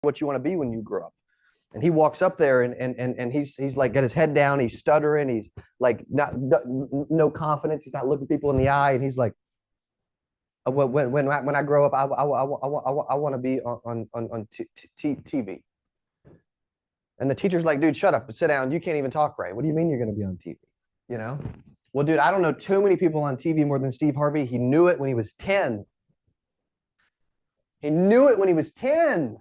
what you want to be when you grow up. And he walks up there and he's like got his head down, he's stuttering, he's like no confidence, he's not looking people in the eye, and he's like, when I grow up, I want to be on TV. And the teacher's like, dude, shut up and sit down. You can't even talk right. What do you mean you're going to be on TV? You know? Well, dude, I don't know too many people on TV more than Steve Harvey. He knew it when he was 10. He knew it when he was 10.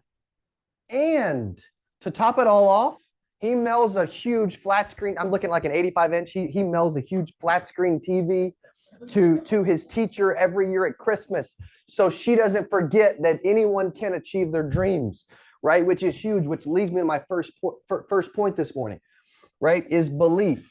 And to top it all off, he mails a huge flat screen. I'm looking like an 85-inch. He mails a huge flat screen TV to his teacher every year at Christmas, so she doesn't forget that anyone can achieve their dreams, right? Which is huge, which leads me to my first point this morning, right? Is belief.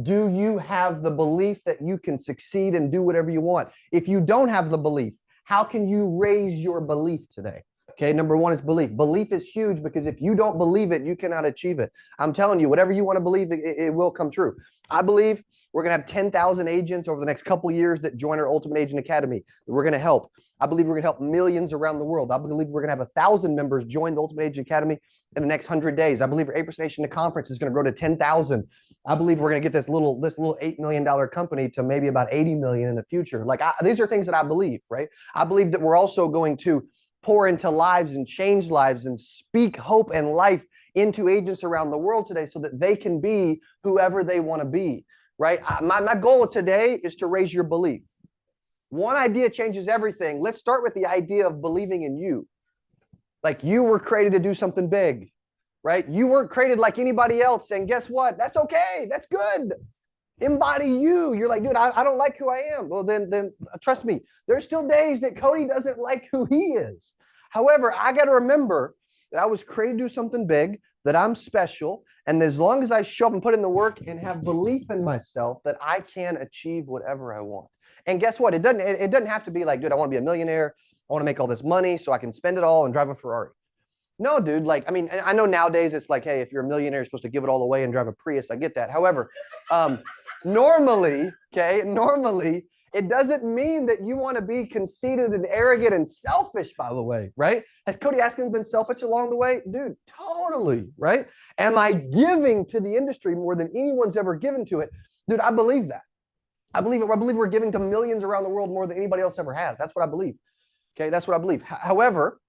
Do you have the belief that you can succeed and do whatever you want? If you don't have the belief, how can you raise your belief today? Okay, number one is belief. Belief is huge because if you don't believe it, you cannot achieve it. I'm telling you, whatever you want to believe, it will come true. I believe we're going to have 10,000 agents over the next couple of years that join our Ultimate Agent Academy that we're going to help. I believe we're going to help millions around the world. I believe we're going to have 1,000 members join the Ultimate Agent Academy in the next 100 days. I believe our 8% Nation conference is going to grow to 10,000. I believe we're going to get this little $8 million company to maybe about 80 million in the future. Like these are things that I believe, right? I believe that we're also going to pour into lives and change lives and speak hope and life into agents around the world today so that they can be whoever they want to be, right? My goal today is to raise your belief. One idea changes everything. Let's start with the idea of believing in you. Like you were created to do something big, right? You weren't created like anybody else. And guess what? That's okay. That's good. Embody you. You're like, dude, I don't like who I am. Well, then trust me, there's still days that Cody doesn't like who he is. However, I got to remember that I was created to do something big, that I'm special. And as long as I show up and put in the work and have belief in myself, that I can achieve whatever I want. And guess what? It doesn't have to be like, dude, I want to be a millionaire. I want to make all this money so I can spend it all and drive a Ferrari. No, dude, like, I mean, I know nowadays it's like, hey, if you're a millionaire, you're supposed to give it all away and drive a Prius. I get that. However, normally, it doesn't mean that you want to be conceited and arrogant and selfish, by the way, right? Has Cody Askins been selfish along the way? Dude, totally, right? Am I giving to the industry more than anyone's ever given to it? Dude, I believe that. I believe it. I believe we're giving to millions around the world more than anybody else ever has. That's what I believe. Okay, that's what I believe. However,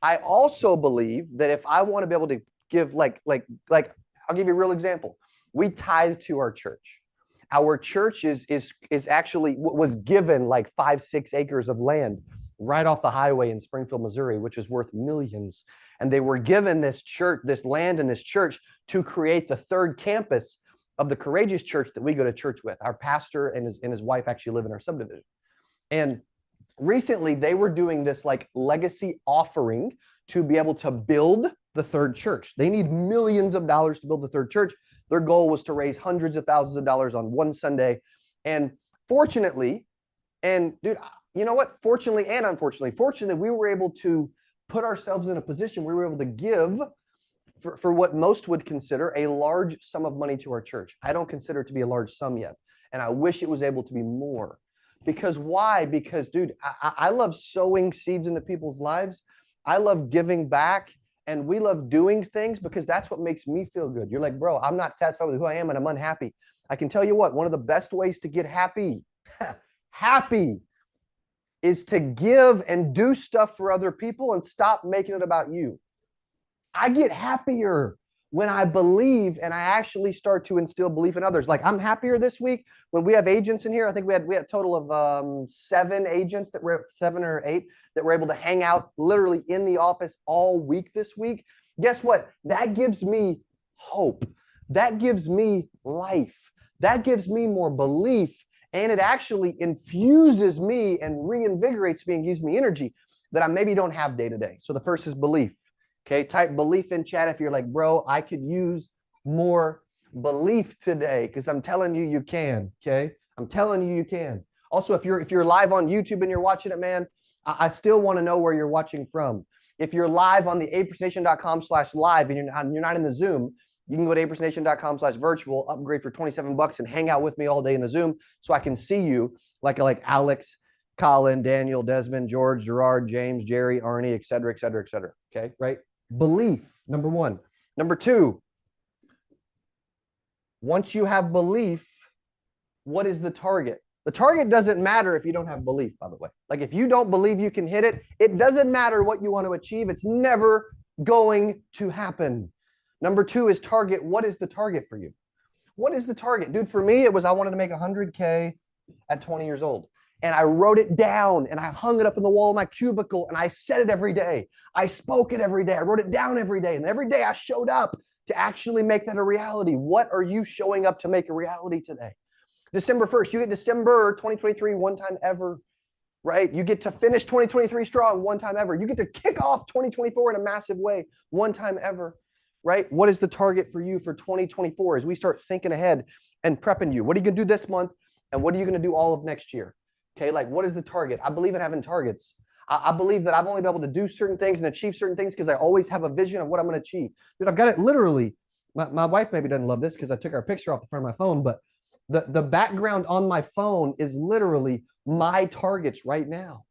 I also believe that if I want to be able to give, like, I'll give you a real example. We tithe to our church. Our church is actually was given like 5-6 acres of land right off the highway in Springfield, Missouri, which is worth millions. And they were given this church, this land and this church to create the third campus of the Courageous Church that we go to church with. Our pastor and his wife actually live in our subdivision. And recently they were doing this like legacy offering to be able to build the third church. They need millions of dollars to build the third church. Their goal was to raise hundreds of thousands of dollars on one Sunday. And fortunately, and dude, you know what? Fortunately and unfortunately, we were able to put ourselves in a position where we were able to give for what most would consider a large sum of money to our church. I don't consider it to be a large sum yet. And I wish it was able to be more. Because why? Because, dude, I love sowing seeds into people's lives. I love giving back. And we love doing things because that's what makes me feel good. You're like, bro, I'm not satisfied with who I am and I'm unhappy. I can tell you what, one of the best ways to get happy is to give and do stuff for other people and stop making it about you. I get happier when I believe and I actually start to instill belief in others. Like I'm happier this week when we have agents in here. I think we had a total of 7 agents that were 7 or 8 that were able to hang out literally in the office all week this week. Guess what? That gives me hope. That gives me life. That gives me more belief. And it actually infuses me and reinvigorates me and gives me energy that I maybe don't have day to day. So the first is belief. Okay, type belief in chat if you're like, bro, I could use more belief today because I'm telling you, you can. Okay, I'm telling you, you can. Also, if you're live on YouTube and you're watching it, man, I still want to know where you're watching from. If you're live on the 8%nation.com/live and you're not in the Zoom, you can go to 8%nation.com/virtual, upgrade for $27 and hang out with me all day in the Zoom so I can see you like Alex, Colin, Daniel, Desmond, George, Gerard, James, Jerry, Arnie, et cetera, et cetera, et cetera. Okay, right? Belief, number one. Number two, once you have belief, what is the target? The target doesn't matter if you don't have belief, by the way. Like if you don't believe you can hit it, it doesn't matter what you want to achieve. It's never going to happen. Number two is target. What is the target for you? What is the target? Dude, for me, it was I wanted to make 100K at 20 years old. And I wrote it down and I hung it up in the wall of my cubicle and I said it every day. I spoke it every day. I wrote it down every day. And every day I showed up to actually make that a reality. What are you showing up to make a reality today? December 1st, you get December 2023 one time ever, right? You get to finish 2023 strong one time ever. You get to kick off 2024 in a massive way one time ever, right? What is the target for you for 2024 as we start thinking ahead and prepping you? What are you going to do this month? And what are you going to do all of next year? Okay, like what is the target? I believe in having targets. I believe that I've only been able to do certain things and achieve certain things because I always have a vision of what I'm going to achieve. Dude, I've got it literally. My wife maybe doesn't love this because I took our picture off the front of my phone, but the background on my phone is literally my targets right now.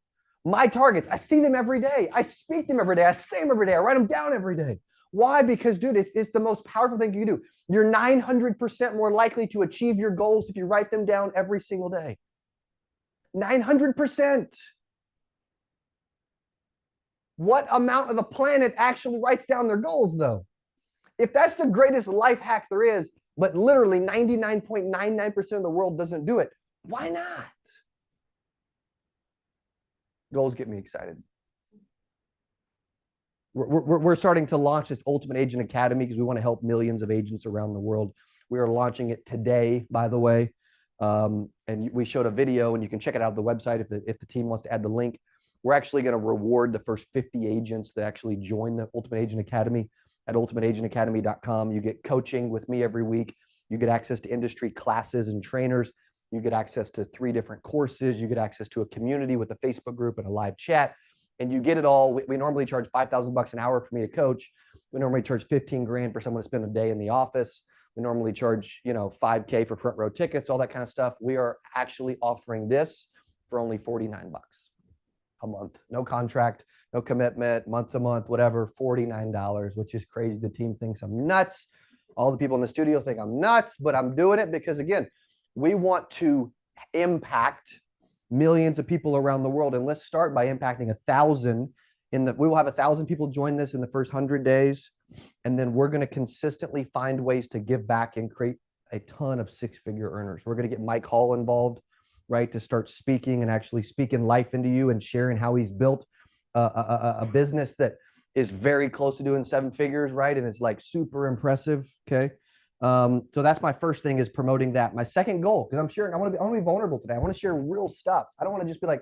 My targets. I see them every day. I speak them every day. I say them every day. I write them down every day. Why? Because, dude, it's the most powerful thing you can do. You're 900% more likely to achieve your goals if you write them down every single day. 900%. What amount of the planet actually writes down their goals, though? If that's the greatest life hack there is, but literally 99.99% of the world doesn't do it, why not? Goals get me excited. We're starting to launch this Ultimate Agent Academy because we want to help millions of agents around the world. We are launching it today, by the way. And we showed a video, and you can check it out on the website if the team wants to add the link. We're actually going to reward the first 50 agents that actually join the Ultimate Agent Academy at ultimateagentacademy.com. You get coaching with me every week. You get access to industry classes and trainers. You get access to 3 different courses. You get access to a community with a Facebook group and a live chat. And you get it all. We normally charge $5,000 an hour for me to coach. We normally charge 15 grand for someone to spend a day in the office. We normally charge, $5K for front row tickets, all that kind of stuff. We are actually offering this for only $49 a month. No contract, no commitment, month to month, whatever, $49, which is crazy. The team thinks I'm nuts. All the people in the studio think I'm nuts, but I'm doing it because, again, we want to impact millions of people around the world. And let's start by impacting 1,000 we will have 1,000 people join this in the first 100 days. And then we're going to consistently find ways to give back and create a ton of 6-figure earners. We're going to get Mike Hall involved, right, to start speaking and actually speaking life into you and sharing how he's built a business that is very close to doing 7 figures, right? And it's like super impressive. Okay. So that's my first thing, is promoting that. My second goal, because I want to be vulnerable today. I want to share real stuff. I don't want to just be like,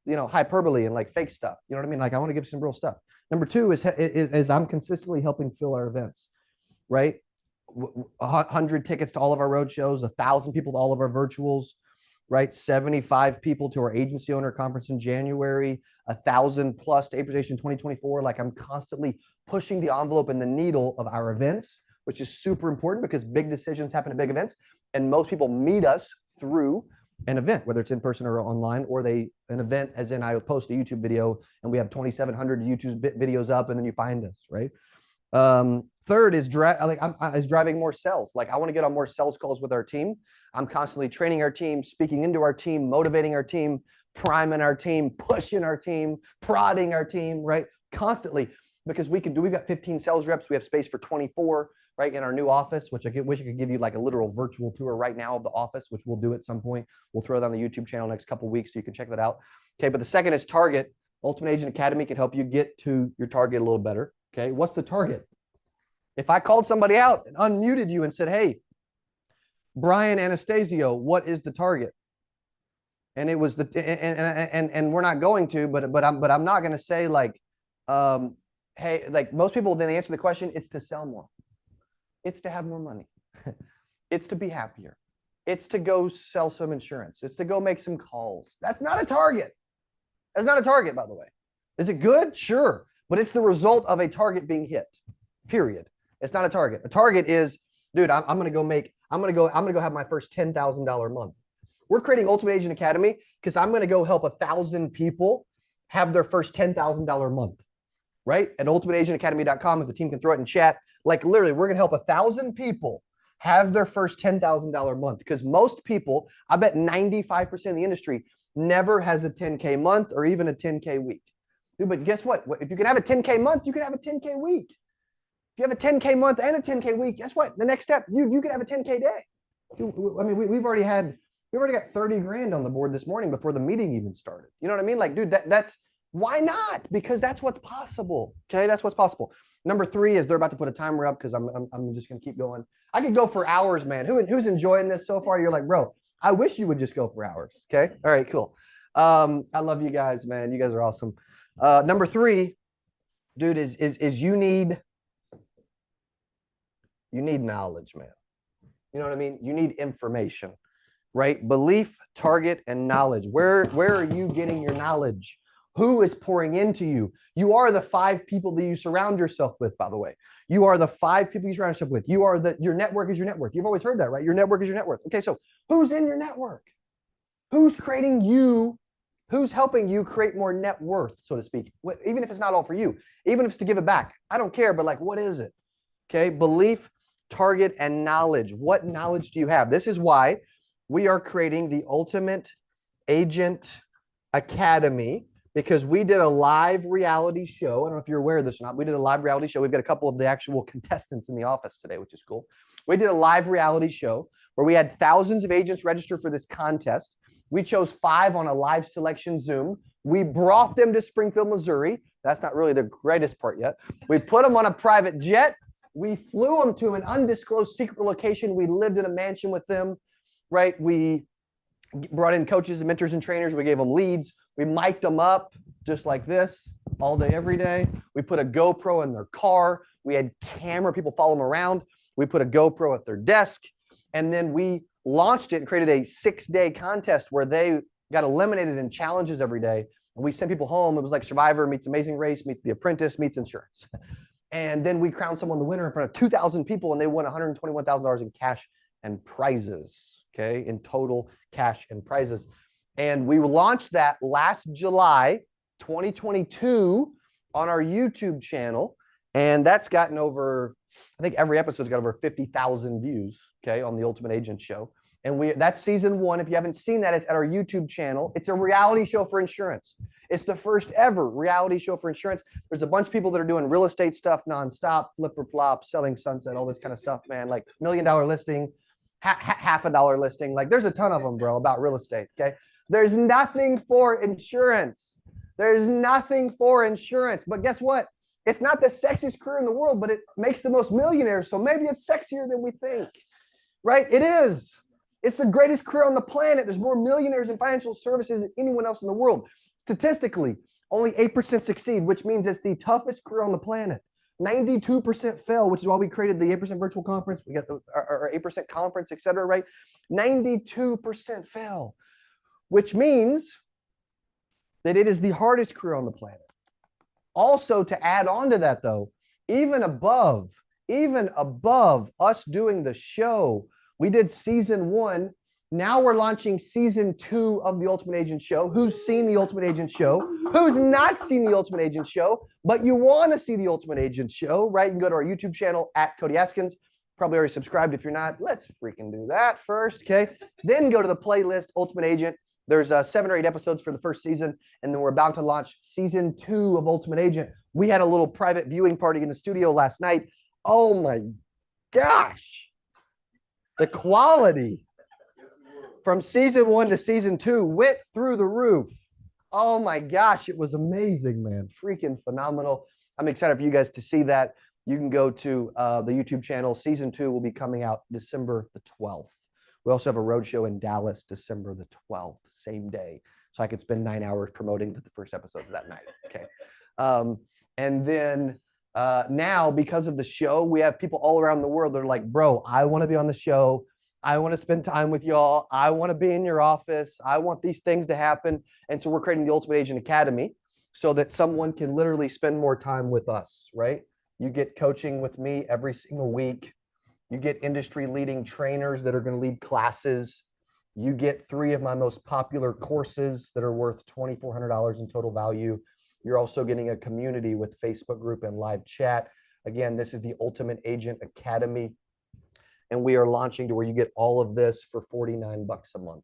hyperbole and like fake stuff. You know what I mean? Like I want to give some real stuff. Number 2 is I'm consistently helping fill our events, right? 100 tickets to all of our road shows, 1,000 people to all of our virtuals, right? 75 people to our agency owner conference in January, 1,000 plus to Persuasion 2024. Like I'm constantly pushing the envelope and the needle of our events, which is super important because big decisions happen at big events. And most people meet us through an event, whether it's in person or online, or an event as in I post a YouTube video and we have 2,700 YouTube videos up and then you find us, right? Third is driving more sales. Like I want to get on more sales calls with our team. I'm constantly training our team, speaking into our team, motivating our team, priming our team, pushing our team, prodding our team, right? Constantly, because we've got 15 sales reps. We have space for 24, right, in our new office, which I wish I could give you like a literal virtual tour right now of the office, which we'll do at some point. We'll throw that on the YouTube channel next couple of weeks so you can check that out. Okay, but the second is target. Ultimate Agent Academy can help you get to your target a little better. Okay, what's the target? If I called somebody out and unmuted you and said, hey, Brian Anastasio, what is the target? And it was and we're not going to, but I'm not going to say like, hey, like most people, then they answer the question, it's to sell more. It's to have more money. It's to be happier. It's to go sell some insurance. It's to go make some calls. That's not a target. That's not a target, by the way. Is it good? Sure. But it's the result of a target being hit, period. It's not a target. A target is, dude, I'm going to go have my first $10,000 month. We're creating Ultimate Agent Academy because I'm going to go help 1,000 people have their first $10,000 month, right? At ultimateagentacademy.com, if the team can throw it in chat, like literally, we're going to help 1,000 people have their first $10,000 month, because most people, I bet 95% of the industry never has a 10K month or even a 10K week. Dude, but guess what? If you can have a 10K month, you can have a 10K week. If you have a 10K month and a 10K week, guess what? The next step, you can have a 10K day. I mean, we've already got 30 grand on the board this morning before the meeting even started. You know what I mean? Like, dude, that's why not? Because that's what's possible. Okay, that's what's possible. Number 3 is they're about to put a timer up because I'm just gonna keep going. I could go for hours, man. Who's enjoying this so far? You're like, bro, I wish you would just go for hours. Okay, all right, cool. I love you guys, man. You guys are awesome. Number 3, dude, is you need knowledge, man. You know what I mean? You need information, right? Belief, target, and knowledge. Where are you getting your knowledge? Who is pouring into you? You are the 5 people that you surround yourself with, by the way. You are the 5 people you surround yourself with. Your network is your network. You've always heard that, right? Your network is your network. Okay, so who's in your network? Who's creating you? Who's helping you create more net worth, so to speak? Even if it's not all for you, even if it's to give it back. I don't care, but like, what is it? Okay, belief, target, and knowledge. What knowledge do you have? This is why we are creating the Ultimate Agent Academy, because we did a live reality show. I don't know if you're aware of this or not. We did a live reality show. We've got a couple of the actual contestants in the office today, which is cool. We did a live reality show where we had thousands of agents register for this contest. We chose 5 on a live selection Zoom. We brought them to Springfield, Missouri. That's not really the greatest part yet. We put them on a private jet. We flew them to an undisclosed secret location. We lived in a mansion with them, right? We brought in coaches and mentors and trainers. We gave them leads. We mic'd them up just like this all day, every day. We put a GoPro in their car. We had camera people follow them around. We put a GoPro at their desk. And then we launched it and created a 6-day contest where they got eliminated in challenges every day. And we sent people home. It was like Survivor meets Amazing Race meets The Apprentice meets insurance. And then we crowned someone the winner in front of 2,000 people, and they won $121,000 in cash and prizes, okay, in total cash and prizes. And we launched that last July 2022 on our YouTube channel, and that's gotten over, I think every episode's got over 50,000 views, okay, on the Ultimate Agent Show. And that's season 1. If you haven't seen that, it's at our YouTube channel. It's a reality show for insurance. It's the first ever reality show for insurance. There's a bunch of people that are doing real estate stuff nonstop, flip for flop, selling sunset, all this kind of stuff, man. Like $1 million listing, half a dollar listing. Like there's a ton of them, bro, about real estate. Okay. There's nothing for insurance. There's nothing for insurance. But guess what? It's not the sexiest career in the world, but it makes the most millionaires. So maybe it's sexier than we think, right? It is. It's the greatest career on the planet. There's more millionaires in financial services than anyone else in the world. Statistically, only 8% succeed, which means it's the toughest career on the planet. 92% fail, which is why we created the 8% virtual conference. We got our 8% conference, et cetera, right? 92% fail, which means that it is the hardest career on the planet. Also, to add on to that, though, even above us doing the show, we did season 1. Now we're launching season 2 of the Ultimate Agent Show. Who's seen the Ultimate Agent Show? Who's not seen the Ultimate Agent Show, but you want to see the Ultimate Agent Show, right? You can go to our YouTube channel at Cody Askins. Probably already subscribed. If you're not, let's freaking do that first, okay? Then go to the playlist, Ultimate Agent. There's 7 or 8 episodes for the first season, and then we're about to launch season 2 of Ultimate Agent. We had a little private viewing party in the studio last night. Oh my gosh. The quality from season 1 to season 2 went through the roof. Oh my gosh, it was amazing, man. Freaking phenomenal. I'm excited for you guys to see that. You can go to the YouTube channel. Season 2 will be coming out December the 12th. We also have a road show in Dallas, December the 12th, same day. So I could spend 9 hours promoting the first episodes that night, okay? And then now, because of the show, we have people all around the world that are like, bro, I want to be on the show. I want to spend time with y'all. I want to be in your office. I want these things to happen. And so we're creating the Ultimate Agent Academy so that someone can literally spend more time with us, right? You get coaching with me every single week. You get industry leading trainers that are going to lead classes. You get 3 of my most popular courses that are worth $2,400 in total value. You're also getting a community with Facebook group and live chat. Again, this is the Ultimate Agent Academy, and we are launching to where you get all of this for $49 a month.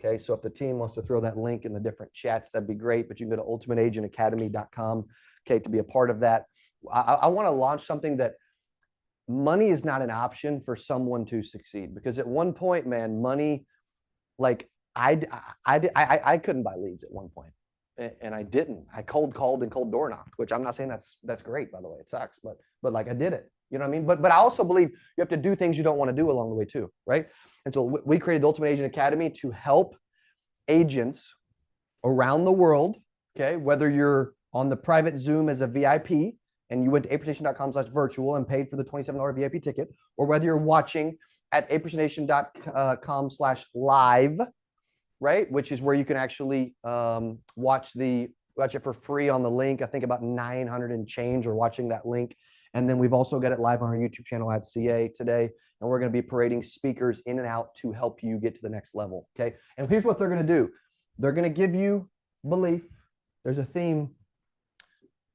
Okay, so if the team wants to throw that link in the different chats, that'd be great. But you can go to ultimateagentacademy.com, okay, to be a part of that. I want to launch something that money is not an option for someone to succeed, because at one point, man, money, like I couldn't buy leads at one point, and I didn't. I cold called and cold door knocked, which I'm not saying that's great, by the way. It sucks, but like I did it. You know what I mean? But I also believe you have to do things you don't want to do along the way too, right? And so we created the Ultimate Agent Academy to help agents around the world, okay? Whether you're on the private Zoom as a VIP and you went to apersonation.com/virtual and paid for the $27 VIP ticket, or whether you're watching at apersonation.com/live, right? Which is where you can actually watch it for free on the link. I think about 900 and change are watching that link. And then we've also got it live on our YouTube channel at CA today. And we're going to be parading speakers in and out to help you get to the next level. Okay. And here's what they're going to do. They're going to give you belief. There's a theme.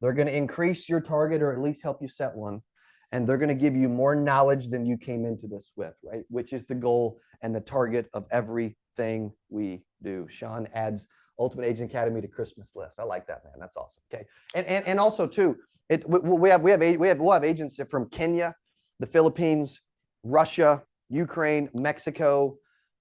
They're going to increase your target, or at least help you set one. And they're going to give you more knowledge than you came into this with, right? Which is the goal and the target of everything we do. Sean adds Ultimate Agent Academy to Christmas list. I like that, man. That's awesome. Okay. And also too, we'll have agents from Kenya, the Philippines, Russia, Ukraine, Mexico,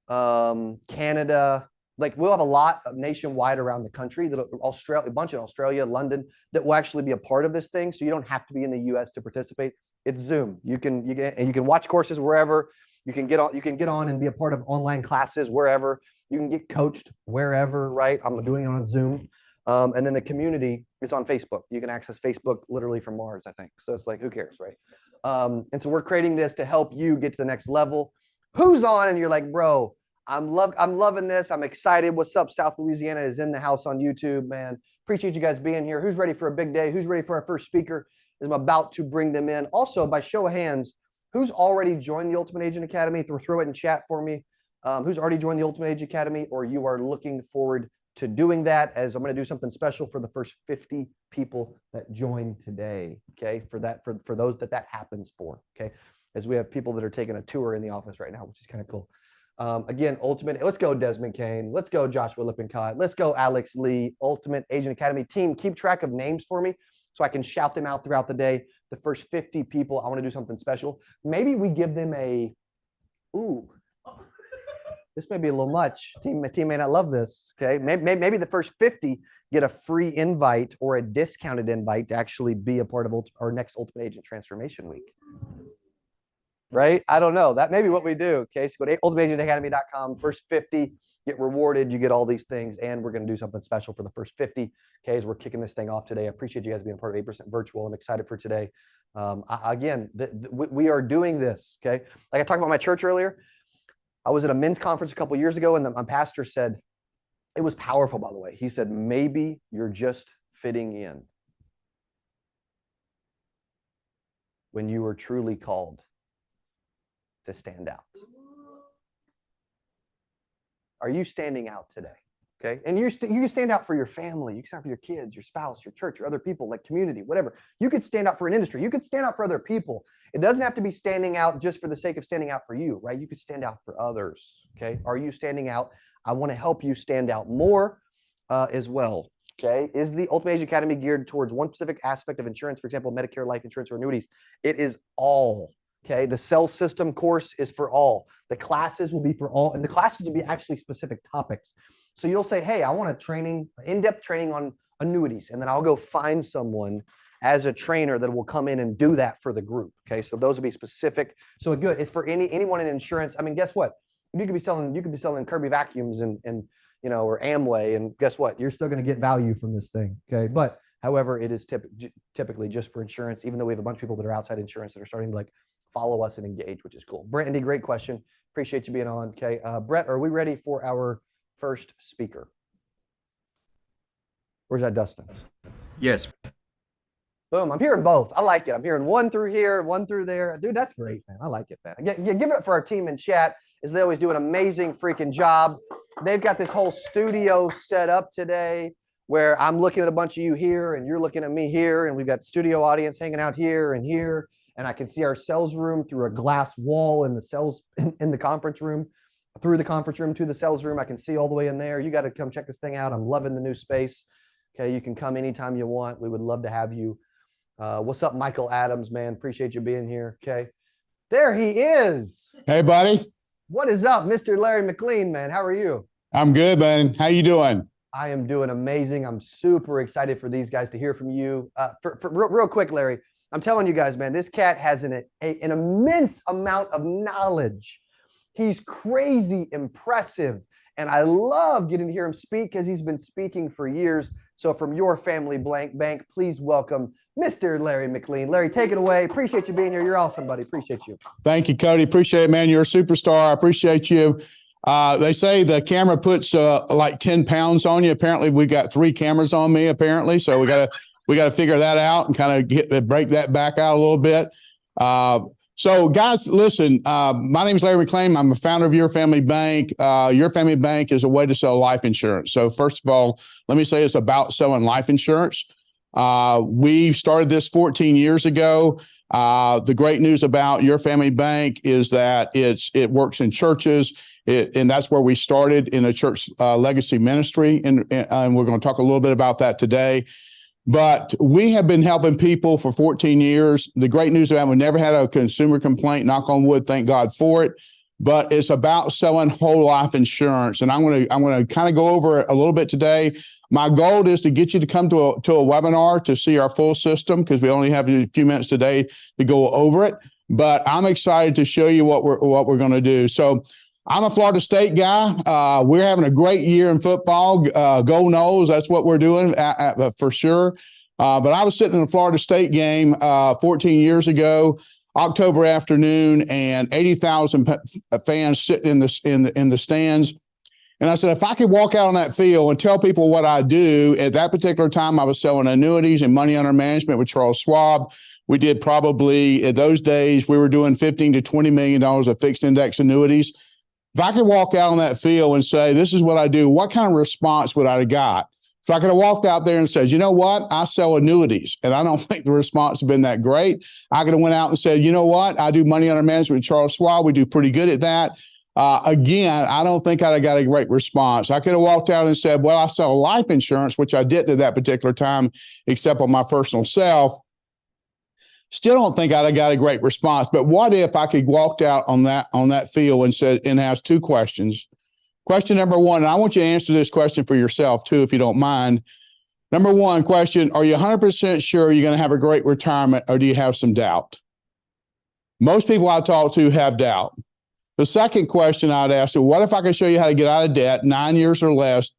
Canada. Like we'll have a lot of nationwide around the country, that Australia, a bunch in Australia, London, that will actually be a part of this thing. So you don't have to be in the US to participate. It's Zoom. You can watch courses wherever. You can get on and be a part of online classes wherever. You can get coached wherever, right? I'm doing it on Zoom. And then the community is on Facebook. You can access Facebook literally from Mars, I think. So it's like, who cares, right? And so we're creating this to help you get to the next level. Who's on? And you're like, bro, I'm loving this. I'm excited. What's up? South Louisiana is in the house on YouTube, man. Appreciate you guys being here. Who's ready for a big day? Who's ready for our first speaker? I'm about to bring them in. Also, by show of hands, who's already joined the Ultimate Agent Academy? Throw it in chat for me. Who's already joined the Ultimate Agent Academy, or you are looking forward to doing that, as I'm going to do something special for the first 50 people that join today. Okay. For those that happens for, okay. As we have people that are taking a tour in the office right now, which is kind of cool. Again, let's go Desmond Kane. Let's go Joshua Lippincott. Let's go Alex Lee. Ultimate Agent Academy team, keep track of names for me so I can shout them out throughout the day. The first 50 people, I want to do something special. Maybe we give them this may be a little much. Team may not love this. Okay. Maybe the first 50 get a free invite or a discounted invite to actually be a part of our next Ultimate Agent Transformation Week. Right? I don't know. That may be what we do. Okay. So go to ultimateagentacademy.com. First 50 get rewarded. You get all these things. And we're going to do something special for the first 50. Okay. As we're kicking this thing off today. I appreciate you guys being part of 8% Virtual. I'm excited for today. We are doing this. Okay. Like I talked about my church earlier. I was at a men's conference a couple of years ago, and my pastor said, it was powerful, by the way. He said, maybe you're just fitting in when you were truly called to stand out. Are you standing out today? Okay. And you can stand out for your family. You can stand out for your kids, your spouse, your church, your other people, like community, whatever. You could stand out for an industry. You could stand out for other people. It doesn't have to be standing out just for the sake of standing out for you, right? You could stand out for others. Okay. Are you standing out? I want to help you stand out more as well. Okay. Is the Ultimate Agent Academy geared towards one specific aspect of insurance, for example, Medicare, life insurance, or annuities? It is all. Okay. The Sell System course is for all. The classes will be for all. And the classes will be actually specific topics. So you'll say, hey, I want a in-depth training on annuities. And then I'll go find someone as a trainer that will come in and do that for the group. Okay. So those will be specific. So it's for anyone in insurance. I mean, guess what? You could be selling Kirby vacuums and or Amway. And guess what? You're still going to get value from this thing. Okay. But however, it is typically just for insurance, even though we have a bunch of people that are outside insurance that are starting to follow us and engage, which is cool. Brandy, great question. Appreciate you being on. Okay. Brett, are we ready for our first speaker? Where's that Dustin? Yes. Boom. I'm hearing both. I like it. I'm hearing one through here, one through there. Dude, that's great, man. I like it, man. Give it up for our team in chat. is they always do an amazing freaking job. They've got this whole studio set up today where I'm looking at a bunch of you here and you're looking at me here, and we've got studio audience hanging out here and here, and I can see our sales room through a glass wall in the sales in the conference room, through the conference room to the sales room. I can see all the way in there. You got to come check this thing out. I'm loving the new space. Okay, you can come anytime you want. We would love to have you. What's up, Michael Adams, man? Appreciate you being here. Okay, there he is. Hey, buddy. What is up, Mr. Larry McLean, man? How are you? I'm good, man. How you doing? I am doing amazing. I'm super excited for these guys to hear from you. Real quick, Larry, I'm telling you guys, man, this cat has an immense amount of knowledge. He's crazy impressive. And I love getting to hear him speak because he's been speaking for years. So from your family bank, please welcome Mr. Larry McLean. Larry, take it away. Appreciate you being here. You're awesome, buddy. Appreciate you. Thank you, Cody. Appreciate it, man. You're a superstar. I appreciate you. They say the camera puts like 10 pounds on you. Apparently, we got 3 cameras on me, apparently. So we gotta figure that out and kind of break that back out a little bit. So guys, listen, my name is Larry McLean. I'm a founder of Your Family Bank. Your Family Bank is a way to sell life insurance. So first of all, let me say it's about selling life insurance. We started this 14 years ago. The great news about Your Family Bank is that it works in churches, and that's where we started, in a church legacy ministry. And we're going to talk a little bit about that today. But we have been helping people for 14 years. The great news about it, we never had a consumer complaint, knock on wood, thank God for it. But it's about selling whole life insurance. And I'm going to kind of go over it a little bit today. My goal is to get you to come to a webinar to see our full system, because we only have a few minutes today to go over it. But I'm excited to show you what we're going to do. So I'm a Florida State guy. We're having a great year in football. Go Noles. That's what we're doing for sure. But I was sitting in a Florida State game 14 years ago, October afternoon, and 80,000 fans sitting in the stands. And I said, if I could walk out on that field and tell people what I do, at that particular time, I was selling annuities and money under management with Charles Schwab. We did probably, in those days, we were doing $15 to $20 million of fixed index annuities. If I could walk out on that field and say, this is what I do, what kind of response would I have got? So I could have walked out there and said, you know what? I sell annuities. And I don't think the response has been that great. I could have went out and said, you know what? I do money under management with Charles Schwab. We do pretty good at that. Again, I don't think I'd have got a great response. I could have walked out and said, well, I sell life insurance, which I didn't at that particular time, except on my personal self. Still don't think I'd have got a great response. But what if I could walked out on that field and said, and asked 2 questions? Question number 1, and I want you to answer this question for yourself too, if you don't mind. Number 1 question, are you 100% sure you're going to have a great retirement, or do you have some doubt? Most people I talk to have doubt. The second question I'd ask is, what if I could show you how to get out of debt 9 years or less,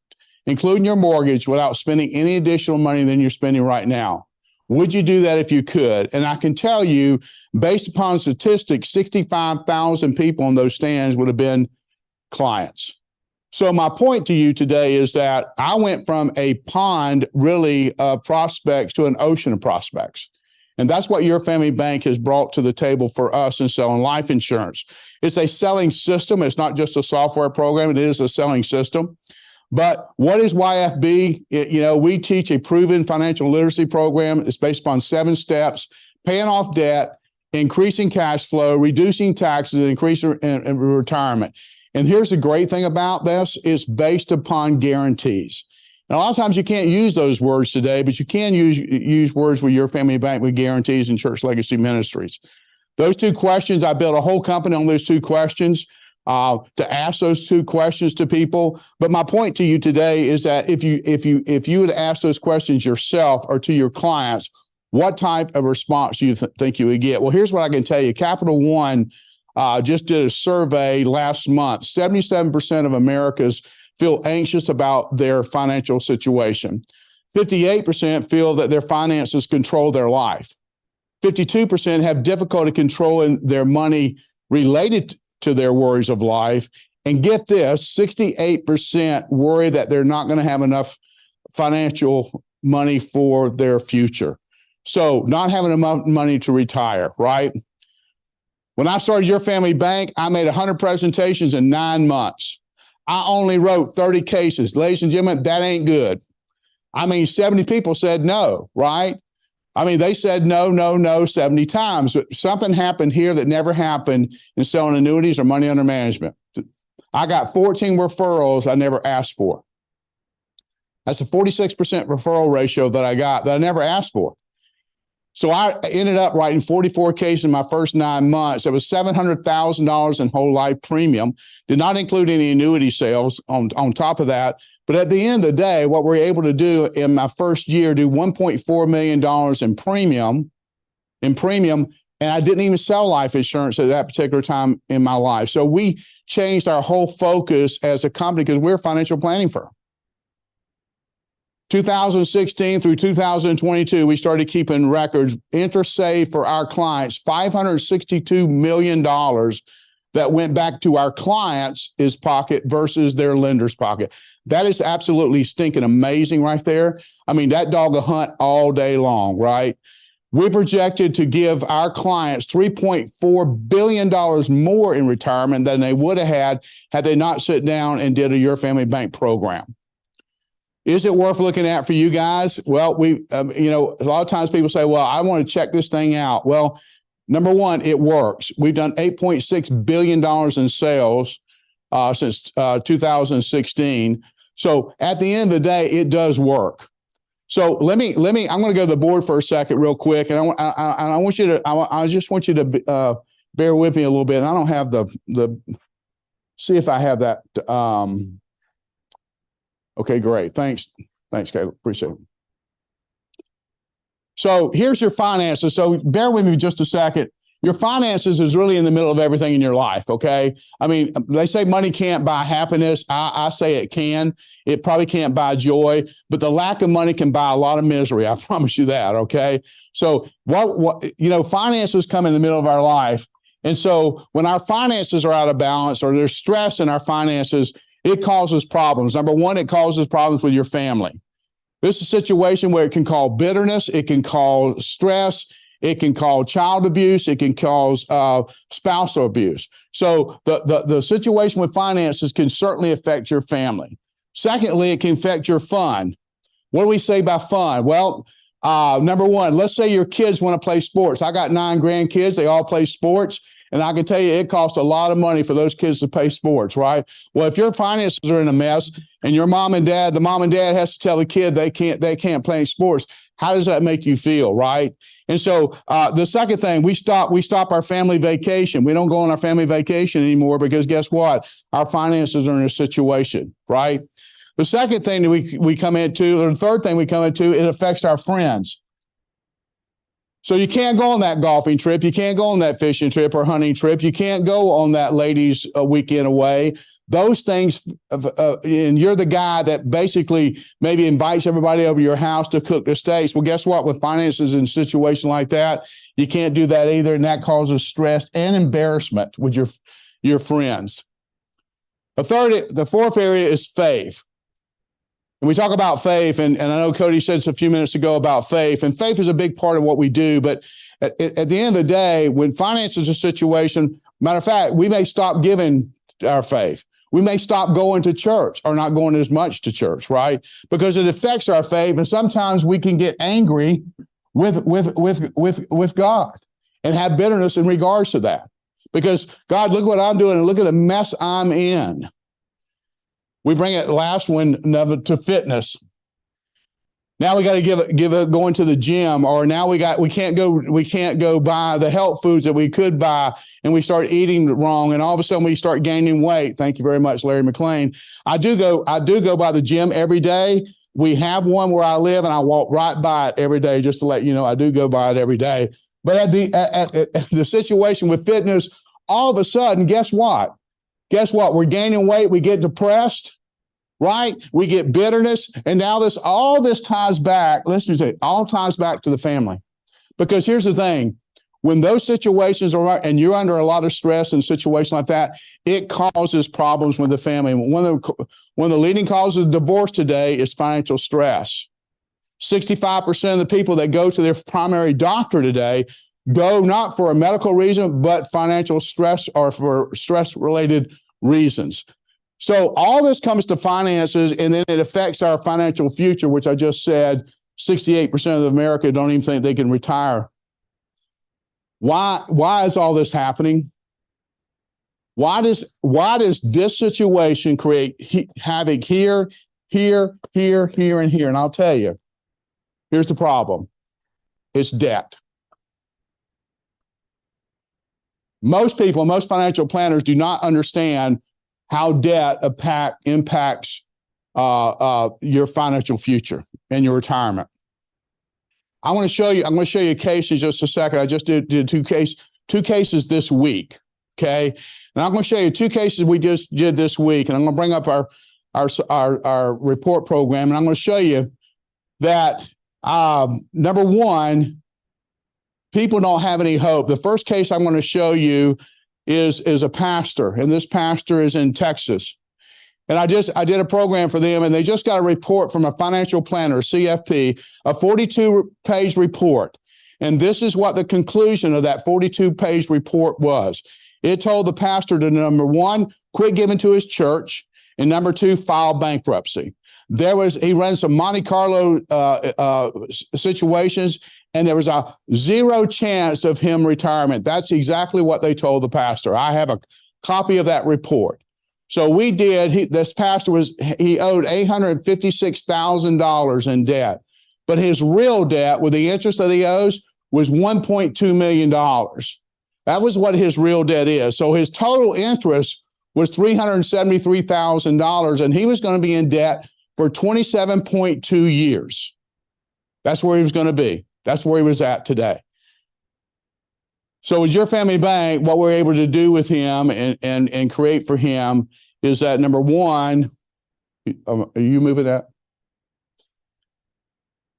including your mortgage, without spending any additional money than you're spending right now? Would you do that if you could? And I can tell you, based upon statistics, 65,000 people in those stands would have been clients. So my point to you today is that I went from a pond, really, of prospects to an ocean of prospects. And that's what Your Family Bank has brought to the table for us in selling life insurance. It's a selling system. It's not just a software program. It is a selling system. But what is YFB? We teach a proven financial literacy program. It's based upon 7 steps: paying off debt, increasing cash flow, reducing taxes, and increasing retirement. And here's the great thing about this: it's based upon guarantees. And a lot of times you can't use those words today, but you can use words with Your Family Bank with guarantees and church legacy ministries. Those 2 questions, I built a whole company on those 2 questions. To ask those 2 questions to people. But my point to you today is that if you would ask those questions yourself or to your clients, what type of response do you think you would get? Well, here's what I can tell you. Capital One just did a survey last month. 77% of Americans feel anxious about their financial situation. 58% feel that their finances control their life. 52% have difficulty controlling their money related to their worries of life. And get this, 68% worry that they're not going to have enough financial money for their future. So not having enough money to retire, right? When I started Your Family Bank, I made 100 presentations in 9 months. I only wrote 30 cases. Ladies and gentlemen, that ain't good. I mean, 70 people said no, right? I mean, they said no, no, no 70 times. But something happened here that never happened in selling annuities or money under management. I got 14 referrals I never asked for. That's a 46% referral ratio that I got that I never asked for. So I ended up writing 44 cases in my first 9 months. It was $700,000 in whole life premium. Did not include any annuity sales on top of that. But at the end of the day, what we were able to do in my first year, do $1.4 million in premium, and I didn't even sell life insurance at that particular time in my life. So we changed our whole focus as a company because we're a financial planning firm. 2016 through 2022, we started keeping records, interest saved for our clients, $562 million that went back to our clients' pocket versus their lender's pocket. That is absolutely stinking amazing right there. I mean, that dog will hunt all day long, right? We projected to give our clients $3.4 billion more in retirement than they would have had they not sit down and did a Your Family Bank program. Is it worth looking at for you guys? Well, a lot of times people say, well, I want to check this thing out. Well, number one, it works. We've done $8.6 billion in sales since 2016. So at the end of the day, it does work. So I'm going to go to the board for a second real quick. And I just want you to bear with me a little bit. And I don't have see if I have that. Okay, great. Thanks, Caleb. Appreciate it. So here's your finances. So bear with me just a second. Your finances is really in the middle of everything in your life, okay? I mean, they say money can't buy happiness. I say it can. It probably can't buy joy, but the lack of money can buy a lot of misery. I promise you that, okay? So finances come in the middle of our life. And so when our finances are out of balance or there's stress in our finances, it causes problems. Number one, it causes problems with your family. This is a situation where it can cause bitterness, it can cause stress, it can cause child abuse, it can cause spousal abuse. So the situation with finances can certainly affect your family. Secondly, it can affect your fun. What do we say by fun? Well, number one, let's say your kids want to play sports. I got 9 grandkids, they all play sports. And I can tell you, it costs a lot of money for those kids to play sports, right? Well, if your finances are in a mess and the mom and dad has to tell the kid they can't play sports, how does that make you feel, right? And so the second thing, we stop our family vacation. We don't go on our family vacation anymore because guess what? Our finances are in a situation, right? The second thing that we come into, or the third thing we come into, it affects our friends. So you can't go on that golfing trip. You can't go on that fishing trip or hunting trip. You can't go on that ladies' weekend away. Those things, and you're the guy that basically maybe invites everybody over your house to cook the steaks. Well, guess what? With finances in a situation like that, you can't do that either, and that causes stress and embarrassment with your friends. The fourth area is faith. And we talk about faith, and I know Cody said a few minutes ago about faith, and faith is a big part of what we do. But at the end of the day, when finance is a situation, matter of fact, we may stop giving our faith. We may stop going to church or not going as much to church, right? Because it affects our faith, and sometimes we can get angry with God and have bitterness in regards to that. Because God, look what I'm doing, and look at the mess I'm in. We bring it last one to fitness. Now we got to going to the gym, or now we can't go buy the health foods that we could buy, and we start eating wrong, and all of a sudden we start gaining weight. Thank you very much, Larry McLean. I do go by the gym every day. We have one where I live, and I walk right by it every day. Just to let you know, I do go by it every day. But at the situation with fitness, all of a sudden, guess what? We're gaining weight. We get depressed. Right? We get bitterness. And now all this ties back. Listen to it, all ties back to the family. Because here's the thing. When those situations are, and you're under a lot of stress in a situation like that, it causes problems with the family. One of the leading causes of divorce today is financial stress. 65% of the people that go to their primary doctor today go not for a medical reason, but financial stress or for stress-related reasons. So all this comes to finances, and then it affects our financial future, which I just said 68% of America don't even think they can retire. Why is all this happening? Why does this situation create havoc here, here, and here? And I'll tell you, here's the problem. It's debt. Most people, most financial planners do not understand how debt impacts your financial future and your retirement. I'm going to show you a case in just a second. I just did two cases this week. Okay. And I'm going to show you two cases we just did this week. And I'm going to bring up our report program. And I'm going to show you that, number one, people don't have any hope. The first case I'm going to show you is a pastor, and this pastor is in Texas. And I did a program for them, and they just got a report from a financial planner, CFP, a 42-page report. And this is what the conclusion of that 42-page report was. It told the pastor to, number one, quit giving to his church, and number two, file bankruptcy. He ran some Monte Carlo situations, and there was a 0 chance of him retirement. That's exactly what they told the pastor. I have a copy of that report. So we did, this pastor he owed $856,000 in debt, but his real debt with the interest that he owes was $1.2 million. That was what his real debt is. So his total interest was $373,000, and he was going to be in debt for 27.2 years. That's where he was going to be. That's where he was at today. So with Your Family Bank, what we're able to do with him and create for him is that, number one, are you moving that?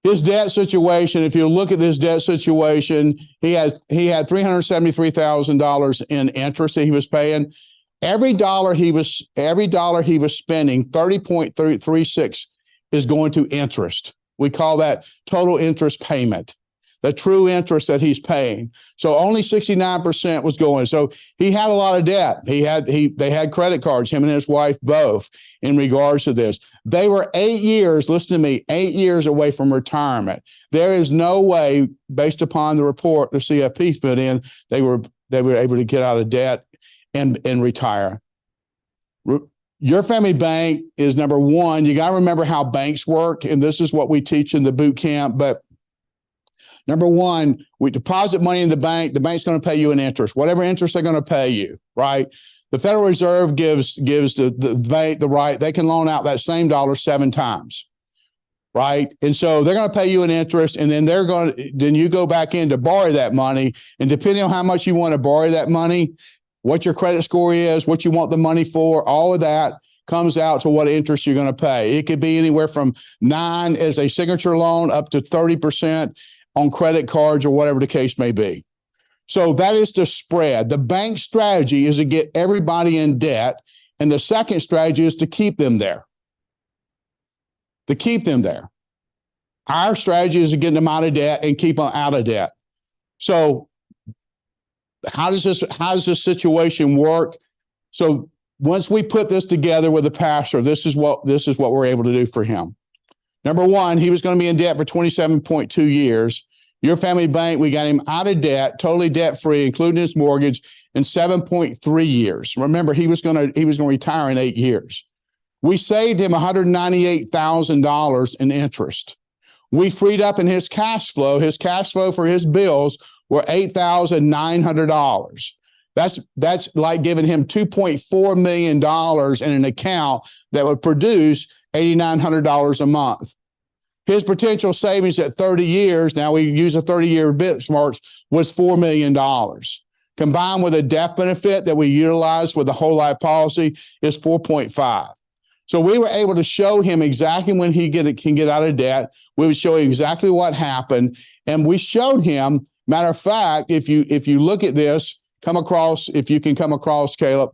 His debt situation, if you look at this debt situation, he had $373,000 in interest that he was paying. Every dollar he was spending, 30.36 is going to interest. We call that total interest payment, the true interest that he's paying. So only 69% was going. So he had a lot of debt. They had credit cards, him and his wife both, in regards to this. They were 8 years, listen to me, 8 years away from retirement. There is no way, based upon the report the CFP put in, they were able to get out of debt and retire. Your Family Bank is number one. You got to remember how banks work, and this is what we teach in the boot camp. But number one, we deposit money in the bank. The bank's going to pay you an interest, whatever interest they're going to pay you, right? The Federal Reserve gives the bank the right. They can loan out that same dollar 7 times, right? And so they're going to pay you an interest, and then then you go back in to borrow that money. And depending on how much you want to borrow that money, what your credit score is, what you want the money for, all of that comes out to what interest you're going to pay. It could be anywhere from 9 as a signature loan up to 30% on credit cards or whatever the case may be. So that is the spread. The bank strategy is to get everybody in debt, and the second strategy is to keep them there. Our strategy is to get them out of debt and keep them out of debt. So how does this situation work? So once we put this together with the pastor, this is what we're able to do for him. Number one, he was going to be in debt for 27.2 years. Your Family Bank, we got him out of debt, totally debt-free, including his mortgage, in 7.3 years. Remember, he was going to retire in 8 years. We saved him $198,000 in interest. We freed up in his cash flow. His cash flow for his bills were $8,900. That's like giving him $2.4 million in an account that would produce $8,900 a month. His potential savings at 30 years, now we use a 30-year benchmark, was $4 million. Combined with a death benefit that we utilize with the whole life policy is 4.5. So we were able to show him exactly when he can get out of debt. We would show him exactly what happened. And we showed him, matter of fact, if you look at this, if you can come across, Caleb,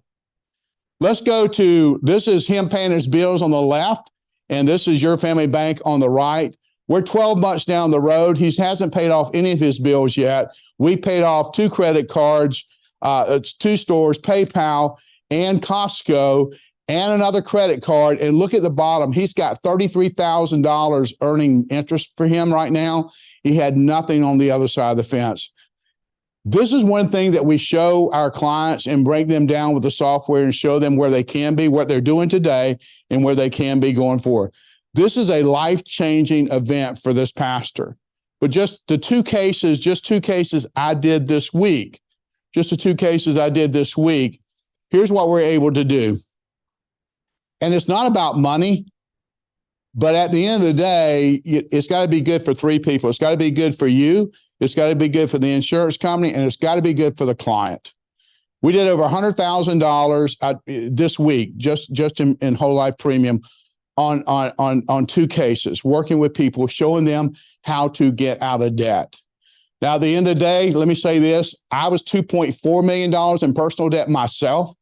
let's go to, this is him paying his bills on the left, and this is Your Family Bank on the right. We're 12 months down the road. He hasn't paid off any of his bills yet. We paid off 2 credit cards, it's 2 stores, PayPal and Costco, and another credit card. And look at the bottom. He's got $33,000 earning interest for him right now. He had nothing on the other side of the fence. This is one thing that we show our clients and break them down with the software and show them where they can be, what they're doing today, and where they can be going forward. This is a life-changing event for this pastor. But just 2 cases I did this week, here's what we're able to do. And it's not about money, but at the end of the day, it's got to be good for 3 people. It's got to be good for you. It's got to be good for the insurance company, and it's got to be good for the client. We did over $100,000 this week, just in whole life premium on 2 cases, working with people, showing them how to get out of debt. Now, at the end of the day, let me say this. I was $2.4 million in personal debt myself.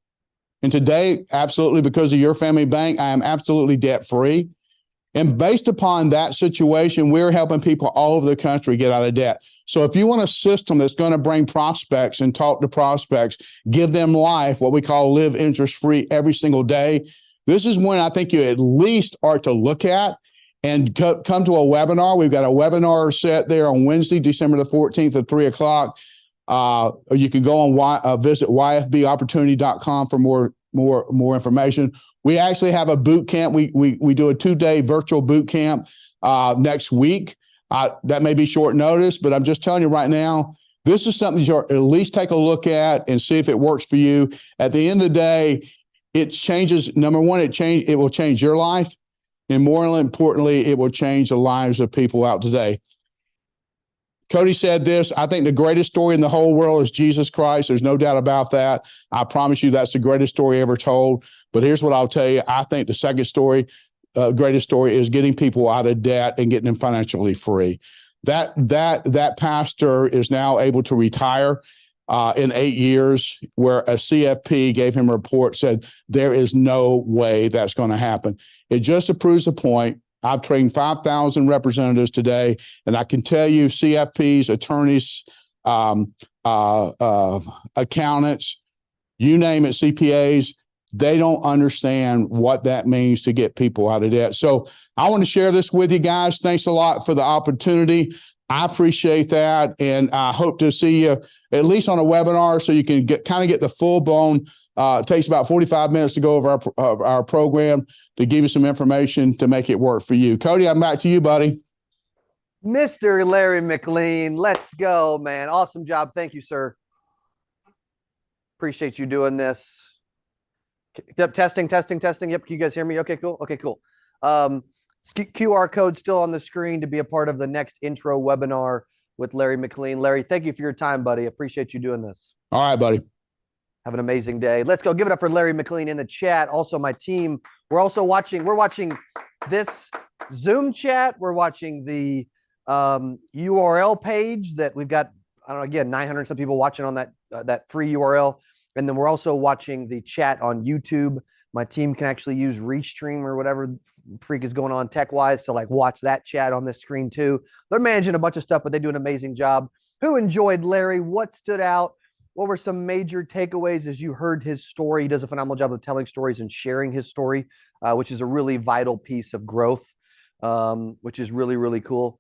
And today, absolutely, because of your family bank, I am absolutely debt-free. And based upon that situation, we're helping people all over the country get out of debt. So if you want a system that's going to bring prospects and talk to prospects, give them life, what we call live interest-free every single day, this is when I think you at least are to look at and come to a webinar. We've got a webinar set there on Wednesday, December the 14th at 3 o'clock. You can go on visit yfbopportunity.com for more information. We actually have a boot camp. We do a 2-day virtual boot camp next week. That may be short notice, but I'm just telling you right now, this is something you at least take a look at and see if it works for you. At the end of the day, it changes. Number one, it will change your life, and more importantly, it will change the lives of people out today. Cody said this, I think the greatest story in the whole world is Jesus Christ. There's no doubt about that. I promise you that's the greatest story ever told. But here's what I'll tell you. I think the second story, greatest story, is getting people out of debt and getting them financially free. That pastor is now able to retire in 8 years, where a CFP gave him a report, said there is no way that's going to happen. It just proves the point. I've trained 5,000 representatives today, and I can tell you CFPs, attorneys, accountants, you name it, CPAs, they don't understand what that means to get people out of debt. So I want to share this with you guys. Thanks a lot for the opportunity. I appreciate that, and I hope to see you at least on a webinar so you can get the full blown. It takes about 45 minutes to go over our program to give you some information to make it work for you. Cody, I'm back to you, buddy. Mr. Larry McLean, let's go, man. Awesome job. Thank you, sir. Appreciate you doing this. Yep, testing. Yep, can you guys hear me? Okay, cool. QR code still on the screen to be a part of the next intro webinar with Larry McLean. Larry, thank you for your time, buddy. Appreciate you doing this. All right, buddy. Have an amazing day. Let's go. Give it up for Larry McLean in the chat. Also, my team. We're watching this Zoom chat. We're watching the URL page that we've got. I don't know, again, 900 some people watching on that free URL. And then we're also watching the chat on YouTube. My team can actually use Restream or whatever freak is going on tech-wise to watch that chat on this screen too. They're managing a bunch of stuff, but they do an amazing job. Who enjoyed Larry? What stood out? What were some major takeaways as you heard his story? He does a phenomenal job of telling stories and sharing his story, which is a really vital piece of growth, which is really, really cool.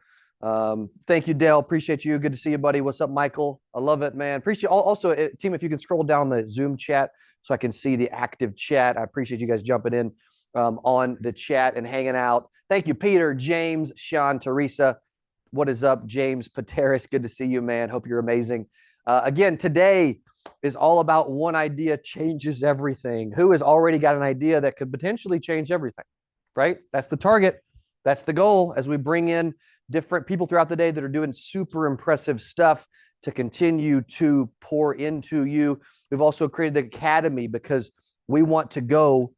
Thank you, Dale. Appreciate you. Good to see you, buddy. What's up, Michael? I love it, man. Appreciate also, team, if you can scroll down the Zoom chat so I can see the active chat. I appreciate you guys jumping in on the chat and hanging out. Thank you, Peter, James, Sean, Teresa. What is up, James Pateris? Good to see you, man. Hope you're amazing. Again, today is all about one idea changes everything. Who has already got an idea that could potentially change everything, right? That's the target. That's the goal as we bring in different people throughout the day that are doing super impressive stuff to continue to pour into you. We've also created the Academy because we want to go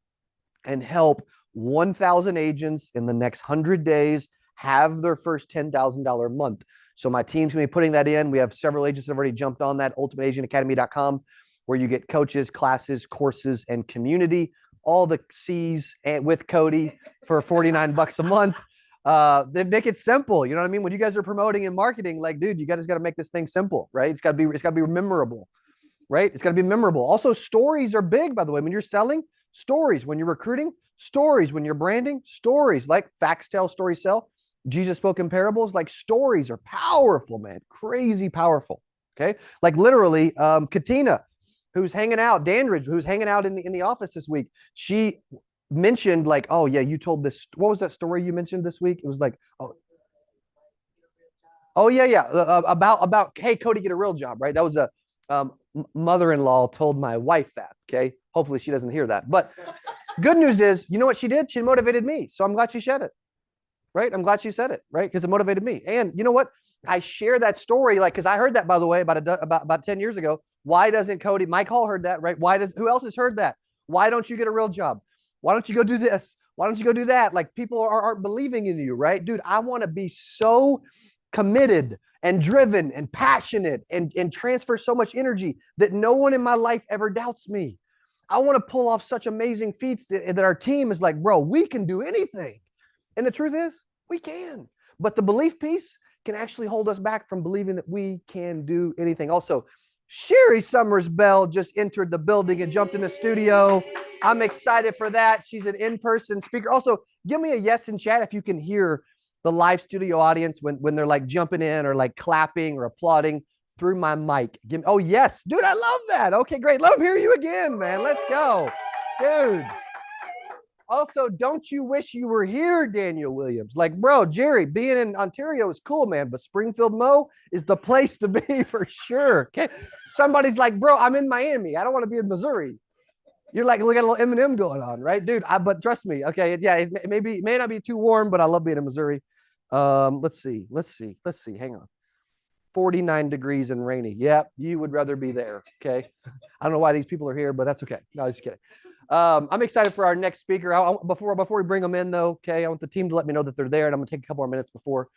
and help 1,000 agents in the next 100 days have their first $10,000 month. So my team's going to be putting that in. We have several agents that have already jumped on that, ultimateagentacademy.com, where you get coaches, classes, courses, and community, all the C's and with Cody for $49 a month. They make it simple. You know what I mean? When you guys are promoting and marketing, like, dude, you guys got to make this thing simple, right? It's got to be memorable, right? It's got to be memorable. Also, stories are big, by the way. When you're selling, stories. When you're recruiting, stories. When you're branding, stories. Like facts tell, stories sell. Jesus spoke in parables. Like stories are powerful, man. Crazy powerful. Okay. Like literally, Katina, who's hanging out, Dandridge, who's hanging out in the office this week, she mentioned like, oh yeah, you told this. What was that story you mentioned this week? It was like, oh yeah, yeah, about hey Cody, get a real job, right? That was a mother-in-law told my wife that. Okay, hopefully she doesn't hear that. But good news is, you know what she did? She motivated me, so I'm glad she said it. Right? I'm glad she said it. Right? Because it motivated me. And you know what? I share that story like because I heard that by the way about 10 years ago. Why doesn't Cody? Mike Hall heard that, right? Who else has heard that? Why don't you get a real job? Why don't you go do this? Why don't you go do that? Like people aren't believing in you, right? Dude, I want to be so committed and driven and passionate and transfer so much energy that no one in my life ever doubts me. I want to pull off such amazing feats that our team is like, bro, we can do anything. And the truth is, we can. But the belief piece can actually hold us back from believing that we can do anything. Also, Sherry Summers Bell just entered the building and jumped in the studio. I'm excited for that. She's an in-person speaker. Also, give me a yes in chat if you can hear the live studio audience when they're like jumping in or like clapping or applauding through my mic. Oh, yes. Dude, I love that. Okay, great. Let them hear you again, man. Let's go. Dude. Also, don't you wish you were here, Daniel Williams? Like, bro, Jerry, being in Ontario is cool, man, but Springfield, Mo is the place to be for sure. Okay. Somebody's like, bro, I'm in Miami. I don't want to be in Missouri. You're like, we got a little Eminem going on, right, dude? But trust me, okay, yeah, it may not be too warm, but I love being in Missouri. Let's see. Hang on. 49 degrees and rainy. Yep, you would rather be there. Okay. I don't know why these people are here, but that's okay. No, just kidding. I'm excited for our next speaker. Before we bring them in, though, okay, I want the team to let me know that they're there, and I'm going to take a couple more minutes before.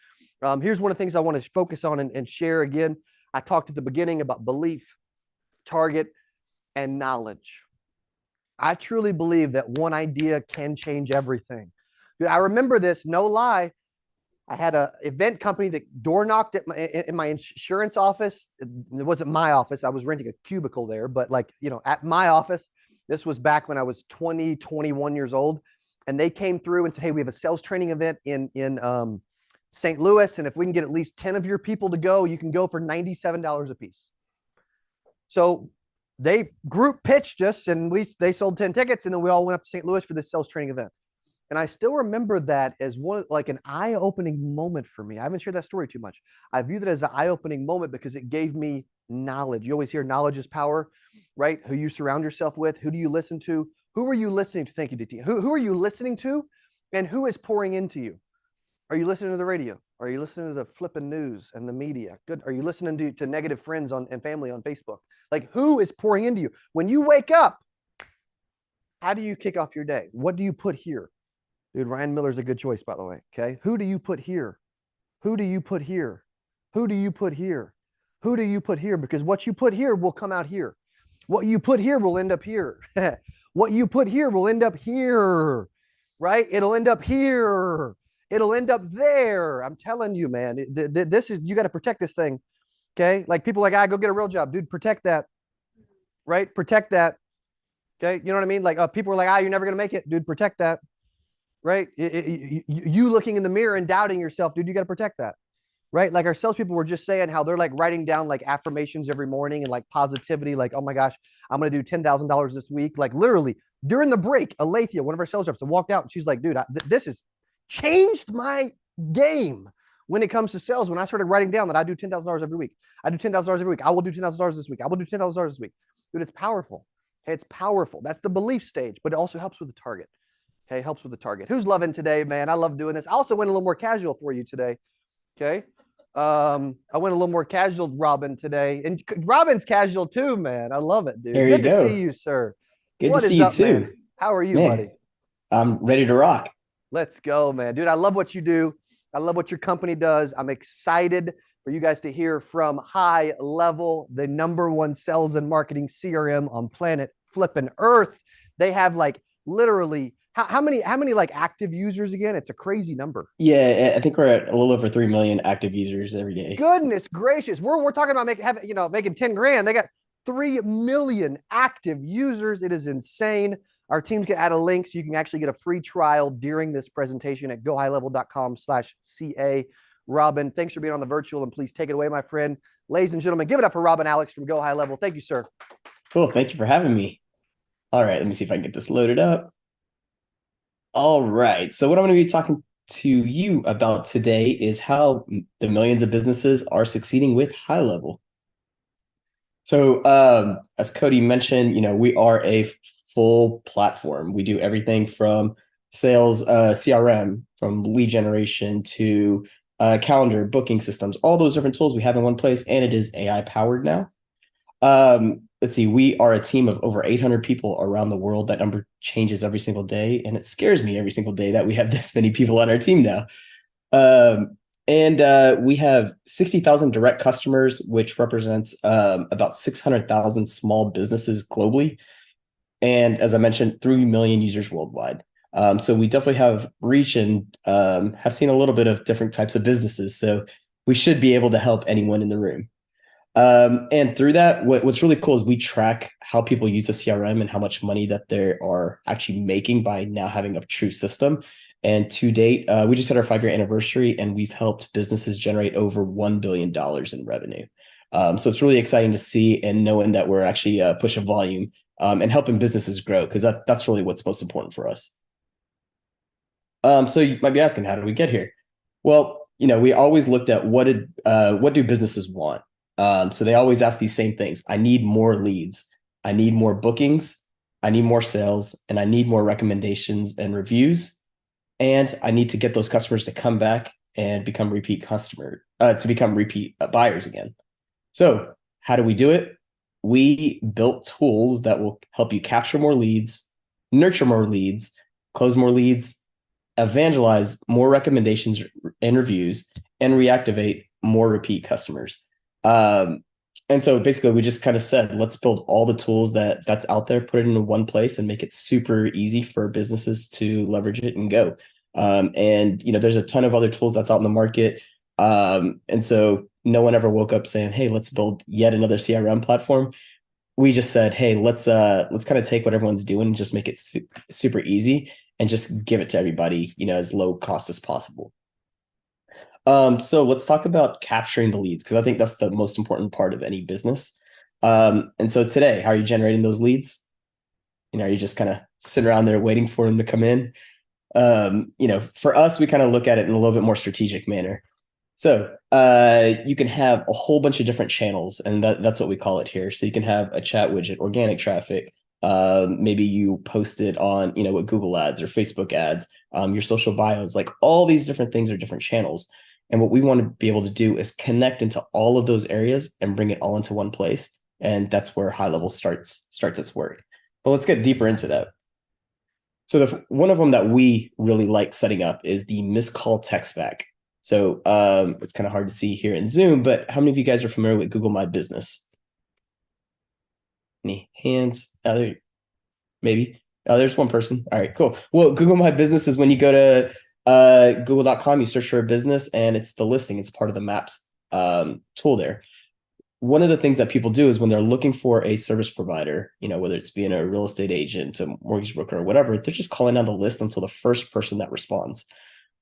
Here's one of the things I want to focus on and share again. I talked at the beginning about belief, target, and knowledge. I truly believe that one idea can change everything. I remember this, no lie. I had an event company that door knocked in my insurance office. It wasn't my office. I was renting a cubicle there, but like, you know, at my office, this was back when I was 20, 21 years old. And they came through and said, hey, we have a sales training event in St. Louis. And if we can get at least 10 of your people to go, you can go for $97 a piece. So they group pitched us and they sold 10 tickets. And then we all went up to St. Louis for this sales training event. And I still remember that as like an eye-opening moment for me. I haven't shared that story too much. I view that as an eye-opening moment because it gave me knowledge. You always hear knowledge is power, right? Who you surround yourself with. Who do you listen to? Who are you listening to? Thank you, DT. Who are you listening to? And who is pouring into you? Are you listening to the radio? Are you listening to the flipping news and the media? Good. Are you listening to negative friends and family on Facebook? Like, who is pouring into you? When you wake up, how do you kick off your day? What do you put here? Dude, Ryan Miller's a good choice, by the way. Okay. Who do you put here? Who do you put here? Who do you put here? Who do you put here? Because what you put here will come out here. What you put here will end up here. What you put here will end up here, right? It'll end up here. It'll end up there. I'm telling you, man, this is, you got to protect this thing. Okay. Like people like, go get a real job, dude, protect that, right? Protect that. Okay. You know what I mean? Like people are like, you're never going to make it, dude, protect that. Right? You looking in the mirror and doubting yourself, dude, you got to protect that. Right? Like our salespeople were just saying how they're like writing down like affirmations every morning and like positivity, like, oh my gosh, I'm going to do $10,000 this week. Like literally during the break, Alethea, one of our sales reps, walked out and she's like, dude, this has changed my game when it comes to sales. When I started writing down that I do $10,000 every week, I do $10,000 every week. I will do $10,000 this week. I will do $10,000 this week. Dude, it's powerful. Okay, it's powerful. That's the belief stage, but it also helps with the target. Okay, helps with the target. Who's loving today, man? I love doing this. I also went a little more casual for you today. Okay. I went a little more casual, Robin, today. And Robin's casual too, man. I love it, dude. There Good you to go. see you, sir. Good What to is see you up, too. man? How are you, Man, buddy? I'm ready to rock. Let's go, man. Dude, I love what you do. I love what your company does. I'm excited for you guys to hear from High Level, the #1 sales and marketing CRM on planet flipping Earth. They have like literally how many like active users again? It's a crazy number. Yeah, I think we're at a little over 3 million active users every day. Goodness gracious. We're talking about making 10 grand. They got 3 million active users. It is insane. Our teams can add a link so you can actually get a free trial during this presentation at gohighlevel.com/CA. Robin, thanks for being on the virtual, and please take it away, my friend. Ladies and gentlemen, give it up for Robin Alex from Go High Level. Thank you, sir. Cool. Thank you for having me. All right, let me see if I can get this loaded up. All right. So what I'm going to be talking to you about today is how the millions of businesses are succeeding with High Level. So as Cody mentioned, we are a full platform. We do everything from sales, CRM, from lead generation to calendar, booking systems, all those different tools we have in one place, and it is AI powered now. Let's see, we are a team of over 800 people around the world. That number changes every single day, and it scares me every single day that we have this many people on our team now. And we have 60,000 direct customers, which represents about 600,000 small businesses globally. And as I mentioned, 3 million users worldwide. So we definitely have reach and have seen a little bit of different types of businesses. So we should be able to help anyone in the room. And through that, what's really cool is we track how people use the CRM and how much money that they are actually making by now having a true system. And to date, we just had our 5-year anniversary, and we've helped businesses generate over $1 billion in revenue. So it's really exciting to see and knowing that we're actually pushing volume and helping businesses grow, because that's really what's most important for us. So you might be asking, how did we get here? Well, we always looked at what do businesses want? So they always ask these same things. I need more leads. I need more bookings. I need more sales, and I need more recommendations and reviews. And I need to get those customers to come back and become repeat buyers again. So how do we do it? We built tools that will help you capture more leads, nurture more leads, close more leads, evangelize more recommendations and reviews, and reactivate more repeat customers. And so basically we just kind of said, let's build all the tools that's out there, put it into one place, and make it super easy for businesses to leverage it and go. And there's a ton of other tools that's out in the market. And so no one ever woke up saying, hey, let's build yet another CRM platform. We just said, hey, let's kind of take what everyone's doing and just make it super easy and just give it to everybody, as low cost as possible. So let's talk about capturing the leads, because I think that's the most important part of any business. And so today, how are you generating those leads? Are you just kind of sitting around there waiting for them to come in? For us, we kind of look at it in a little bit more strategic manner. So you can have a whole bunch of different channels, and that's what we call it here. So you can have a chat widget, organic traffic. Maybe you post it on, with Google ads or Facebook ads, your social bios, like all these different things are different channels. And what we want to be able to do is connect into all of those areas and bring it all into one place. And that's where High Level starts its work. But let's get deeper into that. So one of them that we really like setting up is the missed call text back. So it's kind of hard to see here in Zoom, but how many of you guys are familiar with Google My Business? Any hands? Maybe. Oh, there's one person. All right, cool. Well, Google My Business is when you go to google.com, you search for a business, and it's the listing. It's part of the Maps tool there. One of the things that people do is when they're looking for a service provider, whether it's being a real estate agent, a mortgage broker, or whatever, they're just calling down the list until the first person that responds.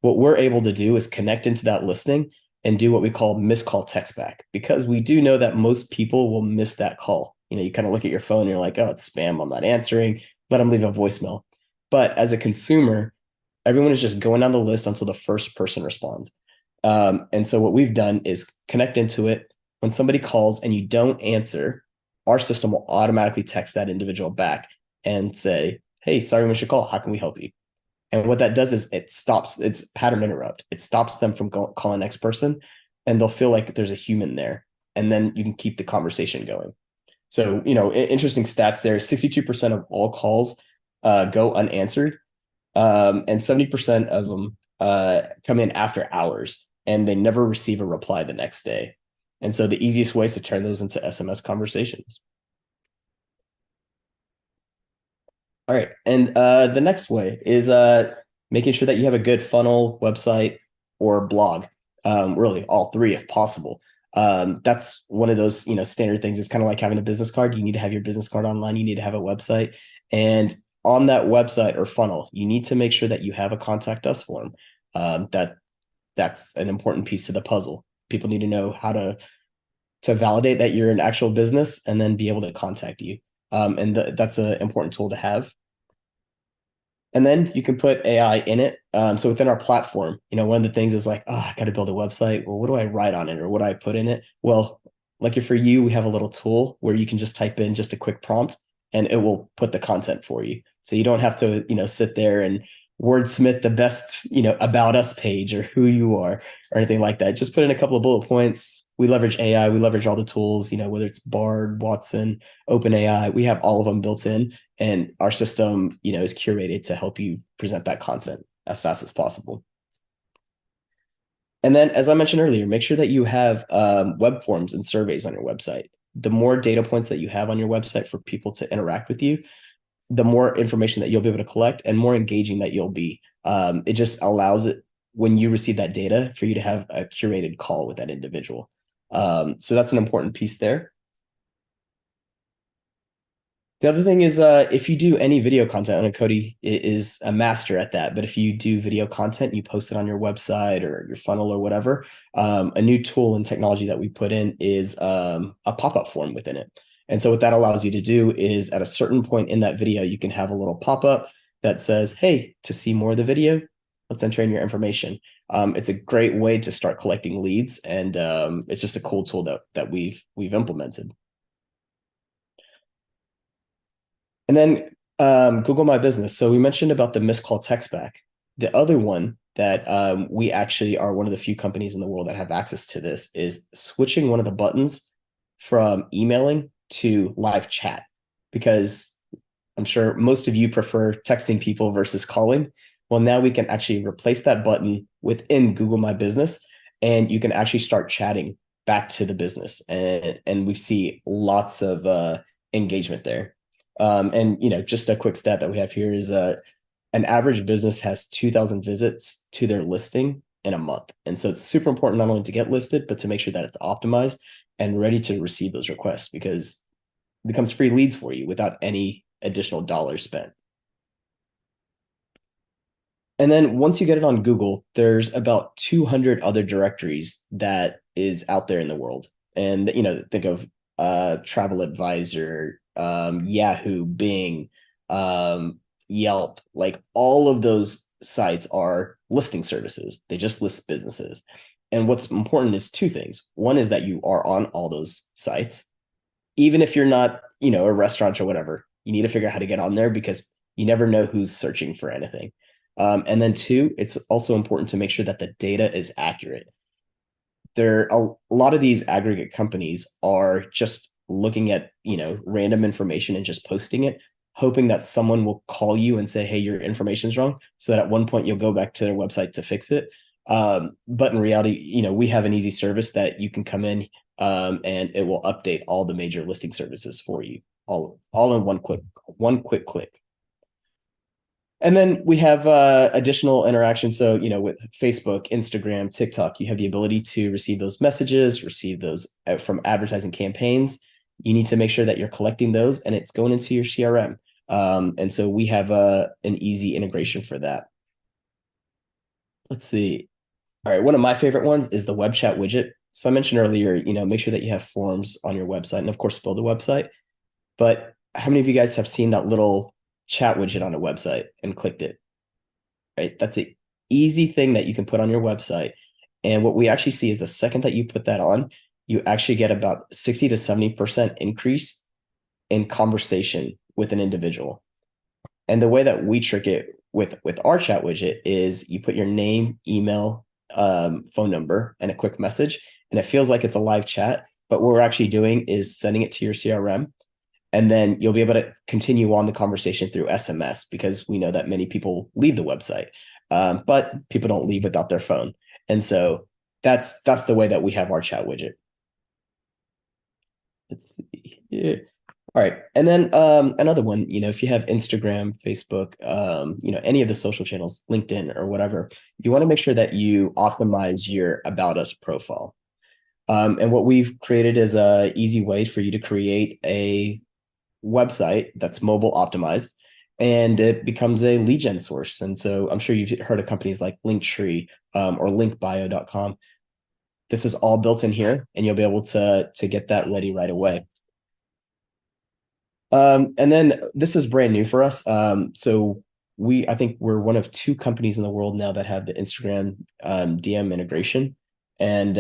What we're able to do is connect into that listing and do what we call missed call text back, because we do know that most people will miss that call. You kind of look at your phone and you're like, oh, it's spam, I'm not answering, let them leave a voicemail. But as a consumer, everyone is just going down the list until the first person responds. And so what we've done is connect into it. When somebody calls and you don't answer, our system will automatically text that individual back and say, hey, sorry we missed your call. How can we help you? And what that does is it's pattern interrupt. It stops them from calling next person, and they'll feel like there's a human there. And then you can keep the conversation going. So, interesting stats there. 62% of all calls go unanswered. And 70% of them come in after hours, and they never receive a reply the next day. And so the easiest way is to turn those into SMS conversations. All right. And the next way is making sure that you have a good funnel, website, or blog. Really, all three if possible. That's one of those, standard things. It's kind of like having a business card. You need to have your business card online. You need to have a website. And on that website or funnel, you need to make sure that you have a contact us form. That's an important piece to the puzzle. People need to know how to validate that you're an actual business and then be able to contact you. And that's an important tool to have. And then you can put AI in it. So within our platform, one of the things is like, oh, I got to build a website. Well, what do I write on it or what do I put in it? Well, like if for you, we have a little tool where you can just type in just a quick prompt and it will put the content for you. So you don't have to, sit there and wordsmith the best, about us page or who you are or anything like that. Just put in a couple of bullet points. We leverage AI. We leverage all the tools, whether it's Bard, Watson, OpenAI. We have all of them built in, and our system, is curated to help you present that content as fast as possible. And then, as I mentioned earlier, make sure that you have web forms and surveys on your website. The more data points that you have on your website for people to interact with you, the more information that you'll be able to collect and more engaging that you'll be. It just allows it, when you receive that data, for you to have a curated call with that individual. So that's an important piece there. The other thing is, if you do any video content, I know Cody is a master at that, but if you do video content, you post it on your website or your funnel or whatever, a new tool and technology that we put in is a pop-up form within it. And so what that allows you to do is at a certain point in that video, you can have a little pop-up that says, hey, to see more of the video, let's enter in your information. It's a great way to start collecting leads, and it's just a cool tool that we've implemented. And then Google My Business. So we mentioned about the missed call text back. The other one that we actually are one of the few companies in the world that have access to this is switching one of the buttons from emailing to live chat, because I'm sure most of you prefer texting people versus calling. Well, now we can actually replace that button within Google My Business, and you can actually start chatting back to the business. And we see lots of engagement there. And just a quick stat that we have here is an average business has 2,000 visits to their listing in a month. And so it's super important not only to get listed, but to make sure that it's optimized and ready to receive those requests, because it becomes free leads for you without any additional dollars spent. And then once you get it on Google, there's about 200 other directories that is out there in the world. And, think of Travel Advisor, Yahoo, Bing, Yelp, like all of those sites are listing services. They just list businesses. And what's important is two things. One is that you are on all those sites. Even if you're not, a restaurant or whatever, you need to figure out how to get on there, because you never know who's searching for anything. And then two, it's also important to make sure that the data is accurate. There are a lot of these aggregate companies are just looking at, random information and just posting it, hoping that someone will call you and say, hey, your information's wrong, so that at one point you'll go back to their website to fix it. But in reality, we have an easy service that you can come in and it will update all the major listing services for you, all in one quick click. And then we have additional interactions. So, with Facebook, Instagram, TikTok, you have the ability to receive those messages, receive those from advertising campaigns. You need to make sure that you're collecting those and it's going into your CRM. And so we have an easy integration for that. Let's see. All right, one of my favorite ones is the web chat widget. So I mentioned earlier, make sure that you have forms on your website, and of course, build a website. But how many of you guys have seen that little chat widget on a website and clicked it? Right, that's an easy thing that you can put on your website. And what we actually see is the second that you put that on, you actually get about 60 to 70% increase in conversation with an individual. And the way that we trick it with our chat widget is you put your name, email, phone number, and a quick message, and it feels like it's a live chat. But what we're actually doing is sending it to your CRM, and then you'll be able to continue on the conversation through SMS, because we know that many people leave the website, but people don't leave without their phone. And so that's the way that we have our chat widget. Let's see here. All right. And then another one, if you have Instagram, Facebook, any of the social channels, LinkedIn or whatever, you want to make sure that you optimize your About Us profile. And what we've created is a easy way for you to create a website that's mobile optimized, and it becomes a lead gen source. And so I'm sure you've heard of companies like Linktree or linkbio.com. This is all built in here, and you'll be able to get that ready right away. And then this is brand new for us. So I think we're one of 2 companies in the world now that have the Instagram DM integration. And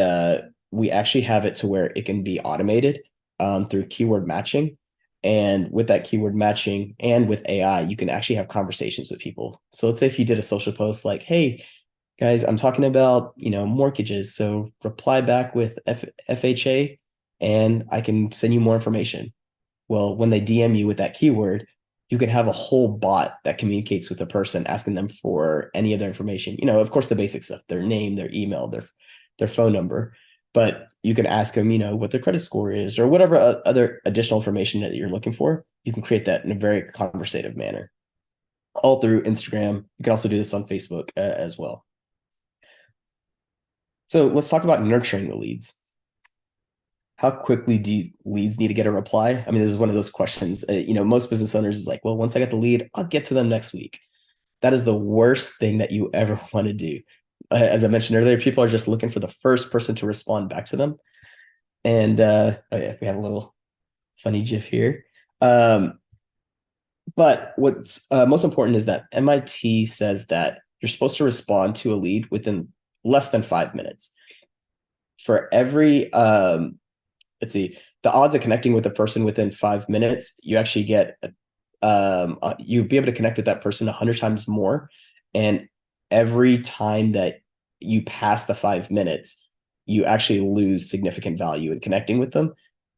we actually have it to where it can be automated through keyword matching. And with that keyword matching and with AI, you can actually have conversations with people. So let's say if you did a social post like, hey, guys, I'm talking about, mortgages. So reply back with FHA and I can send you more information. Well, when they DM you with that keyword, you can have a whole bot that communicates with the person, asking them for any of their information. Of course, the basic stuff, their name, their email, their phone number. But you can ask them, what their credit score is or whatever other additional information that you're looking for. You can create that in a very conversative manner, all through Instagram. You can also do this on Facebook as well. So let's talk about nurturing the leads. How quickly do leads need to get a reply? I mean, this is one of those questions. Most business owners is like, well, once I get the lead, I'll get to them next week. That is the worst thing that you ever want to do. As I mentioned earlier, people are just looking for the first person to respond back to them. And we have a little funny GIF here. But what's most important is that MIT says that you're supposed to respond to a lead within less than 5 minutes. For every let's see, the odds of connecting with a person within 5 minutes, you actually get, you'd be able to connect with that person 100 times more. And every time that you pass the 5 minutes, you actually lose significant value in connecting with them.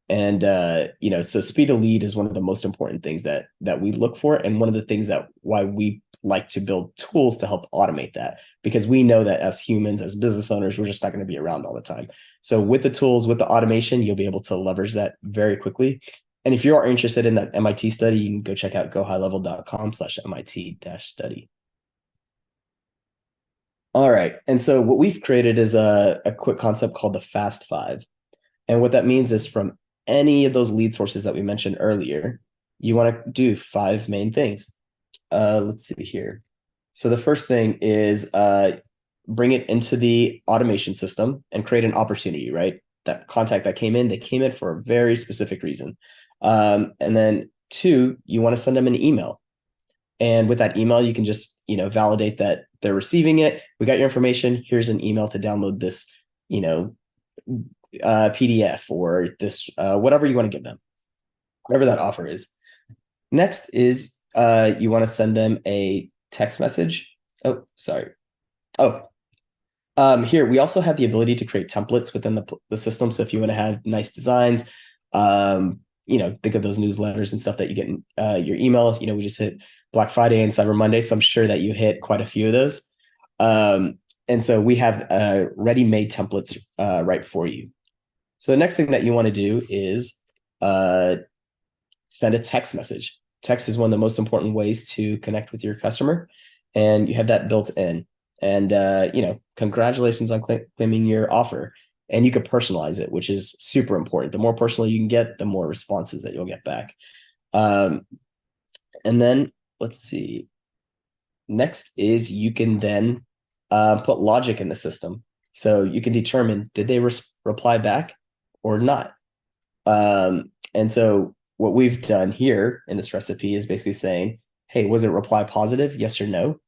And, so speed of lead is one of the most important things that we look for. And one of the things why we like to build tools to help automate that, because we know that as humans, as business owners, we're just not going to be around all the time. So with the tools, with the automation, you'll be able to leverage that very quickly. And if you are interested in that MIT study, you can go check out gohighlevel.com/MIT-study. All right. And so what we've created is a quick concept called the Fast Five. And what that means is from any of those lead sources that we mentioned earlier, you want to do 5 main things. Let's see here. So the first thing is bring it into the automation system and create an opportunity, right? That contact that came in, they came in for a very specific reason. And then 2, you want to send them an email. And with that email, you can just, validate that they're receiving it. We got your information. Here's an email to download this, PDF or this, whatever you want to give them, whatever that offer is. Next is you want to send them a text message. Oh, sorry. Here, we also have the ability to create templates within the system. So if you want to have nice designs, think of those newsletters and stuff that you get in your email. We just hit Black Friday and Cyber Monday, so I'm sure that you hit quite a few of those. And so we have ready-made templates right for you. So the next thing that you want to do is send a text message. Text is one of the most important ways to connect with your customer, and you have that built in. And congratulations on claiming your offer. And you can personalize it, which is super important. The more personal you can get, the more responses that you'll get back. And then let's see. Next is you can then put logic in the system. So you can determine, did they reply back or not? And so what we've done here in this recipe is basically saying, hey, was it reply positive? Yes or no?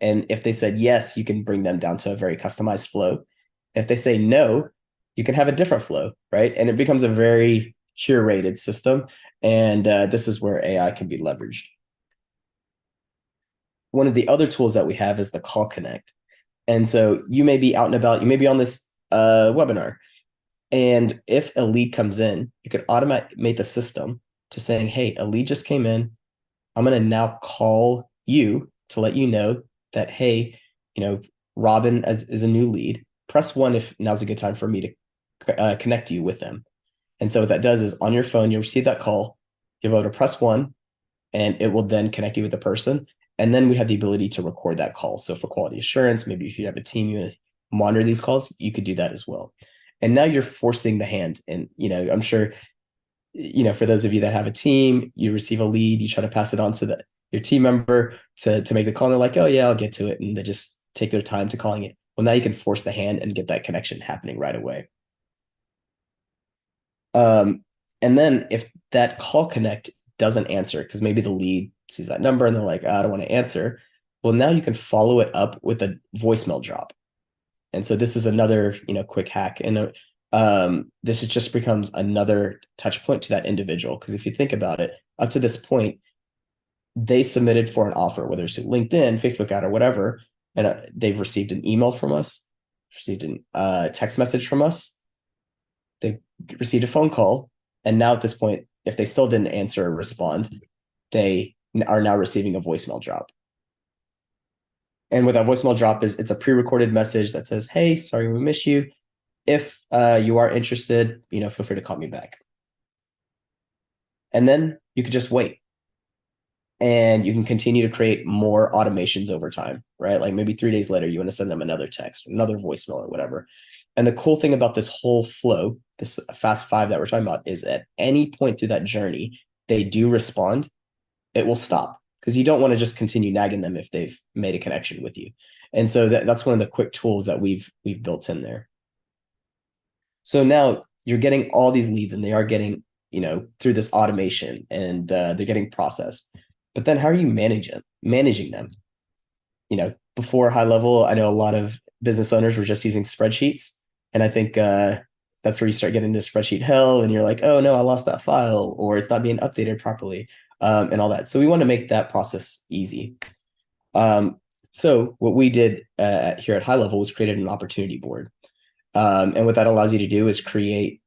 And if they said yes, you can bring them down to a very customized flow. If they say no, you can have a different flow, right? And it becomes a very curated system. And this is where AI can be leveraged. One of the other tools that we have is the Call Connect. And so you may be out and about, you may be on this webinar. And if a lead comes in, you can automate the system to saying, hey, a lead just came in. I'm going to now call you to let you know that, hey, Robin is a new lead. Press 1 if now's a good time for me to connect you with them. And so what that does is on your phone, you'll receive that call. you'll be able to press 1 and it will then connect you with the person. And then we have the ability to record that call. So for quality assurance, maybe if you have a team, you want to monitor these calls, you could do that as well. And now you're forcing the hand. And, I'm sure, for those of you that have a team, you receive a lead, you try to pass it on to your team member to make the call. And they're like, oh yeah, I'll get to it. And they just take their time to calling it. Well, now you can force the hand and get that connection happening right away. And then if that call connect doesn't answer, because maybe the lead sees that number and they're like, I don't want to answer. Well, now you can follow it up with a voicemail drop. And so this is another, quick hack. And this just becomes another touch point to that individual. Because if you think about it, up to this point, they submitted for an offer, whether it's LinkedIn, Facebook ad, or whatever, and they've received an email from us, received a text message from us, they received a phone call, and now at this point, if they still didn't answer or respond, they are now receiving a voicemail drop. And what that voicemail drop is, it's a pre-recorded message that says, hey, sorry we missed you. If you are interested, feel free to call me back. And then you could just wait. And you can continue to create more automations over time, right? Like maybe 3 days later, you want to send them another text, another voicemail or whatever. And the cool thing about this whole flow, this fast 5 that we're talking about, is at any point through that journey, they do respond, it will stop, because you don't want to just continue nagging them if they've made a connection with you. And so that's one of the quick tools that we've built in there. So now you're getting all these leads, and they are getting, through this automation, and they're getting processed. But then how are you managing them? Before high level, I know a lot of business owners were just using spreadsheets. And I think that's where you start getting into spreadsheet hell, and you're like, oh no, I lost that file, or it's not being updated properly, and all that. So we want to make that process easy. So what we did here at high level was created an opportunity board. And what that allows you to do is create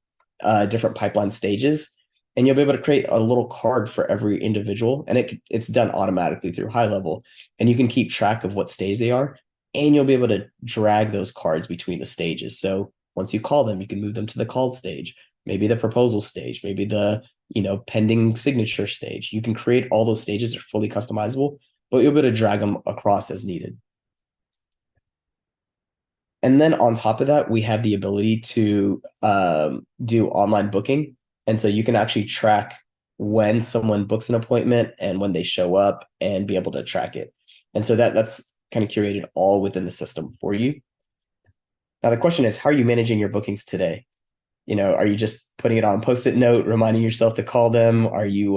different pipeline stages. And you'll be able to create a little card for every individual, and it's done automatically through high level. And you can keep track of what stage they are, and you'll be able to drag those cards between the stages. So once you call them, you can move them to the called stage, maybe the proposal stage, maybe the pending signature stage. You can create all those stages. They're fully customizable, but you'll be able to drag them across as needed. And then on top of that, we have the ability to do online booking. And so you can actually track when someone books an appointment and when they show up, and be able to track it. And so that's kind of curated all within the system for you. Now, the question is, how are you managing your bookings today? Are you just putting it on a Post-it note, reminding yourself to call them? Are you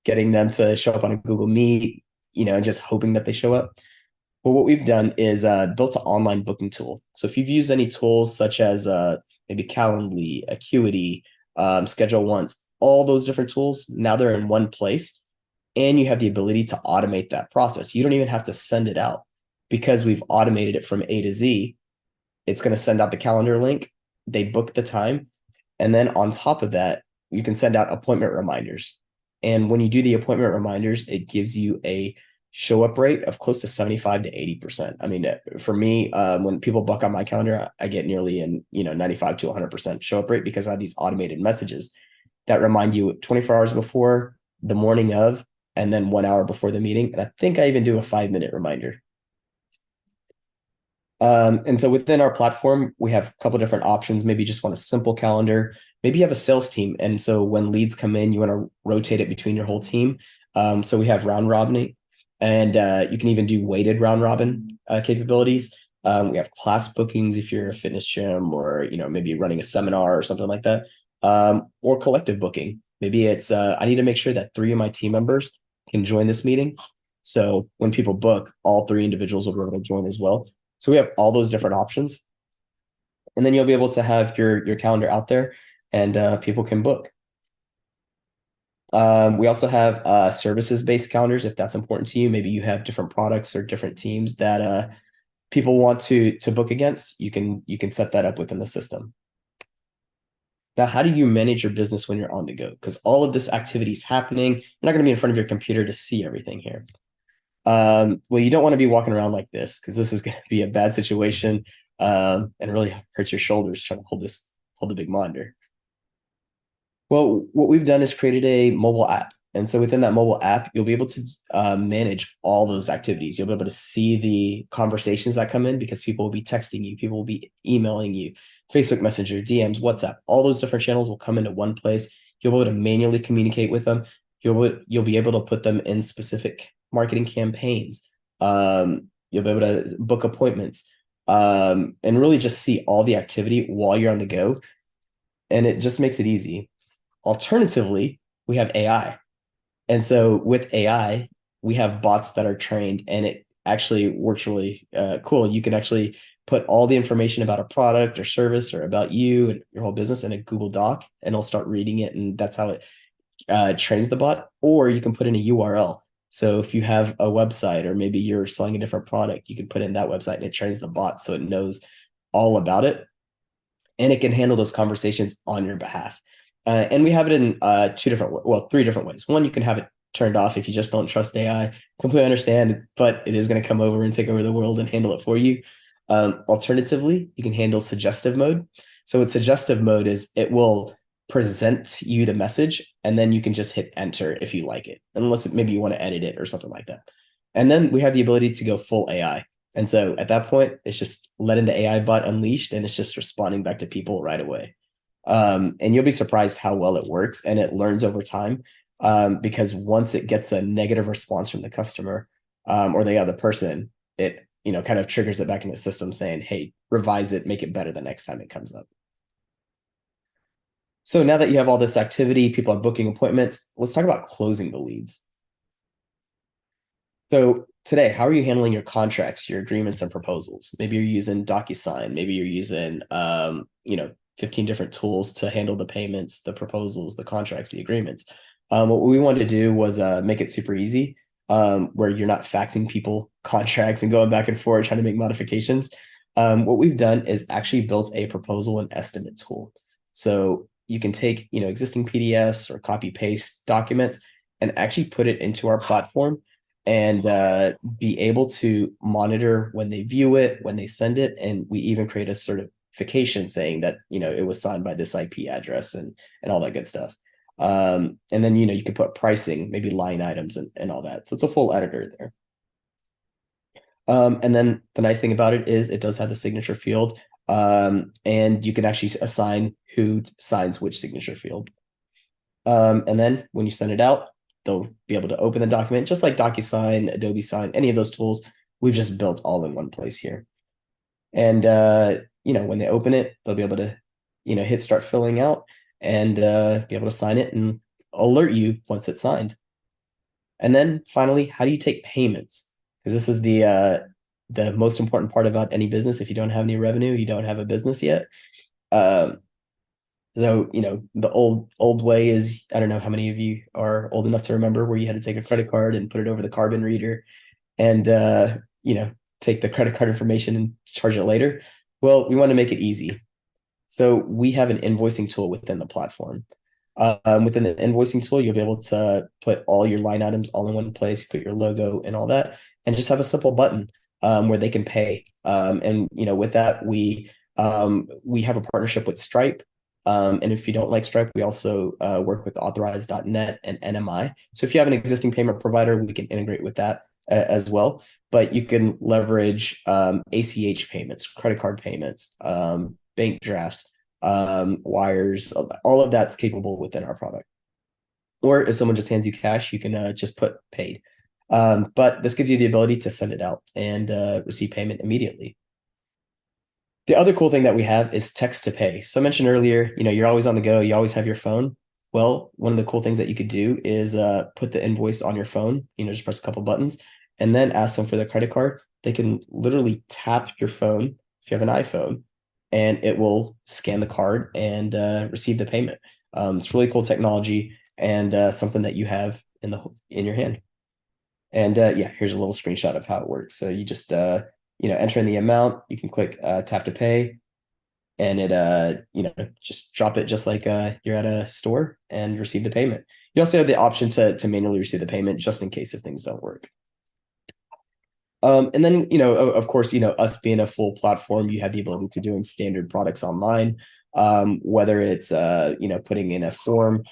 getting them to show up on a Google Meet, and just hoping that they show up? Well, what we've done is built an online booking tool. So if you've used any tools such as maybe Calendly, Acuity, Schedule Once, all those different tools, now they're in one place, and you have the ability to automate that process. You don't even have to send it out, because we've automated it from A to Z. It's going to send out the calendar link. They book the time. And then on top of that, you can send out appointment reminders. And when you do the appointment reminders, it gives you a show up rate of close to 75 to 80%. I mean, for me, when people book on my calendar, I get nearly 95 to 100% show up rate, because I have these automated messages that remind you 24 hours before, the morning of, and then 1 hour before the meeting. And I think I even do a 5-minute reminder. And so within our platform, we have a couple of different options. Maybe you just want a simple calendar. Maybe you have a sales team. And so when leads come in, you want to rotate it between your whole team. So we have round robining. And you can even do weighted round robin capabilities. We have class bookings if you're a fitness gym, or maybe running a seminar or something like that, or collective booking. Maybe it's I need to make sure that 3 of my team members can join this meeting. So when people book, all 3 individuals will be able to join as well. So we have all those different options, and then you'll be able to have your calendar out there, and people can book. We also have services-based calendars, if that's important to you. Maybe you have different products or different teams that people want to book against. You can set that up within the system. Now, how do you manage your business when you're on the go? Because all of this activity is happening. You're not going to be in front of your computer to see everything here. Well, you don't want to be walking around like this, because this is going to be a bad situation, and really hurts your shoulders trying to hold the big monitor. Well, what we've done is created a mobile app. And so within that mobile app, you'll be able to manage all those activities. You'll be able to see the conversations that come in because people will be texting you, people will be emailing you, Facebook Messenger, DMs, WhatsApp, all those different channels will come into one place. You'll be able to manually communicate with them. You'll be able to put them in specific marketing campaigns. You'll be able to book appointments and really just see all the activity while you're on the go. And it just makes it easy. Alternatively, we have AI. And so with AI, we have bots that are trained, and it actually works really cool. You can actually put all the information about a product or service or about you and your whole business in a Google Doc, and it'll start reading it. And that's how it trains the bot. Or you can put in a URL. So if you have a website or maybe you're selling a different product, you can put in that website and it trains the bot so it knows all about it. And it can handle those conversations on your behalf. And we have it in three different ways. One, you can have it turned off if you just don't trust AI. Completely understand, but it is going to come over and take over the world and handle it for you. Alternatively, you can handle suggestive mode. So with suggestive mode is it will present you the message, and then you can just hit enter if you like it, unless maybe you want to edit it or something like that. And then we have the ability to go full AI. And so at that point, it's just letting the AI bot unleashed, and it's just responding back to people right away. And you'll be surprised how well it works, and it learns over time because once it gets a negative response from the customer or the other person, it kind of triggers it back into the system saying, hey, revise it, make it better the next time it comes up. So now that you have all this activity, people are booking appointments, let's talk about closing the leads. So today, how are you handling your contracts, your agreements and proposals? Maybe you're using DocuSign, maybe you're using 15 different tools to handle the payments, the proposals, the contracts, the agreements. What we wanted to do was make it super easy, where you're not faxing people contracts and going back and forth trying to make modifications. What we've done is actually built a proposal and estimate tool. So you can take existing PDFs or copy paste documents and actually put it into our platform and be able to monitor when they view it, when they send it, and we even create a certification saying that it was signed by this IP address and all that good stuff. And then you can put pricing, maybe line items and all that. So it's a full editor there. And then the nice thing about it is it does have the signature field, and you can actually assign who signs which signature field. And then when you send it out, they'll be able to open the document just like DocuSign, Adobe Sign, any of those tools. We've just built all in one place here. And when they open it, they'll be able to hit start filling out and be able to sign it and alert you once it's signed. And then finally, how do you take payments? Because this is the most important part about any business. If you don't have any revenue, you don't have a business yet. So, the old way is, I don't know how many of you are old enough to remember where you had to take a credit card and put it over the carbon reader and, take the credit card information and charge it later. Well, we want to make it easy. So we have an invoicing tool within the platform. Within the invoicing tool, you'll be able to put all your line items all in one place, put your logo and all that, and just have a simple button where they can pay. And with that, we have a partnership with Stripe. And if you don't like Stripe, we also work with Authorize.net and NMI. So if you have an existing payment provider, we can integrate with that as well. But you can leverage ACH payments, credit card payments, bank drafts, wires, all of that's capable within our product. Or if someone just hands you cash, you can just put paid. But this gives you the ability to send it out and receive payment immediately. The other cool thing that we have is text to pay. So I mentioned earlier, you're always on the go. You always have your phone. Well, one of the cool things that you could do is put the invoice on your phone, just press a couple buttons and then ask them for their credit card. They can literally tap your phone if you have an iPhone and it will scan the card and receive the payment. It's really cool technology and something that you have in your hand. And here's a little screenshot of how it works. So you just enter in the amount, you can click tap to pay, and it just drop it just like you're at a store and receive the payment. You also have the option to manually receive the payment just in case if things don't work. And then of course us being a full platform, you have the ability to doing standard products online, whether it's putting in a form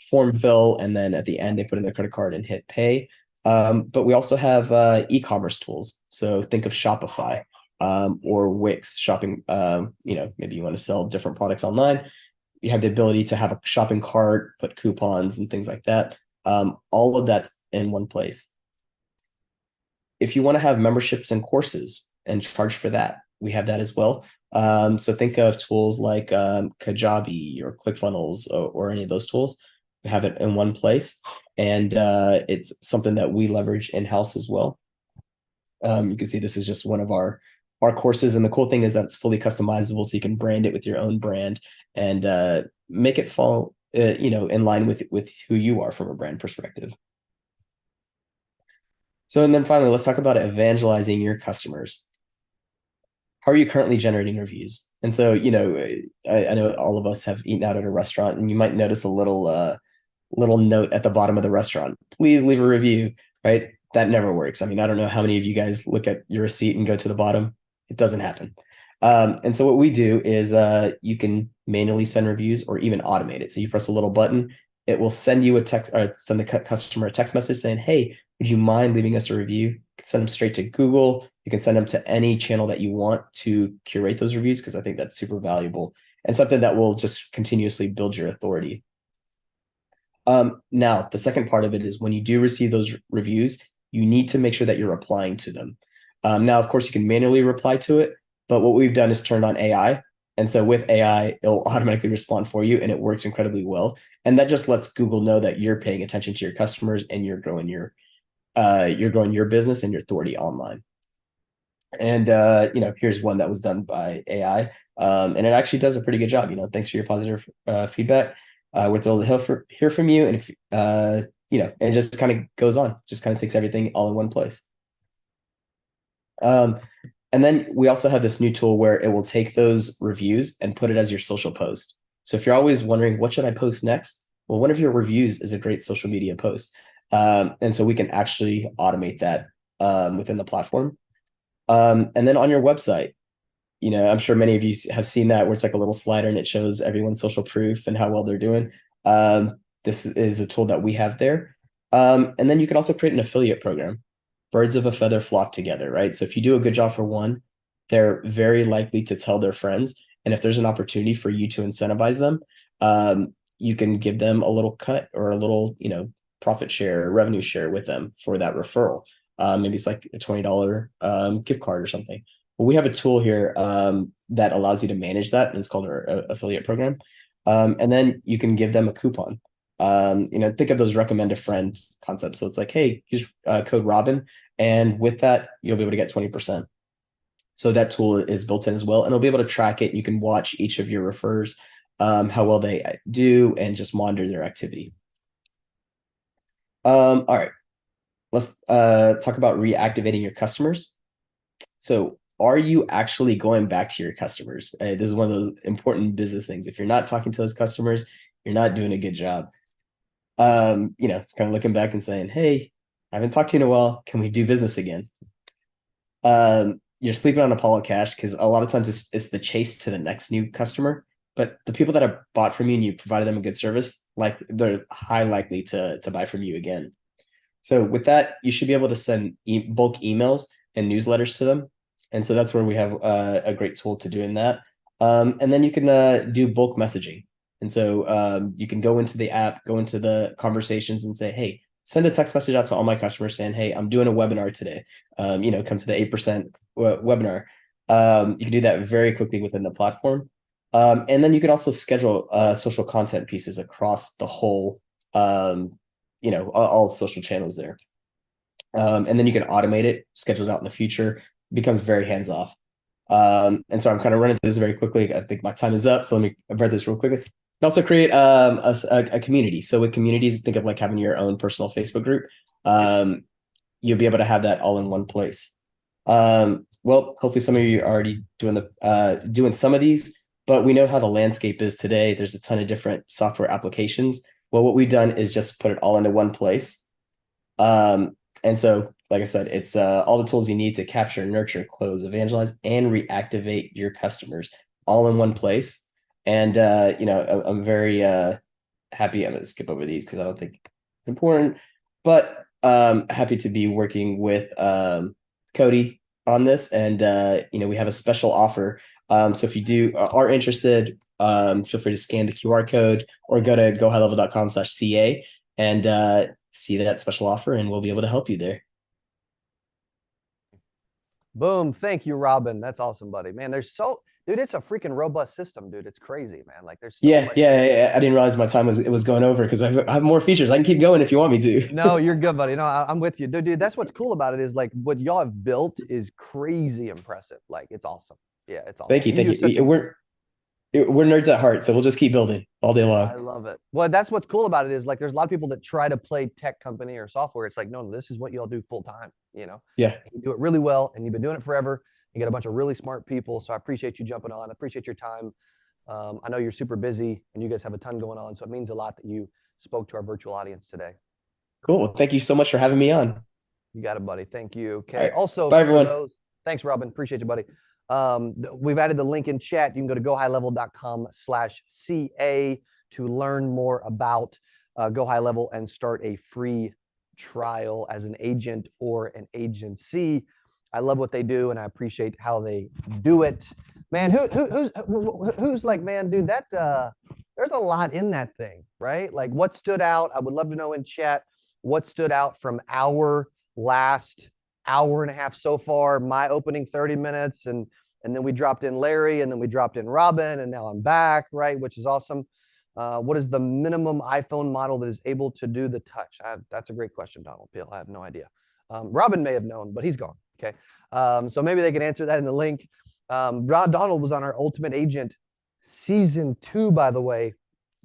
form fill, and then at the end they put in their credit card and hit pay. But we also have e-commerce tools. So think of Shopify or Wix shopping. Maybe you want to sell different products online. You have the ability to have a shopping cart, put coupons and things like that. All of that's in one place. If you want to have memberships and courses and charge for that, we have that as well. So think of tools like Kajabi or ClickFunnels or any of those tools. We have it in one place, and it's something that we leverage in-house as well. You can see this is just one of our courses, and the cool thing is that it's fully customizable, so you can brand it with your own brand and make it fall in line with who you are from a brand perspective. So, and then finally, let's talk about evangelizing your customers. How are you currently generating reviews? And so, I know all of us have eaten out at a restaurant, and you might notice a little note at the bottom of the restaurant. Please leave a review, right? That never works. I mean, I don't know how many of you guys look at your receipt and go to the bottom. It doesn't happen. And so what we do is you can manually send reviews or even automate it. So you press a little button, it will send you a text or send the customer a text message saying, hey, would you mind leaving us a review? You can send them straight to Google. You can send them to any channel that you want to curate those reviews, because I think that's super valuable and something that will just continuously build your authority. Now, the second part of it is when you do receive those reviews, you need to make sure that you're replying to them. Now, of course, you can manually reply to it, but what we've done is turned on AI. And so with AI, it'll automatically respond for you, and it works incredibly well. And that just lets Google know that you're paying attention to your customers and you're growing your business and your authority online. And here's one that was done by AI, and it actually does a pretty good job. Thanks for your positive feedback. We're thrilled to hear from you, and if it just kind of goes on, just kind of takes everything all in one place. And then we also have this new tool where it will take those reviews and put it as your social post. So if you're always wondering, what should I post next? Well, one of your reviews is a great social media post. And so we can actually automate that within the platform. And then on your website, I'm sure many of you have seen that where it's like a little slider and it shows everyone's social proof and how well they're doing. This is a tool that we have there. And then you can also create an affiliate program. Birds of a feather flock together, right? So if you do a good job for one, they're very likely to tell their friends. And if there's an opportunity for you to incentivize them, you can give them a little cut or a little, profit share or revenue share with them for that referral. Maybe it's like a $20 gift card or something. Well, we have a tool here that allows you to manage that, and it's called our affiliate program. And then you can give them a coupon. Think of those recommend a friend concepts. So it's like, hey, use code Robin, and with that, you'll be able to get 20%. So that tool is built in as well, and it'll be able to track it. You can watch each of your refers, how well they do, and just monitor their activity. All right, let's talk about reactivating your customers. So are you actually going back to your customers? This is one of those important business things. If you're not talking to those customers, you're not doing a good job. It's kind of looking back and saying, hey, I haven't talked to you in a while. Can we do business again? You're sleeping on Apollo Cash, because a lot of times it's the chase to the next new customer. But the people that have bought from you and you provided them a good service, like they're high likely to buy from you again. So with that, you should be able to send bulk emails and newsletters to them. And so that's where we have a great tool to doing that. And then you can do bulk messaging. And so you can go into the app, go into the conversations and say, hey, send a text message out to all my customers saying, hey, I'm doing a webinar today. Come to the 8% webinar. You can do that very quickly within the platform. And then you can also schedule social content pieces across the whole, all social channels there. And then you can automate it, schedule it out in the future. It becomes very hands-off. And so I'm kind of running through this very quickly. I think my time is up, so let me run this real quickly. You can also create a community. So with communities, think of like having your own personal Facebook group. You'll be able to have that all in one place. Well, hopefully some of you are already doing some of these, but we know how the landscape is today. There's a ton of different software applications. Well, what we've done is just put it all into one place. And so, like I said, it's all the tools you need to capture, nurture, close, evangelize, and reactivate your customers all in one place. And I'm very happy. I'm going to skip over these because I don't think it's important. But happy to be working with Cody on this, and we have a special offer. So if you are interested, feel free to scan the QR code or go to gohighlevel.com/CA and see that special offer, and we'll be able to help you there. Boom. Thank you, Robin. That's awesome, buddy. Man, dude, it's a freaking robust system, dude. It's crazy, man. Like there's so much. I didn't realize my time was going over because I have more features. I can keep going if you want me to. No, you're good, buddy. No, I'm with you. Dude, that's what's cool about it is like what y'all have built is crazy impressive. Like it's awesome. Yeah, it's awesome. Thank you. We're nerds at heart, so we'll just keep building all day long. I love it. Well, that's what's cool about it is like there's a lot of people that try to play tech company or software. It's like, no, this is what y'all do full time, Yeah. You do it really well, and you've been doing it forever. You get a bunch of really smart people. So I appreciate you jumping on. I appreciate your time. I know you're super busy and you guys have a ton going on. So it means a lot that you spoke to our virtual audience today. Cool. Thank you so much for having me on. You got it, buddy. Thank you. Okay. Right. Also, bye, everyone. Thanks, Robin. Appreciate you, buddy. We've added the link in chat. You can go to gohighlevel.com/CA to learn more about Go High Level and start a free trial as an agent or an agency. I love what they do, and I appreciate how they do it. Man, who's like, man, dude, that there's a lot in that thing, right? Like, what stood out? I would love to know in chat what stood out from our last hour and a half so far. My opening 30 minutes, and then we dropped in Larry, and then we dropped in Robin, and now I'm back, right? Which is awesome. What is the minimum iPhone model that is able to do the touch? That's a great question, Donald Peel. I have no idea. Robin may have known, but he's gone. Okay. So maybe they can answer that in the link. Donald was on our Ultimate Agent season 2, by the way,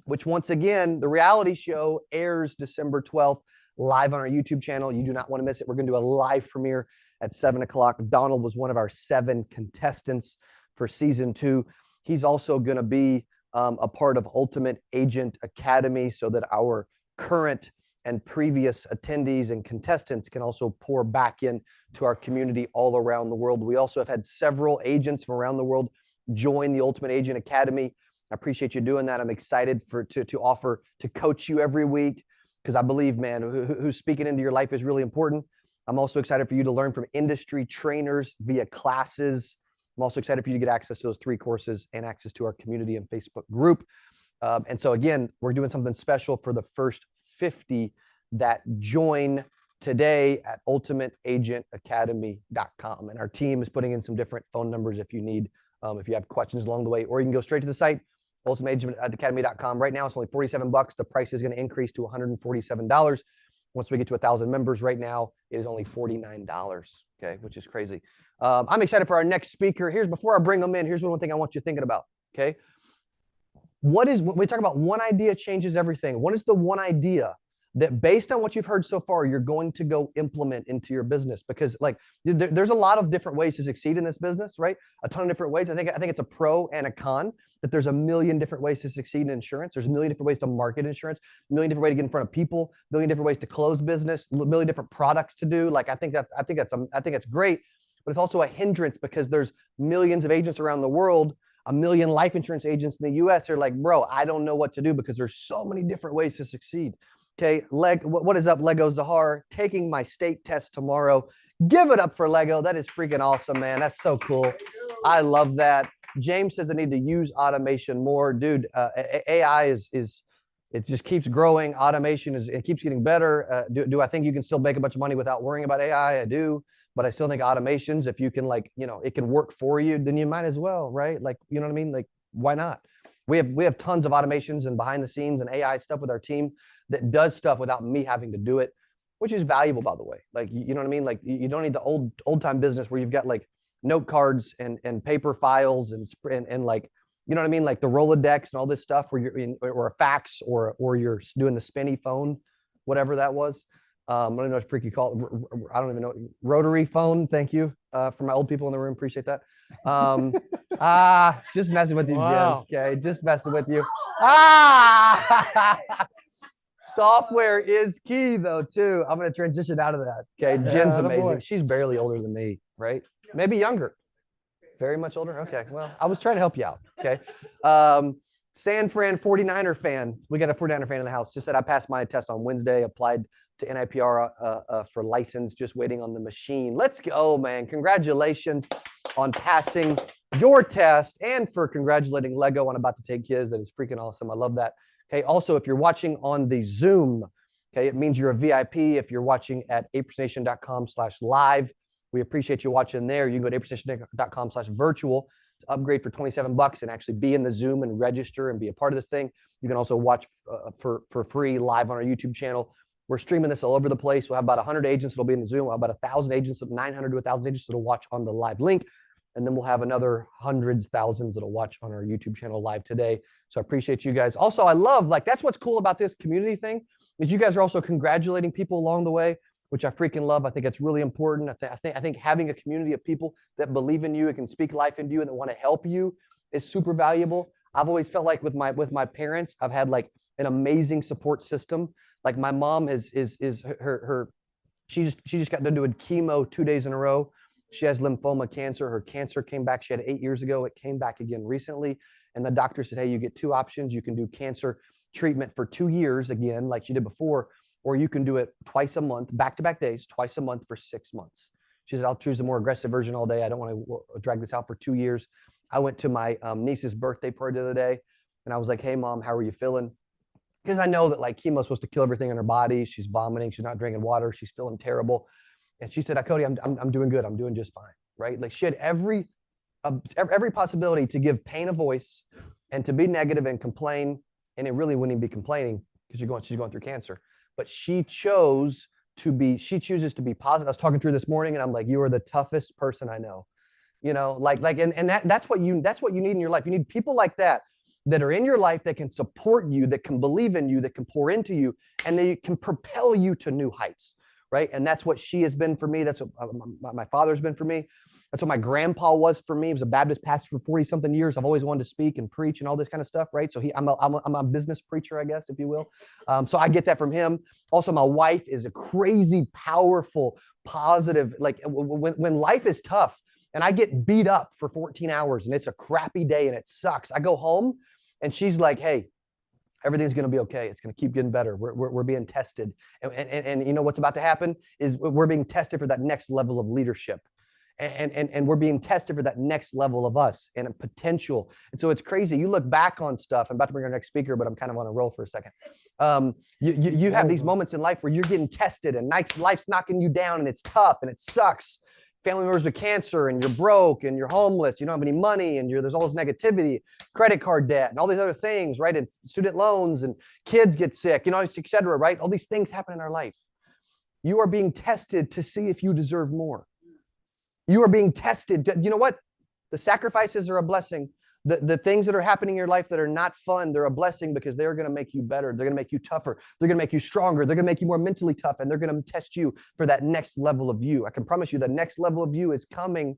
which once again, the reality show airs December 12th live on our YouTube channel. You do not want to miss it. We're going to do a live premiere at 7 o'clock. Donald was one of our 7 contestants for season 2. He's also going to be a part of Ultimate Agent Academy so that our current and previous attendees and contestants can also pour back in to our community all around the world. We also have had several agents from around the world join the Ultimate Agent Academy. I appreciate you doing that. I'm excited to offer to coach you every week because I believe, man, who's speaking into your life is really important. I'm also excited for you to learn from industry trainers via classes. I'm also excited for you to get access to those 3 courses and access to our community and Facebook group. And so again, we're doing something special for the first 50 that join today at ultimateagentacademy.com. And our team is putting in some different phone numbers if you need, if you have questions along the way, or you can go straight to the site, ultimateagentacademy.com. Right now, it's only $47. The price is going to increase to $147. Once we get to 1,000 members, right now it is only $49. Okay, which is crazy. I'm excited for our next speaker. Before I bring them in, here's one thing I want you thinking about. Okay. When we talk about one idea changes everything. What is the one idea that based on what you've heard so far, you're going to go implement into your business? Because like there's a lot of different ways to succeed in this business, right? A ton of different ways. I think it's a pro and a con that there's a million different ways to succeed in insurance. There's a million different ways to market insurance, a million different ways to get in front of people, a million different ways to close business, a million different products to do. Like I think that's great, but it's also a hindrance because there's millions of agents around the world. A million life insurance agents in the US are like, bro, I don't know what to do because there's so many different ways to succeed. Okay, what is up, Lego Zahar? Taking my state test tomorrow. Give it up for Lego. That is freaking awesome, man. That's so cool. I love that. James says I need to use automation more. Dude, AI it just keeps growing. Automation it keeps getting better. Do I think you can still make a bunch of money without worrying about AI? I do. But I still think automations, if you can it can work for you, then you might as well, right? Like, you know what I mean? Like, why not? We have tons of automations and behind the scenes and AI stuff with our team that does stuff without me having to do it, which is valuable, by the way. Like, you know what I mean? Like, you don't need the old time business where you've got like note cards and paper files and like, you know what I mean? Like the Rolodex and all this stuff where you're in, or a fax or you're doing the spinny phone, whatever that was. I don't know what freak you call it. I don't even know. Rotary phone. Thank you for my old people in the room. Appreciate that. Just messing with you, Wow. Jim. Okay, just messing with you. Software is key though too. I'm gonna transition out of that. Okay, Jen's amazing. She's barely older than me, right? Maybe younger. Very much older. Okay, well, I was trying to help you out. Okay. San Fran 49er fan. We got a 49er fan in the house. Just said I passed my test on Wednesday, applied to NIPR for license, just waiting on the machine. Let's go, man. Congratulations on passing your test and for congratulating Lego on about to take his. That is freaking awesome. I love that. Okay. Also, if you're watching on the Zoom, okay, it means you're a VIP. If you're watching at apersnation.com/live, we appreciate you watching there. You can go to apersnation.com/virtual to upgrade for $27 and actually be in the Zoom and register and be a part of this thing. You can also watch for free live on our YouTube channel. We're streaming this all over the place. We'll have about 100 agents that'll be in the Zoom. We'll have about 1,000 agents, 900 to 1,000 agents that'll watch on the live link. And then we'll have another hundreds, thousands that'll watch on our YouTube channel live today. So I appreciate you guys. Also, I love, like, that's what's cool about this community thing is you guys are also congratulating people along the way, which I freaking love. I think it's really important. I think having a community of people that believe in you and can speak life into you and that want to help you is super valuable. I've always felt like with my parents, I've had like an amazing support system. Like my mom she just got done doing chemo 2 days in a row. She has lymphoma cancer. Her cancer came back. She had it 8 years ago. It came back again recently. And the doctor said, hey, you get two options. You can do cancer treatment for 2 years again, like you did before, or you can do it twice a month, back-to-back days, twice a month for 6 months. She said, I'll choose the more aggressive version all day. I don't want to drag this out for 2 years. I went to my niece's birthday party the other day, and I was like, hey, Mom, how are you feeling? Because I know that like chemo is supposed to kill everything in her body. She's vomiting. She's not drinking water. She's feeling terrible. And she said, Cody, I'm doing good. I'm doing just fine, right? Like she had every possibility to give pain a voice and to be negative and complain, and it really wouldn't even be complaining because she's going through cancer. But she chooses to be positive. I was talking to her this morning, and I'm like, you are the toughest person I know. You know, and that's what you need in your life. You need people like that are in your life that can support you, that can believe in you, that can pour into you, and they can propel you to new heights, right? And that's what she has been for me. That's what my father's been for me. That's what my grandpa was for me. He was a Baptist pastor for 40-something years. I've always wanted to speak and preach and all this kind of stuff, right? So I'm a business preacher, I guess, if you will. So I get that from him. Also, my wife is a crazy, powerful, positive. Like when life is tough and I get beat up for 14 hours and it's a crappy day and it sucks, I go home and she's like, hey, everything's going to be okay. It's going to keep getting better. We're being tested. And you know what's about to happen is we're being tested for that next level of leadership. And we're being tested for that next level of us and a potential. And so it's crazy. You look back on stuff. I'm about to bring our next speaker, but I'm kind of on a roll for a second. You have these moments in life where you're getting tested and life's knocking you down and it's tough and it sucks. Family members with cancer and you're broke and you're homeless. You don't have any money and there's all this negativity, credit card debt and all these other things, right? And student loans and kids get sick, et cetera, right? All these things happen in our life. You are being tested to see if you deserve more. You are being tested. You know what? The sacrifices are a blessing. The things that are happening in your life that are not fun, they're a blessing because they're going to make you better. They're going to make you tougher. They're going to make you stronger. They're going to make you more mentally tough, and they're going to test you for that next level of you. I can promise you the next level of you is coming,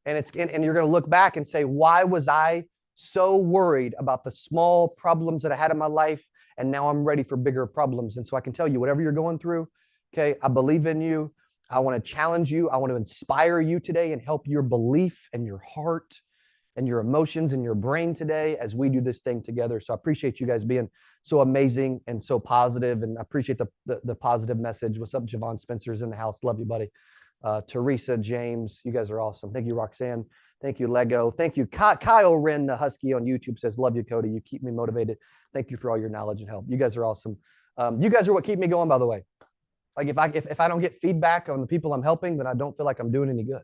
and you're going to look back and say, why was I so worried about the small problems that I had in my life, and now I'm ready for bigger problems? And so I can tell you, whatever you're going through, okay, I believe in you. I want to challenge you. I want to inspire you today and help your belief and your heart and your emotions and your brain today as we do this thing together. So I appreciate you guys being so amazing and so positive, and I appreciate the positive message. What's up, Javon Spencer's in the house. Love you, buddy. Teresa, James, you guys are awesome. Thank you, Roxanne. Thank you, Lego. Thank you, Kyle Wren, the Husky on YouTube says, love you, Cody. You keep me motivated. Thank you for all your knowledge and help. You guys are awesome. You guys are what keep me going, by the way. Like if I don't get feedback on the people I'm helping, then I don't feel like I'm doing any good.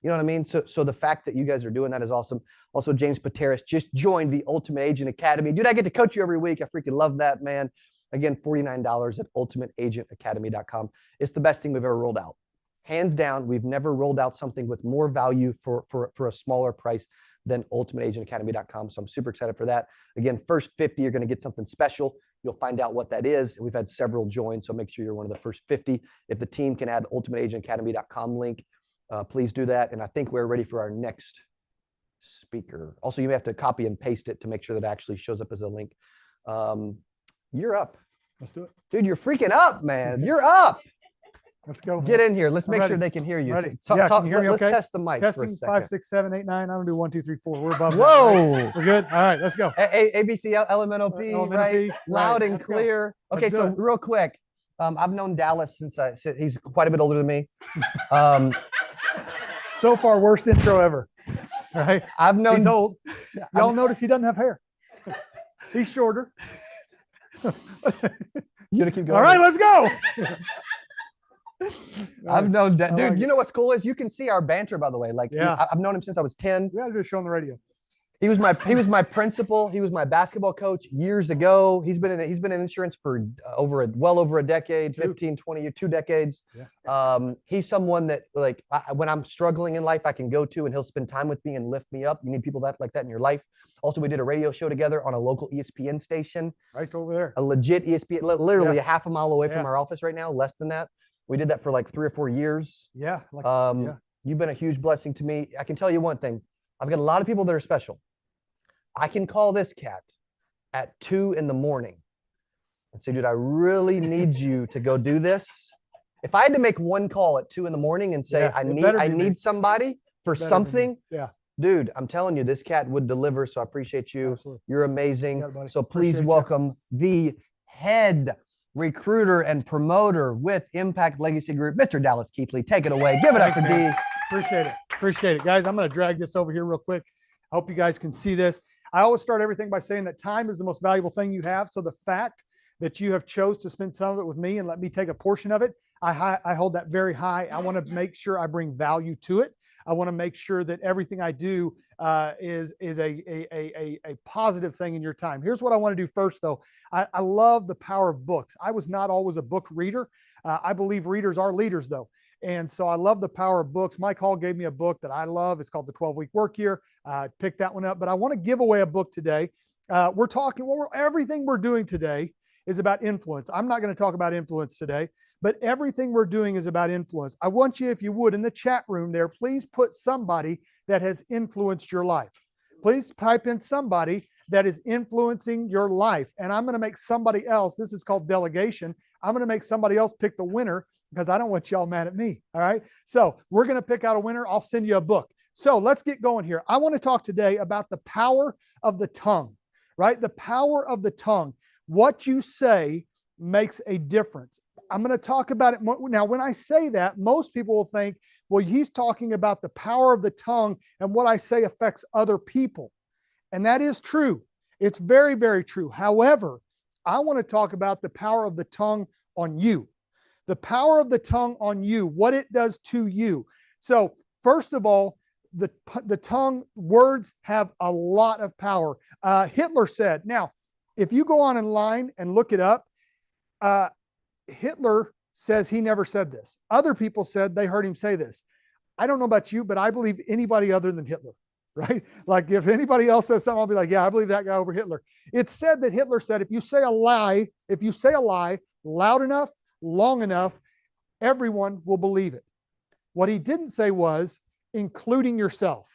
You know what I mean? So the fact that you guys are doing that is awesome. Also, James Pateris just joined the Ultimate Agent Academy. Dude, I get to coach you every week. I freaking love that, man. Again, $49 at ultimateagentacademy.com. It's the best thing we've ever rolled out. Hands down, we've never rolled out something with more value for a smaller price than ultimateagentacademy.com. So I'm super excited for that. Again, first 50, you're going to get something special. You'll find out what that is. We've had several join, so make sure you're one of the first 50. If the team can add ultimateagentacademy.com link, please do that. And I think we're ready for our next speaker. Also, you may have to copy and paste it to make sure that it actually shows up as a link. You're up. Let's do it. Dude, you're freaking up, man. You're up. Let's go. Get in here. Let's I'm make sure ready. they can hear you. Ready. Talk, Yeah, talk, can you hear me let's okay? test the mic for a Testing second. 5, 6, 7, 8, 9. I'm gonna do 1, 2, 3, 4. We're above. Whoa. That, right? We're good. All right, let's go. ABC, LMNOP, Elemental right? P, Loud right. and Let's go. clear. Okay, Let's do so it. real quick, I've known Dallas since he's quite a bit older than me. So far, worst intro ever. Right? I've known. He's old. Y'all notice he doesn't have hair. He's shorter. You gonna keep going? All right, let's go. I've known, I dude. like You it. know what's cool is you can see our banter. By the way, like Yeah. I've known him since I was 10. We got to do a show on the radio. He was my principal. He was my basketball coach years ago. He's been in insurance for well over a decade, 15, 20 years, 2 decades. Yeah. He's someone that like when I'm struggling in life, I can go to and he'll spend time with me and lift me up. You need people like that in your life. Also, we did a radio show together on a local ESPN station, Right over there. a legit ESPN, literally Yeah. a half a mile away from Yeah. our office right now, less than that. We did that for like 3 or 4 years. Yeah. Like, yeah. You've been a huge blessing to me. I can tell you one thing. I've got a lot of people that are special. I can call this cat at 2 in the morning and say, dude, I really need you to go do this. If I had to make one call at 2 in the morning and say, Yeah, I it better be me. need somebody for Better be me. something, Yeah. dude, I'm telling you, this cat would deliver. So I appreciate you. Absolutely. You're amazing. Yeah, buddy. So please Appreciate you. welcome the head recruiter and promoter with Impact Legacy Group, Mr. Dallas Keithley. Take it away. Give it up for Thanks, D. man. Appreciate it. Appreciate it. Guys, I'm going to drag this over here real quick. I hope you guys can see this. I always start everything by saying that time is the most valuable thing you have. So the fact that you have chose to spend some of it with me and let me take a portion of it, I hold that very high. I want to make sure I bring value to it. I want to make sure that everything I do is a positive thing in your time. Here's what I want to do first, though. I love the power of books. I was not always a book reader. I believe readers are leaders, though. And so I love the power of books. Mike Hall gave me a book that I love. It's called The 12-Week Work Year. Picked that one up, but I want to give away a book today. Everything we're doing today is about influence. I'm not going to talk about influence today, but everything we're doing is about influence. I want you, if you would, in the chat room there, please put somebody that has influenced your life. Please type in somebody that is influencing your life. And I'm going to make somebody else, this is called delegation. I'm going to make somebody else pick the winner because I don't want y'all mad at me. All right. So we're going to pick out a winner. I'll send you a book. So let's get going here. I want to talk today about the power of the tongue, right? The power of the tongue. What you say makes a difference. I'm going to talk about it more. Now, when I say that, most people will think, well, he's talking about the power of the tongue and what I say affects other people. And that is true. It's very, very true. However, I want to talk about the power of the tongue on you. The power of the tongue on you, what it does to you. So first of all, the tongue, words have a lot of power. Hitler said, now, if you go online and look it up, Hitler says he never said this. Other people said they heard him say this. I don't know about you, but I believe anybody other than Hitler, right? Like if anybody else says something, I'll be like, yeah, I believe that guy over Hitler. It's said that Hitler said, if you say a lie loud enough, long enough, everyone will believe it. What he didn't say was including yourself.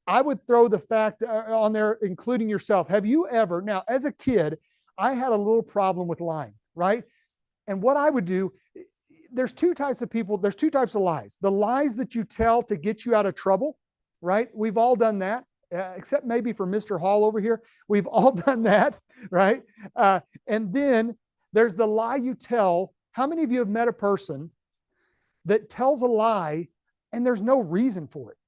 I would throw the fact on there, including yourself. Have you ever, now as a kid, I had a little problem with lying, right? And what I would do, there's 2 types of people, there's 2 types of lies. The lies that you tell to get you out of trouble, right? We've all done that, except maybe for Mr. Hall over here. We've all done that, right? And then there's the lie you tell. How many of you have met a person that tells a lie and there's no reason for it?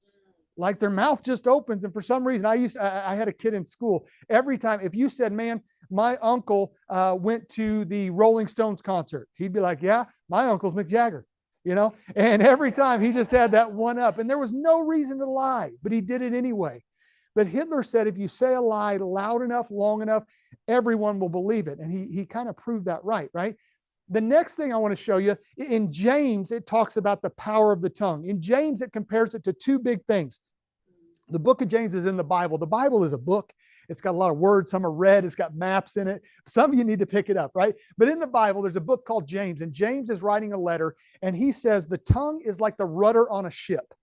Like their mouth just opens, and for some reason, I had a kid in school. Every time, if you said, man, my uncle went to the Rolling Stones concert, he'd be like, yeah, my uncle's Mick Jagger, you know? And every time he just had that one up, and there was no reason to lie, but he did it anyway. But Hitler said, if you say a lie loud enough, long enough, everyone will believe it. And he kind of proved that right? The next thing I want to show you, in James, it talks about the power of the tongue. In James, it compares it to 2 big things. The book of James is in the Bible. The Bible is a book. It's got a lot of words. Some are red. It's got maps in it. Some of you need to pick it up, right? But in the Bible, there's a book called James, and James is writing a letter, and he says the tongue is like the rudder on a ship,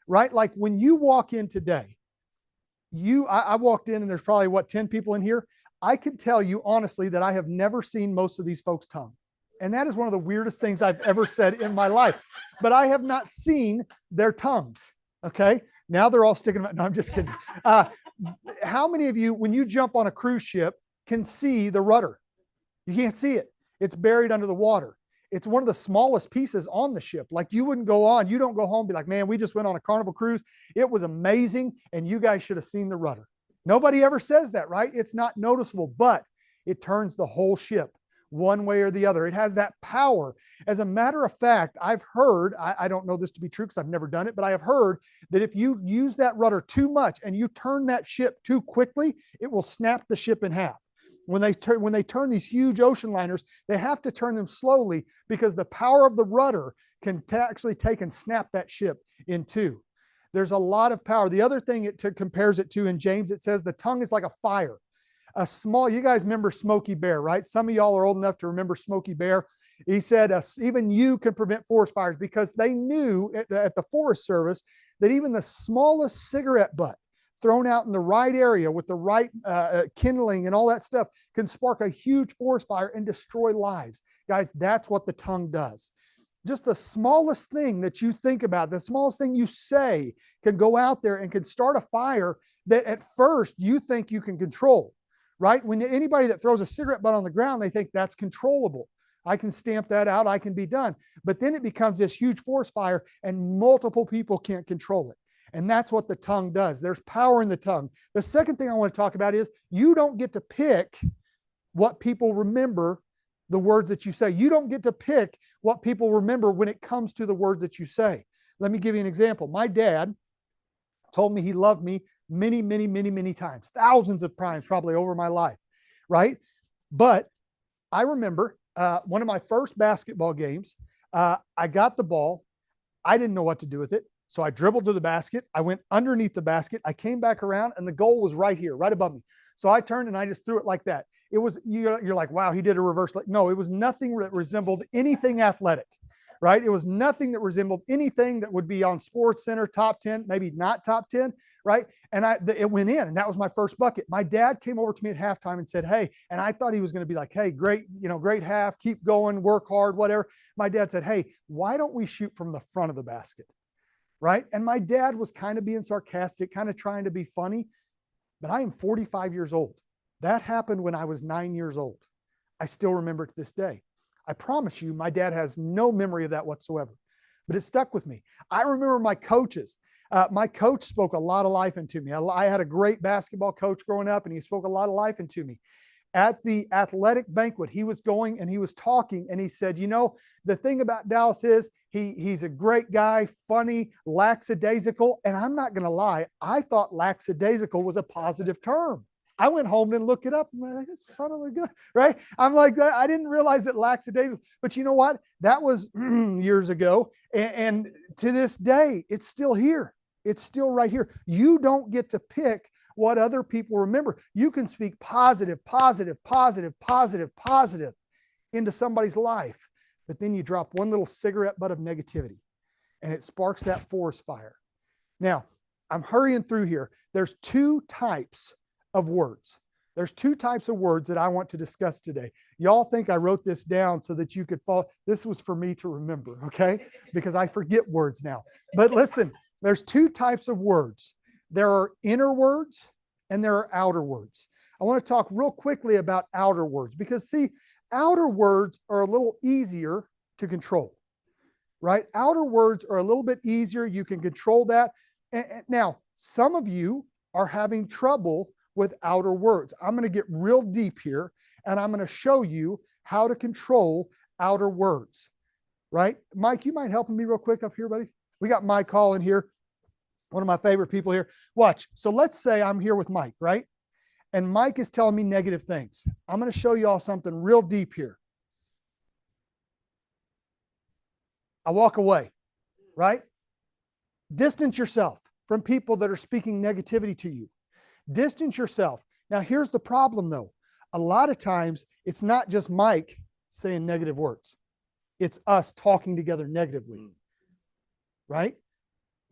right? Like when you walk in today, I walked in, and there's probably, 10 people in here. I can tell you honestly that I have never seen most of these folks' tongue. And that is one of the weirdest things I've ever said in my life. But I have not seen their tongues. Okay. Now they're all sticking. No, I'm just kidding. How many of you, when you jump on a cruise ship, can see the rudder? You can't see it. It's buried under the water. It's one of the smallest pieces on the ship. Like you wouldn't go on. You don't go home and be like, man, we just went on a Carnival cruise. It was amazing. And you guys should have seen the rudder. Nobody ever says that, right? It's not noticeable, but it turns the whole ship one way or the other. It has that power. As a matter of fact, I've heard, I don't know this to be true because I've never done it, but I have heard that if you use that rudder too much and you turn that ship too quickly, it will snap the ship in half. When they turn these huge ocean liners, they have to turn them slowly because the power of the rudder can actually take and snap that ship in two. There's a lot of power. The other thing it compares it to in James, it says the tongue is like a fire. You guys remember Smokey Bear, right? Some of y'all are old enough to remember Smokey Bear. He said, even you can prevent forest fires, because they knew at the Forest Service that even the smallest cigarette butt thrown out in the right area with the right kindling and all that stuff can spark a huge forest fire and destroy lives. Guys, that's what the tongue does. Just the smallest thing that you think about, the smallest thing you say can go out there and can start a fire that at first you think you can control, right? When anybody that throws a cigarette butt on the ground, they think that's controllable. I can stamp that out. I can be done. But then it becomes this huge forest fire and multiple people can't control it. And that's what the tongue does. There's power in the tongue. The second thing I want to talk about is you don't get to pick what people remember, the words that you say. You don't get to pick what people remember when it comes to the words that you say. Let me give you an example. My dad told me he loved me many, many, many, many times, thousands of times probably over my life, right? But I remember one of my first basketball games, I got the ball. I didn't know what to do with it. So I dribbled to the basket. I went underneath the basket. I came back around and the goal was right here, right above me. So I turned and I just threw it like that. It was, you're like, wow, he did a reverse. No, it was nothing that resembled anything athletic, right? It was nothing that resembled anything that would be on Sports Center, top 10, maybe not top 10, right? And it went in, and that was my first bucket. My dad came over to me at halftime and said, hey, and I thought he was going to be like, hey, great, great half, keep going, work hard, whatever. My dad said, hey, why don't we shoot from the front of the basket? Right? And my dad was kind of being sarcastic, kind of trying to be funny, but I am 45 years old. That happened when I was 9 years old. I still remember it to this day. I promise you, my dad has no memory of that whatsoever, but it stuck with me. I remember my coaches. My coach spoke a lot of life into me. I had a great basketball coach growing up, and he spoke a lot of life into me. At the athletic banquet, he was going and he was talking, and he said, the thing about Dallas is he's a great guy, funny, lackadaisical. And I'm not going to lie, I thought lackadaisical was a positive term. I went home and looked it up. I'm like, son of a gun, right? I'm like, I didn't realize that lackadaisical, but you know what? That was years ago. And to this day, it's still here. It's still right here. You don't get to pick what other people remember. You can speak positive, positive, positive, positive, positive into somebody's life, but then you drop one little cigarette butt of negativity and it sparks that forest fire. Now, I'm hurrying through here. There's two types of words. There's two types of words that I want to discuss today. Y'all think I wrote this down so that you could follow. This was for me to remember, okay? Because I forget words now. But listen, there's two types of words. There are inner words and there are outer words. I want to talk real quickly about outer words because, see, outer words are a little easier to control, right? Outer words are a little bit easier. You can control that. Now, some of you are having trouble with outer words. I'm going to get real deep here, and I'm going to show you how to control outer words, right? Mike, you mind helping me real quick up here, buddy? We got Mike Hall in here, one of my favorite people here. Watch. So let's say I'm here with Mike, right? And Mike is telling me negative things. I'm going to show you all something real deep here. I walk away, right? Distance yourself from people that are speaking negativity to you. Distance yourself. Now, here's the problem, though. A lot of times, it's not just Mike saying negative words. It's us talking together negatively, right?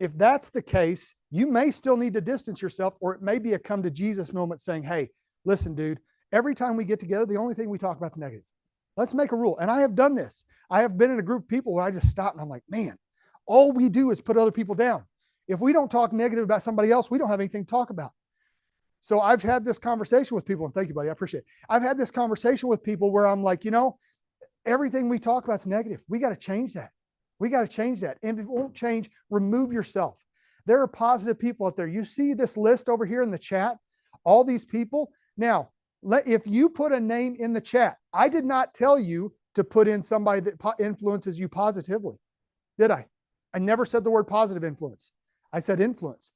If that's the case, you may still need to distance yourself, or it may be a come to Jesus moment saying, hey, listen, dude, every time we get together, the only thing we talk about is negative. Let's make a rule. And I have done this. I have been in a group of people where I just stop and I'm like, man, all we do is put other people down. If we don't talk negative about somebody else, we don't have anything to talk about. So I've had this conversation with people, and thank you, buddy. I appreciate it. I've had this conversation with people where I'm like, everything we talk about is negative. We got to change that. We got to change that. And if it won't change, remove yourself. There are positive people out there. You see this list over here in the chat, all these people. Now, if you put a name in the chat, I did not tell you to put in somebody that influences you positively, did I? I never said the word positive influence. I said influence.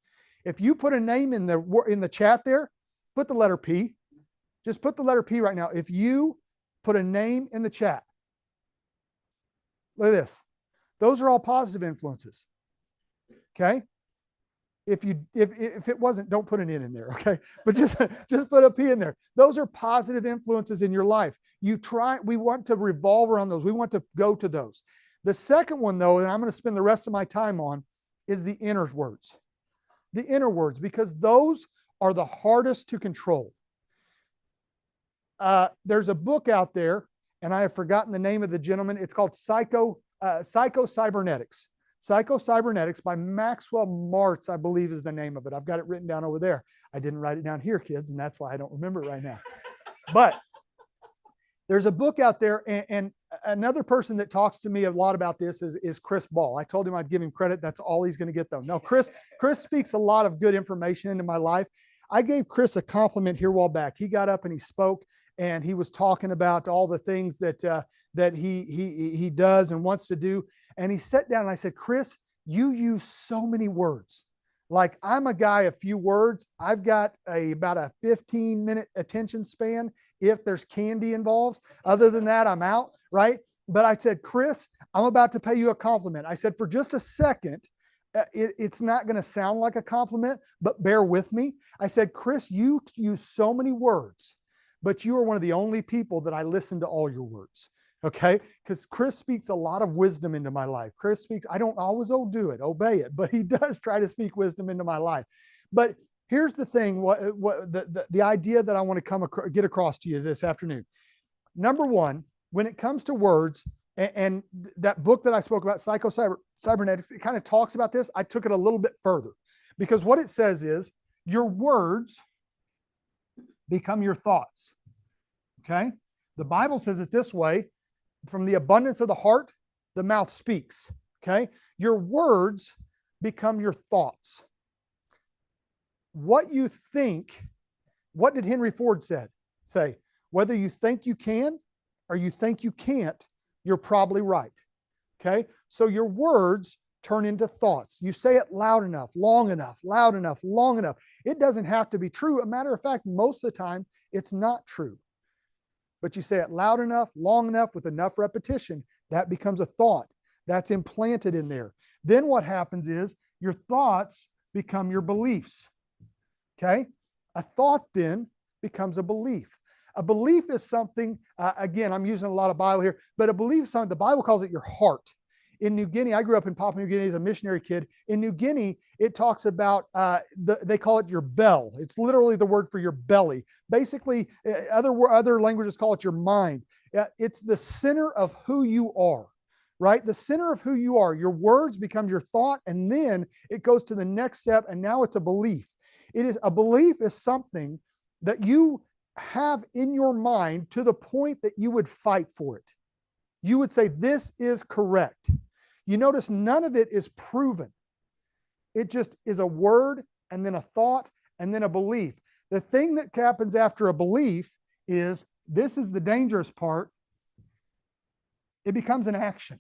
If you put a name in the chat there, put the letter P. Just put the letter P right now. If you put a name in the chat, look at this. Those are all positive influences. Okay? If it wasn't, don't put an N in there, okay? But just put a P in there. Those are positive influences in your life. We want to revolve around those. We want to go to those. The second one, though, and I'm going to spend the rest of my time on, is the inner words. The inner words, because those are the hardest to control. There's a book out there, and I have forgotten the name of the gentleman. It's called Psycho-Cybernetics. Psycho-Cybernetics by Maxwell Martz, I believe is the name of it. I've got it written down over there. I didn't write it down here, kids, and that's why I don't remember it right now. But there's a book out there, and another person that talks to me a lot about this is Chris Ball. I told him I'd give him credit. That's all he's going to get, though. No, Chris speaks a lot of good information into my life. I gave Chris a compliment here a while back. He got up and he spoke, and he was talking about all the things that he does and wants to do. And he sat down and I said, Chris, you use so many words. Like, I'm a guy, a few words. I've got about a 15-minute attention span if there's candy involved. Other than that, I'm out, right? But I said, Chris, I'm about to pay you a compliment. I said, for just a second, it's not going to sound like a compliment, but bear with me. I said, Chris, you use so many words, but you are one of the only people that I listen to all your words. Okay, because Chris speaks a lot of wisdom into my life. Chris speaks, I don't always obey it, but he does try to speak wisdom into my life. But here's the thing, the idea that I want to get across to you this afternoon. Number one, when it comes to words, and that book that I spoke about, Psycho-Cybernetics, it kind of talks about this. I took it a little bit further, because what it says is your words become your thoughts. Okay, the Bible says it this way: from the abundance of the heart, the mouth speaks. Okay? Your words become your thoughts. What you think, what did Henry Ford say? Whether you think you can or you think you can't, you're probably right. Okay? So your words turn into thoughts. You say it loud enough, long enough, loud enough, long enough. It doesn't have to be true. A matter of fact, most of the time, it's not true. But you say it loud enough, long enough, with enough repetition, that becomes a thought. That's implanted in there. Then what happens is your thoughts become your beliefs. Okay? A thought then becomes a belief. A belief is something, again, I'm using a lot of Bible here, but a belief is something, the Bible calls it your heart. In New Guinea, I grew up in Papua New Guinea as a missionary kid. In New Guinea, it talks about, they call it your bell. It's literally the word for your belly. Basically, other languages call it your mind. It's the center of who you are, right? The center of who you are. Your words become your thought, and then it goes to the next step, and now it's a belief. A belief is something that you have in your mind to the point that you would fight for it. You would say, this is correct. You notice none of it is proven. It just is a word, and then a thought, and then a belief. The thing that happens after a belief is, this is the dangerous part, it becomes an action.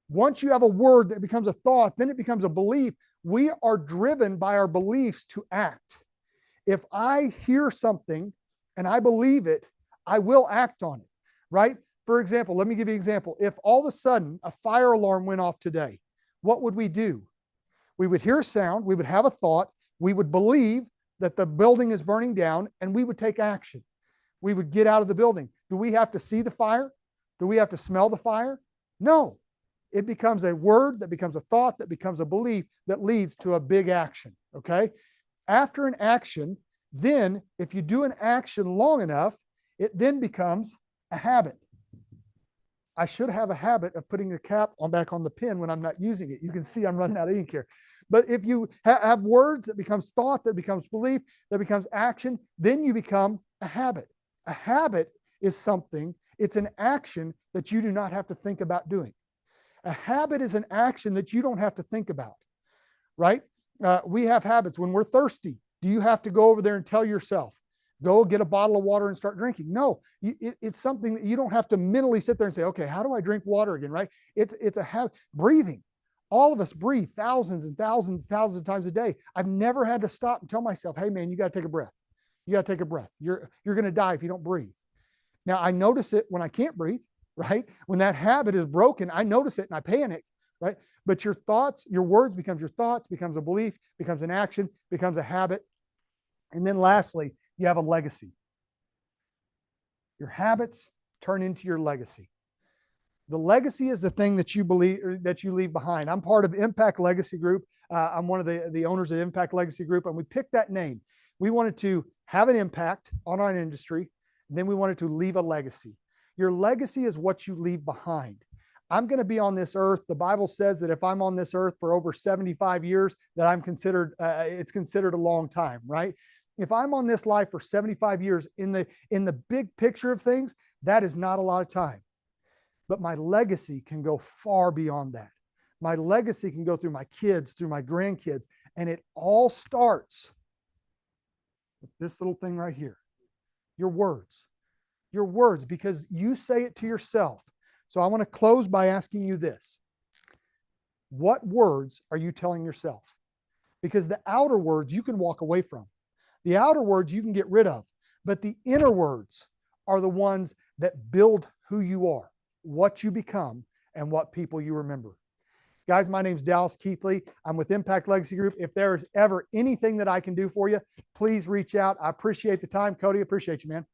Once you have a word that becomes a thought, then it becomes a belief. We are driven by our beliefs to act. If I hear something and I believe it, I will act on it, right? For example, let me give you an example. If all of a sudden a fire alarm went off today, what would we do? We would hear a sound, we would have a thought, we would believe that the building is burning down, and we would take action. We would get out of the building. Do we have to see the fire? Do we have to smell the fire? No. It becomes a word that becomes a thought that becomes a belief that leads to a big action, okay? After an action, then if you do an action long enough, it then becomes a habit. I should have a habit of putting the cap on back on the pen when I'm not using it. You can see I'm running out of ink here. But if you have words, that becomes thought, that becomes belief, that becomes action, then you become a habit. A habit is something, it's an action that you do not have to think about doing. A habit is an action that you don't have to think about, right? We have habits. When we're thirsty, do you have to go over there and tell yourself, go get a bottle of water and start drinking? No, it's something that you don't have to mentally sit there and say, okay, how do I drink water again, right? It's a habit. Breathing. All of us breathe thousands and thousands and thousands of times a day. I've never had to stop and tell myself, hey man, you got to take a breath. You got to take a breath. You're going to die if you don't breathe. Now I notice it when I can't breathe, right? When that habit is broken, I notice it and I panic, right? But your thoughts, your words becomes your thoughts, becomes a belief, becomes an action, becomes a habit. And then lastly, you have a legacy. Your habits turn into your legacy. The legacy is the thing that you believe, or that you leave behind. I'm part of Impact Legacy Group. I'm one of the owners of Impact Legacy Group, and we picked that name. We wanted to have an impact on our industry, and then we wanted to leave a legacy. Your legacy is what you leave behind. I'm going to be on this earth. The Bible says that if I'm on this earth for over 75 years, that I'm considered, it's considered a long time, right? If I'm on this life for 75 years, in the big picture of things, that is not a lot of time. But my legacy can go far beyond that. My legacy can go through my kids, through my grandkids, and it all starts with this little thing right here. Your words. Your words, because you say it to yourself. So I want to close by asking you this. What words are you telling yourself? Because the outer words you can walk away from. The outer words you can get rid of, but the inner words are the ones that build who you are, what you become, and what people you remember. Guys, my name's Dallas Keithley. I'm with Impact Legacy Group. If there's ever anything that I can do for you, please reach out. I appreciate the time. Cody, appreciate you, man.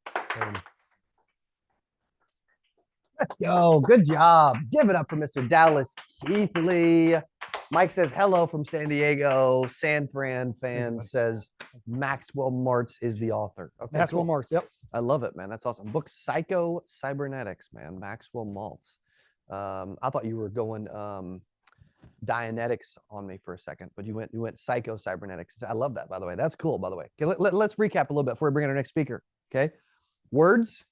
Let's go. Good job. Give it up for Mr. Dallas Keithley. Mike says hello from San Diego. San Fran fan says Maxwell Martz is the author. Okay, Maxwell Martz, yep. I love it, man. That's awesome. Book Psycho Cybernetics, man. Maxwell Maltz. I thought you were going Dianetics on me for a second, but you went Psycho Cybernetics. I love that, by the way. That's cool, by the way. Okay, let's recap a little bit before we bring in our next speaker. Okay, words.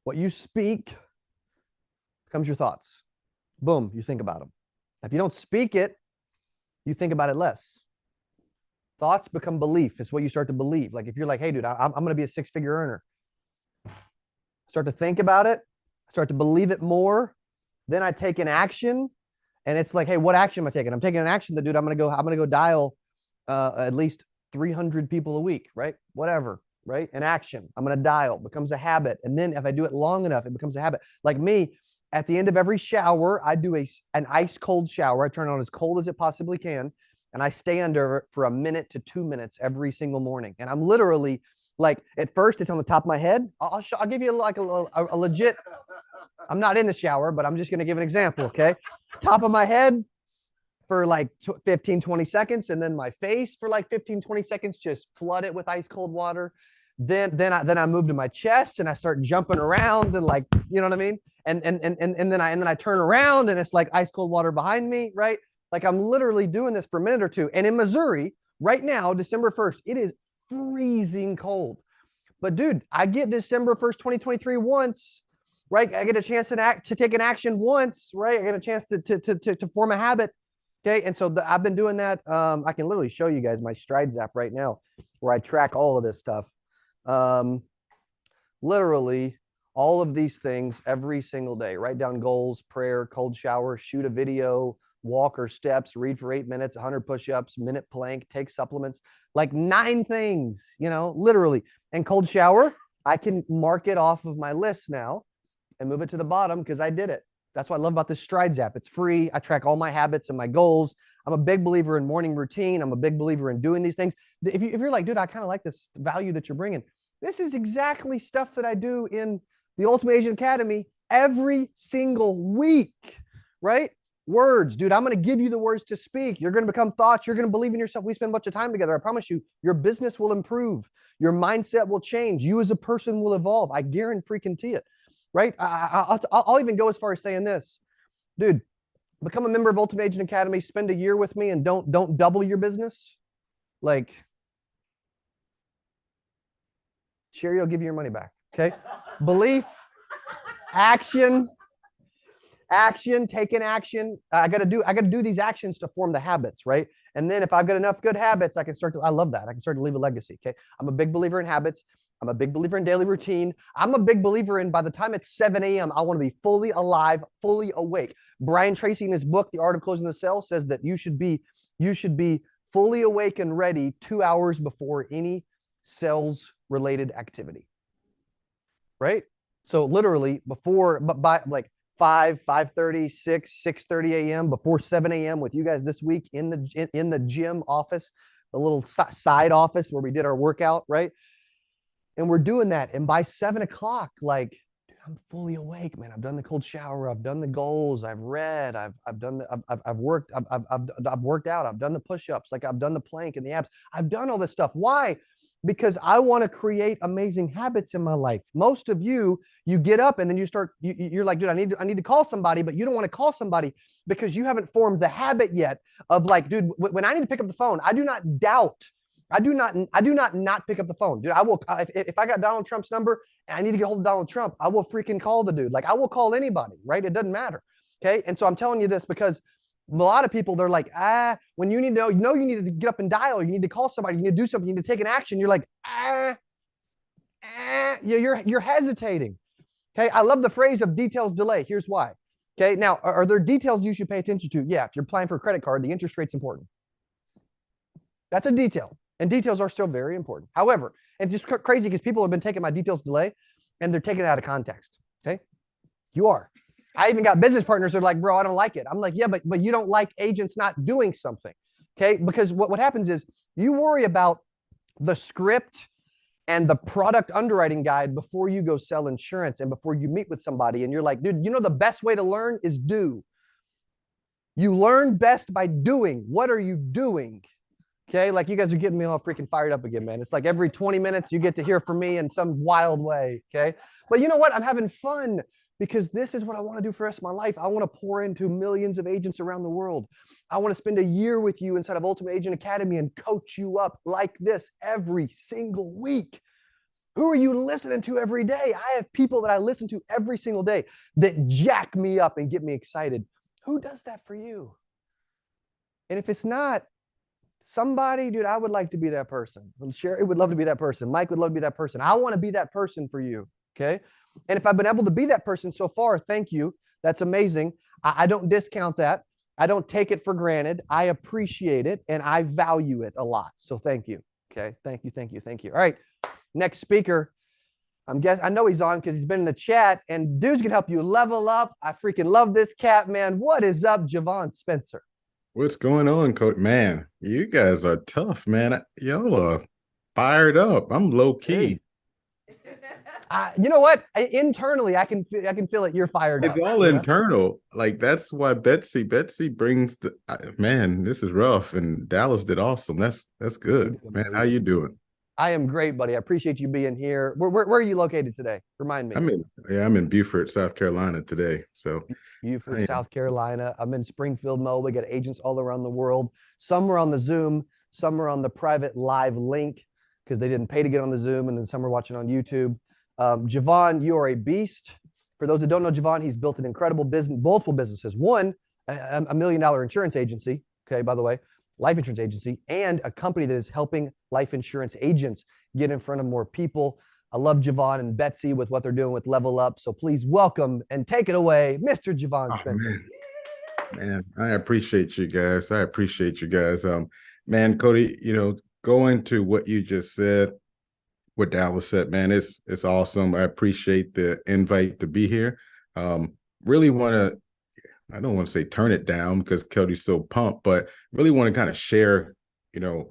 What you speak becomes your thoughts. Boom, you think about them. If you don't speak it, you think about it less. Thoughts become belief. It's what you start to believe. Like if you're like, hey, dude, I'm going to be a six-figure earner. Start to think about it. Start to believe it more. Then I take an action. And it's like, hey, what action am I taking? I'm taking an action that, dude, I'm going to go dial at least 300 people a week, right? Whatever, right? An action. I'm going to dial. Becomes a habit. And then if I do it long enough, it becomes a habit. Like me, at the end of every shower, I do an ice cold shower. I turn it on as cold as it possibly can. And I stay under it for 1 minute to 2 minutes every single morning. And I'm literally like, at first it's on the top of my head. I'll give you like a legit, I'm not in the shower, but I'm just going to give an example. Okay. Top of my head for like 15, 20 seconds. And then my face for like 15, 20 seconds, just flood it with ice cold water. Then I move to my chest and I start jumping around and like, you know what I mean? And then I turn around and it's like ice cold water behind me, right? Like I'm literally doing this for a minute or two. And in Missouri right now, December 1st, it is freezing cold. But dude, I get December 1st, 2023 once, right? I get a chance to take an action once, right? I get a chance to form a habit. Okay. And so I've been doing that. I can literally show you guys my Strides app right now where I track all of this stuff. Literally all of these things every single day. Write down goals, prayer, cold shower, shoot a video, walk or steps, read for 8 minutes, 100 push-ups, minute plank, take supplements, like 9 things, you know, literally. And cold shower, I can mark it off of my list now and move it to the bottom because I did it. That's what I love about this Strides app. It's free. I track all my habits and my goals. I'm a big believer in morning routine. I'm a big believer in doing these things. If you're like, dude, I kind of like this value that you're bringing. This is exactly stuff that I do in the Ultimate Agent Academy every single week, right? Words, dude, I'm going to give you the words to speak. You're going to become thoughts. You're going to believe in yourself. We spend a bunch of time together. I promise you, your business will improve. Your mindset will change. You as a person will evolve. I guarantee it. right? I'll even go as far as saying this, dude, become a member of Ultimate Agent Academy, spend a year with me, and don't double your business. Like, Sherry will give you your money back. Okay. Belief, action, taking action. I got to do these actions to form the habits, right? And then if I've got enough good habits, I love that. I can start to leave a legacy. Okay. I'm a big believer in habits. I'm a big believer in daily routine. I'm a big believer in, by the time it's 7 a.m., I want to be fully alive, fully awake. Brian Tracy in his book, The Art of Closing the Sale, says that you should be fully awake and ready 2 hours before any sales related activity. Right? So literally before, but by like 5:30, 6:30 a.m., before 7 a.m. with you guys this week in the gym office, the little side office where we did our workout, right? And we're doing that. And by 7 o'clock, like, dude, I'm fully awake, man. I've done the cold shower. I've done the goals. I've read. I've worked. I've worked out. I've done the push-ups. Like, I've done the plank and the abs. I've done all this stuff. Why? Because I want to create amazing habits in my life. Most of you get up and then you're like, dude, I need to call somebody, but you don't want to call somebody because you haven't formed the habit yet of like, dude, when I need to pick up the phone, I do not not pick up the phone, dude. I will, if I got Donald Trump's number and I need to get hold of Donald Trump, I will freaking call the dude. Like, I will call anybody, right? It doesn't matter. Okay. And so I'm telling you this because a lot of people, they're like, when you need to know, you need to get up and dial, you need to call somebody, you need to do something, you need to take an action. You're like, you're hesitating. Okay. I love the phrase of details delay. Here's why. Okay. Now, are there details you should pay attention to? Yeah. If you're applying for a credit card, the interest rate's important. That's a detail. And details are still very important. However, and just crazy because people have been taking my details delay and they're taking it out of context. Okay. You are. I even got business partners that are like, bro, I don't like it. I'm like, yeah, but you don't like agents not doing something. Okay. Because what happens is you worry about the script and the product underwriting guide before you go sell insurance and before you meet with somebody. And you're like, dude, you know, the best way to learn is do. You learn best by doing. What are you doing? Okay. Like, you guys are getting me all freaking fired up again, man. It's like every 20 minutes you get to hear from me in some wild way. Okay. But you know what? I'm having fun because this is what I want to do for the rest of my life. I want to pour into millions of agents around the world. I want to spend a year with you inside of Ultimate Agent Academy and coach you up like this every single week. Who are you listening to every day? I have people that I listen to every single day that jack me up and get me excited. Who does that for you? And if it's not somebody, dude, I would like to be that person. Sherry would love to be that person. Mike would love to be that person. I want to be that person for you. Okay. And if I've been able to be that person so far, thank you. That's amazing. I don't discount that. I don't take it for granted. I appreciate it and I value it a lot. So thank you. Okay. Thank you. Thank you. Thank you. All right. Next speaker. I know he's on because he's been in the chat, and dude's gonna help you level up. I freaking love this cat, man. What is up, Javon Spencer? What's going on, Coach? Man, you guys are tough, man. Y'all are fired up. I'm low key. You know what? Internally, I can feel it. You're fired up. It's all internal. Like, that's why Betsy brings the man. This is rough, and Dallas did awesome. That's good, man. How you doing? I am great, buddy. I appreciate you being here. Where are you located today? Remind me. I'm in Beaufort, South Carolina today. So Beaufort, South Carolina. I'm in Springfield, Mo. We got agents all around the world. Some are on the Zoom, some are on the private live link because they didn't pay to get on the Zoom, and then some are watching on YouTube. Javon, you are a beast. For those that don't know Javon, he's built an incredible business, multiple businesses. One, $1 million insurance agency. Okay, by the way, life insurance agency, and a company that is helping life insurance agents get in front of more people. I love Javon and Betsy with what they're doing with Level Up. So please welcome and take it away, Mr. Javon Spencer. Man, I appreciate you guys. Man, Cody, going to what you just said, what Dallas said, man, it's awesome. I appreciate the invite to be here. Really want to, I don't want to say turn it down because Cody's so pumped, but really want to kind of share,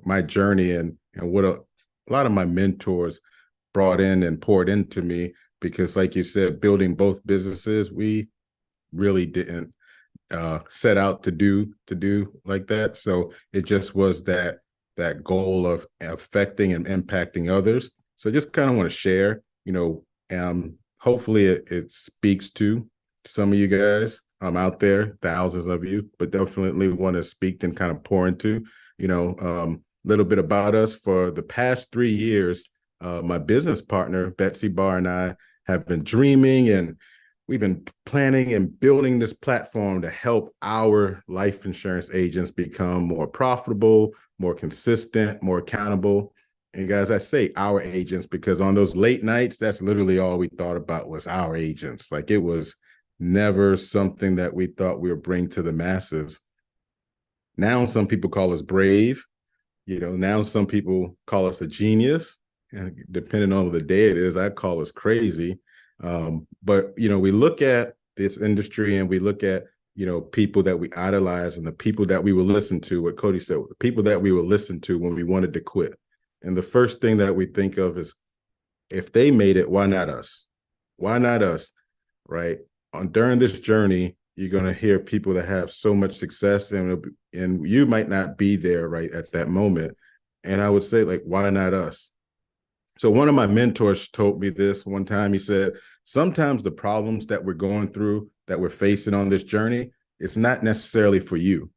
my journey and what a lot of my mentors brought in and poured into me, because like you said, building both businesses, we really didn't set out to do like that. So it just was that goal of affecting and impacting others. So just kind of want to share, hopefully it speaks to some of you guys out there, thousands of you, but definitely want to speak and kind of pour into, little bit about us. For the past 3 years, my business partner, Betsy Barr, and I have been dreaming, and we've been planning and building this platform to help our life insurance agents become more profitable, more consistent, more accountable. And guys, I say our agents because on those late nights, that's literally all we thought about was our agents. Like, it was never something that we thought we would bring to the masses. Now some people call us brave. Now some people call us a genius. And depending on the day it is, I call us crazy. But we look at this industry and we look at, people that we idolize and the people that we will listen to, what Cody said, the people that we will listen to when we wanted to quit. And the first thing that we think of is, if they made it, why not us? Why not us? Right? During this journey, you're going to hear people that have so much success, and you might not be there right at that moment. And I would say, like, why not us? So one of my mentors told me this one time. He said, sometimes the problems that we're going through, that we're facing on this journey, it's not necessarily for you.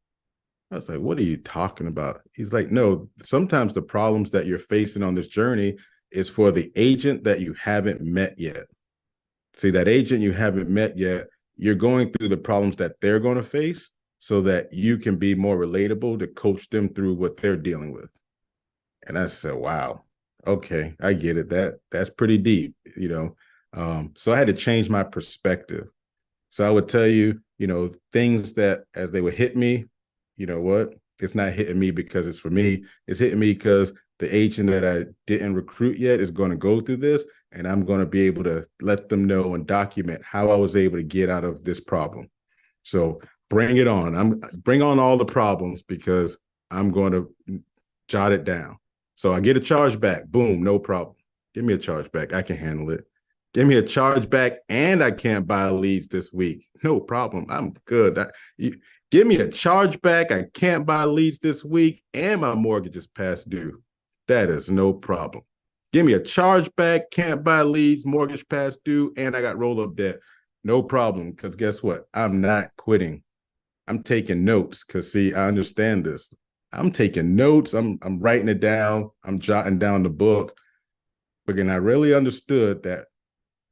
I was like, what are you talking about? He's like, no, sometimes the problems that you're facing on this journey is for the agent that you haven't met yet. See, that agent you haven't met yet, you're going through the problems that they're going to face so that you can be more relatable to coach them through what they're dealing with. And I said, wow, okay, I get it. That's pretty deep, So I had to change my perspective. So I would tell you, things that as they would hit me, you know what? It's not hitting me because it's for me. It's hitting me because the agent that I didn't recruit yet is going to go through this, and I'm going to be able to let them know and document how I was able to get out of this problem. So bring it on. Bring on all the problems, because I'm going to jot it down. So I get a charge back. Boom, no problem. Give me a charge back. I can handle it. Give me a charge back, and I can't buy leads this week. No problem. I'm good. Give me a charge back. I can't buy leads this week, and my mortgage is past due. That is no problem. Give me a charge back, can't buy leads, mortgage past due, and I got roll-up debt. No problem, because guess what? I'm not quitting. I'm taking notes, because see, I understand this. I'm taking notes. I'm writing it down. I'm jotting down the book. But I really understood that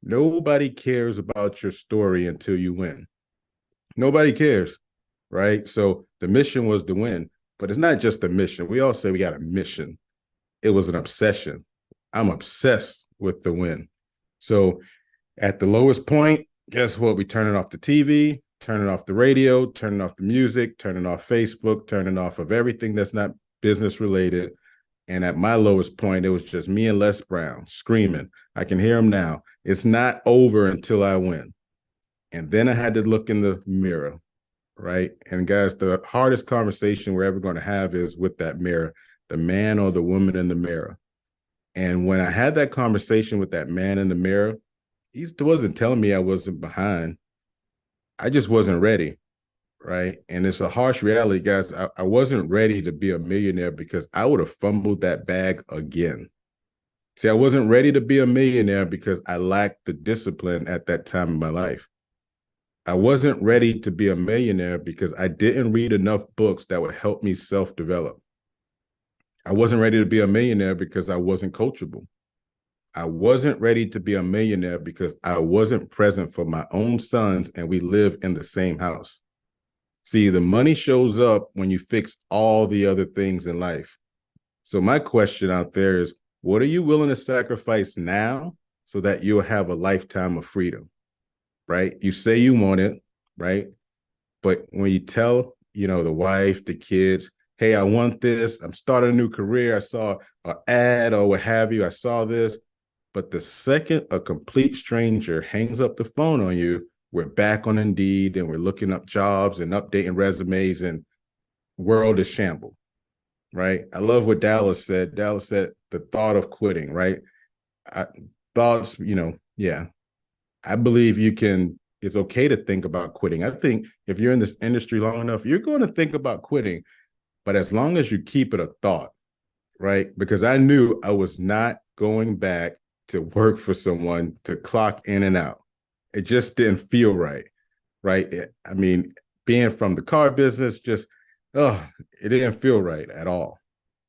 nobody cares about your story until you win. Nobody cares, right? So the mission was to win, but it's not just a mission. We all say we got a mission. It was an obsession. I'm obsessed with the win. So at the lowest point, guess what? We turning off the TV, turning off the radio, turning off the music, turning off Facebook, turning off of everything that's not business related. And at my lowest point, it was just me and Les Brown screaming. I can hear him now. It's not over until I win. And then I had to look in the mirror, right? And guys, the hardest conversation we're ever going to have is with that mirror, the man or the woman in the mirror. And when I had that conversation with that man in the mirror, he wasn't telling me I wasn't behind. I just wasn't ready, right? And it's a harsh reality, guys. I wasn't ready to be a millionaire because I would have fumbled that bag again. See, I wasn't ready to be a millionaire because I lacked the discipline at that time in my life. I wasn't ready to be a millionaire because I didn't read enough books that would help me self-develop. I wasn't ready to be a millionaire because I wasn't coachable. I wasn't ready to be a millionaire because I wasn't present for my own sons and we live in the same house. See, the money shows up when you fix all the other things in life. So my question out there is, what are you willing to sacrifice now so that you'll have a lifetime of freedom, right? You say you want it, right? But when you tell, the wife, the kids, hey, I want this, I'm starting a new career, I saw an ad or what have you, I saw this. But the second a complete stranger hangs up the phone on you, we're back on Indeed and we're looking up jobs and updating resumes, and world is shambled, right? I love what Dallas said. Dallas said the thought of quitting, right? Thoughts, yeah. I believe it's okay to think about quitting. I think if you're in this industry long enough, you're going to think about quitting, but as long as you keep it a thought, right? Because I knew I was not going back to work for someone to clock in and out. It just didn't feel right. Right. I mean, being from the car business, just, it didn't feel right at all.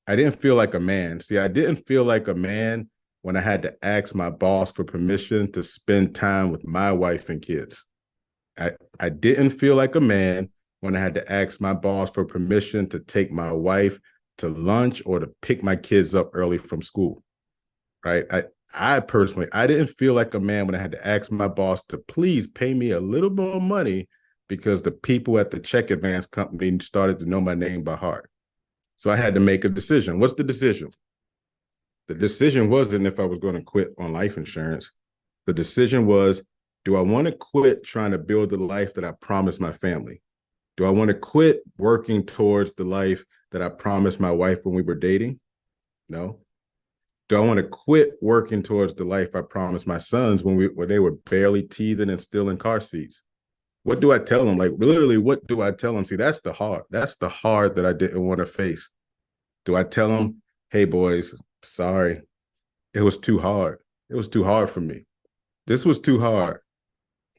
I didn't feel like a man. See, I didn't feel like a man when I had to ask my boss for permission to spend time with my wife and kids. I didn't feel like a man when I had to ask my boss for permission to take my wife to lunch or to pick my kids up early from school. Right. I personally, I didn't feel like a man when I had to ask my boss to please pay me a little more money because the people at the check advance company started to know my name by heart. So I had to make a decision. What's the decision? The decision wasn't if I was going to quit on life insurance. The decision was, do I want to quit trying to build the life that I promised my family? Do I want to quit working towards the life that I promised my wife when we were dating? No. Do I want to quit working towards the life I promised my sons when they were barely teething and still in car seats? What do I tell them? Like, literally, what do I tell them? See, that's the hard that I didn't want to face. Do I tell them, hey, boys, sorry, it was too hard. It was too hard for me. This was too hard.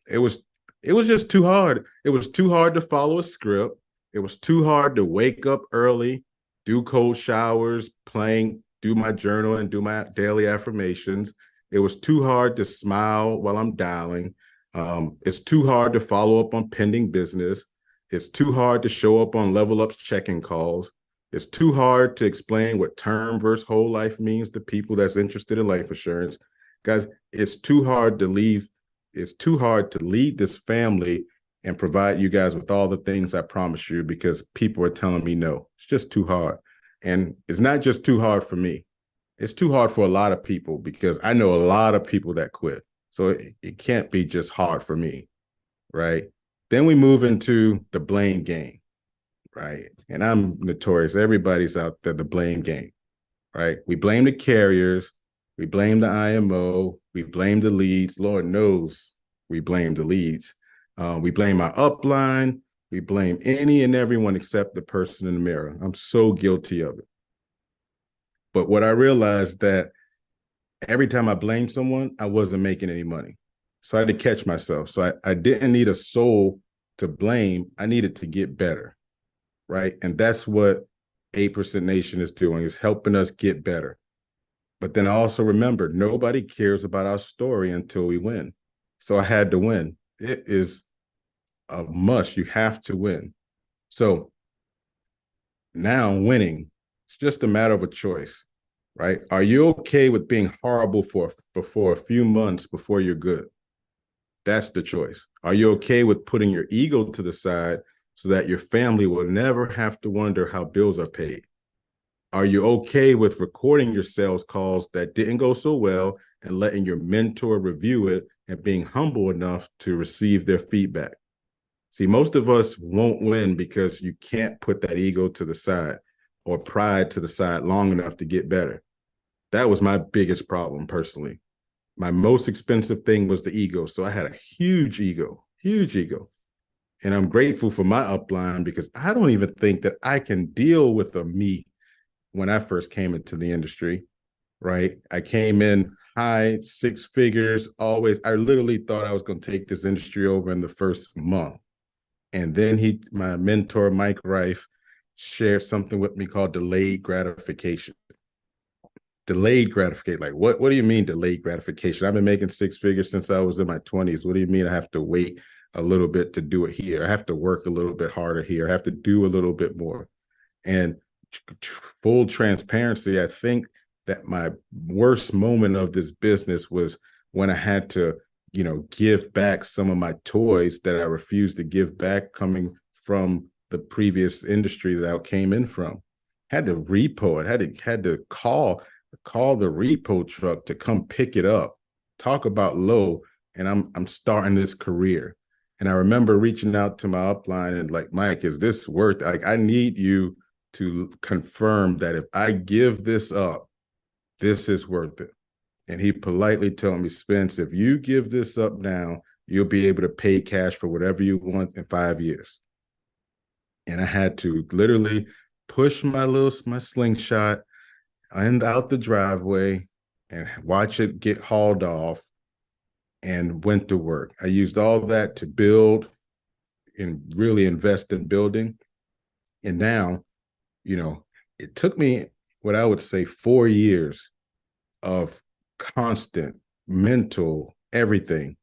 It was just too hard. It was too hard to follow a script. It was too hard to wake up early, do cold showers, do my journal and do my daily affirmations. It was too hard to smile while I'm dialing. It's too hard to follow up on pending business. It's too hard to show up on Level Up's checking calls. It's too hard to explain what term versus whole life means to people that's interested in life insurance. Guys, it's too hard to leave. It's too hard to lead this family and provide you guys with all the things I promised you because people are telling me no. It's just too hard. And it's not just too hard for me. It's too hard for a lot of people because I know a lot of people that quit. So it can't be just hard for me, right? Then we move into the blame game, right? And I'm notorious. Everybody's out there, the blame game, right? We blame the carriers. We blame the IMO. We blame the leads. Lord knows we blame the leads. We blame our upline. We blame any and everyone except the person in the mirror. I'm so guilty of it. But what I realized that every time I blamed someone, I wasn't making any money. So I had to catch myself. So I didn't need a soul to blame. I needed to get better, right? And that's what 8% Nation is doing, is helping us get better. But then I also remember, nobody cares about our story until we win. So I had to win. It is a must. You have to win. So now winning, it's just a matter of a choice, right? Are you okay with being horrible for a few months before you're good? That's the choice. Are you okay with putting your ego to the side so that your family will never have to wonder how bills are paid? Are you okay with recording your sales calls that didn't go so well and letting your mentor review it and being humble enough to receive their feedback? See, most of us won't win because you can't put that ego to the side or pride to the side long enough to get better. That was my biggest problem personally. My most expensive thing was the ego. So I had a huge ego. And I'm grateful for my upline because I don't even think that I can deal with a me when I first came into the industry, right? I came in high six figures, always. I literally thought I was going to take this industry over in the first month. And then my mentor, Mike Rife, shared something with me called delayed gratification. Delayed gratification. Like, what do you mean delayed gratification? I've been making six figures since I was in my 20s. What do you mean I have to wait a little bit to do it here? I have to work a little bit harder here. I have to do a little bit more. And full transparency, I think that my worst moment of this business was when I had to, give back some of my toys that I refused to give back coming from the previous industry that I came in from. Had to repo it, had to call the repo truck to come pick it up, talk about low, and I'm starting this career. And I remember reaching out to my upline and like, Mike, is this worth it? Like, I need you to confirm that if I give this up, this is worth it. And he politely told me, Spence, if you give this up now, you'll be able to pay cash for whatever you want in 5 years. And I had to literally push my slingshot and out the driveway, and watch it get hauled off and went to work. I used all that to build and really invest in building. And now, it took me what I would say 4 years of constant mental everything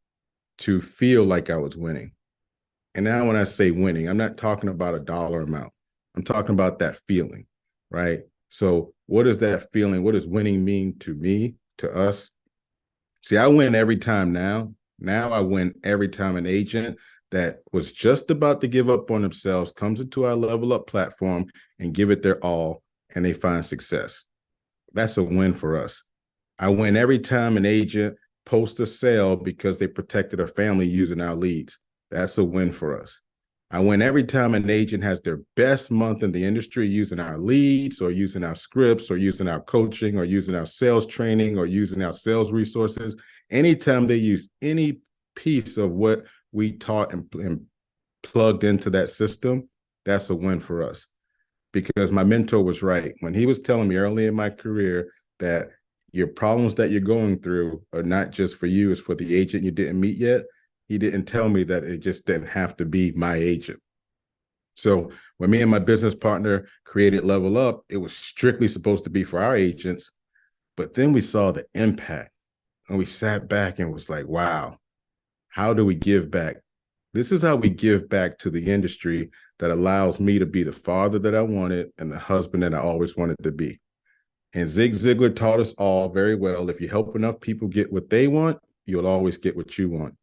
to feel like I was winning. And now when I say winning, I'm not talking about a dollar amount. I'm talking about that feeling, right? So what is that feeling? What does winning mean to me, to us? See, I win every time now. Now I win every time an agent that was just about to give up on themselves comes into our Level Up platform and give it their all, and they find success. That's a win for us. I win every time an agent posts a sale because they protected a family using our leads. That's a win for us. I win every time an agent has their best month in the industry using our leads or using our scripts or using our coaching or using our sales training or using our sales resources. Anytime they use any piece of what we taught and plugged into that system, that's a win for us. Because my mentor was right. When he was telling me early in my career that your problems that you're going through are not just for you, it's for the agent you didn't meet yet. He didn't tell me that it just didn't have to be my agent. So when me and my business partner created Level Up, it was strictly supposed to be for our agents. But then we saw the impact and we sat back and was like, wow, how do we give back? This is how we give back to the industry that allows me to be the father that I wanted and the husband that I always wanted to be. And Zig Ziglar taught us all very well, if you help enough people get what they want, you'll always get what you want.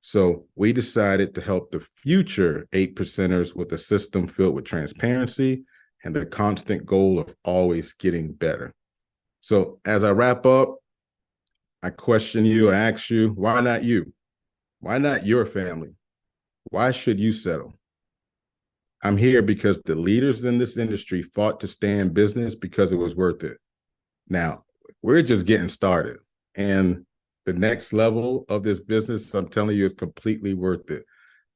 So we decided to help the future 8%ers with a system filled with transparency and the constant goal of always getting better. So as I wrap up, I question you, I ask you, why not you? Why not your family? Why should you settle? I'm here because the leaders in this industry fought to stay in business because it was worth it. Now, we're just getting started. And the next level of this business, I'm telling you, is completely worth it.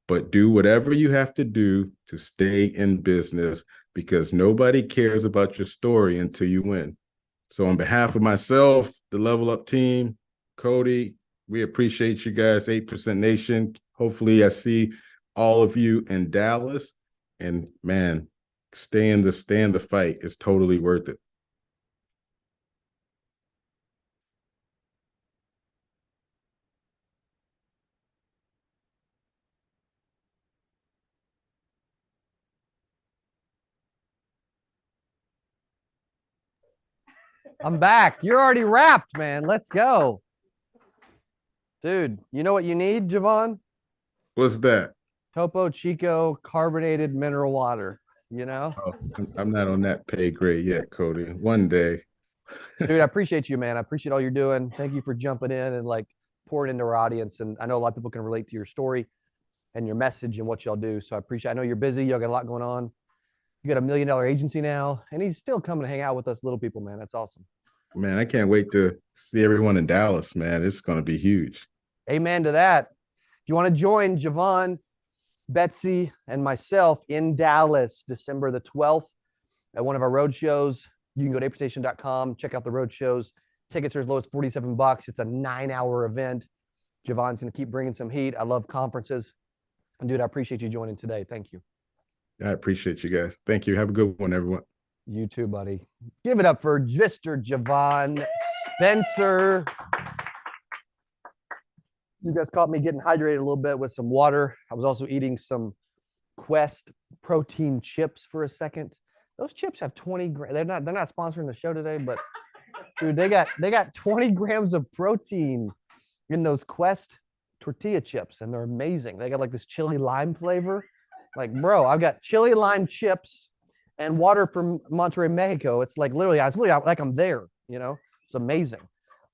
But do whatever you have to do to stay in business because nobody cares about your story until you win. So on behalf of myself, the Level Up team, Cody, we appreciate you guys, 8% Nation. Hopefully I see all of you in Dallas. And man, stay in the fight. It's totally worth it. I'm back. You're already wrapped, man. Let's go. Dude, you know what you need, Javon? What's that? Topo Chico carbonated mineral water, Oh, I'm not on that pay grade yet, Cody. One day. Dude, I appreciate you, man. I appreciate all you're doing. Thank you for jumping in and like pouring into our audience. And I know a lot of people can relate to your story and your message and what y'all do. So I know you're busy. Y'all got a lot going on. You got $1 million agency now, and he's still coming to hang out with us little people, man. That's awesome. Man, I can't wait to see everyone in Dallas, man. It's going to be huge. Amen to that. If you want to join Javon, Betsy, and myself in Dallas, December the 12th at one of our road shows, you can go to appreciation.com, check out the road shows. Tickets are as low as $47. It's a 9-hour event. Javon's going to keep bringing some heat. I love conferences. And dude, I appreciate you joining today. Thank you. I appreciate you guys. Thank you. Have a good one, everyone. You too, buddy. Give it up for Mr. Javon Spencer. You guys caught me getting hydrated a little bit with some water. I was also eating some Quest protein chips for a second. Those chips have 20 grams. They're not sponsoring the show today, but dude, they got 20 grams of protein in those Quest tortilla chips, and they're amazing. They got like this chili lime flavor. Like, bro, I've got chili lime chips and water from Monterrey, Mexico. It's like literally like I'm there, It's amazing.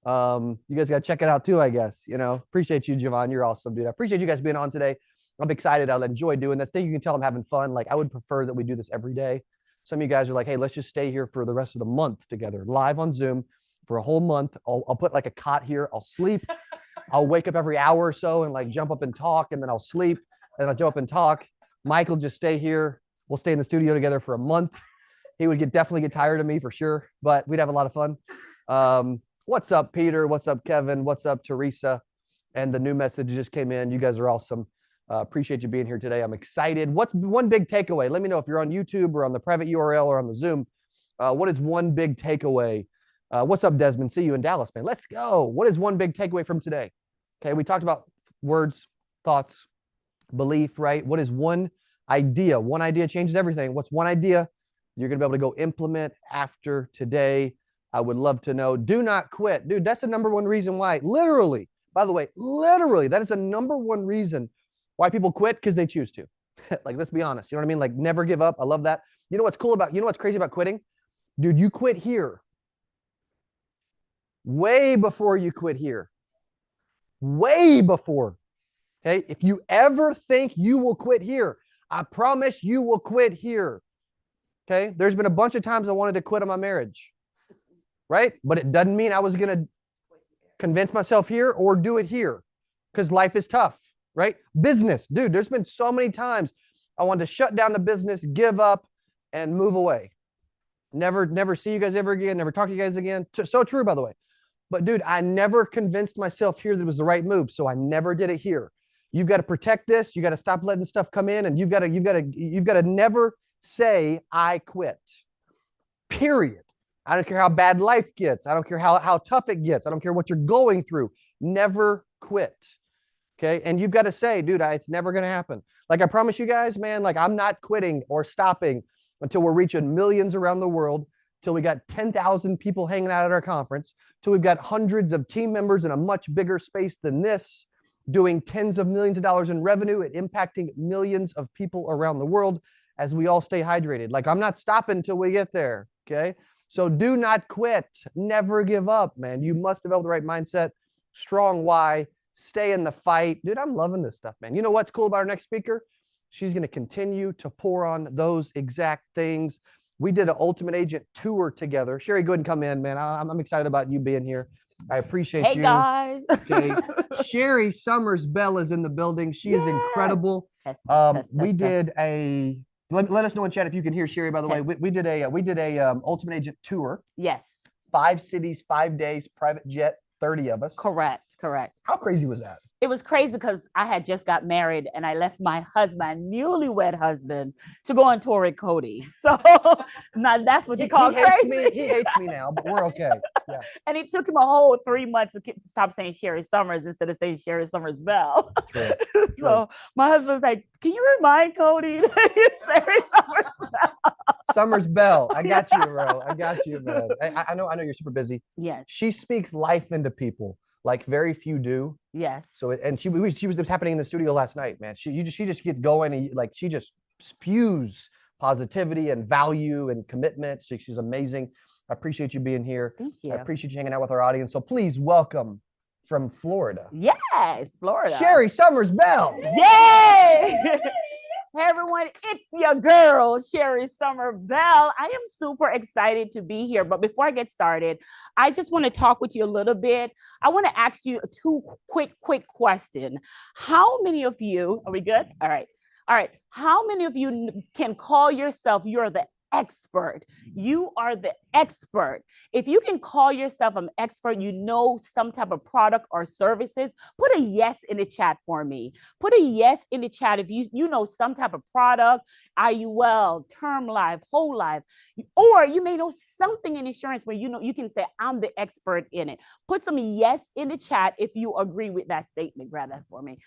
You guys got to check it out too, I guess. Appreciate you, Javon. You're awesome, dude. I appreciate you guys being on today. I'm excited. I'll enjoy doing this. You can tell I'm having fun. Like, I would prefer that we do this every day. Some of you guys are like, hey, let's just stay here for the rest of the month together, live on Zoom for a whole month. I'll put like a cot here. I'll sleep. I'll wake up every hour or so and like jump up and talk, and then I'll sleep, and I'll jump up and talk. Mike will just stay here. We'll stay in the studio together for a month. He would definitely get tired of me for sure, but we'd have a lot of fun. What's up, Peter? What's up, Kevin? What's up, Teresa? And the new message just came in. You guys are awesome. Appreciate you being here today. I'm excited. What's one big takeaway? Let me know if you're on YouTube or on the private URL or on the Zoom. What is one big takeaway? What's up, Desmond? See you in Dallas, man. Let's go. What is one big takeaway from today? Okay, we talked about words, thoughts, belief, right? What is one idea? One idea changes everything. What's one idea you're going to be able to go implement after today? I would love to know. Do not quit. Dude, that's the number one reason why. Literally, by the way, literally, that is the number one reason why people quit, because they choose to. Like, let's be honest. You know what I mean? Like, never give up. I love that. You know what's cool about, you know what's crazy about quitting? Dude, you quit here way before you quit here. Way before. Okay? If you ever think you will quit here, I promise you will quit here. Okay? There's been a bunch of times I wanted to quit on my marriage. Right? But it doesn't mean I was going to convince myself here or do it here, because life is tough. Right? Business. Dude, there's been so many times I wanted to shut down the business, give up, and move away. Never see you guys ever again. Never talk to you guys again. So true, by the way. But dude, I never convinced myself here that it was the right move. So I never did it here. You've got to protect this. You got to stop letting stuff come in, and you've got to never say I quit. Period. I don't care how bad life gets. I don't care how tough it gets. I don't care what you're going through. Never quit. Okay. And you've got to say, dude, it's never going to happen. Like, I promise you guys, man, like, I'm not quitting or stopping until we're reaching millions around the world, till we got 10,000 people hanging out at our conference, till we've got hundreds of team members in a much bigger space than this, doing tens of millions of dollars in revenue and impacting millions of people around the world as we all stay hydrated. Like, I'm not stopping until we get there. Okay. So do not quit. Never give up, man. You must develop the right mindset, strong why, stay in the fight. Dude, I'm loving this stuff, man. You know what's cool about our next speaker? She's going to continue to pour on those exact things. We did an Ultimate Agent tour together. Sherry, go ahead and come in, man. I'm excited about you being here. I appreciate you. Hey, guys. Okay. Sherry Summers Bell is in the building. She is incredible. We did a, let us know in chat if you can hear Sherry, by the way. We did a Ultimate Agent tour. Yes. 5 cities, 5 days, private jet, 30 of us. Correct. How crazy was that? It was crazy because I had just got married and I left my husband, newlywed husband, to go on tour with Cody. So now that's what you call crazy. He hates me now, but we're okay. Yeah. And it took him a whole 3 months to stop saying Sherry Summers instead of saying Sherry Summers Bell. So my husband's like, can you remind Cody that it's Sherry Summers Bell? Summers Bell. I got you, bro. I got you, man. I know you're super busy. Yes. She speaks life into people like very few do. Yes. So, and it was happening in the studio last night, man. She just gets going, and like, she just spews positivity and value and commitment. So she's amazing. I appreciate you being here. Thank you. I appreciate you hanging out with our audience. So please welcome from Florida. Yes, Florida. Sherry Summers Bell. Yay! Hey everyone, it's your girl, Sherry Summer Bell. I am super excited to be here. But before I get started, I just want to talk with you a little bit. I want to ask you two quick questions. How many of you, are we good? All right. How many of you can call yourself, you're the expert? You are the expert. If you can call yourself an expert, you know some type of product or services, put a yes in the chat for me. Put a yes in the chat if you know some type of product, IUL, term life, whole life, or you may know something in insurance where you know you can say, I'm the expert in it. Put some yes in the chat if you agree with that statement. Grab that for me.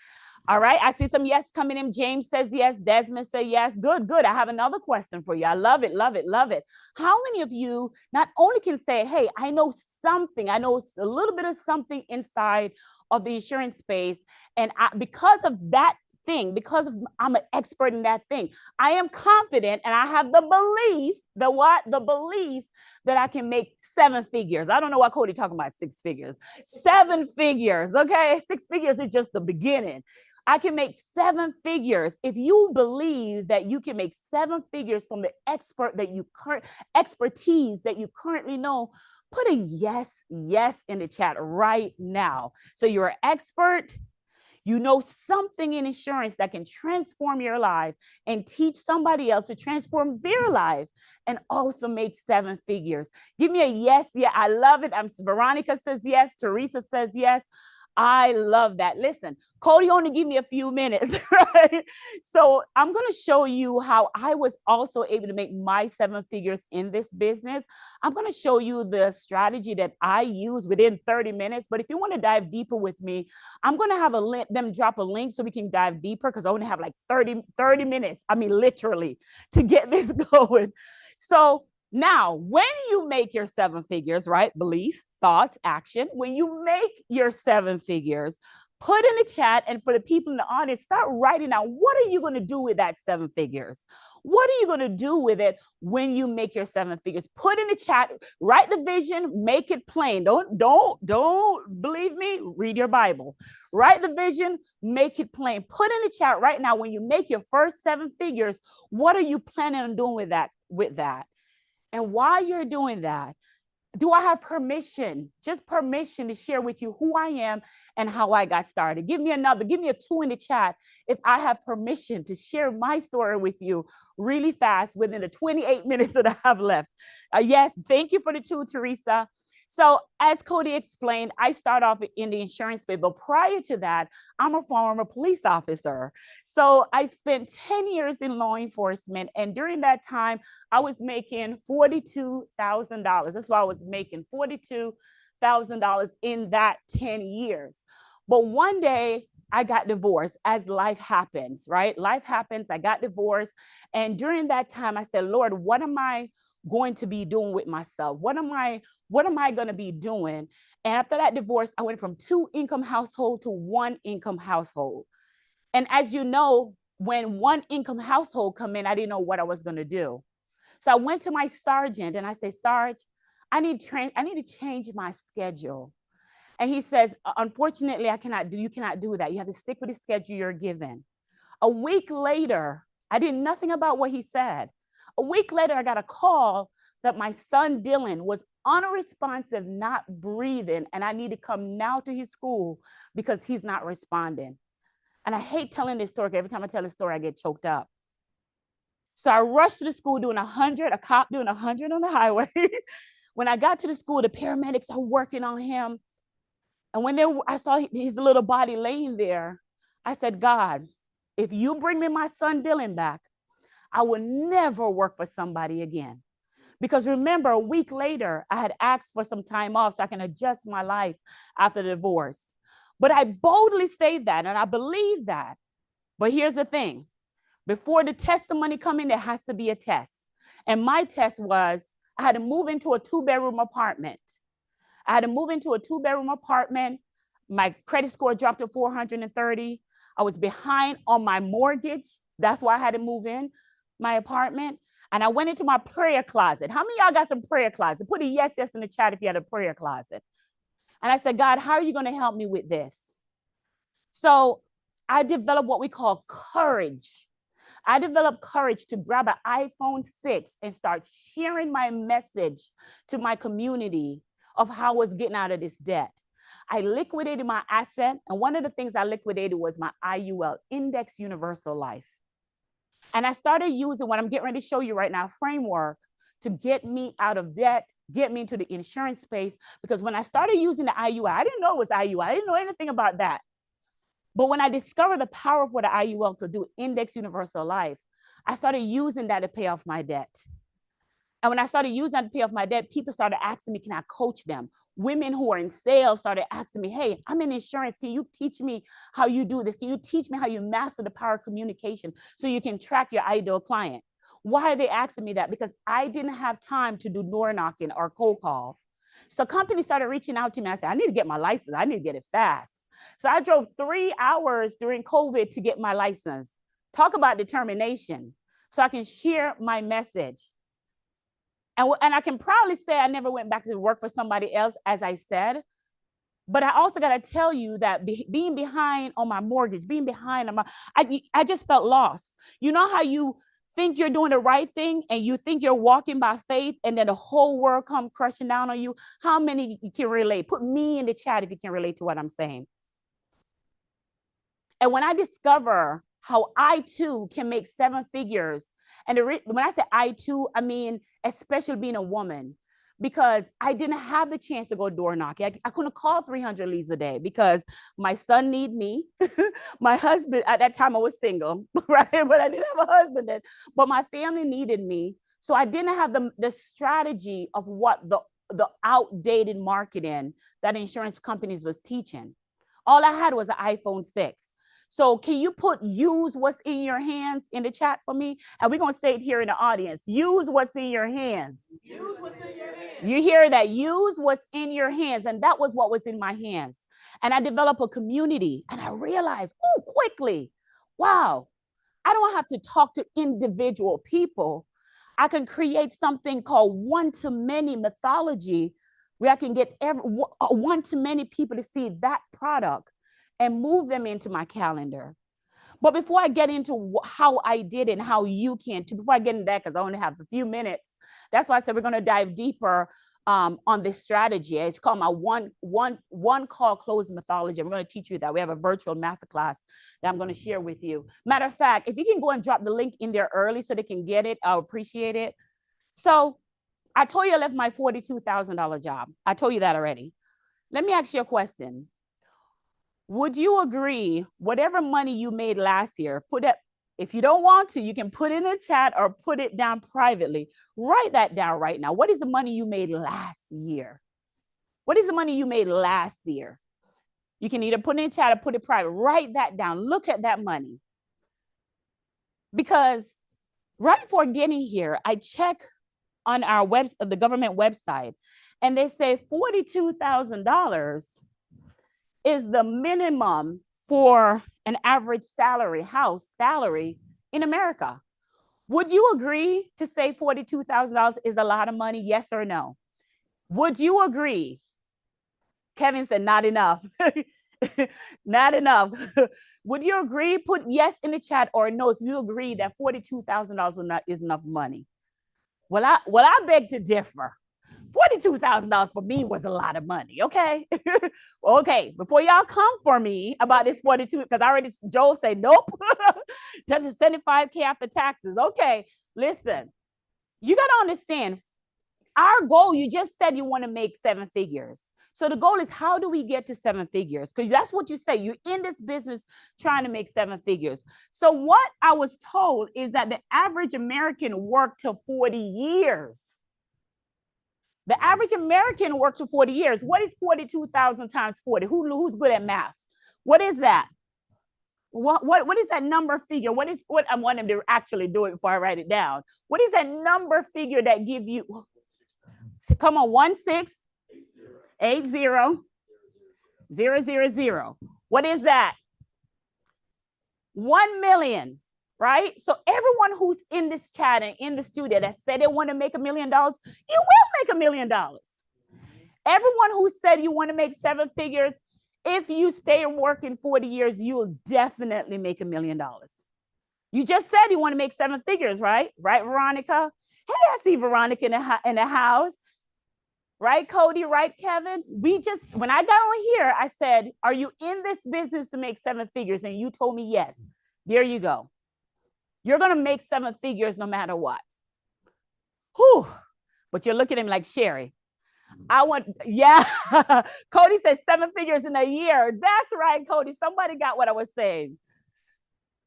All right, I see some yes coming in. James says yes. Desmond says yes. Good. I have another question for you. I love it. How many of you not only can say, hey, I know something, I know a little bit of something inside of the insurance space, and because of that thing, because of I'm an expert in that thing, I am confident and I have the belief, the belief that I can make 7 figures. I don't know why Cody talking about 6 figures. 7 figures, okay? 6 figures is just the beginning. I can make 7 figures. If you believe that you can make 7 figures from the expertise that you currently know, put a yes in the chat right now. So you're an expert. You know something in insurance that can transform your life and teach somebody else to transform their life and also make 7 figures. Give me a yes. Yeah, I love it. Veronica says yes. Teresa says yes. I love that. Listen, Cody only give me a few minutes, right? So I'm going to show you how I was also able to make my 7 figures in this business. I'm going to show you the strategy that I use within 30 minutes. But if you want to dive deeper with me, I'm going to have them drop a link so we can dive deeper, because I only have like 30 minutes. I mean, literally, to get this going. So now, when you make your 7 figures, right? Belief, thoughts, action. When you make your 7 figures, put in the chat, and for the people in the audience, start writing out, what are you going to do with that 7 figures? What are you going to do with it when you make your 7 figures? Put in the chat, write the vision, make it plain. Don't believe me, read your Bible. Write the vision, make it plain. Put in the chat right now, when you make your first 7 figures, what are you planning on doing with that? And while you're doing that, do I have permission, just permission, to share with you who I am and how I got started? Give me a 2 in the chat if I have permission to share my story with you really fast within the 28 minutes that I have left. Yes, thank you for the 2, Teresa. So as Cody explained, I start off in the insurance space, but prior to that, I'm a former police officer. So I spent 10 years in law enforcement. And during that time, I was making $42,000. That's why I was making $42,000 in that 10 years. But one day I got divorced, as life happens, right? Life happens. I got divorced. And during that time, I said, Lord, what am I going to be doing with myself? What am I going to be doing? And after that divorce, I went from 2-income household to 1-income household. And as you know, when 1-income household come in, I didn't know what I was going to do. So I went to my sergeant and I said, Sarge, I need to change my schedule. And he says, unfortunately, you cannot do that. You have to stick with the schedule you're given. A week later, I did nothing about what he said. A week later, I got a call that my son Dylan was unresponsive, not breathing, and I need to come now to his school because he's not responding. And I hate telling this story. Every time I tell this story, I get choked up. So I rushed to the school doing 100, a cop doing 100 on the highway. When I got to the school, the paramedics are working on him. And when I saw his little body laying there, I said, God, if you bring me my son Dylan back, I will never work for somebody again. Because remember, a week later, I had asked for some time off so I can adjust my life after the divorce. But I boldly say that, and I believe that. But here's the thing. Before the testimony come in, there has to be a test. And my test was, I had to move into a 2-bedroom apartment. My credit score dropped to 430. I was behind on my mortgage. That's why I had to move in my apartment. And I went into my prayer closet. How many of y'all got some prayer closet? Put a yes in the chat if you had a prayer closet. And I said, God, how are you going to help me with this? So I developed what we call courage. I developed courage to grab an iPhone 6 and start sharing my message to my community of how I was getting out of this debt. I liquidated my asset. And one of the things I liquidated was my IUL, Index Universal Life. And I started using what I'm getting ready to show you right now, a framework to get me out of debt, get me into the insurance space. Because when I started using the IUL, I didn't know it was IUL. I didn't know anything about that. But when I discovered the power of what an IUL could do, Index Universal Life, I started using that to pay off my debt. And when I started using that to pay off my debt, people started asking me, can I coach them? Women who are in sales started asking me, hey, I'm in insurance. Can you teach me how you do this? Can you teach me how you master the power of communication so you can track your ideal client? Why are they asking me that? Because I didn't have time to do door knocking or cold call. So companies started reaching out to me. I said, I need to get my license. I need to get it fast. So I drove 3 hours during COVID to get my license. Talk about determination so I can share my message. And I can proudly say I never went back to work for somebody else, as I said. But I also got to tell you that being behind on my mortgage, I just felt lost. You know how you think you're doing the right thing and you think you're walking by faith and then the whole world come crushing down on you? How many can relate? Put me in the chat if you can relate to what I'm saying. And when I discover how I too can make seven figures, and when I say I too, I mean, especially being a woman, because I didn't have the chance to go door knocking. I couldn't call 300 leads a day because my son need me. My husband, at that time I was single, right? But I didn't have a husband then, but my family needed me. So I didn't have the strategy of what the outdated marketing that insurance companies was teaching. All I had was an iPhone 6. So can you put use what's in your hands in the chat for me? And we're going to say it here in the audience. Use what's in your hands. Use what's in your hands. You hear that? Use what's in your hands. And that was what was in my hands. And I developed a community and I realized, oh, quickly, wow, I don't have to talk to individual people. I can create something called one-to-many mythology where I can get one-to-many people to see that product and move them into my calendar. But before I get into how I did it and how you can too, before I get into that, because I only have a few minutes, that's why I said we're going to dive deeper on this strategy. It's called my one call close methodology. I'm going to teach you that. We have a virtual masterclass that I'm going to share with you. Matter of fact, if you can go and drop the link in there early so they can get it, I'll appreciate it. So I told you I left my $42,000 job. I told you that already. Let me ask you a question. Would you agree, whatever money you made last year, put it, if you don't want to, you can put it in the chat or put it down privately. Write that down right now. What is the money you made last year? What is the money you made last year? You can either put it in the chat or put it private. Write that down. Look at that money. Because right before getting here, I check on our the government website, and they say $42,000 is the minimum for an average salary, house salary in America. Would you agree to say $42,000 is a lot of money? Yes or no? Would you agree? Kevin said, not enough. Not enough. Would you agree? Put yes in the chat or no if you agree that $42,000 is enough money. Well, I beg to differ. $42,000 for me was a lot of money. Okay. Okay. Before y'all come for me about this 42, because I already, Joel said, nope. That's a 75K after taxes. Okay. Listen, you got to understand our goal. You just said you want to make seven figures. So the goal is, how do we get to seven figures? Because that's what you say. You're in this business trying to make seven figures. So what I was told is that the average American worked till 40 years. The average American worked for 40 years. What is 42,000 times 40? Who's good at math? What is that? What is that number figure? What I want him to actually do it before I write it down. What is that number figure that give you? Come on, 1680000. What is that? 1 million. Right? So everyone who's in this chat and in the studio that said they want to make $1 million, you will make $1 million. Everyone who said you want to make seven figures, if you stay working 40 years, you will definitely make $1 million. You just said you want to make seven figures, right? Right, Veronica? Hey, I see Veronica in the house. Right, Cody? Right, Kevin? When I got on here, I said, are you in this business to make seven figures? And you told me yes. There you go. You're going to make seven figures no matter what. Whew. But you're looking at him like, Sherry, yeah. Cody said seven figures in a year. That's right, Cody. Somebody got what I was saying.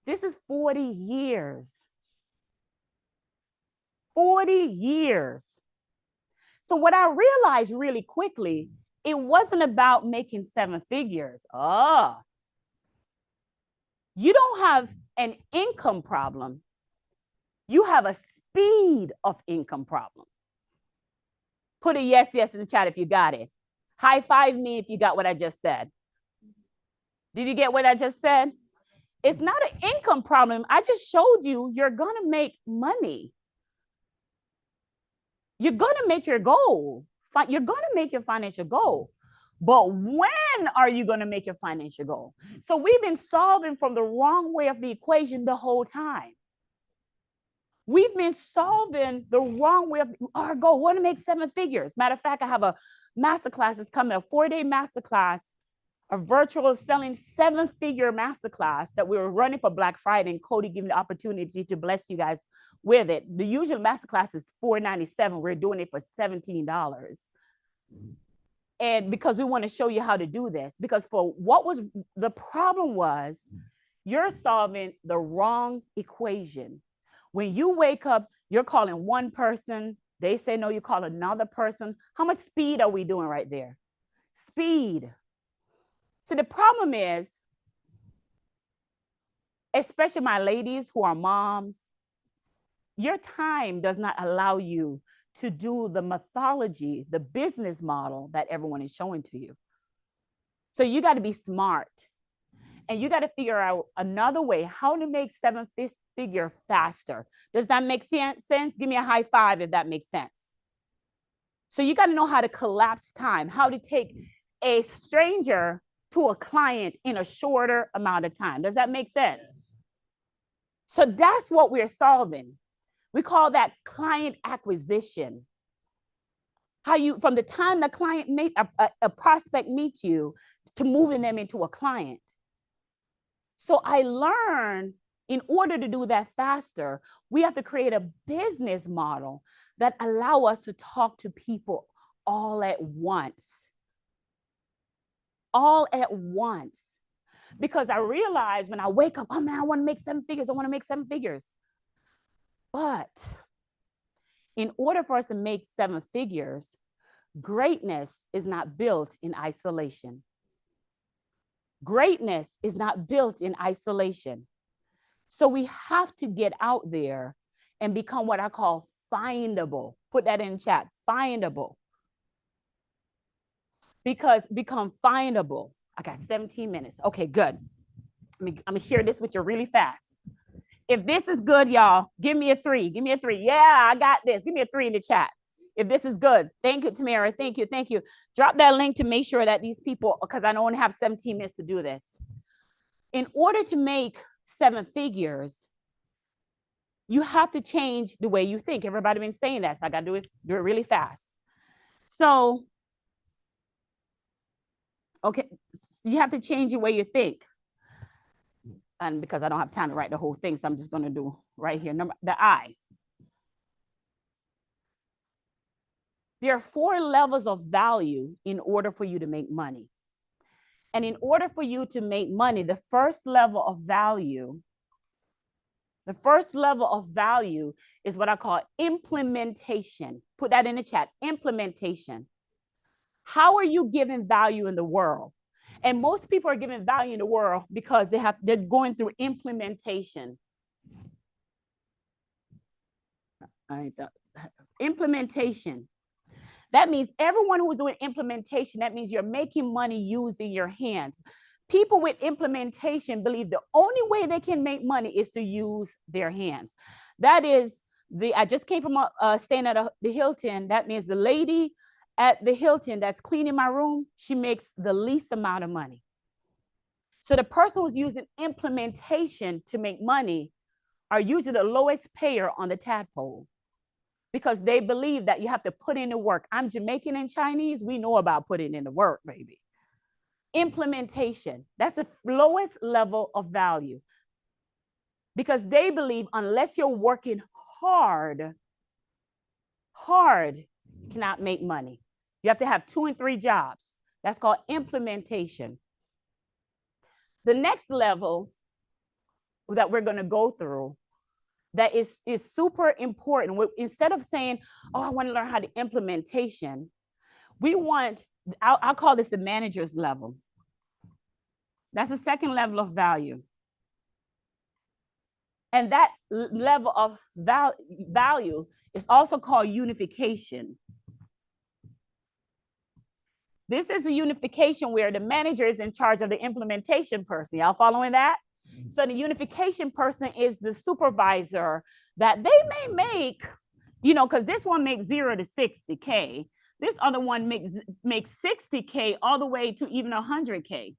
This is 40 years. 40 years. So what I realized really quickly, it wasn't about making seven figures. You don't have an income problem. You have a speed of income problem. Put a yes in the chat if you got it. High five me if you got what I just said. Did you get what I just said? It's not an income problem. I just showed you you're going to make money. You're going to make your goal. You're going to make your financial goal. But when are you going to make your financial goal? So we've been solving from the wrong way of the equation the whole time. We've been solving the wrong way of our goal. We want to make seven figures. Matter of fact, I have a masterclass that's coming, a 4-day masterclass a virtual selling 7-figure masterclass that we were running for Black Friday, and Cody gave me the opportunity to bless you guys with it. The usual masterclass is $497. We're doing it for $17. And because we want to show you how to do this, because for what was the problem was you're solving the wrong equation. When you wake up, you're calling one person, they say no, you call another person. How much speed are we doing right there? Speed. So the problem is, especially my ladies who are moms, your time does not allow you to do the methodology, the business model that everyone is showing to you. So you got to be smart, and you got to figure out another way how to make 7-figure faster. Does that make sense? Give me a high five if that makes sense. So you got to know how to collapse time, how to take a stranger to a client in a shorter amount of time. Does that make sense? So that's what we're solving. We call that client acquisition. How you, from the time the client a prospect meets you to moving them into a client. So I learned in order to do that faster, we have to create a business model that allow us to talk to people all at once. All at once. Because I realized when I wake up, oh man, I want to make 7 figures. I want to make 7 figures. But in order for us to make 7 figures, greatness is not built in isolation. Greatness is not built in isolation. So we have to get out there and become what I call findable. Put that in chat, findable. Because become findable. I got 17 minutes. Okay, good. I'm gonna share this with you really fast. If this is good, y'all, give me a 3. Give me a 3. Yeah, I got this. Give me a 3 in the chat. If this is good. Thank you, Tamara. Thank you. Thank you. Drop that link to make sure that these people, because I only have 17 minutes to do this. In order to make 7 figures, you have to change the way you think. Everybody been saying that, so I got to do it really fast. So, okay, you have to change the way you think. And because I don't have time to write the whole thing, so I'm just going to do right here. The I. There are 4 levels of value in order for you to make money. And in order for you to make money, the first level of value is what I call implementation. Put that in the chat, implementation. How are you giving value in the world? And most people are giving value in the world because they're going through implementation. Implementation. That means everyone who's doing implementation, that means you're making money using your hands. People with implementation believe the only way they can make money is to use their hands. That is I just came from staying at the Hilton. That means the lady at the Hilton that's cleaning my room, she makes the least amount of money. So the person who's using implementation to make money are usually the lowest payer on the tadpole, because they believe that you have to put in the work. I'm Jamaican and Chinese. We know about putting in the work, baby. Implementation, that's the lowest level of value, because they believe unless you're working hard, you cannot make money. You have to have 2 and 3 jobs. That's called implementation. The next level that we're going to go through that is super important. Instead of saying, oh, I want to learn how to implementation, we want, I'll call this the manager's level. That's the second level of value. And that level of value is also called unification. This is a unification where the manager is in charge of the implementation person. Y'all following that? So the unification person is the supervisor that they may make, because this one makes 0 to 60K. This other one makes 60K all the way to even 100K.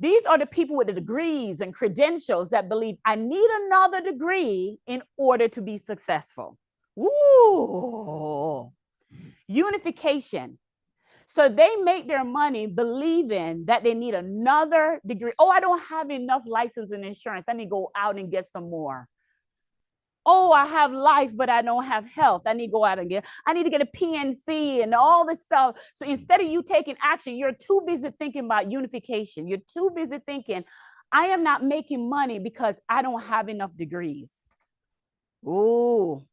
These are the people with the degrees and credentials that believe I need another degree in order to be successful. Ooh, unification. So they make their money believing that they need another degree. Oh, I don't have enough license and insurance. I need to go out and get some more. Oh, I have life, but I don't have health. I need to go out and I need to get a PNC and all this stuff. So instead of you taking action, you're too busy thinking about unification. You're too busy thinking, I am not making money because I don't have enough degrees. Ooh,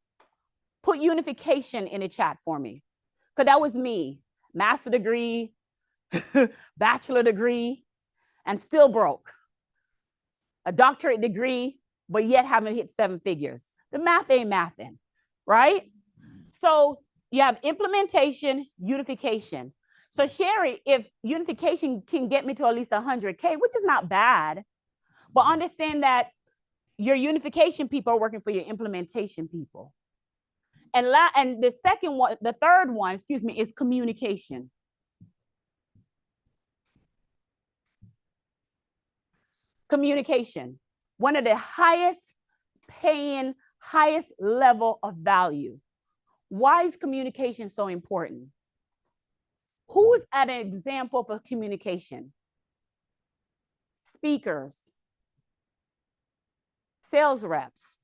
put unification in the chat for me. Because that was me, master degree, bachelor degree, and still broke. A doctorate degree, but yet haven't hit 7 figures. The math ain't mathing, right? So you have implementation, unification. So Sherry, if unification can get me to at least 100K, which is not bad, but understand that your unification people are working for your implementation people. And the second one, the third one, excuse me, is communication. Communication, one of the highest paying, highest level of value. Why is communication so important? Who's at an example for communication? Speakers, sales reps,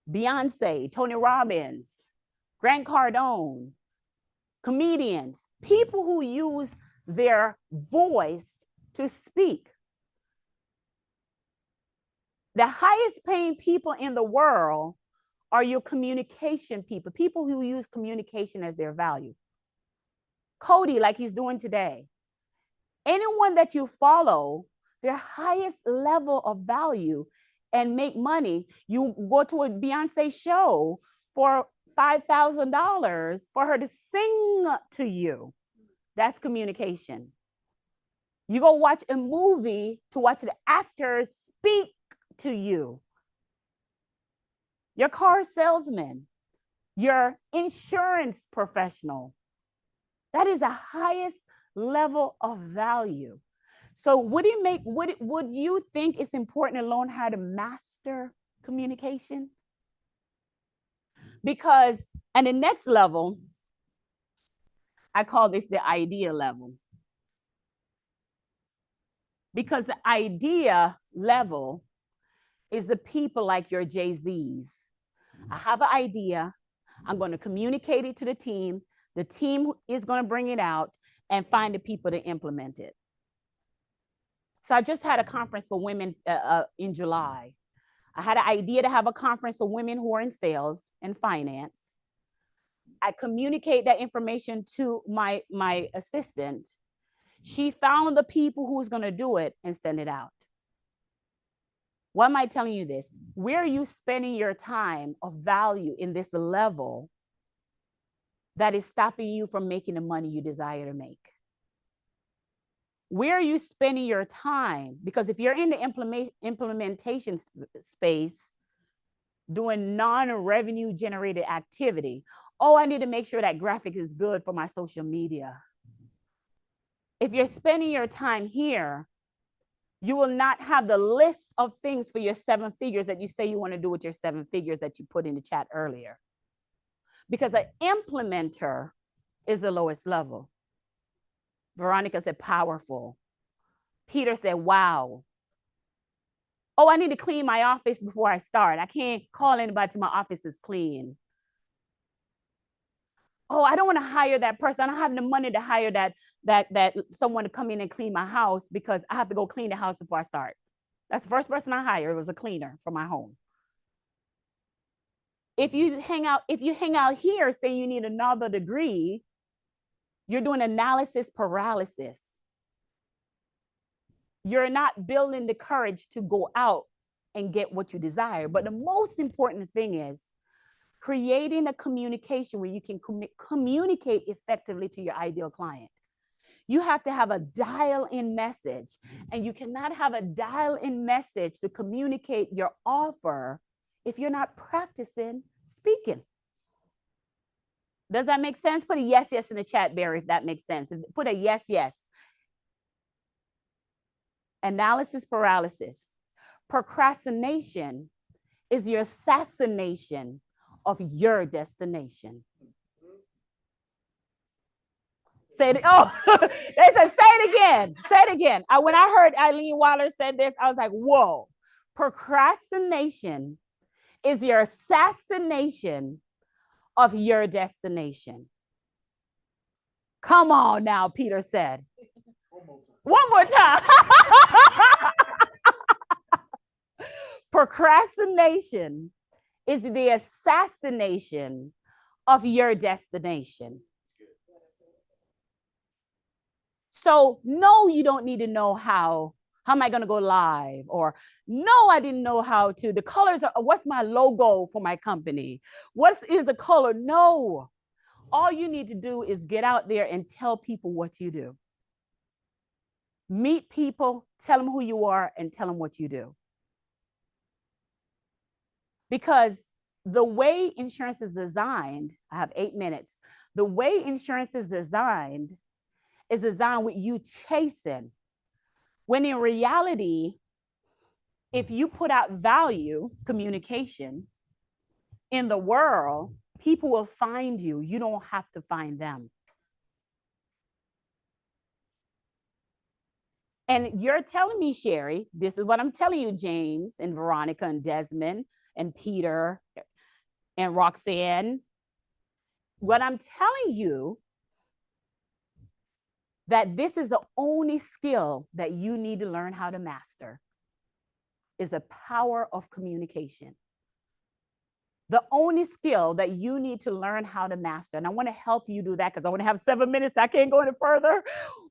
Beyonce, Tony Robbins, Grant Cardone, comedians, people who use their voice to speak. The highest paying people in the world are your communication people, people who use communication as their value. Cody, like he's doing today. Anyone that you follow, their highest level of value and make money, you go to a Beyonce show for $5,000 for her to sing to you. That's communication. You go watch a movie to watch the actors speak to you. Your car salesman, your insurance professional. That is the highest level of value. So would you think it's important to learn how to master communication? Because, and the next level, I call this the idea level. Because the idea level is the people like your Jay-Z's. I have an idea. I'm going to communicate it to the team. The team is going to bring it out and find the people to implement it. So I just had a conference for women in July. I had an idea to have a conference for women who are in sales and finance. I communicate that information to my assistant. She found the people who was going to do it and send it out. Why am I telling you this? Where are you spending your time of value in this level that is stopping you from making the money you desire to make? Where are you spending your time? Because if you're in the implementation space, doing non-revenue generated activity, oh, I need to make sure that graphic is good for my social media. If you're spending your time here, you will not have the list of things for your 7 figures that you say you want to do with your 7 figures that you put in the chat earlier. Because an implementer is the lowest level. Veronica said powerful. Peter said, wow. Oh, I need to clean my office before I start. I can't call anybody till my office is clean. Oh, I don't want to hire that person. I don't have the money to hire that someone to come in and clean my house because I have to go clean the house before I start. That's the first person I hired. It was a cleaner for my home. If you hang out here saying you need another degree, you're doing analysis paralysis. You're not building the courage to go out and get what you desire. But the most important thing is creating a communication where you can communicate effectively to your ideal client. You have to have a dial-in message, and you cannot have a dial-in message to communicate your offer if you're not practicing speaking. Does that make sense? Put a yes, yes in the chat, Barry, if that makes sense. Put a yes, yes. Analysis paralysis. Procrastination is your assassination of your destination. Say it. Oh, they said, say it again. Say it again. When I heard Eileen Wilder said this, I was like, whoa. Procrastination is your assassination of your destination. Come on now, Peter said. One more time. Procrastination is the assassination of your destination. So no, you don't need to know how am I going to go live? Or no, I didn't know how to, the colors, what's my logo for my company? What is the color? No, all you need to do is get out there and tell people what you do. Meet people, tell them who you are, and tell them what you do. Because the way insurance is designed, I have 8 minutes. The way insurance is designed with you chasing. When in reality, if you put out value, communication in the world, people will find you. You don't have to find them. And you're telling me, Sherry, this is what I'm telling you, James and Veronica and Desmond and Peter and Roxanne. What I'm telling you, that this is the only skill that you need to learn how to master, is the power of communication. The only skill that you need to learn how to master. And I want to help you do that because I want to have 7 minutes. I can't go any further,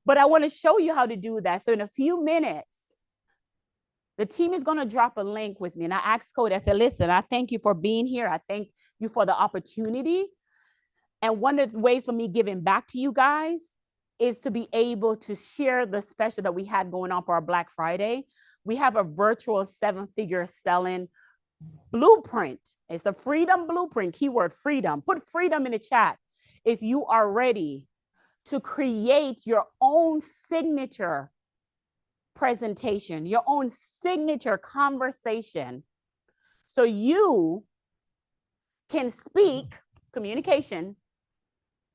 but I want to show you how to do that. So in a few minutes, the team is going to drop a link with me. And I asked Cody, I said, listen, I thank you for being here. I thank you for the opportunity. And one of the ways for me giving back to you guys is to be able to share the special that we had going on for our Black Friday. We have a virtual 7-figure selling blueprint. It's a freedom blueprint, keyword freedom. Put freedom in the chat if you are ready to create your own signature presentation, your own signature conversation, so you can speak communication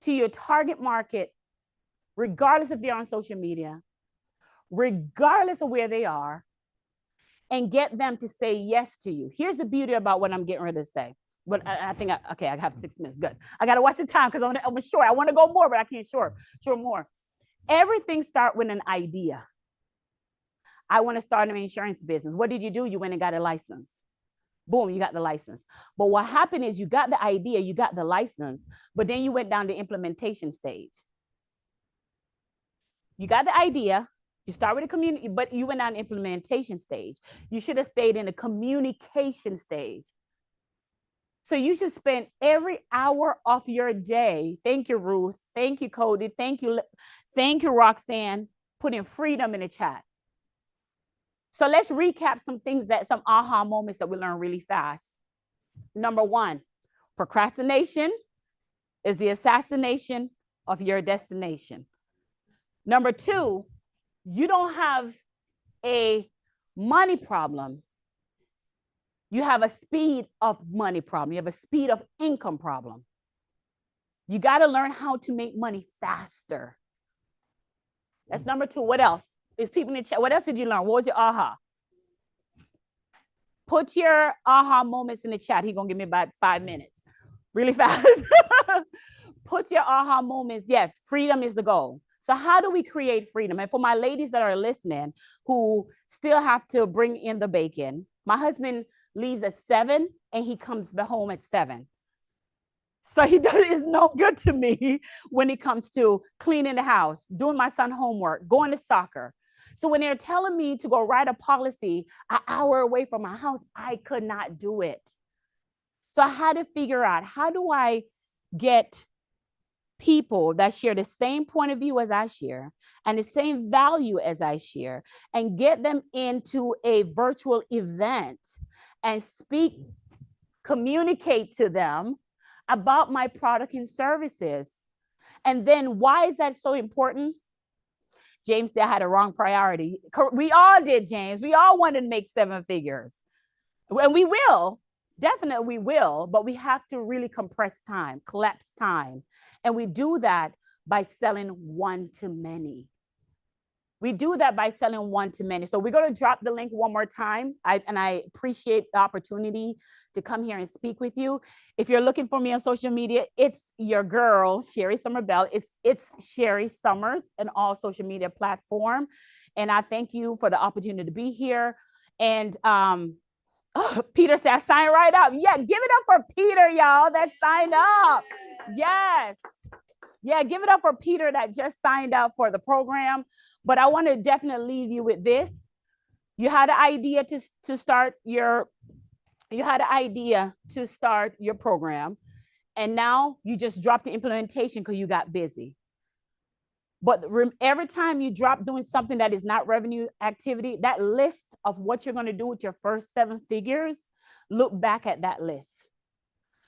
to your target market, regardless if they're on social media, regardless of where they are, and get them to say yes to you. Here's the beauty about what I'm getting ready to say. But I think, okay, I have 6 minutes. Good. I got to watch the time because I'm short. I want to go more, but I can't short more. Everything starts with an idea. I want to start an insurance business. What did you do? You went and got a license. Boom, you got the license. But what happened is you got the idea, you got the license, but then you went down the implementation stage. You got the idea, you start with a community, but you went down the implementation stage. You should have stayed in the communication stage. So you should spend every hour of your day. Thank you, Ruth. Thank you, Cody. Thank you, Roxanne. Putting freedom in the chat. So let's recap some things some aha moments that we learn really fast. Number 1, procrastination is the assassination of your destination. Number 2, you don't have a money problem. You have a speed of money problem. You have a speed of income problem. You got to learn how to make money faster. That's number 2. What else? There's people in the chat. What else did you learn? What was your aha? Put your aha moments in the chat. He's going to give me about 5 minutes. Really fast. Put your aha moments. Yeah, freedom is the goal. So how do we create freedom? And for my ladies that are listening who still have to bring in the bacon, my husband leaves at 7 and he comes home at 7. So he is no good to me when it comes to cleaning the house, doing my son's homework, going to soccer. So when they're telling me to go write a policy an hour away from my house, I could not do it. So I had to figure out, how do I get people that share the same point of view as I share and the same value as I share, and get them into a virtual event and communicate to them about my product and services. And then why is that so important? James said I had a wrong priority. We all did, James. We all wanted to make 7 figures. And we will, definitely we will, but we have to really compress time, collapse time. And we do that by selling one to many. We do that by selling one to many. So we're going to drop the link one more time. I appreciate the opportunity to come here and speak with you. If you're looking for me on social media, it's your girl, Sherry Summer Bell. It's Sherry Summers on all social media platform. And I thank you for the opportunity to be here. And Peter said, sign right up. Yeah, give it up for Peter, y'all, that signed up. Yes. Yeah, give it up for Peter that just signed up for the program. But I want to definitely leave you with this. You had an idea to start your program. And now you just dropped the implementation because you got busy. But every time you drop doing something that is not revenue activity, that list of what you're going to do with your first 7 figures, look back at that list.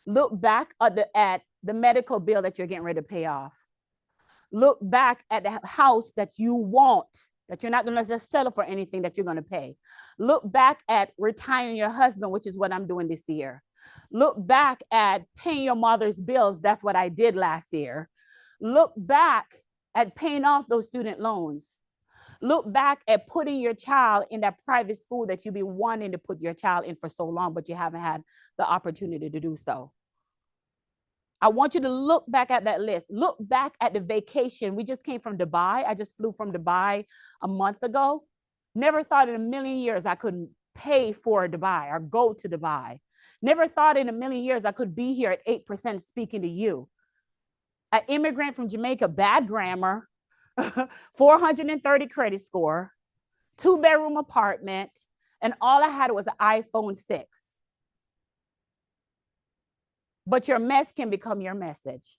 Look back at the medical bill that you're getting ready to pay off. Look back at the house that you want, that you're not going to just settle for anything that you're going to pay. Look back at retiring your husband, which is what I'm doing this year. Look back at paying your mother's bills. That's what I did last year. Look back at paying off those student loans. Look back at putting your child in that private school that you've been wanting to put your child in for so long, but you haven't had the opportunity to do so. I want you to look back at that list. Look back at the vacation. We just came from Dubai. I just flew from Dubai a month ago. Never thought in a million years I could pay for Dubai or go to Dubai. Never thought in a million years I could be here at 8% speaking to you. An immigrant from Jamaica, bad grammar, 430 credit score, 2-bedroom apartment, and all I had was an iPhone 6. But your mess can become your message.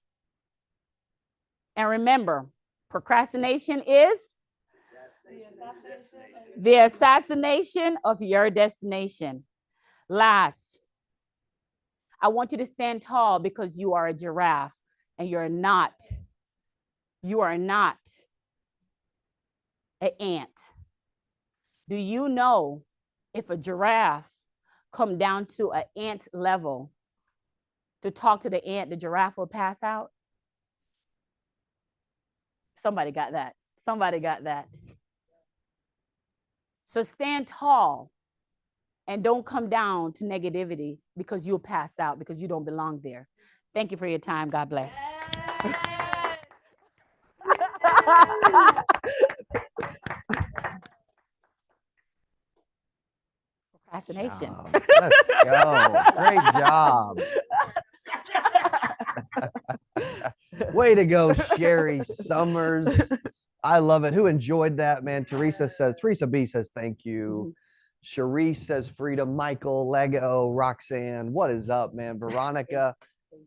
And remember, procrastination is the assassination of your destination. Last, I want you to stand tall because you are a giraffe and you are not an ant. Do you know if a giraffe come down to an ant level to talk to the ant, the giraffe will pass out? Somebody got that. Somebody got that. So stand tall and don't come down to negativity because you'll pass out because you don't belong there. Thank you for your time. God bless. Procrastination. Let's go. Great job. Way to go, Sherry Summers. I love it. Who enjoyed that, man? Teresa B says, thank you. Sharice says, freedom. Michael, Lego, Roxanne. What is up, man? Veronica,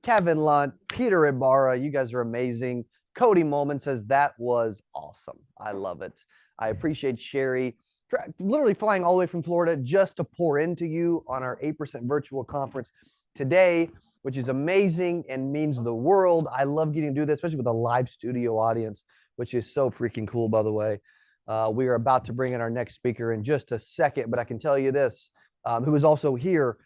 Kevin Lunt, Peter Ibarra. You guys are amazing. Cody Molman says, that was awesome. I love it. I appreciate Sherry literally flying all the way from Florida just to pour into you on our 8% virtual conference today, which is amazing and means the world. I love getting to do this, especially with a live studio audience, which is so freaking cool, by the way. We are about to bring in our next speaker in just a second, but I can tell you this, who is also here.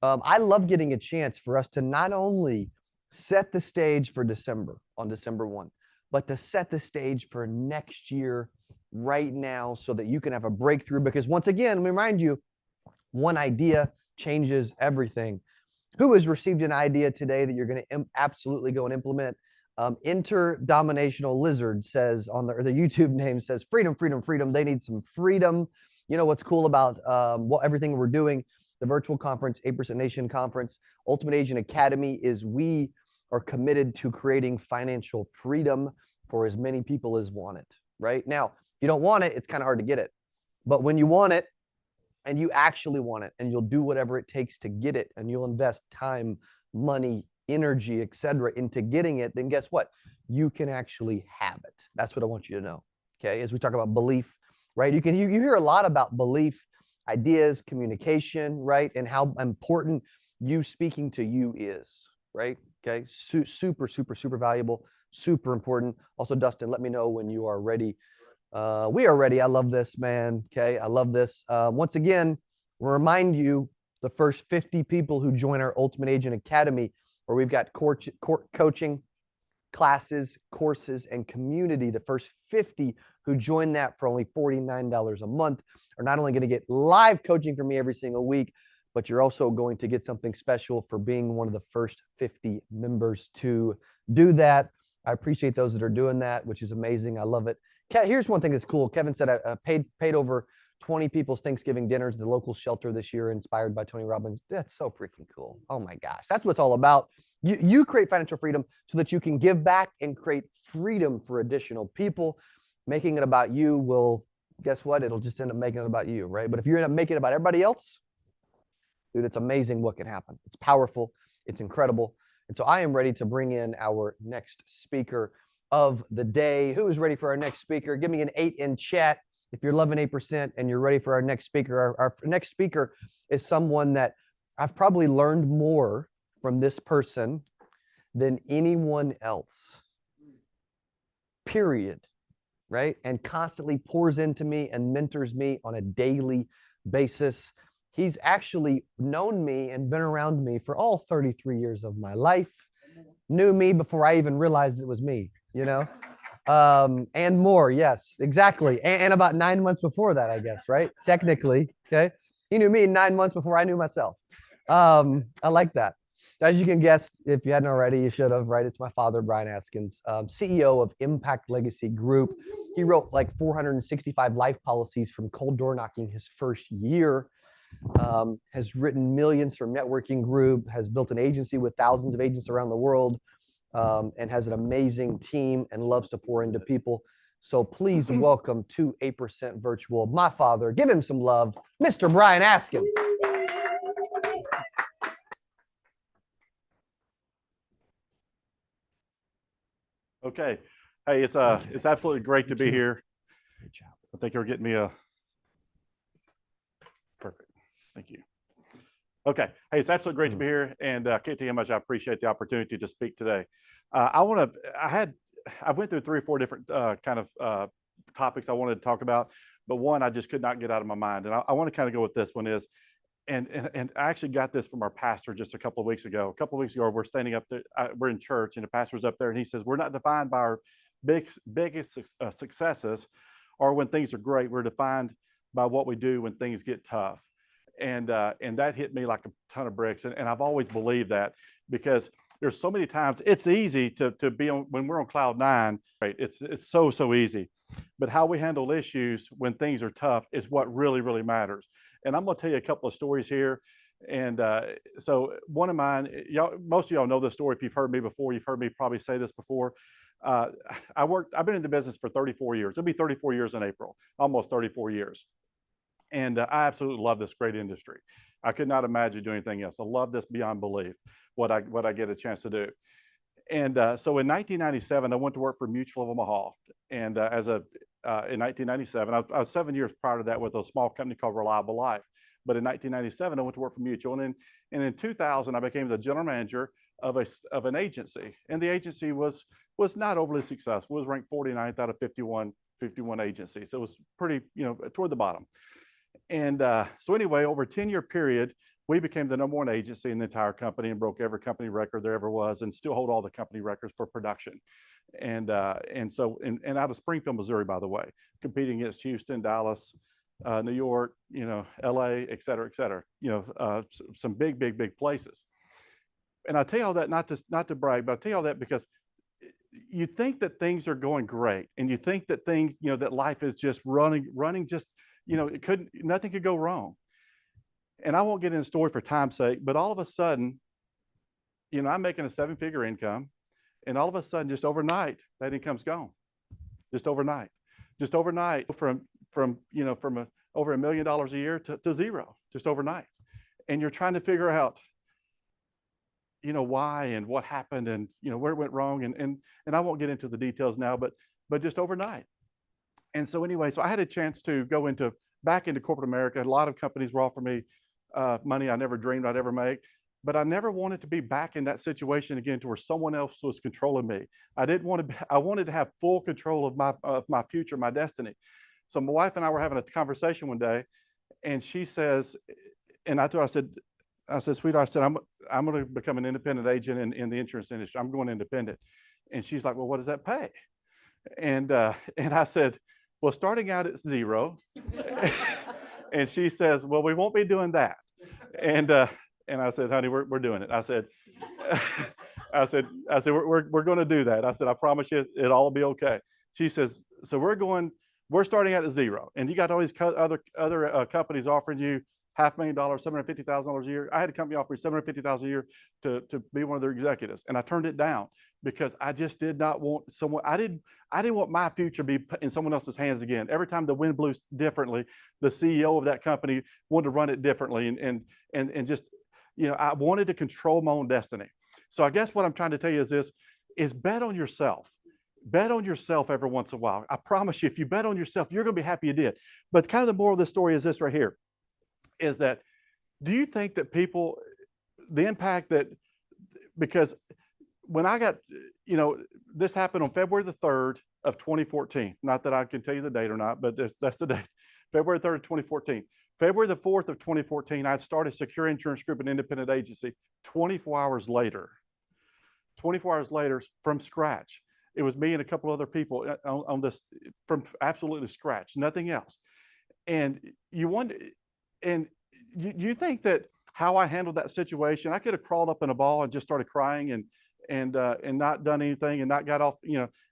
I love getting a chance for us to not only set the stage for December on December 1, but to set the stage for next year right now so that you can have a breakthrough. Because once again, let me remind you, one idea changes everything. Who has received an idea today that you're going to absolutely go and implement? Interdominational Lizard says on the YouTube name says, freedom, freedom, freedom. They need some freedom. You know what's cool about everything we're doing, the virtual conference, 8% Nation conference, Ultimate Agent Academy, is we are committed to creating financial freedom for as many people as want it. Right now, if you don't want it, it's kind of hard to get it. But when you want it, and you actually want it, and you'll do whatever it takes to get it, and you'll invest time, money, energy, etc., into getting it, then guess what? You can actually have it. That's what I want you to know. Okay, as we talk about belief, right? You hear a lot about belief, ideas, communication, right? And how important you speaking to you is, right? Okay, super, super, super valuable, super important. Also, Dustin, let me know when you are ready. We are ready. I love this, man. Okay, I love this. Once again, we'll remind you, the first 50 people who join our Ultimate Agent Academy, where we've got coaching, classes, courses, and community. The first 50 who join that for only $49 a month are not only going to get live coaching from me every single week, but you're also going to get something special for being one of the first 50 members to do that. I appreciate those that are doing that, which is amazing. I love it. Here's one thing that's cool. Kevin said I paid over 20 people's Thanksgiving dinners at the local shelter this year, inspired by Tony Robbins. That's so freaking cool. Oh my gosh. That's what it's all about. You create financial freedom so that you can give back and create freedom for additional people. Making it about you will, guess what? It'll just end up making it about you, right? But if you end up making it about everybody else, dude, it's amazing what can happen. It's powerful. It's incredible. And so I am ready to bring in our next speaker of the day. Who is ready for our next speaker? Give me an 8 in chat if you're loving 8% and you're ready for our next speaker. Our next speaker is someone that I've probably learned more from this person than anyone else, period, right? And constantly pours into me and mentors me on a daily basis. He's actually known me and been around me for all 33 years of my life, knew me before I even realized it was me, you know, and more. Yes, exactly. And about 9 months before that, I guess, right? Technically, okay. He knew me 9 months before I knew myself. I like that. As you can guess, if you hadn't already, you should have, right? It's my father, Brian Askins, CEO of Impact Legacy Group. He wrote like 465 life policies from cold door knocking his first year. Has written millions from networking group, has built an agency with thousands of agents around the world, and has an amazing team and loves to pour into people. So please welcome to 8% Virtual, my father. Give him some love, Mr. Brian Askins. Okay. Hey, it's absolutely great to be here. Good job. I think you're getting me a perfect. Thank you. Okay. Hey, it's absolutely great to be here, and I can't tell you how much I appreciate the opportunity to speak today. I went through 3 or 4 different kind of topics I wanted to talk about, but one I just could not get out of my mind, and I want to kind of go with this one is, and I actually got this from our pastor just a couple of weeks ago. A couple of weeks ago, we're standing up there, we're in church, and the pastor's up there, and he says, "We're not defined by our biggest successes, or when things are great. We're defined by what we do when things get tough." And that hit me like a ton of bricks. And I've always believed that, because there's so many times it's easy to be on when we're on cloud 9, right? It's so easy. But how we handle issues when things are tough is what really, really matters. And I'm going to tell you a couple of stories here. And so one of mine, most of y'all know this story. If you've heard me before, you've heard me probably say this before. I've been in the business for 34 years. It'll be 34 years in April, almost 34 years. And I absolutely love this great industry. I could not imagine doing anything else. I love this beyond belief, what I get a chance to do. And so in 1997, I went to work for Mutual of Omaha. And in 1997, I was 7 years prior to that with a small company called Reliable Life. But in 1997, I went to work for Mutual. And in 2000, I became the general manager of an agency. And the agency was not overly successful. It was ranked 49th out of 51 agencies. So it was pretty, toward the bottom. And so anyway, over a 10-year period, we became the #1 agency in the entire company and broke every company record there ever was, and still hold all the company records for production. And so out of Springfield, Missouri, by the way, competing against Houston, Dallas, New York, LA, et cetera, some big places. And I tell you all that not to brag, but I tell you all that because you think that things are going great, and you think that things, that life is just running just, nothing could go wrong. And I won't get into the story for time's sake, but all of a sudden, I'm making a 7-figure income, and all of a sudden, just overnight, that income's gone. Just overnight from over $1 million a year to zero, just overnight. And you're trying to figure out, why and what happened and, where it went wrong. And I won't get into the details now, but just overnight. And so anyway, so I had a chance to go back into corporate America. A lot of companies were offering me money I never dreamed I'd ever make, but I never wanted to be back in that situation again to where someone else was controlling me. I wanted to have full control of my future, my destiny. So my wife and I were having a conversation one day, and she says, and I told her, I said, sweetheart, I'm going to become an independent agent in the insurance industry. I'm going independent. And she's like, well, what does that pay? And I said, well, starting out at 0. And she says, well, we won't be doing that. And I said, honey, we're doing it. I said, we're going to do that. I said, I promise you it'll all be okay. She says, so we're starting out at 0. And you got all these other companies offering you $500,000, $750,000 a year. I had a company offer me $750,000 a year to be one of their executives. And I turned it down because I just did not want someone, I didn't want my future to be put in someone else's hands again. Every time the wind blew differently, the CEO of that company wanted to run it differently. And just, I wanted to control my own destiny. So I guess what I'm trying to tell you is this, is bet on yourself. Bet on yourself every once in a while. I promise you, if you bet on yourself, you're going to be happy you did. But kind of the moral of the story is this right here, is that, do you think that people, the impact that, because when I got, this happened on February the 3rd of 2014. Not that I can tell you the date or not, but that's the date. February 3rd of 2014. February the 4th of 2014, I started Secure Insurance Group, an independent agency. 24 hours later from scratch. It was me and a couple other people on this from absolutely scratch, nothing else. And you wonder, and you think that how I handled that situation, I could have crawled up in a ball and just started crying and not done anything and not got off,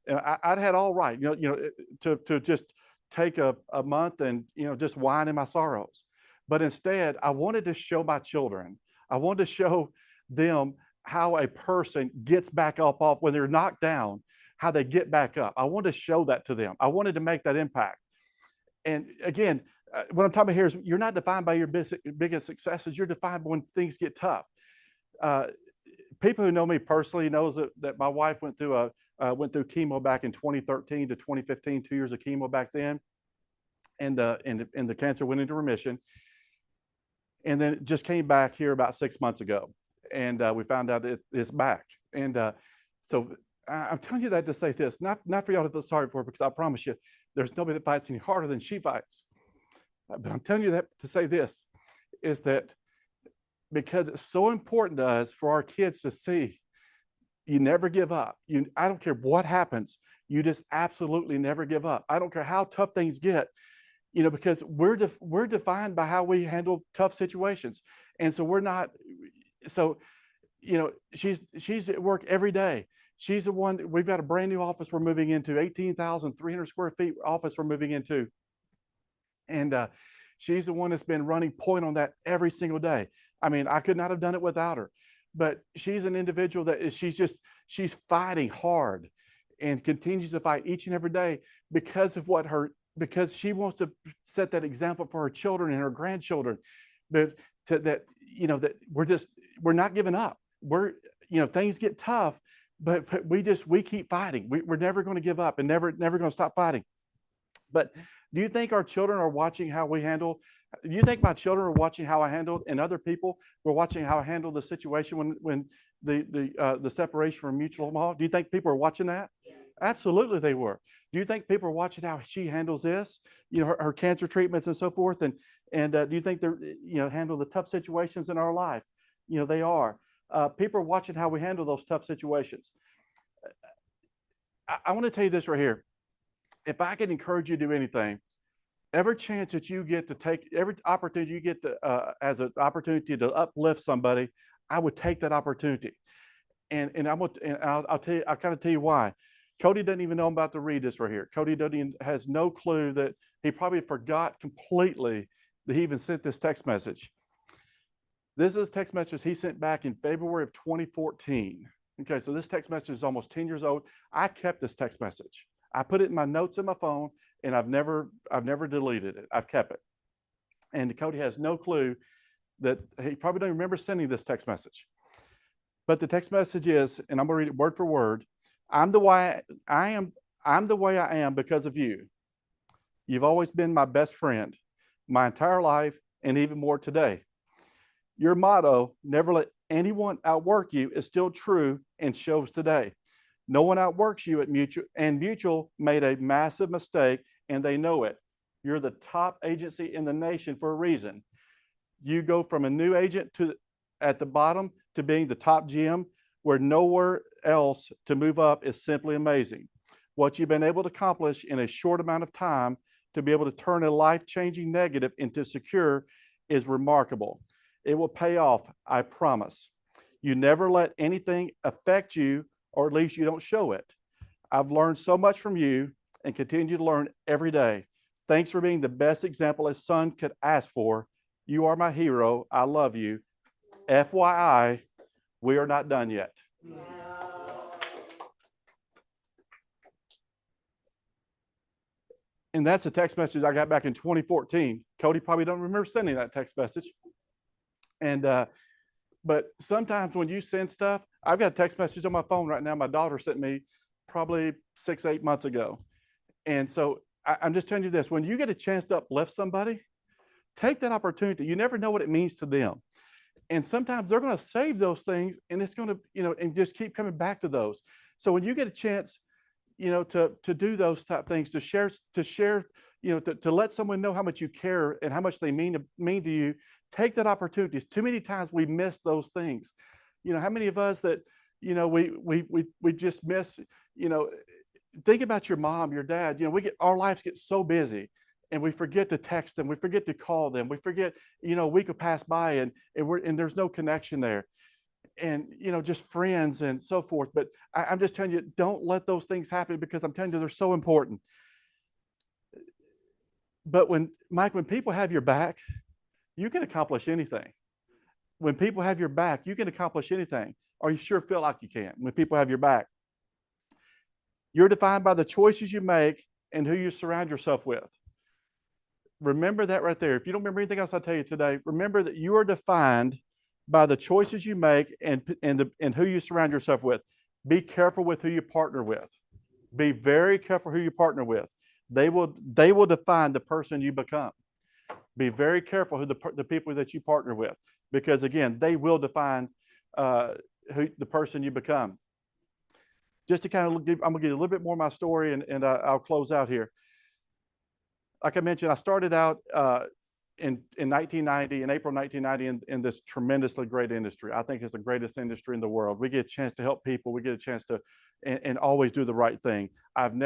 I'd had all right, to just take a month and, just whine in my sorrows. But instead, I wanted to show my children, I wanted to show them how a person gets back up off when they're knocked down, how they get back up. I wanted to show that to them. I wanted to make that impact. And again, what I'm talking about here is you're not defined by your biggest successes. You're defined when things get tough. People who know me personally knows that my wife went through chemo back in 2013 to 2015, 2 years of chemo back then, and the cancer went into remission, and then it just came back here about 6 months ago, and we found out it's back. And so I'm telling you that to say this, not for y'all to feel sorry for, because I promise you, there's nobody that fights any harder than she fights. But I'm telling you that to say this, is that because it's so important to us for our kids to see, you never give up. I don't care what happens, you just absolutely never give up. I don't care how tough things get, because we're defined by how we handle tough situations. And so we're not, so, she's at work every day. She's the one, we've got a brand new office we're moving into, 18,300 square feet office we're moving into. And she's the one that's been running point on that every single day. I mean, I could not have done it without her, but she's an individual that she's fighting hard and continues to fight each and every day because she wants to set that example for her children and her grandchildren, that we're not giving up. Things get tough, but we keep fighting. We're never going to give up and never going to stop fighting. But do you think our children are watching how we handle? Do you think my children are watching how I handled, and other people were watching how I handled the situation when the separation from mutual law? Do you think people are watching that? Yeah. Absolutely, they were. Do you think people are watching how she handles this? Her cancer treatments and so forth. And do you think they're handle the tough situations in our life? They are. People are watching how we handle those tough situations. I want to tell you this right here. If I could encourage you to do anything, every chance that you get to take, every opportunity you get to, as an opportunity to uplift somebody, I would take that opportunity. And I'll tell you, I'll kind of tell you why. Cody doesn't even know I'm about to read this right here. Cody has no clue that he probably forgot completely that he even sent this text message. This is a text message he sent back in February of 2014. Okay, so this text message is almost 10 years old. I kept this text message. I put it in my notes in my phone, and I've never deleted it. I've kept it. And Cody has no clue that he probably doesn't remember sending this text message. But the text message is, and I'm going to read it word for word. I'm the way I am because of you. You've always been my best friend, my entire life, and even more today. Your motto, never let anyone outwork you, is still true and shows today. No one outworks you at Mutual, and Mutual made a massive mistake, and they know it. You're the top agency in the nation for a reason. You go from a new agent at the bottom to being the top GM where nowhere else to move up is simply amazing. What you've been able to accomplish in a short amount of time to be able to turn a life-changing negative into secure is remarkable. It will pay off, I promise. You never let anything affect you, or at least you don't show it. I've learned so much from you and continue to learn every day. Thanks for being the best example a son could ask for. You are my hero. I love you. FYI, we are not done yet. And that's a text message I got back in 2014. Cody probably don't remember sending that text message. And but sometimes when you send stuff, I've got a text message on my phone right now. My daughter sent me probably 6-8 months ago. And so I'm just telling you this, when you get a chance to uplift somebody, take that opportunity. You never know what it means to them. And sometimes they're going to save those things, and it's going to, and just keep coming back to those. So when you get a chance, to do those type things, to share, to let someone know how much you care and how much they mean to you, take that opportunity. Too many times we miss those things. How many of us that, we just miss, think about your mom, your dad, our lives get so busy and we forget to text them. We forget to call them. We forget, a week will pass by and there's no connection there. And, just friends and so forth. But I'm just telling you, don't let those things happen, because I'm telling you, they're so important. But Mike, when people have your back, you can accomplish anything. When people have your back, you can accomplish anything, or you sure feel like you can when people have your back. You're defined by the choices you make and who you surround yourself with. Remember that right there. If you don't remember anything else I tell you today, remember that you are defined by the choices you make and who you surround yourself with. Be careful with who you partner with. Be very careful who you partner with. They will define the person you become. Be very careful who the people that you partner with, because again, they will define who the person you become. Just to kind of I'm gonna get a little bit more of my story, and I'll close out here. Like I mentioned, I started out in 1990, in April 1990, in this tremendously great industry. I think it's the greatest industry in the world. We get a chance to help people. We get a chance to, and always do the right thing. I've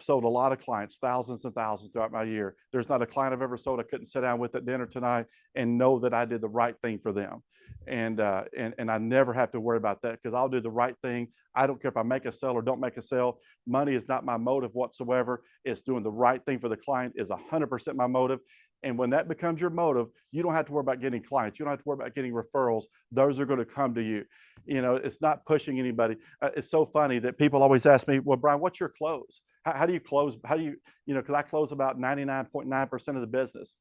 sold a lot of clients, thousands and thousands throughout my year. There's not a client I've ever sold I couldn't sit down with at dinner tonight and know that I did the right thing for them. And I never have to worry about that, because I'll do the right thing. I don't care if I make a sale or don't make a sale. Money is not my motive whatsoever. It's doing the right thing for the client is 100% my motive. And when that becomes your motive, you don't have to worry about getting clients. You don't have to worry about getting referrals. Those are going to come to you. It's not pushing anybody. It's so funny that people always ask me, well, Brian, what's your close? How do you close? How do you, because I close about 99.9% of the business.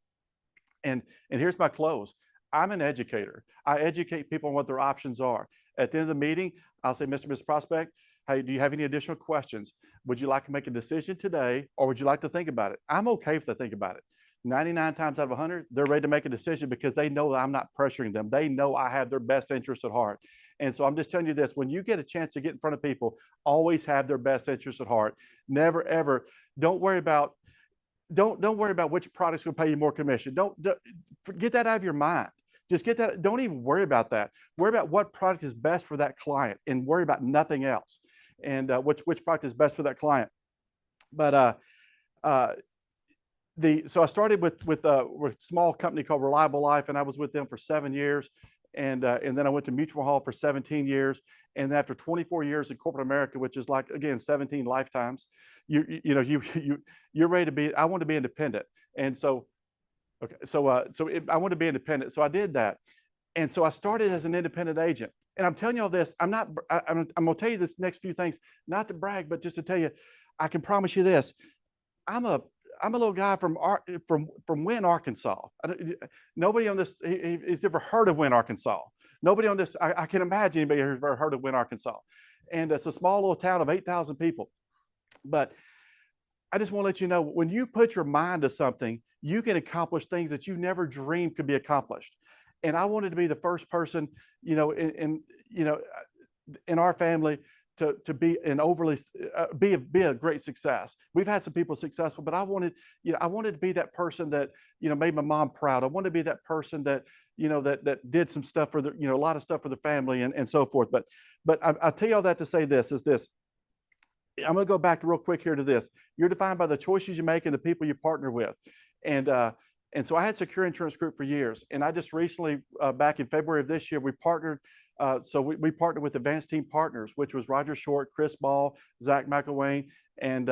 And here's my close. I'm an educator. I educate people on what their options are. At the end of the meeting, I'll say, Mr. Ms. Prospect, hey, do you have any additional questions? Would you like to make a decision today, or would you like to think about it? I'm okay if they think about it. 99 times out of 100, they're ready to make a decision, because they know that I'm not pressuring them. They know I have their best interest at heart. And so I'm just telling you this, when you get a chance to get in front of people, always have their best interest at heart. Never, ever, don't worry about which products will pay you more commission. Don't get that out of your mind. Just get that. Don't even worry about that. Worry about what product is best for that client, and worry about nothing else. And which product is best for that client. But so I started with a small company called Reliable Life, and I was with them for 7 years. And then I went to Mutual Hall for 17 years. And after 24 years in corporate America, which is like, again, 17 lifetimes, you're ready to be, I want to be independent. And so, I want to be independent. So I did that. And so I started as an independent agent. And I'm telling you all this, I'm going to tell you this next few things, not to brag, but just to tell you, I can promise you this. I'm a little guy from Wynne, Arkansas. Nobody on this has ever heard of Wynne, Arkansas. Nobody on this, I can imagine anybody who's ever heard of Wynne, Arkansas. And it's a small little town of 8,000 people. But I just want to let you know, when you put your mind to something, you can accomplish things that you never dreamed could be accomplished. And I wanted to be the first person, in our family to be an overly be a great success. We've had some people successful, but I wanted to be that person that made my mom proud. I wanted to be that person that that did some stuff for a lot of stuff for the family and so forth. But I'll tell you all that to say this is this. I'm going to go back real quick here to this. You're defined by the choices you make and the people you partner with. And so I had Secure Insurance Group for years. And I just recently, back in February of this year, we partnered. We partnered with Advanced Team Partners, which was Roger Short, Chris Ball, Zach McElwain, and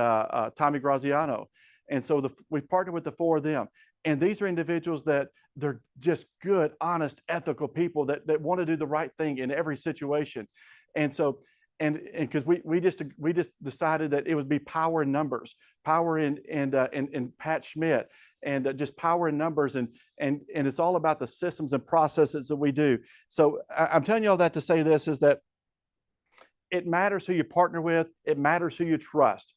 Tommy Graziano. And so we partnered with the 4 of them. And these are individuals that they're just good, honest, ethical people that want to do the right thing in every situation. And so, and because we just decided that it would be power in numbers, power in Pat Schmidt, and just power in numbers, and it's all about the systems and processes that we do. So I'm telling you all that to say this is that it matters who you partner with. It matters who you trust.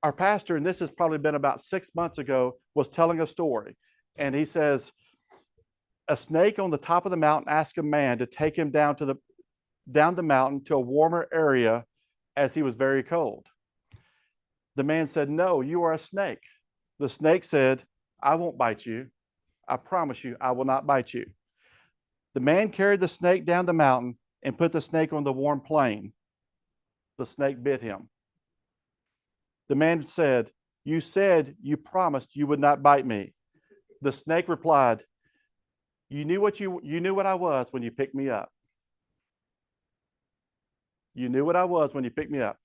Our pastor, and this has probably been about 6 months ago, was telling a story, and he says, a snake on the top of the mountain asked a man to take him down the mountain to a warmer area as he was very cold. The man said, "No, you are a snake." The snake said, "I won't bite you. I promise you, I will not bite you." The man carried the snake down the mountain and put the snake on the warm plain. The snake bit him. The man said, "You said you promised you would not bite me." The snake replied, you knew what I was when you picked me up. You knew what I was when you picked me up.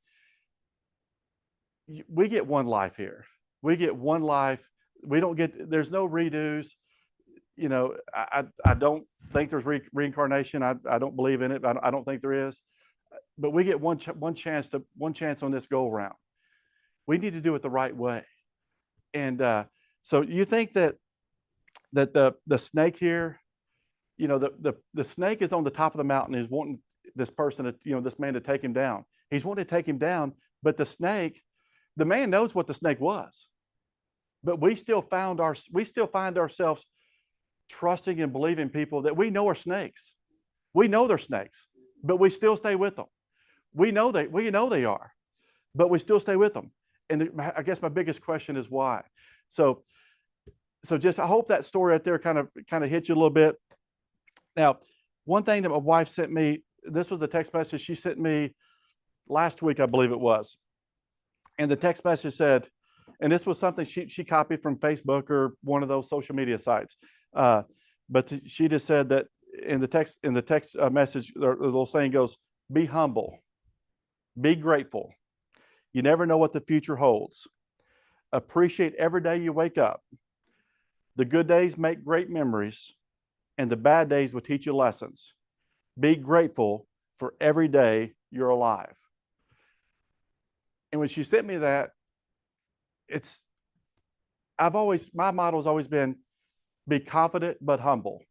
We get one life here. We get one life. There's no redos. I don't think there's reincarnation. I don't believe in it. I don't think there is. But we get one chance on this go around. We need to do it the right way. And so you think that the snake here, the snake is on the top of the mountain, is wanting this person, this man to take him down. He's wanting to take him down, but the man knows what the snake was. But we still find ourselves trusting and believing people that we know are snakes. We know they're snakes, but we still stay with them. We know they are, but we still stay with them. And I guess my biggest question is why. So just, I hope that story right there kind of hit you a little bit. Now, one thing that my wife sent me, this was a text message she sent me last week, I believe it was. And the text message said, and this was something she copied from Facebook or one of those social media sites. But she just said that in the text message, the little saying goes, "Be humble, be grateful. You never know what the future holds. Appreciate every day you wake up. The good days make great memories, and the bad days will teach you lessons. Be grateful for every day you're alive." And when she sent me that, my motto has always been, be confident but humble.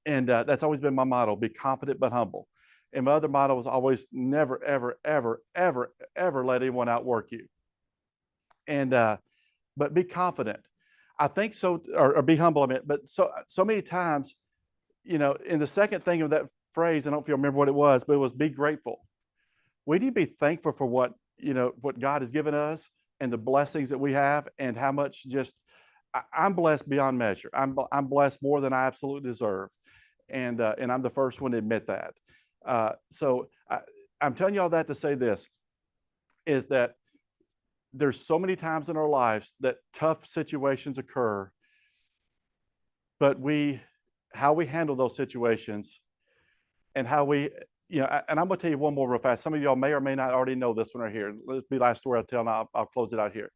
And that's always been my motto, be confident but humble. And my other motto was always, never, ever, ever, ever, ever let anyone outwork you. And but be confident. I think so, or be humble, I mean, but so many times, in the second thing of that phrase, I don't know if you remember what it was, but it was be grateful. We need to be thankful for what God has given us and the blessings that we have, and how much I'm blessed beyond measure. I'm blessed more than I absolutely deserve. And I'm the first one to admit that. So I'm telling you all that to say this, is that there's so many times in our lives that tough situations occur, but how we handle those situations and how we, and I'm going to tell you one more real fast. Some of y'all may or may not already know this one right here. Let's be the last story I'll tell, and I'll close it out here.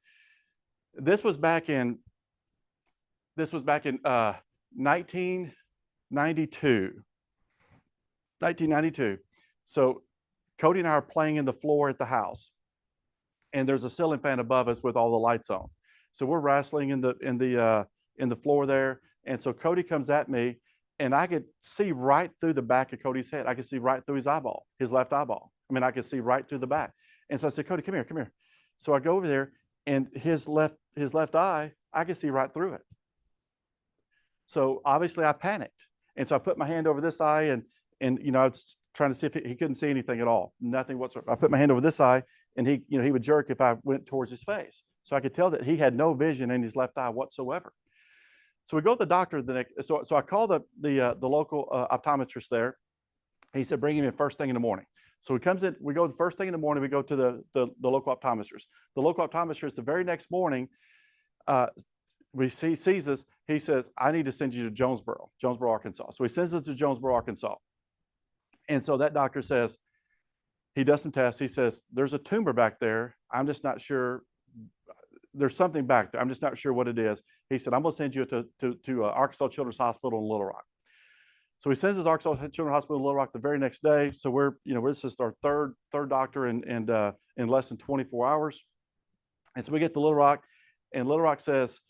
This was back in 1992. 1992. So Cody and I are playing in the floor at the house, and there's a ceiling fan above us with all the lights on. So we're wrestling in the floor there, and so Cody comes at me, and I could see right through the back of Cody's head. I could see right through his eyeball, his left eyeball. I mean, I could see right through the back. And so I said, "Cody, come here." So I go over there, and his left eye, I could see right through it. So obviously I panicked. And so I put my hand over this eye, and I was trying to see if he couldn't see anything at all, nothing whatsoever. I put my hand over this eye, and he would jerk if I went towards his face. So I could tell that he had no vision in his left eye whatsoever. So we go to the doctor the next. So I call the local optometrist there. He said, bring him in first thing in the morning. So he comes in. We go the first thing in the morning. We go to the local optometrist. The local optometrist the very next morning, sees us. He says, I need to send you to Jonesboro, Arkansas. So he sends us to Jonesboro, Arkansas. And so that doctor says, he does some tests. He says, there's a tumor back there. I'm just not sure. There's something back there. I'm just not sure what it is. He said, I'm going to send you to Arkansas Children's Hospital in Little Rock. So he sends us to Arkansas Children's Hospital in Little Rock the very next day. So this is our third doctor in less than 24 hours. And so we get to Little Rock, and Little Rock says,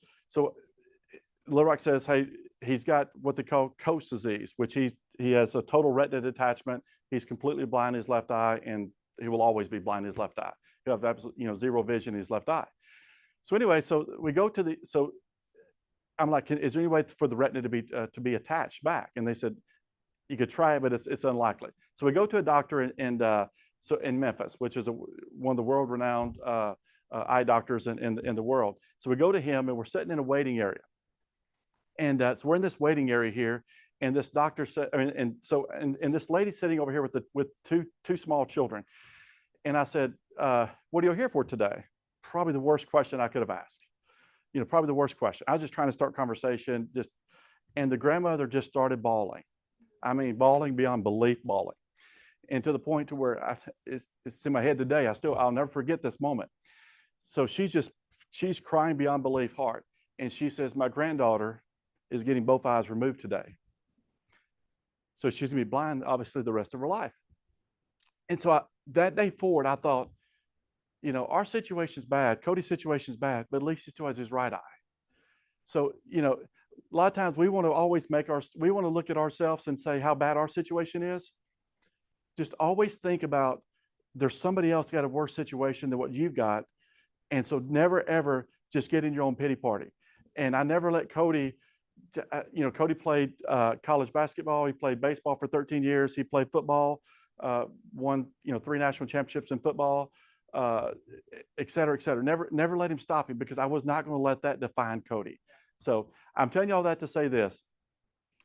hey, he's got what they call Coast disease, which he has a total retina detachment. He's completely blind in his left eye, and he will always be blind in his left eye. He'll have absolutely, zero vision in his left eye. So anyway, so we go to so I'm like, is there any way for the retina to be attached back? And they said, you could try it, but it's unlikely. So we go to a doctor in Memphis, which is one of the world-renowned eye doctors in the world. So we go to him, and we're sitting in a waiting area. And so we're in this waiting area here, and this doctor said, and this lady sitting over here with two small children. And I said, what are you here for today? Probably the worst question I could have asked. Probably the worst question. I was just trying to start conversation, and the grandmother just started bawling. I mean, bawling beyond belief, bawling. And to the point to where it's in my head today. I'll never forget this moment. So she's crying beyond belief hard. And she says, my granddaughter is getting both eyes removed today. So she's gonna be blind, obviously, the rest of her life. And so that day forward, I thought, our situation's bad. Cody's situation's bad, but at least he still has his right eye. So, a lot of times we want to always we want to look at ourselves and say how bad our situation is. Just always think about there's somebody else got a worse situation than what you've got. And so never, ever just get in your own pity party. And I never let Cody, Cody played college basketball. He played baseball for 13 years. He played football, won, 3 national championships in football. Et cetera, et cetera. Never let him stop him, because I was not going to let that define Cody. So I'm telling you all that to say this: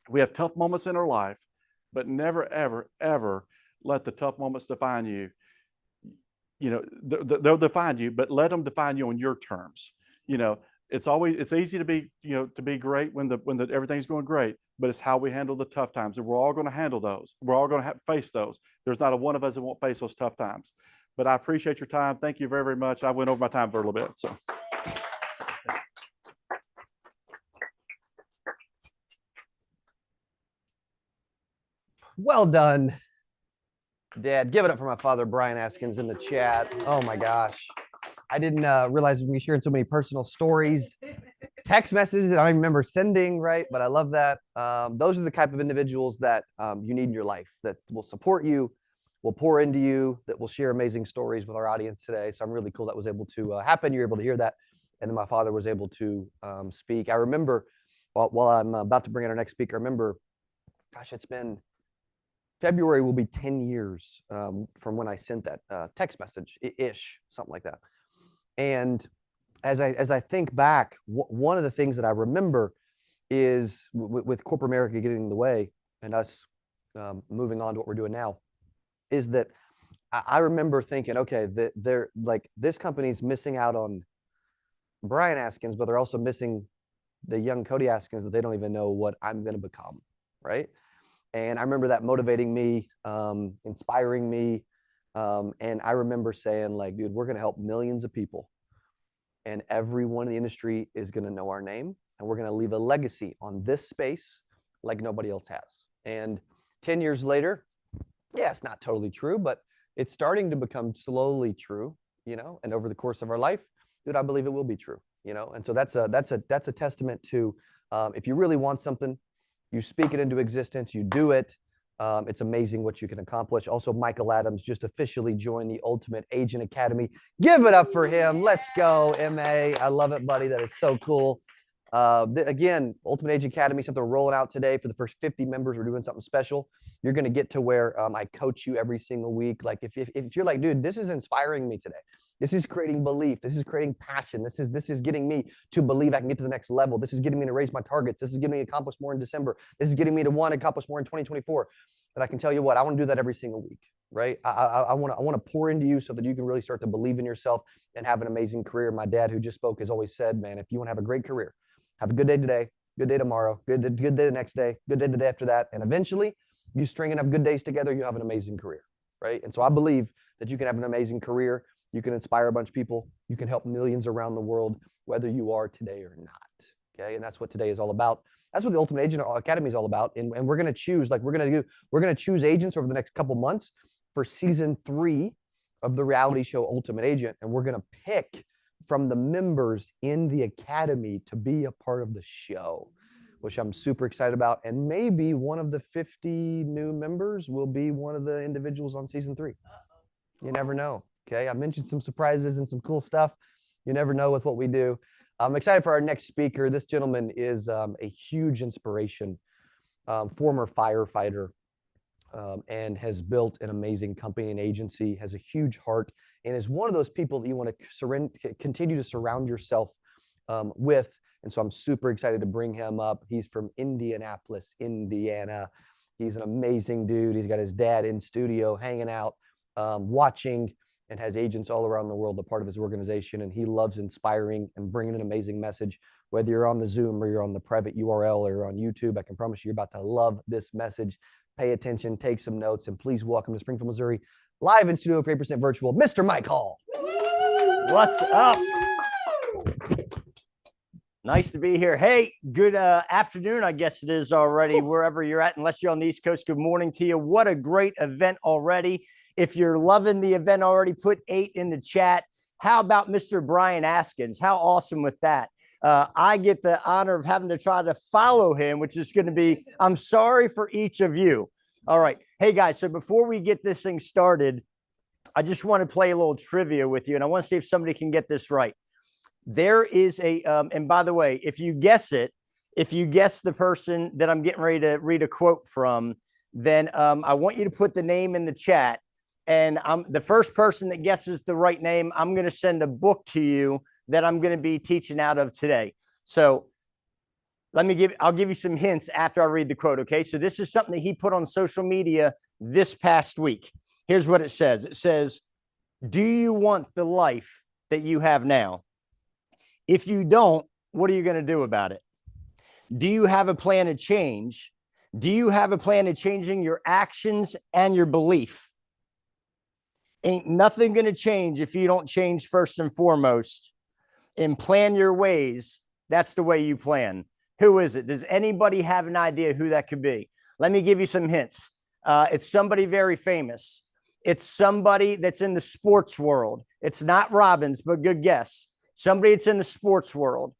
we have tough moments in our life, but never, ever, ever let the tough moments define you. They'll define you, but let them define you on your terms. It's easy to be great when everything's going great, but it's how we handle the tough times, and we're all going to handle those. We're all going to face those. There's not a one of us that won't face those tough times. But I appreciate your time. Thank you very, very much. I went over my time for a little bit. So. Well done, Dad. Give it up for my father, Brian Askins, in the chat. Oh my gosh. I didn't realize we shared so many personal stories, text messages that I remember sending, right? But I love that. Those are the type of individuals that you need in your life, that will support you, will pour into you, that will share amazing stories with our audience today. So I'm really cool that was able to happen. You're able to hear that. And then my father was able to speak. I remember, while I'm about to bring in our next speaker, I remember, gosh, it's been, February will be 10 years from when I sent that text message-ish, something like that. And as I think back, one of the things that I remember is with corporate America getting in the way and us moving on to what we're doing now, is that I remember thinking, okay, they're like, this company's missing out on Brian Askins, but they're also missing the young Cody Askins that they don't even know what I'm going to become, right? And I remember that motivating me, inspiring me. And I remember saying, like, dude, we're going to help millions of people, and everyone in the industry is going to know our name, and we're going to leave a legacy on this space like nobody else has. And 10 years later, yeah, it's not totally true, but it's starting to become slowly true, and over the course of our life, dude, I believe it will be true, and so that's a testament to, if you really want something, you speak it into existence, you do it. It's amazing what you can accomplish. Also, Michael Adams just officially joined the Ultimate Agent Academy. Give it up for him. Let's go, MA. I love it, buddy. That is so cool. Again, Ultimate Age Academy, something we're rolling out today for the first 50 members. We're doing something special. You're going to get to where I coach you every single week. Like if you're like, dude, this is inspiring me today. This is creating belief. This is creating passion. This is getting me to believe I can get to the next level. This is getting me to raise my targets. This is getting me to accomplish more in December. This is getting me to accomplish more in 2024. But I can tell you what, I want to do that every single week, right? I want to pour into you so that you can really start to believe in yourself and have an amazing career. My dad, who just spoke, has always said, man, if you want to have a great career, have a good day today, good day tomorrow, good day the next day, good day the day after that. And eventually you string enough good days together, you have an amazing career, right? And so I believe that you can have an amazing career. You can inspire a bunch of people. You can help millions around the world, whether you are today or not. Okay. And that's what today is all about. That's what the Ultimate Agent Academy is all about. And we're going to choose, we're going to choose agents over the next couple months for season 3 of the reality show Ultimate Agent. And we're going to pick from the members in the academy to be a part of the show, which I'm super excited about. And maybe one of the 50 new members will be one of the individuals on season 3. You never know. Okay. I mentioned some surprises and some cool stuff. You never know with what we do. I'm excited for our next speaker. This gentleman is a huge inspiration, former firefighter, and has built an amazing company and agency, has a huge heart, and is one of those people that you want to continue to surround yourself with. And so I'm super excited to bring him up. He's from Indianapolis, Indiana. He's an amazing dude. He's got his dad in studio hanging out, watching, and has agents all around the world a part of his organization. And he loves inspiring and bringing an amazing message, whether you're on the Zoom or you're on the private URL or you're on YouTube. I can promise you, you're about to love this message. Pay attention, take some notes, and please welcome to Springfield, Missouri, live in studio for 8% virtual, Mr. Mike Hall. What's up? Nice to be here. Hey, good afternoon, I guess it is already, wherever you're at, unless you're on the East Coast. Good morning to you. What a great event already. If you're loving the event already, put 8 in the chat. How about Mr. Brian Askins? How awesome with that? I get the honor of having to try to follow him, which is going to be, I'm sorry for each of you. All right. Hey, guys, so before we get this thing started, I just want to play a little trivia with you, and I want to see if somebody can get this right. There is a, and by the way, if you guess it, if you guess the person that I'm getting ready to read a quote from, then I want you to put the name in the chat. And the first person that guesses the right name, I'm going to send a book to you that I'm going to be teaching out of today. So I'll give you some hints after I read the quote. Okay. So this is something that he put on social media this past week. Here's what it says. It says, do you want the life that you have now? If you don't, what are you going to do about it? Do you have a plan to change? Do you have a plan to changing your actions and your belief? Ain't nothing going to change if you don't change first and foremost and plan your ways. That's the way you plan. Who is it? Does anybody have an idea who that could be? Let me give you some hints. It's somebody very famous. It's somebody that's in the sports world. It's not Robbins, but good guess. Somebody that's in the sports world.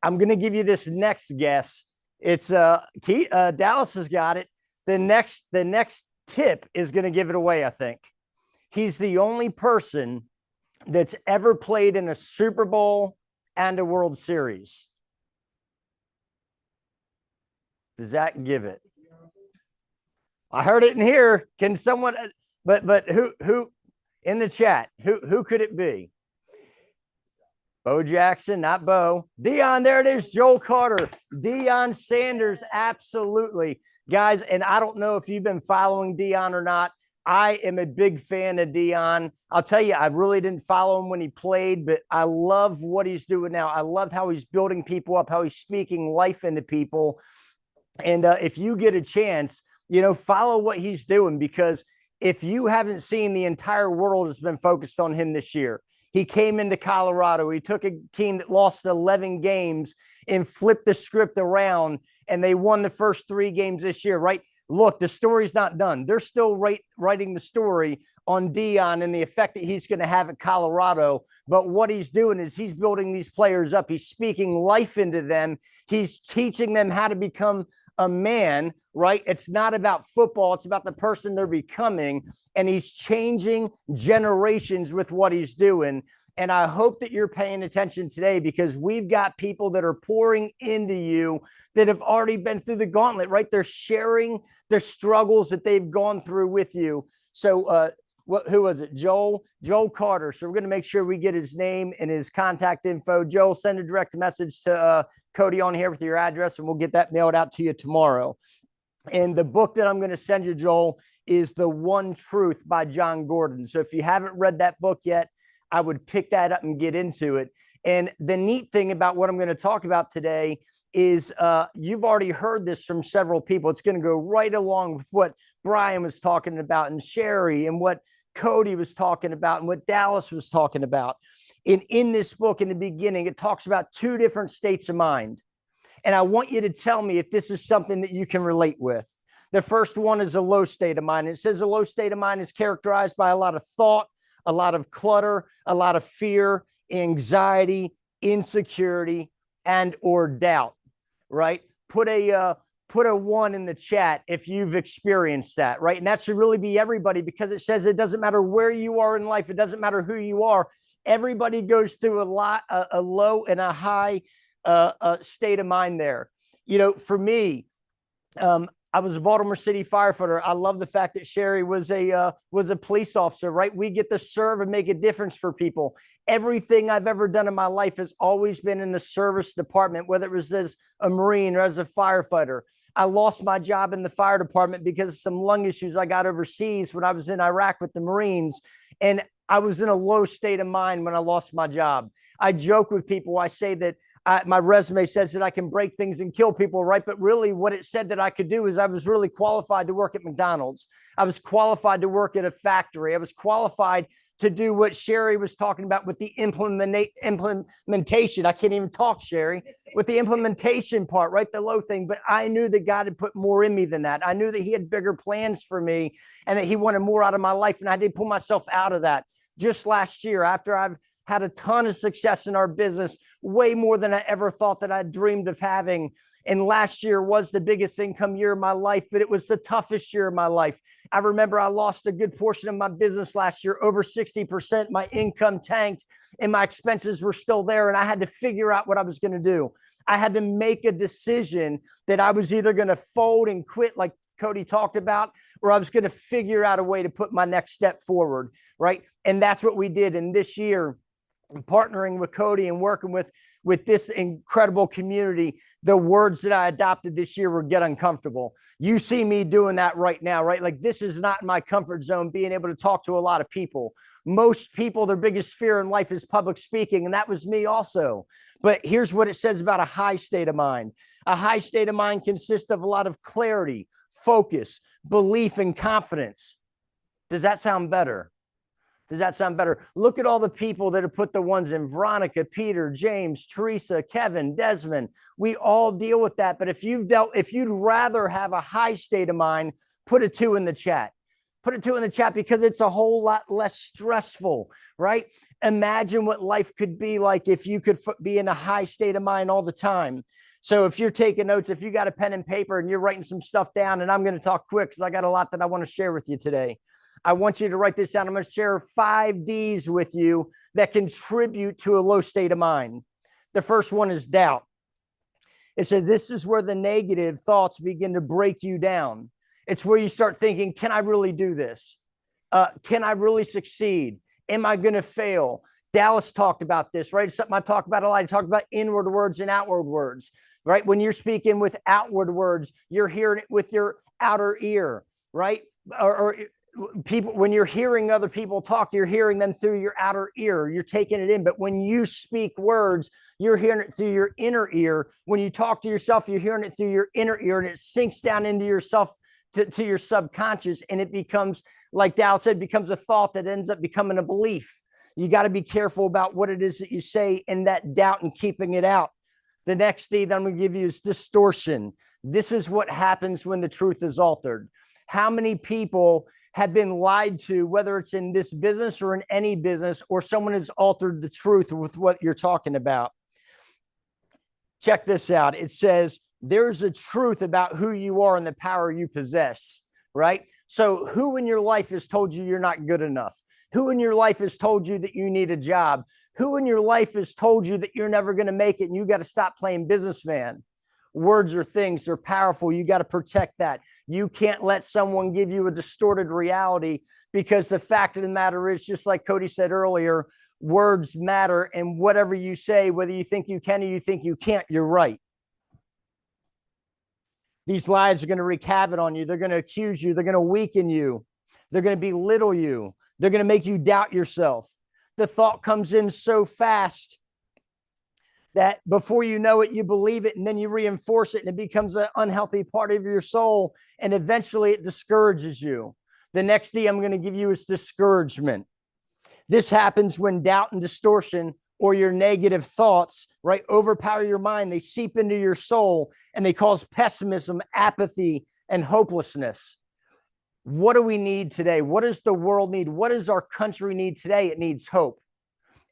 I'm going to give you this next guess. It's Dallas has got it. The next tip is going to give it away, I think. He's the only person that's ever played in a Super Bowl and a World Series. Does that give it? I heard it in here. Can someone, but who in the chat, who could it be? Bo Jackson, not Bo. Deion, there it is. Joel Carter. Deion Sanders, absolutely. Guys, and I don't know if you've been following Deion or not. I am a big fan of Deion. I'll tell you, I really didn't follow him when he played, but I love what he's doing now. I love how he's building people up, how he's speaking life into people. And if you get a chance, follow what he's doing, because if you haven't seen, the entire world has been focused on him this year. He came into Colorado. He took a team that lost 11 games and flipped the script around, and they won the first 3 games this year, right? Look, the story's not done. They're still writing the story on Deion and the effect that he's going to have at Colorado. But what he's doing is he's building these players up. He's speaking life into them. He's teaching them how to become a man, right? It's not about football. It's about the person they're becoming. And he's changing generations with what he's doing. And I hope that you're paying attention today, because we've got people that are pouring into you that have already been through the gauntlet, right? They're sharing the struggles that they've gone through with you. So who was it? Joel Carter. So we're going to make sure we get his name and his contact info. Joel, send a direct message to Cody on here with your address, and we'll get that mailed out to you tomorrow. And the book that I'm going to send you, Joel, is The One Truth by John Gordon. So if you haven't read that book yet, I would pick that up and get into it. And the neat thing about what I'm going to talk about today is you've already heard this from several people. It's going to go right along with what Brian was talking about, and Sherry, and what Cody was talking about, and what Dallas was talking about. And in this book, in the beginning, it talks about 2 different states of mind. And I want you to tell me if this is something that you can relate with. The first one is a low state of mind. It says a low state of mind is characterized by a lot of thought, a lot of clutter, a lot of fear, anxiety, insecurity, and or doubt, right? Put a 1 in the chat if you've experienced that, right? And that should really be everybody, because it says it doesn't matter where you are in life. It doesn't matter who you are. Everybody goes through a low and a high state of mind there. You know, for me, I was a Baltimore City firefighter. I love the fact that Sherry was a police officer, right? We get to serve and make a difference for people. Everything I've ever done in my life has always been in the service department, whether it was as a Marine or as a firefighter. I lost my job in the fire department because of some lung issues I got overseas when I was in Iraq with the Marines. And I was in a low state of mind when I lost my job. I joke with people. I say that my resume says that I can break things and kill people, right? But really what it said that I could do is I was really qualified to work at McDonald's. I was qualified to work at a factory. I was qualified to do what Sherry was talking about with the implementation. I can't even talk, Sherry, with the implementation part, right? The low thing. But I knew that God had put more in me than that. I knew that he had bigger plans for me and that he wanted more out of my life. And I did pull myself out of that. Just last year, after I've had a ton of success in our business, way more than I ever thought that I dreamed of having. And last year was the biggest income year of my life, but it was the toughest year of my life. I remember I lost a good portion of my business last year, over 60%. My income tanked and my expenses were still there. And I had to figure out what I was going to do. I had to make a decision that I was either going to fold and quit, like Cody talked about, or I was going to figure out a way to put my next step forward, right? And that's what we did. And this year, partnering with Cody and working with this incredible community, the words that I adopted this year were get uncomfortable. You see me doing that right now, right? Like, this is not my comfort zone, being able to talk to a lot of people. Most people, their biggest fear in life is public speaking, and that was me also. But here's what it says about a high state of mind. A high state of mind consists of a lot of clarity, focus, belief, and confidence. Does that sound better? Does that sound better? Look at all the people that have put the ones in: Veronica, Peter, James, Teresa, Kevin, Desmond. We all deal with that. But if you'd rather have a high state of mind, put a 2 in the chat. Put a 2 in the chat, because it's a whole lot less stressful, right? Imagine what life could be like if you could be in a high state of mind all the time. So if you're taking notes, if you got a pen and paper and you're writing some stuff down, and I'm going to talk quick because I got a lot that I want to share with you today. I want you to write this down. I'm going to share 5 Ds with you that contribute to a low state of mind. The first one is doubt. It said this is where the negative thoughts begin to break you down. It's where you start thinking, can I really do this? Can I really succeed? Am I going to fail? Dallas talked about this, right? It's something I talk about a lot. I talk about inward words and outward words, right? When you're speaking with outward words, you're hearing it with your outer ear, right? Or people, when you're hearing other people talk, you're hearing them through your outer ear. You're taking it in. But when you speak words, you're hearing it through your inner ear. When you talk to yourself, you're hearing it through your inner ear, and it sinks down into yourself, to your subconscious. And it becomes, like Dal said, becomes a thought that ends up becoming a belief. You got to be careful about what it is that you say in that doubt and keeping it out. The next D that I'm going to give you is distortion. This is what happens when the truth is altered. How many people have been lied to, whether it's in this business or in any business, or someone has altered the truth with what you're talking about? Check this out. It says there's a truth about who you are and the power you possess, right? So who in your life has told you you're not good enough? Who in your life has told you that you need a job? Who in your life has told you that you're never going to make it and you got to stop playing businessman? Words are things, they're powerful. You got to protect that. You can't let someone give you a distorted reality, because the fact of the matter is, just like Cody said earlier, words matter. And whatever you say, whether you think you can or you think you can't, you're right. These lies are going to wreak havoc on you. They're going to accuse you. They're going to weaken you. They're going to belittle you. They're going to make you doubt yourself. The thought comes in so fast that before you know it, you believe it, and then you reinforce it, and it becomes an unhealthy part of your soul, and eventually it discourages you. The next D I'm going to give you is discouragement. This happens when doubt and distortion, or your negative thoughts, right, overpower your mind. They seep into your soul, and they cause pessimism, apathy, and hopelessness. What do we need today? What does the world need? What does our country need today? It needs hope.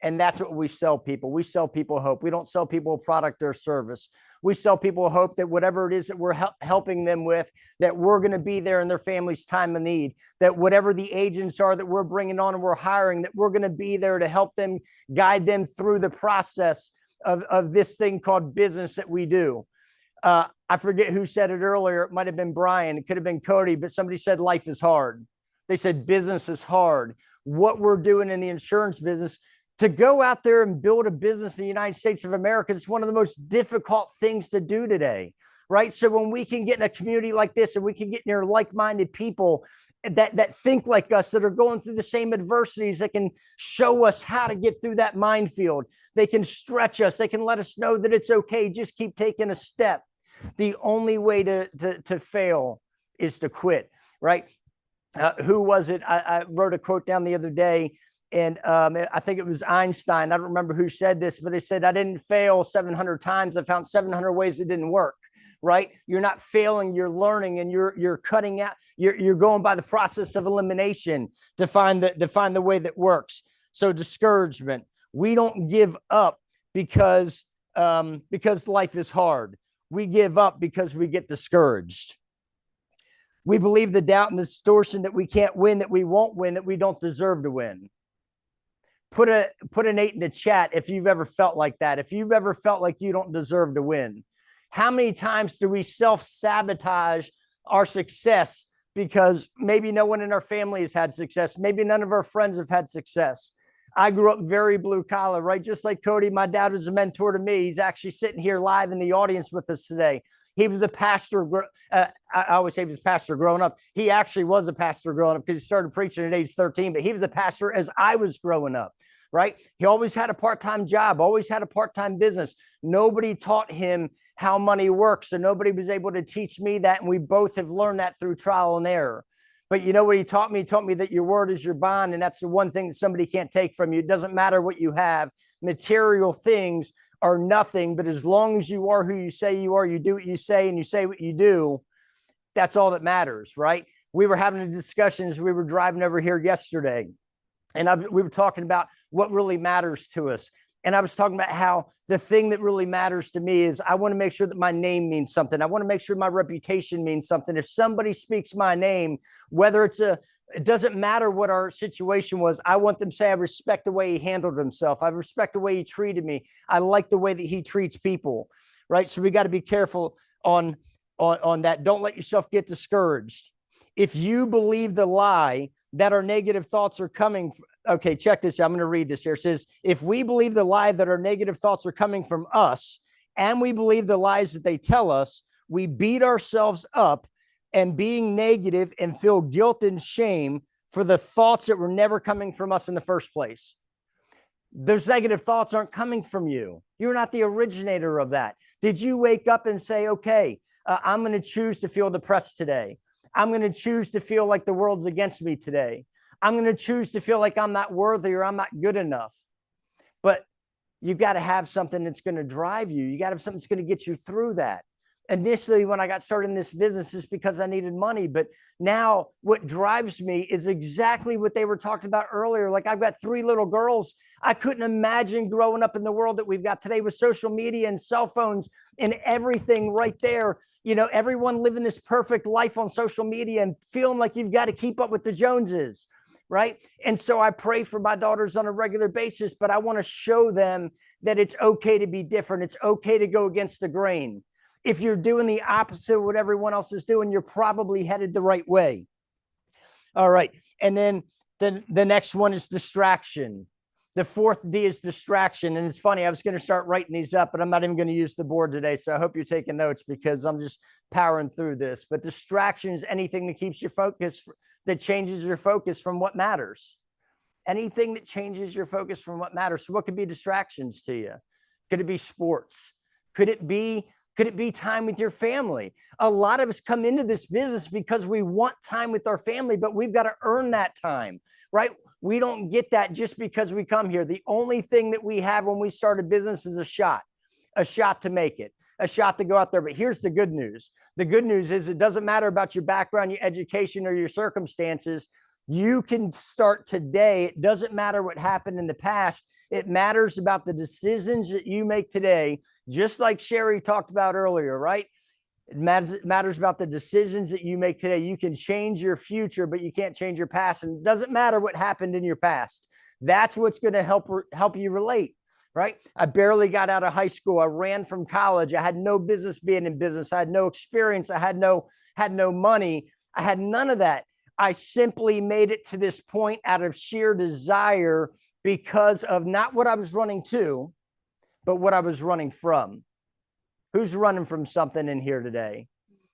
And that's what we sell people. We sell people hope. We don't sell people a product or service. We sell people hope that whatever it is that we're helping them with, that we're going to be there in their family's time of need, that whatever the agents are that we're bringing on and we're hiring, that we're going to be there to help them, guide them through the process of this thing called business that we do. I forget who said it earlier. It might have been Brian. It could have been Cody, but somebody said life is hard. They said business is hard. What we're doing in the insurance business, to go out there and build a business in the United States of America, it's one of the most difficult things to do today, right? So when we can get in a community like this, and we can get near like-minded people that think like us, that are going through the same adversities, that can show us how to get through that minefield. They can stretch us. They can let us know that it's okay. Just keep taking a step. The only way to fail is to quit, right? Who was it? I wrote a quote down the other day, and I think it was Einstein. I don't remember who said this, but they said, I didn't fail 700 times. I found 700 ways it didn't work, right? You're not failing, you're learning, and you're cutting out, you're going by the process of elimination to find the way that works. So discouragement. We don't give up because life is hard. We give up because we get discouraged. We believe the doubt and the distortion that we can't win, that we won't win, that we don't deserve to win. Put an 8 in the chat if you've ever felt like that. If you've ever felt like you don't deserve to win. How many times do we self-sabotage our success because maybe no one in our family has had success? Maybe none of our friends have had success. I grew up very blue collar, right? Just like Cody, my dad was a mentor to me. He's actually sitting here live in the audience with us today. He was a pastor. I always say he was a pastor growing up. He actually was a pastor growing up because he started preaching at age 13, but he was a pastor as I was growing up, right? He always had a part-time job, always had a part-time business. Nobody taught him how money works, so nobody was able to teach me that, and we both have learned that through trial and error. But you know what he taught me? He taught me that your word is your bond, and that's the one thing that somebody can't take from you. It doesn't matter what you have. Material things are nothing, but as long as you are who you say you are, you do what you say, and you say what you do, that's all that matters, right? We were having a discussion as we were driving over here yesterday, and we were talking about what really matters to us. And I was talking about how the thing that really matters to me is I want to make sure that my name means something. I want to make sure my reputation means something. If somebody speaks my name, whether it doesn't matter what our situation was, I want them to say, I respect the way he handled himself. I respect the way he treated me. I like the way that he treats people, right? So we got to be careful on that. Don't let yourself get discouraged. If you believe the lie that our negative thoughts are coming, okay, check this out. I'm going to read this here. It says, if we believe the lie that our negative thoughts are coming from us, and we believe the lies that they tell us, we beat ourselves up and being negative and feel guilt and shame for the thoughts that were never coming from us in the first place. Those negative thoughts aren't coming from you. You're not the originator of that. Did you wake up and say, okay, I'm going to choose to feel depressed today. I'm going to choose to feel like the world's against me today. I'm going to choose to feel like I'm not worthy or I'm not good enough. But you've got to have something that's going to drive you. You got to have something that's going to get you through that. Initially, when I got started in this business, it's because I needed money. But now what drives me is exactly what they were talking about earlier. Like, I've got 3 little girls. I couldn't imagine growing up in the world that we've got today with social media and cell phones and everything right there. You know, everyone living this perfect life on social media and feeling like you've got to keep up with the Joneses, right? And so I pray for my daughters on a regular basis, but I want to show them that it's okay to be different. It's okay to go against the grain. If you're doing the opposite of what everyone else is doing, you're probably headed the right way. All right. And then the next one is distraction. The 4th D is distraction. And it's funny, I was going to start writing these up, but I'm not even going to use the board today. So I hope you're taking notes because I'm just powering through this. But distraction is anything that keeps your focus, that changes your focus from what matters. Anything that changes your focus from what matters. So what could be distractions to you? Could it be sports? Could it be time with your family? A lot of us come into this business because we want time with our family, but we've got to earn that time, right? We don't get that just because we come here. The only thing that we have when we start a business is a shot to make it, a shot to go out there. But here's the good news. The good news is it doesn't matter about your background, your education, or your circumstances. You can start today. It doesn't matter what happened in the past. It matters about the decisions that you make today, just like Sherry talked about earlier, right? It matters about the decisions that you make today. You can change your future, but you can't change your past. And it doesn't matter what happened in your past. That's what's going to help you relate, right? I barely got out of high school. I ran from college. I had no business being in business. I had no experience. I had no money. I had none of that. I simply made it to this point out of sheer desire because of not what I was running to, but what I was running from. Who's running from something in here today?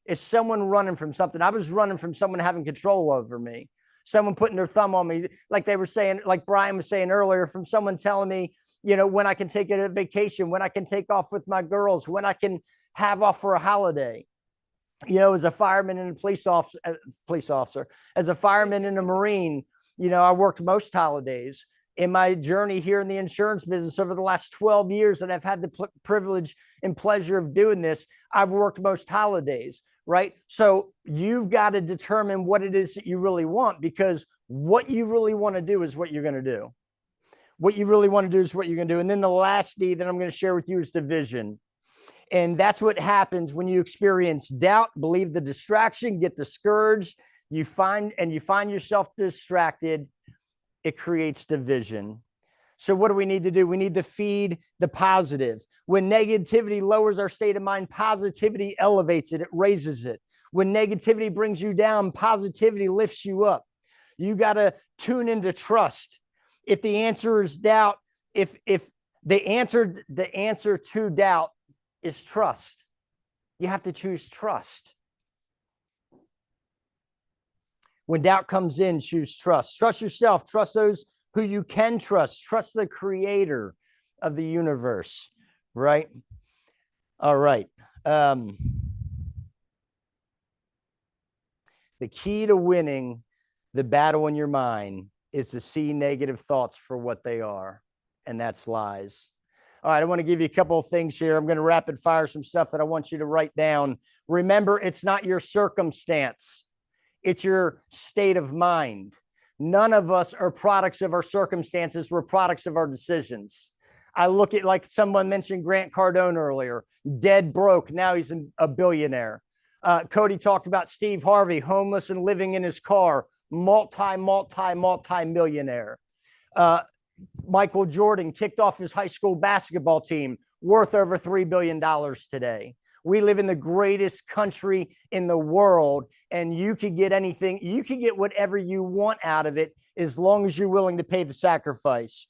Is someone running from something? I was running from someone having control over me, someone putting their thumb on me, like they were saying, like Brian was saying earlier, from someone telling me, you know, when I can take a vacation, when I can take off with my girls, when I can have off for a holiday. You know, as a fireman and a police officer, as a fireman and a Marine, you know, I worked most holidays. In my journey here in the insurance business over the last 12 years, and I've had the privilege and pleasure of doing this, I've worked most holidays, right? So you've got to determine what it is that you really want, because what you really want to do is what you're going to do. What you really want to do is what you're going to do. And then the last D that I'm going to share with you is the vision. And that's what happens when you experience doubt, believe the distraction, get discouraged, you find yourself distracted. It creates division. So what do we need to do? We need to feed the positive. When negativity lowers our state of mind, positivity elevates it. It raises it. When negativity brings you down, positivity lifts you up. You got to tune into trust. If the answer is doubt, if the answer to doubt is trust, you have to choose trust. When doubt comes in, choose trust. Trust yourself. Trust those who you can trust. Trust the creator of the universe, right? All right. The key to winning the battle in your mind is to see negative thoughts for what they are, and that's lies. All right, I want to give you a couple of things here. I'm going to rapid fire some stuff that I want you to write down. Remember, it's not your circumstance. It's your state of mind. None of us are products of our circumstances. We're products of our decisions. I look at, like someone mentioned Grant Cardone earlier, dead broke. Now he's a billionaire. Cody talked about Steve Harvey, homeless and living in his car, multi-millionaire. Michael Jordan kicked off his high school basketball team, worth over $3 billion today. We live in the greatest country in the world, and you can get anything. You can get whatever you want out of it as long as you're willing to pay the sacrifice.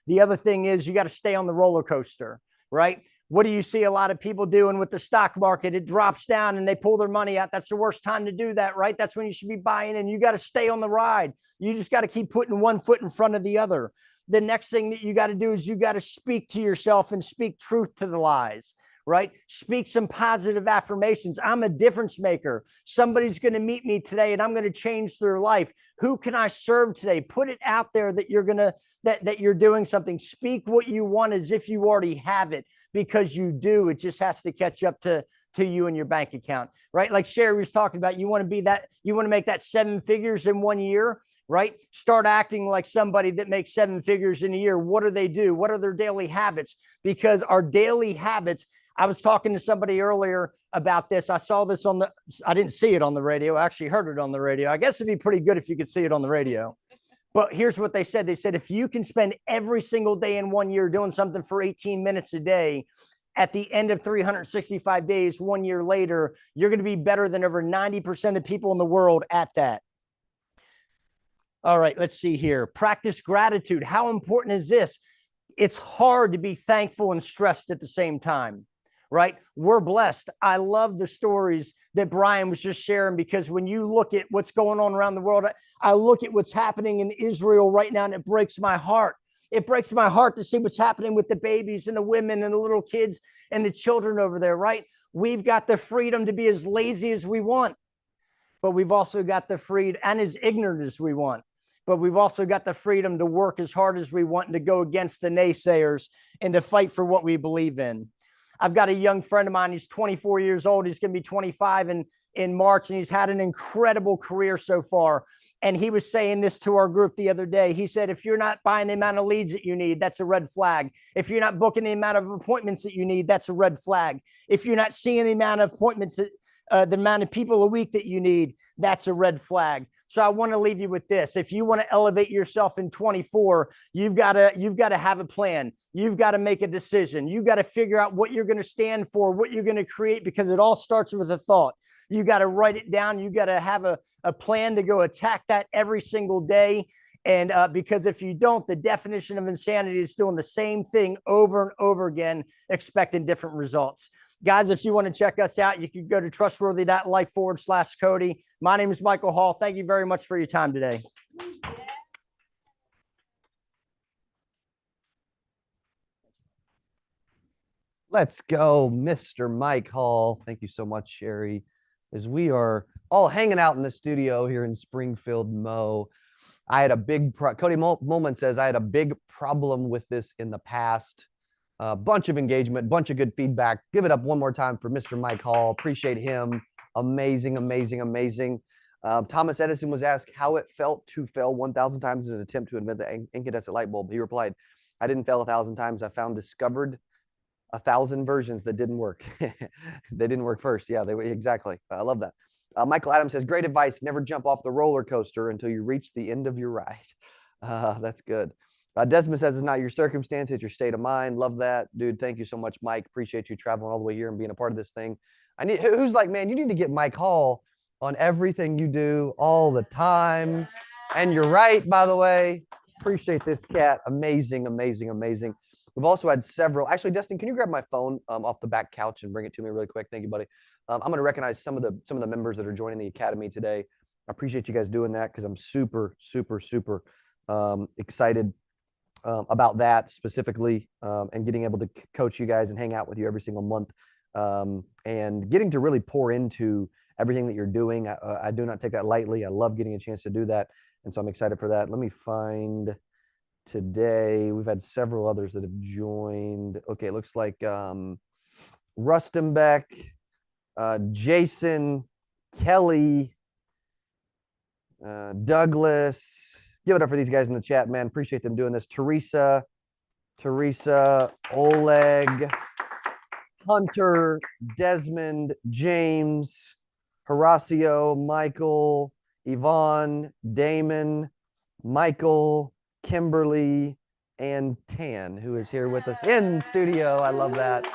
The other thing is you got to stay on the roller coaster, right? What do you see a lot of people doing with the stock market? It drops down and they pull their money out. That's the worst time to do that, right? That's when you should be buying, and you got to stay on the ride. You just got to keep putting one foot in front of the other. The next thing that you got to do is you got to speak to yourself and speak truth to the lies, right? Speak some positive affirmations. I'm a difference maker. Somebody's going to meet me today and I'm going to change their life. Who can I serve today? Put it out there that you're going to, that you're doing something. Speak what you want as if you already have it, because you do. It just has to catch up to to you and your bank account, right? Like Sherry was talking about, you want to make that 7 figures in 1 year, right? Start acting like somebody that makes 7 figures in a year. What do they do? What are their daily habits? Because our daily habits, I was talking to somebody earlier about this. I saw this I didn't see it on the radio. I actually heard it on the radio. I guess it'd be pretty good if you could see it on the radio. But here's what they said. They said, if you can spend every single day in 1 year doing something for 18 minutes a day, at the end of 365 days, 1 year later, you're going to be better than over 90% of people in the world at that. All right, let's see here. Practice gratitude. How important is this? It's hard to be thankful and stressed at the same time, right? We're blessed. I love the stories that Brian was just sharing, because when you look at what's going on around the world, I look at what's happening in Israel right now, and it breaks my heart. It breaks my heart to see what's happening with the babies and the women and the little kids and the children over there, right? We've got the freedom to be as lazy as we want, but we've also got the freedom, and as ignorant as we want, but we've also got the freedom to work as hard as we want and to go against the naysayers and to fight for what we believe in. I've got a young friend of mine. He's 24 years old. He's going to be 25 in March, and he's had an incredible career so far. And he was saying this to our group the other day. He said, if you're not buying the amount of leads that you need, that's a red flag. If you're not booking the amount of appointments that you need, that's a red flag. If you're not seeing the amount of appointments, the amount of people a week that you need, that's a red flag. So I want to leave you with this. If you want to elevate yourself in 24, you've got to have a plan. You've got to make a decision. You've got to figure out what you're going to stand for, what you're going to create, because it all starts with a thought. You got to write it down. You got to have a plan to go attack that every single day. And because if you don't, the definition of insanity is doing the same thing over and over again, expecting different results. Guys, if you want to check us out, you can go to trustworthy.life/Cody. My name is Michael Hall. Thank you very much for your time today. Let's go, Mr. Mike Hall. Thank you so much, Sherry. As we are all hanging out in the studio here in Springfield, Mo. I had a big, Cody Molman says, I had a big problem with this in the past. A bunch of engagement, bunch of good feedback. Give it up one more time for Mr. Mike Hall. Appreciate him. Amazing, amazing, amazing. Thomas Edison was asked how it felt to fail 1,000 times in an attempt to invent the incandescent light bulb. He replied, I didn't fail 1,000 times. I discovered 1,000 versions that didn't work. They didn't work first. Yeah, exactly. I love that. Michael Adams says, great advice. Never jump off the roller coaster until you reach the end of your ride. That's good. Desmond says, it's not your circumstance, it's your state of mind. Love that. Dude, thank you so much, Mike. Appreciate you traveling all the way here and being a part of this thing. Who's like, man, you need to get Mike Hall on everything you do all the time. And you're right, by the way. Appreciate this cat. Amazing, amazing, amazing. We've also had several. Actually, Dustin, can you grab my phone off the back couch and bring it to me really quick? Thank you, buddy. I'm going to recognize some of the members that are joining the Academy today. I appreciate you guys doing that because I'm super, super, super excited about that specifically, and getting able to coach you guys and hang out with you every single month, and getting to really pour into everything that you're doing. I do not take that lightly. I love getting a chance to do that. And so I'm excited for that. Let me find today. We've had several others that have joined. Okay, it looks like Rustenbeck, Jason, Kelly, Douglas. Give it up for these guys in the chat, man. Appreciate them doing this. Teresa, Oleg, Hunter, Desmond, James, Horacio, Michael, Yvonne, Damon, Michael, Kimberly, and Tan, who is here with us in studio. I love that.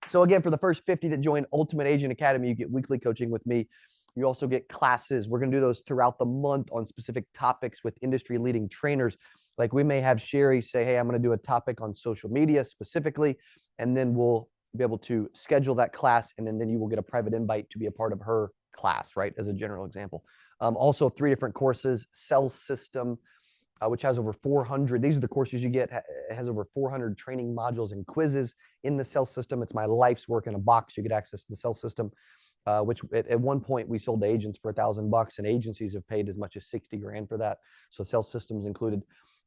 So again, for the first 50 that join Ultimate Agent Academy, you get weekly coaching with me. You also get classes. We're going to do those throughout the month on specific topics with industry leading trainers. Like we may have Sherry say, hey, I'm going to do a topic on social media specifically, and then we'll be able to schedule that class, and then you will get a private invite to be a part of her class, right, as a general example. Also 3 different courses, Sales System, which has over 400. These are the courses you get. It has over 400 training modules and quizzes in the Sales System. It's my life's work in a box. You get access to the Sales System. Which at one point we sold to agents for $1,000, and agencies have paid as much as 60 grand for that. So Sales Systems included.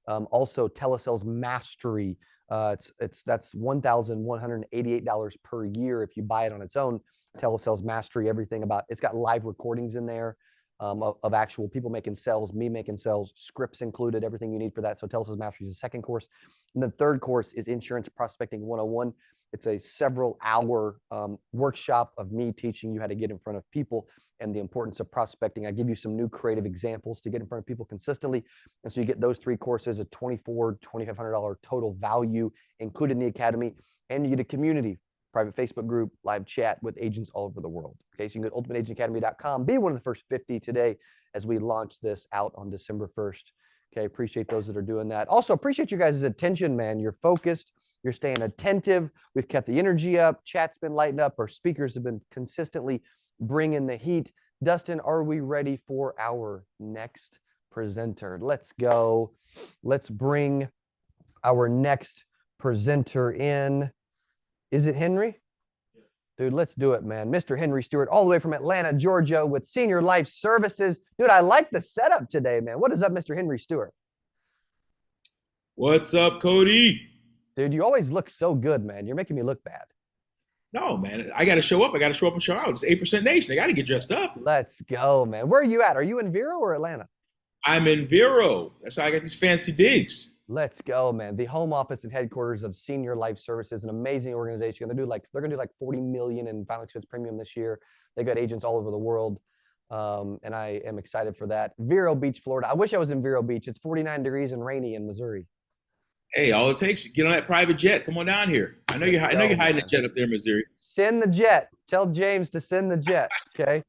Also, telesales mastery. That's $1,188 per year if you buy it on its own. Telesales mastery, everything about it's got live recordings in there of actual people making sales, me making sales, scripts included, everything you need for that. So telesales mastery is the second course. And the third course is Insurance Prospecting 101. It's a several hour workshop of me teaching you how to get in front of people and the importance of prospecting. I give you some new creative examples to get in front of people consistently. And so you get those three courses at $2,500 total value included in the academy. And you get a community, private Facebook group, live chat with agents all over the world. Okay, so you can go to ultimateagentacademy.com, be one of the first 50 today as we launch this out on December 1st. Okay, appreciate those that are doing that. Also appreciate you guys' attention, man. You're focused. You're staying attentive. We've kept the energy up. Chat's been lighting up. Our speakers have been consistently bringing the heat. Dustin, are we ready for our next presenter? Let's go. Let's bring our next presenter in. Is it Henry? Yes. Dude, let's do it, man. Mr. Henry Stewart, all the way from Atlanta, Georgia, with Senior Life Services. Dude, I like the setup today, man. What is up, Mr. Henry Stewart? What's up, Cody? Dude, you always look so good, man. You're making me look bad. No, man, I got to show up. I got to show up and show out. It's 8% Nation. I got to get dressed up. Let's go, man. Where are you at? Are you in Vero or Atlanta? I'm in Vero. That's how I got these fancy digs. Let's go, man. The home office and headquarters of Senior Life Services, an amazing organization. They're gonna do like 40 million in final expense premium this year. They got agents all over the world. And I am excited for that. Vero Beach, Florida. I wish I was in Vero Beach. It's 49 degrees and rainy in Missouri. Hey, all it takes is get on that private jet. Come on down here. I know you're hiding a jet up there in Missouri. Send the jet. Tell James to send the jet. Okay.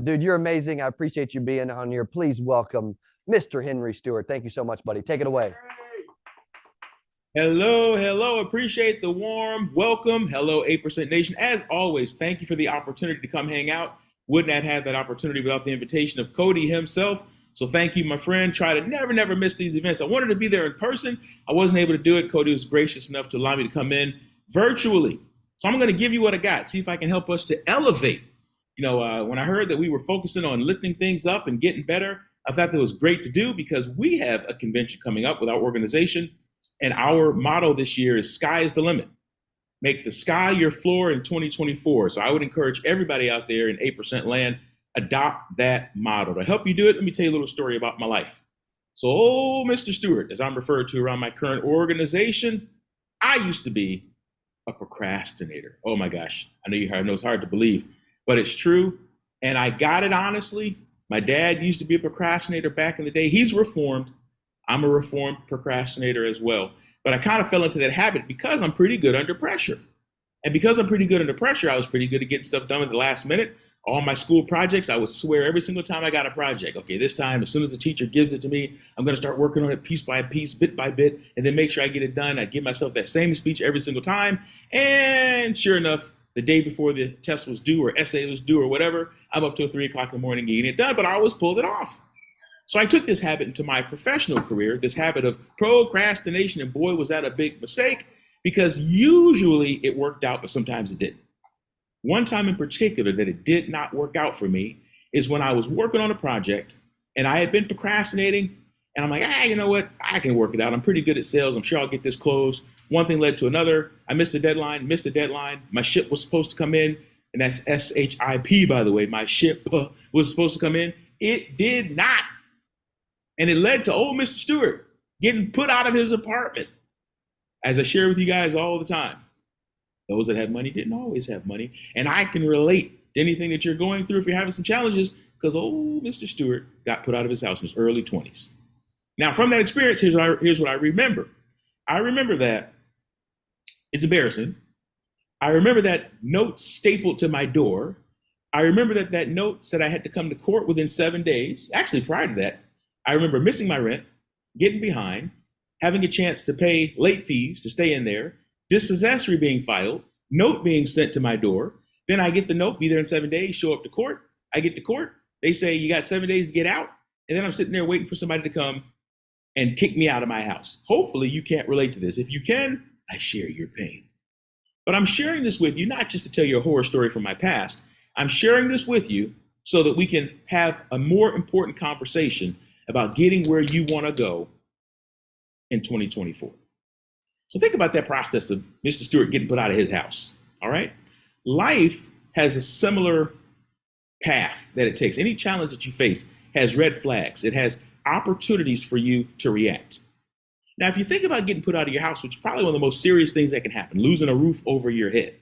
Dude, you're amazing. I appreciate you being on here. Please welcome Mr. Henry Stewart. Thank you so much, buddy. Take it away. Hello. Appreciate the warm welcome. Hello, 8% Nation. As always, thank you for the opportunity to come hang out. Would not have that opportunity without the invitation of Cody himself. So thank you, my friend. Try to never miss these events. I wanted to be there in person. I wasn't able to do it. Cody was gracious enough to allow me to come in virtually. So I'm going to give you what I got. See if I can help us to elevate. When I heard that we were focusing on lifting things up and getting better, I thought that was great to do because we have a convention coming up with our organization. And our motto this year is sky is the limit. Make the sky your floor in 2024. So I would encourage everybody out there in 8% land, adopt that motto. To help you do it, let me tell you a little story about my life. So Mr. Stewart, as I'm referred to around my current organization, I used to be a procrastinator. Oh my gosh, I know it's hard to believe, but it's true. And I got it honestly. My dad used to be a procrastinator back in the day. He's reformed. I'm a reformed procrastinator as well. But I kind of fell into that habit because I'm pretty good under pressure. And because I'm pretty good under pressure, I was pretty good at getting stuff done at the last minute. All my school projects, I would swear every single time I got a project, okay, this time, as soon as the teacher gives it to me, I'm going to start working on it piece by piece, bit by bit, and then make sure I get it done. I give myself that same speech every single time. And sure enough, the day before the test was due or essay was due or whatever, I'm up till 3 o'clock in the morning getting it done, but I always pulled it off. So I took this habit into my professional career, this habit of procrastination, and boy, was that a big mistake because usually it worked out, but sometimes it didn't. One time in particular that it did not work out for me is when I was working on a project and I had been procrastinating and I'm like, you know what? I can work it out. I'm pretty good at sales. I'm sure I'll get this closed. One thing led to another. I missed a deadline. My ship was supposed to come in, and that's SHIP, by the way. My ship was supposed to come in. It did not. And it led to old Mr. Stewart getting put out of his apartment. As I share with you guys all the time, those that have money didn't always have money. And I can relate to anything that you're going through if you're having some challenges because old Mr. Stewart got put out of his house in his early 20s. Now, from that experience, here's what I remember. I remember that it's embarrassing. I remember that note stapled to my door. I remember that note said I had to come to court within 7 days. Actually, prior to that, I remember missing my rent, getting behind, having a chance to pay late fees to stay in there, dispossessory being filed, note being sent to my door. Then I get the note, be there in 7 days, show up to court. I get to court. They say, you got 7 days to get out. And then I'm sitting there waiting for somebody to come and kick me out of my house. Hopefully you can't relate to this. If you can, I share your pain. But I'm sharing this with you, not just to tell you a horror story from my past. I'm sharing this with you so that we can have a more important conversation about getting where you want to go in 2024. So think about that process of Mr. Stewart getting put out of his house. All right. Life has a similar path that it takes. Any challenge that you face has red flags. It has opportunities for you to react. Now, if you think about getting put out of your house, which is probably one of the most serious things that can happen, losing a roof over your head,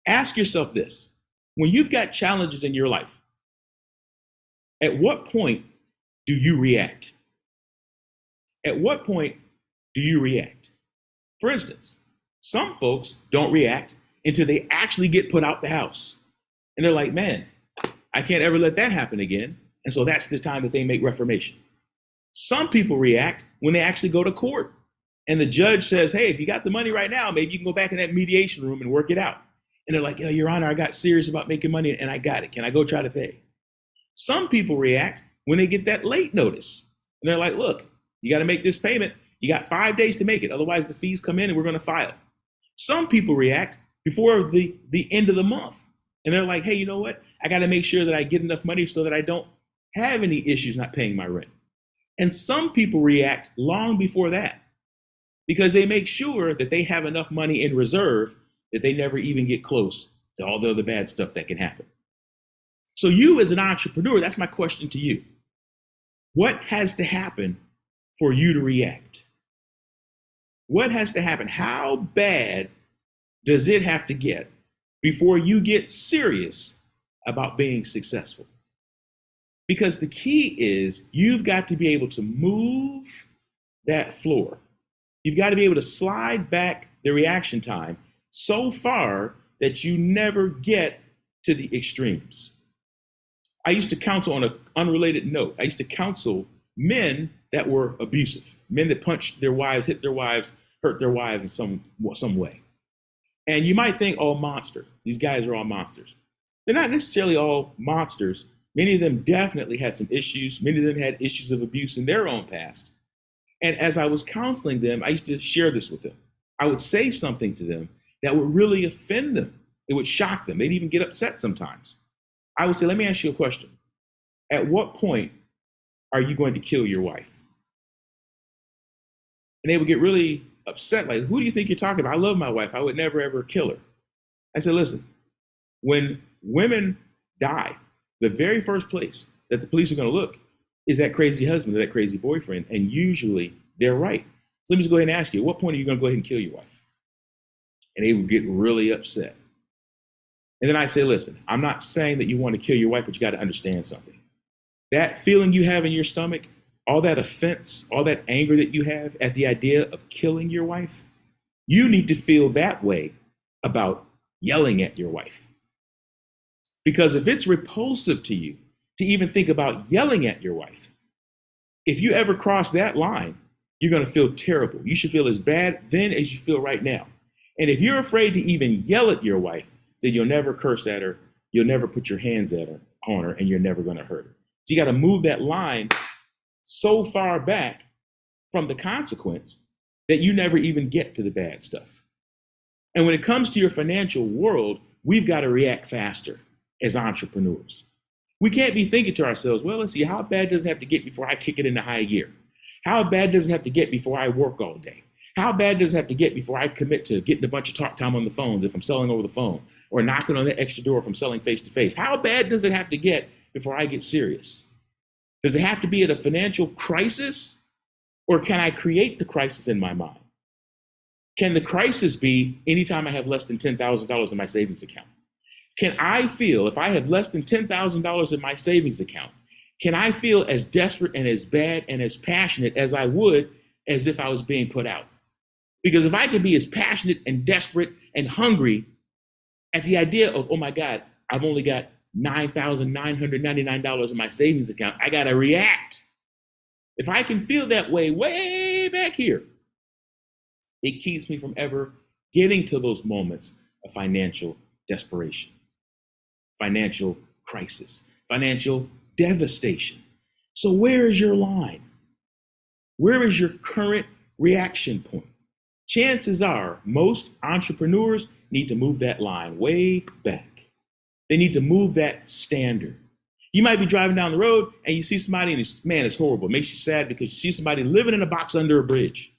ask yourself this. When you've got challenges in your life, at what point do you react? At what point do you react? For instance, some folks don't react until they actually get put out the house. And they're like, man, I can't ever let that happen again. And so that's the time that they make reformation. Some people react when they actually go to court and the judge says, hey, if you got the money right now, maybe you can go back in that mediation room and work it out. And they're like, oh, Your Honor, I got serious about making money and I got it. Can I go try to pay? Some people react when they get that late notice. And they're like, look, you got to make this payment. You got 5 days to make it. Otherwise, the fees come in and we're going to file. Some people react before the end of the month. And they're like, hey, you know what? I got to make sure that I get enough money so that I don't have any issues not paying my rent. And some people react long before that because they make sure that they have enough money in reserve that they never even get close to all the other bad stuff that can happen. So you as an entrepreneur, that's my question to you. What has to happen for you to react? What has to happen? How bad does it have to get before you get serious about being successful? Because the key is you've got to be able to move that floor. You've got to be able to slide back the reaction time so far that you never get to the extremes. I used to counsel on an unrelated note. I used to counsel men that were abusive, men that punched their wives, hit their wives, hurt their wives in some way. And you might think, oh, monster. These guys are all monsters. They're not necessarily all monsters. Many of them definitely had some issues. Many of them had issues of abuse in their own past. And as I was counseling them, I used to share this with them. I would say something to them that would really offend them. It would shock them. They'd even get upset sometimes. I would say, let me ask you a question. At what point are you going to kill your wife? And they would get really upset, like, who do you think you're talking about? I love my wife. I would never, ever kill her. I said, listen, when women die, the very first place that the police are going to look is that crazy husband or that crazy boyfriend. And usually they're right. So let me just go ahead and ask you, at what point are you going to go ahead and kill your wife? And they would get really upset. And then I say, listen, I'm not saying that you want to kill your wife, but you got to understand something. That feeling you have in your stomach, all that offense, all that anger that you have at the idea of killing your wife, you need to feel that way about yelling at your wife. Because if it's repulsive to you to even think about yelling at your wife, if you ever cross that line, you're going to feel terrible. You should feel as bad then as you feel right now. And if you're afraid to even yell at your wife, then you'll never curse at her, you'll never put your hands on her, and you're never going to hurt her. So you got to move that line so far back from the consequence that you never even get to the bad stuff. And when it comes to your financial world, we've got to react faster as entrepreneurs. We can't be thinking to ourselves, well, let's see, how bad does it have to get before I kick it into high gear? How bad does it have to get before I work all day? How bad does it have to get before I commit to getting a bunch of talk time on the phones if I'm selling over the phone, or knocking on the extra door if I'm selling face to face? How bad does it have to get before I get serious? Does it have to be at a financial crisis, or can I create the crisis in my mind? Can the crisis be anytime I have less than $10,000 in my savings account? Can I feel, if I have less than $10,000 in my savings account, can I feel as desperate and as bad and as passionate as I would as if I was being put out? Because if I could be as passionate and desperate and hungry at the idea of, oh my God, I've only got $9,999 in my savings account, I got to react. If I can feel that way back here, it keeps me from ever getting to those moments of financial desperation, financial crisis, financial devastation. So where is your line? Where is your current reaction point? Chances are most entrepreneurs need to move that line way back. They need to move that standard. You might be driving down the road and you see somebody and man, it's horrible. It makes you sad because you see somebody living in a box under a bridge.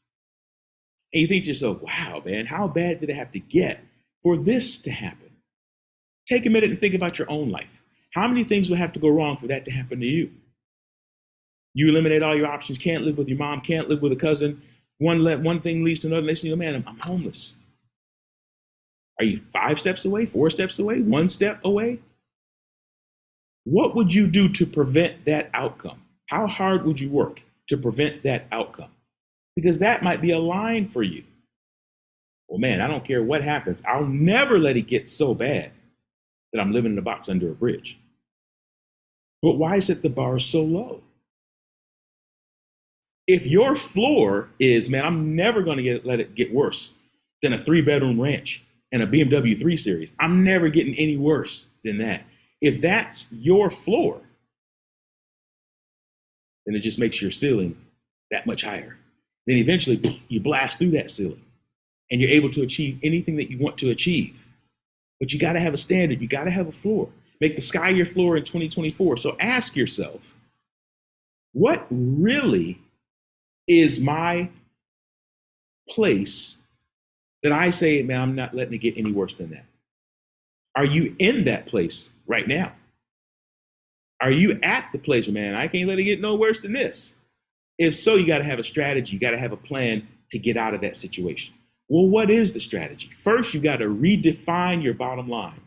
And you think to yourself, wow, man, how bad did it have to get for this to happen? Take a minute and think about your own life. How many things would have to go wrong for that to happen to you? You eliminate all your options, can't live with your mom, can't live with a cousin. One thing leads to another. Next thing you know, man, I'm homeless. Are you 5 steps away, 4 steps away, 1 step away? What would you do to prevent that outcome? How hard would you work to prevent that outcome? Because that might be a line for you. Well, man, I don't care what happens. I'll never let it get so bad that I'm living in a box under a bridge. But why set the bar so low? If your floor is, man, I'm never going to let it get worse than a 3-bedroom ranch and a BMW 3 Series. I'm never getting any worse than that. If that's your floor, then it just makes your ceiling that much higher. Then eventually you blast through that ceiling and you're able to achieve anything that you want to achieve. But you got to have a standard. You got to have a floor. Make the sky your floor in 2024. So ask yourself, what really is my place that I say, man, I'm not letting it get any worse than that? Are you in that place right now? Are you at the place where, man, I can't let it get no worse than this? If so, you got to have a strategy. You got to have a plan to get out of that situation. Well, what is the strategy? First, you got to redefine your bottom line.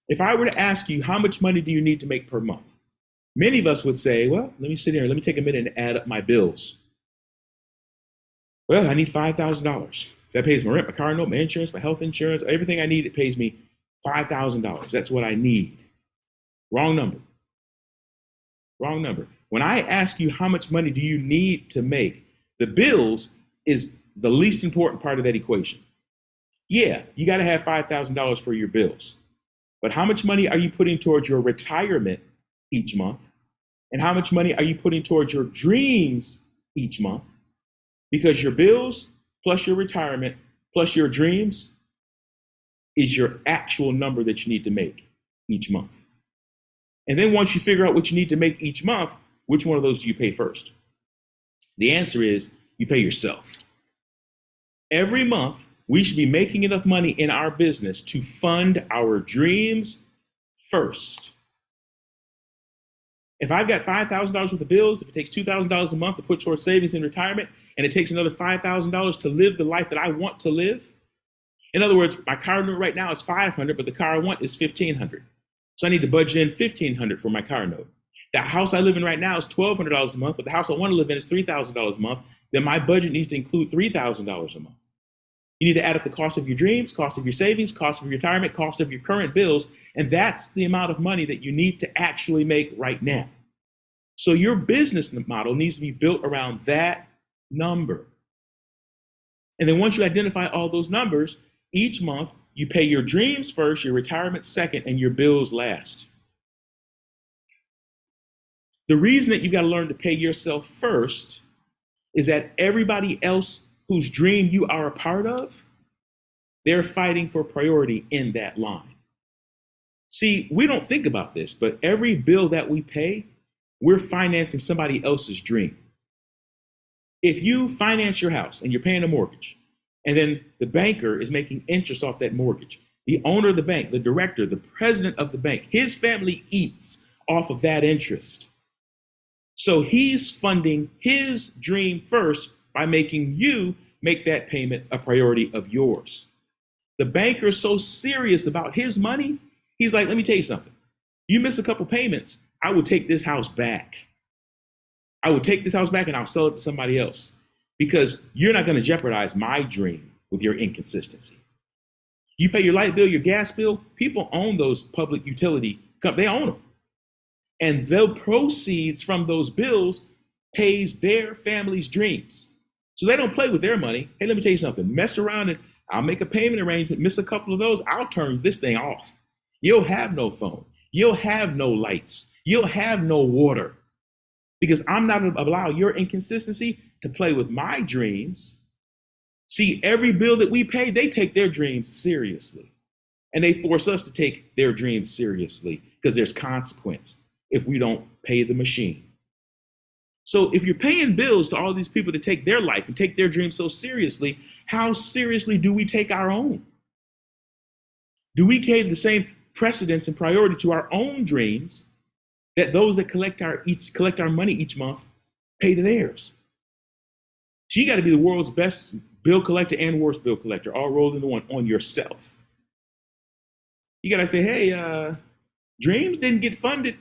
If I were to ask you, how much money do you need to make per month? Many of us would say, well, let me sit here. Let me take a minute and add up my bills. Well, I need $5,000. That pays my rent, my car note, my insurance, my health insurance, everything I need. It pays me $5,000. That's what I need. Wrong number. Wrong number. When I ask you how much money do you need to make, the bills is the least important part of that equation. Yeah, you got to have $5,000 for your bills. But how much money are you putting towards your retirement each month? And how much money are you putting towards your dreams each month? Because your bills plus your retirement plus your dreams is your actual number that you need to make each month. And then once you figure out what you need to make each month, which one of those do you pay first? The answer is you pay yourself. Every month, we should be making enough money in our business to fund our dreams first. If I've got $5,000 worth of bills, if it takes $2,000 a month to put towards savings and retirement, and it takes another $5,000 to live the life that I want to live, in other words, my car note right now is $500, but the car I want is $1,500. So I need to budget in $1,500 for my car note. The house I live in right now is $1,200 a month, but the house I want to live in is $3,000 a month. Then my budget needs to include $3,000 a month. You need to add up the cost of your dreams, cost of your savings, cost of your retirement, cost of your current bills, and that's the amount of money that you need to actually make right now. So your business model needs to be built around that number. And then once you identify all those numbers, each month you pay your dreams first, your retirement second, and your bills last. The reason that you've got to learn to pay yourself first is that everybody else whose dream you are a part of, they're fighting for priority in that line. See, we don't think about this, but every bill that we pay, we're financing somebody else's dream. If you finance your house and you're paying a mortgage, and then the banker is making interest off that mortgage, the owner of the bank, the director, the president of the bank, his family eats off of that interest. So he's funding his dream first by making you make that payment a priority of yours. The banker is so serious about his money, he's like, let me tell you something. You miss a couple payments, I will take this house back. I will take this house back and I'll sell it to somebody else because you're not going to jeopardize my dream with your inconsistency. You pay your light bill, your gas bill, people own those public utility companies, they own them. And the proceeds from those bills pays their family's dreams. So they don't play with their money. Hey, let me tell you something, mess around and I'll make a payment arrangement, miss a couple of those, I'll turn this thing off. You'll have no phone. You'll have no lights. You'll have no water because I'm not going to allow your inconsistency to play with my dreams. See, every bill that we pay, they take their dreams seriously and they force us to take their dreams seriously because there's consequence if we don't pay the machine. So if you're paying bills to all these people to take their life and take their dreams so seriously, how seriously do we take our own? Do we give the same precedence and priority to our own dreams that those that collect our money each month pay to theirs? So you got to be the world's best bill collector and worst bill collector, all rolled into one on yourself. You got to say, hey, dreams didn't get funded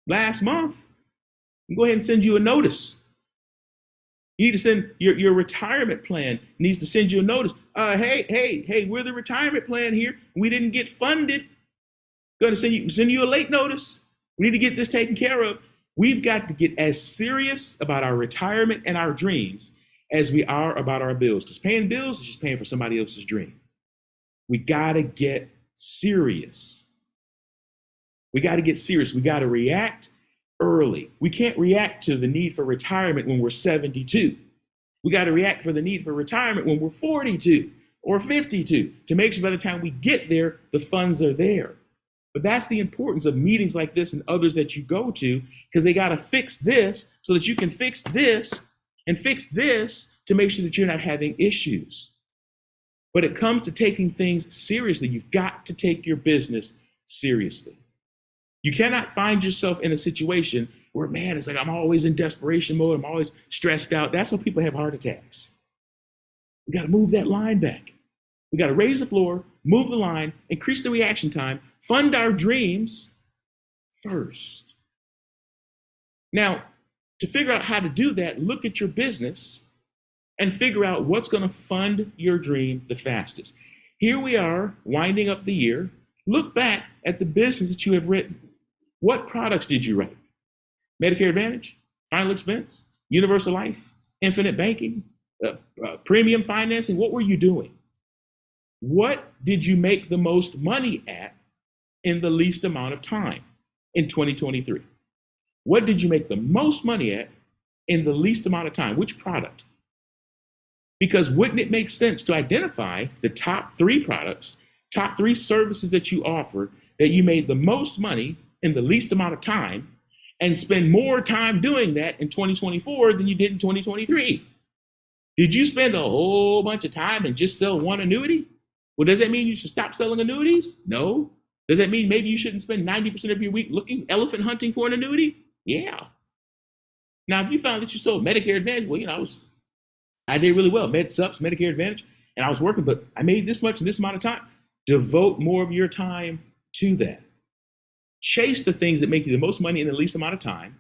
last month. Go ahead and send you a notice. You need to send your retirement plan needs to send you a notice. Hey, we're the retirement plan here. We didn't get funded. Going to send you a late notice. We need to get this taken care of. We've got to get as serious about our retirement and our dreams as we are about our bills, because paying bills is just paying for somebody else's dream. We got to get serious. We got to get serious. We got to react early. We can't react to the need for retirement when we're 72. We got to react for the need for retirement when we're 42 or 52 to make sure by the time we get there, the funds are there. But that's the importance of meetings like this and others that you go to, because they got to fix this so that you can fix this and fix this to make sure that you're not having issues. But it comes to taking things seriously. You've got to take your business seriously. You cannot find yourself in a situation where, man, it's like I'm always in desperation mode. I'm always stressed out. That's how people have heart attacks. We got to move that line back. We got to raise the floor, move the line, increase the reaction time, fund our dreams first. Now, to figure out how to do that, look at your business and figure out what's going to fund your dream the fastest. Here we are, winding up the year. Look back at the business that you have written. What products did you write? Medicare Advantage, Final Expense, Universal Life, Infinite Banking, Premium Financing. What were you doing? What did you make the most money at in the least amount of time in 2023? What did you make the most money at in the least amount of time? Which product? Because wouldn't it make sense to identify the top 3 products, top 3 services that you offer that you made the most money in the least amount of time, and spend more time doing that in 2024 than you did in 2023? Did you spend a whole bunch of time and just sell one annuity? Well, does that mean you should stop selling annuities? No. Does that mean maybe you shouldn't spend 90% of your week elephant hunting for an annuity? Yeah. Now, if you found that you sold Medicare Advantage, well, I did really well. Med Sups, Medicare Advantage, and I was working, but I made this much in this amount of time. Devote more of your time to that. Chase the things that make you the most money in the least amount of time,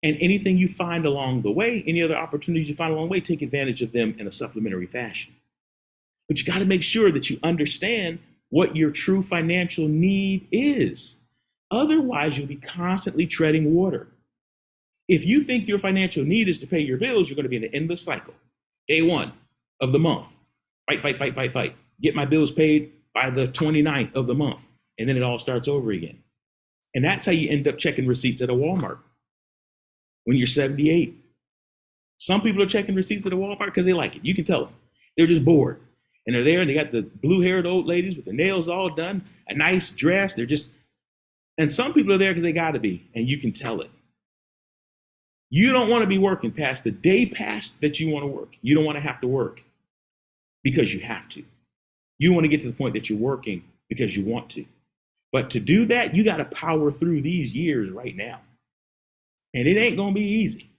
and anything you find along the way, any other opportunities you find along the way, take advantage of them in a supplementary fashion. But you got to make sure that you understand what your true financial need is. Otherwise, you'll be constantly treading water. If you think your financial need is to pay your bills, you're going to be in an endless cycle. Day 1 of the month, fight. Get my bills paid by the 29th of the month. And then it all starts over again. And that's how you end up checking receipts at a Walmart when you're 78. Some people are checking receipts at a Walmart because they like it. You can tell them. They're just bored. And they're there and they got the blue-haired old ladies with their nails all done, a nice dress. And some people are there because they got to be, and you can tell it. You don't want to be working past the day past that you want to work. You don't want to have to work because you have to. You want to get to the point that you're working because you want to. But to do that, you got to power through these years right now. And it ain't going to be easy.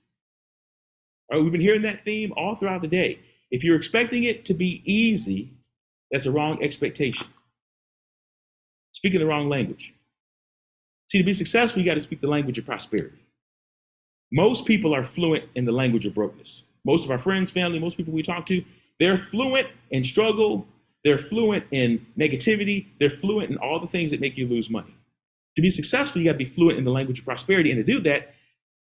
All right, we've been hearing that theme all throughout the day. If you're expecting it to be easy, that's a wrong expectation. Speaking the wrong language. See, to be successful, you got to speak the language of prosperity. Most people are fluent in the language of brokenness. Most of our friends, family, most people we talk to, they're fluent in struggle. They're fluent in negativity. They're fluent in all the things that make you lose money. To be successful, you got to be fluent in the language of prosperity. And to do that,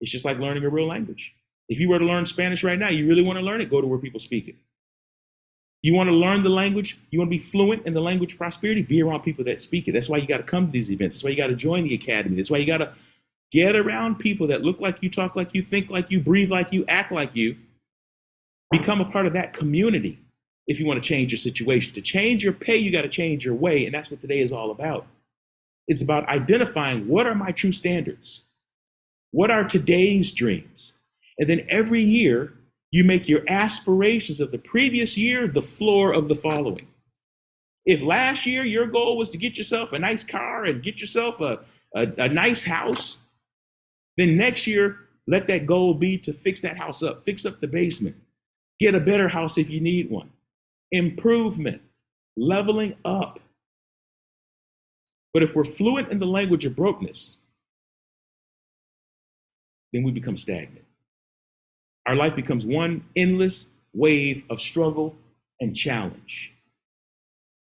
it's just like learning a real language. If you were to learn Spanish right now, you really want to learn it, go to where people speak it. You want to learn the language, you want to be fluent in the language of prosperity, be around people that speak it. That's why you got to come to these events. That's why you got to join the academy. That's why you got to get around people that look like you, talk like you, think like you, breathe like you, act like you. Become a part of that community if you want to change your situation. To change your pay, you got to change your way, and that's what today is all about. It's about identifying what are my true standards? What are today's dreams? And then every year, you make your aspirations of the previous year the floor of the following. If last year your goal was to get yourself a nice car and get yourself a nice house, then next year, let that goal be to fix that house up, fix up the basement, get a better house if you need one, improvement, leveling up. But if we're fluent in the language of brokenness, then we become stagnant. Our life becomes one endless wave of struggle and challenge.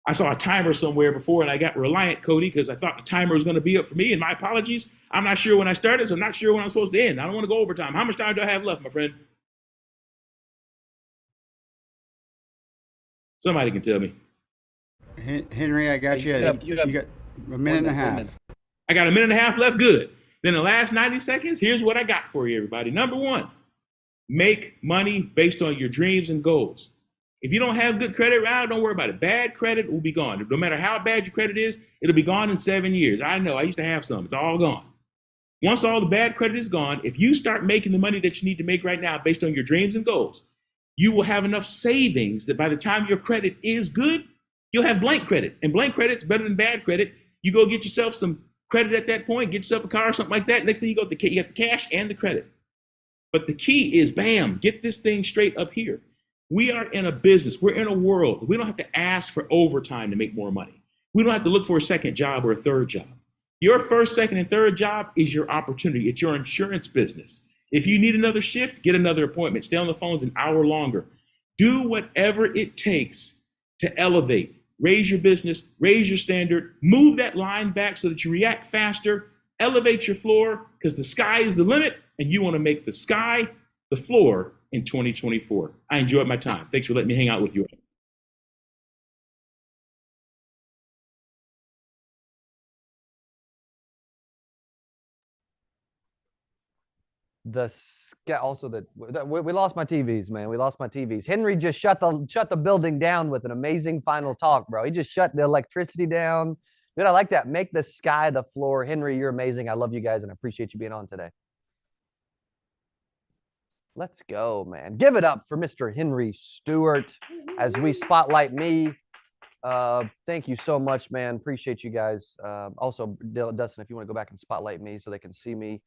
I saw a timer somewhere before and I got reliant, Cody, because I thought the timer was going to be up for me. And my apologies. I'm not sure when I started, so I'm not sure when I'm supposed to end. I don't want to go overtime. How much time do I have left, my friend? Somebody can tell me. Henry, I got you. You got a minute and a half. I got a minute and a half left. Good. Then the last 90 seconds, here's what I got for you, everybody. Number one, make money based on your dreams and goals. If you don't have good credit, don't worry about it. Bad credit will be gone. No matter how bad your credit is, it'll be gone in 7 years. I know, I used to have some. It's all gone. Once all the bad credit is gone, if you start making the money that you need to make right now based on your dreams and goals, you will have enough savings that by the time your credit is good, you'll have blank credit. And blank credit's better than bad credit. You go get yourself some credit at that point, get yourself a car or something like that. Next thing you got the cash and the credit. But the key is, bam, get this thing straight up here. We are in a business. We're in a world. We don't have to ask for overtime to make more money. We don't have to look for a second job or a third job. Your first, second, and third job is your opportunity. It's your insurance business. If you need another shift, get another appointment. Stay on the phones an hour longer. Do whatever it takes to elevate, raise your business, raise your standard, move that line back so that you react faster, elevate your floor, because the sky is the limit, and you want to make the sky the floor in 2024. I enjoyed my time. Thanks for letting me hang out with you. We lost my TVs, man. We lost my TVs. Henry just shut the building down with an amazing final talk, bro. He just shut the electricity down. Dude, I like that. Make the sky the floor. Henry, you're amazing. I love you guys and I appreciate you being on today. Let's go, man. Give it up for Mr. Henry Stewart as we spotlight me. Thank you so much, man. Appreciate you guys. Also, Dustin, if you want to go back and spotlight me so they can see me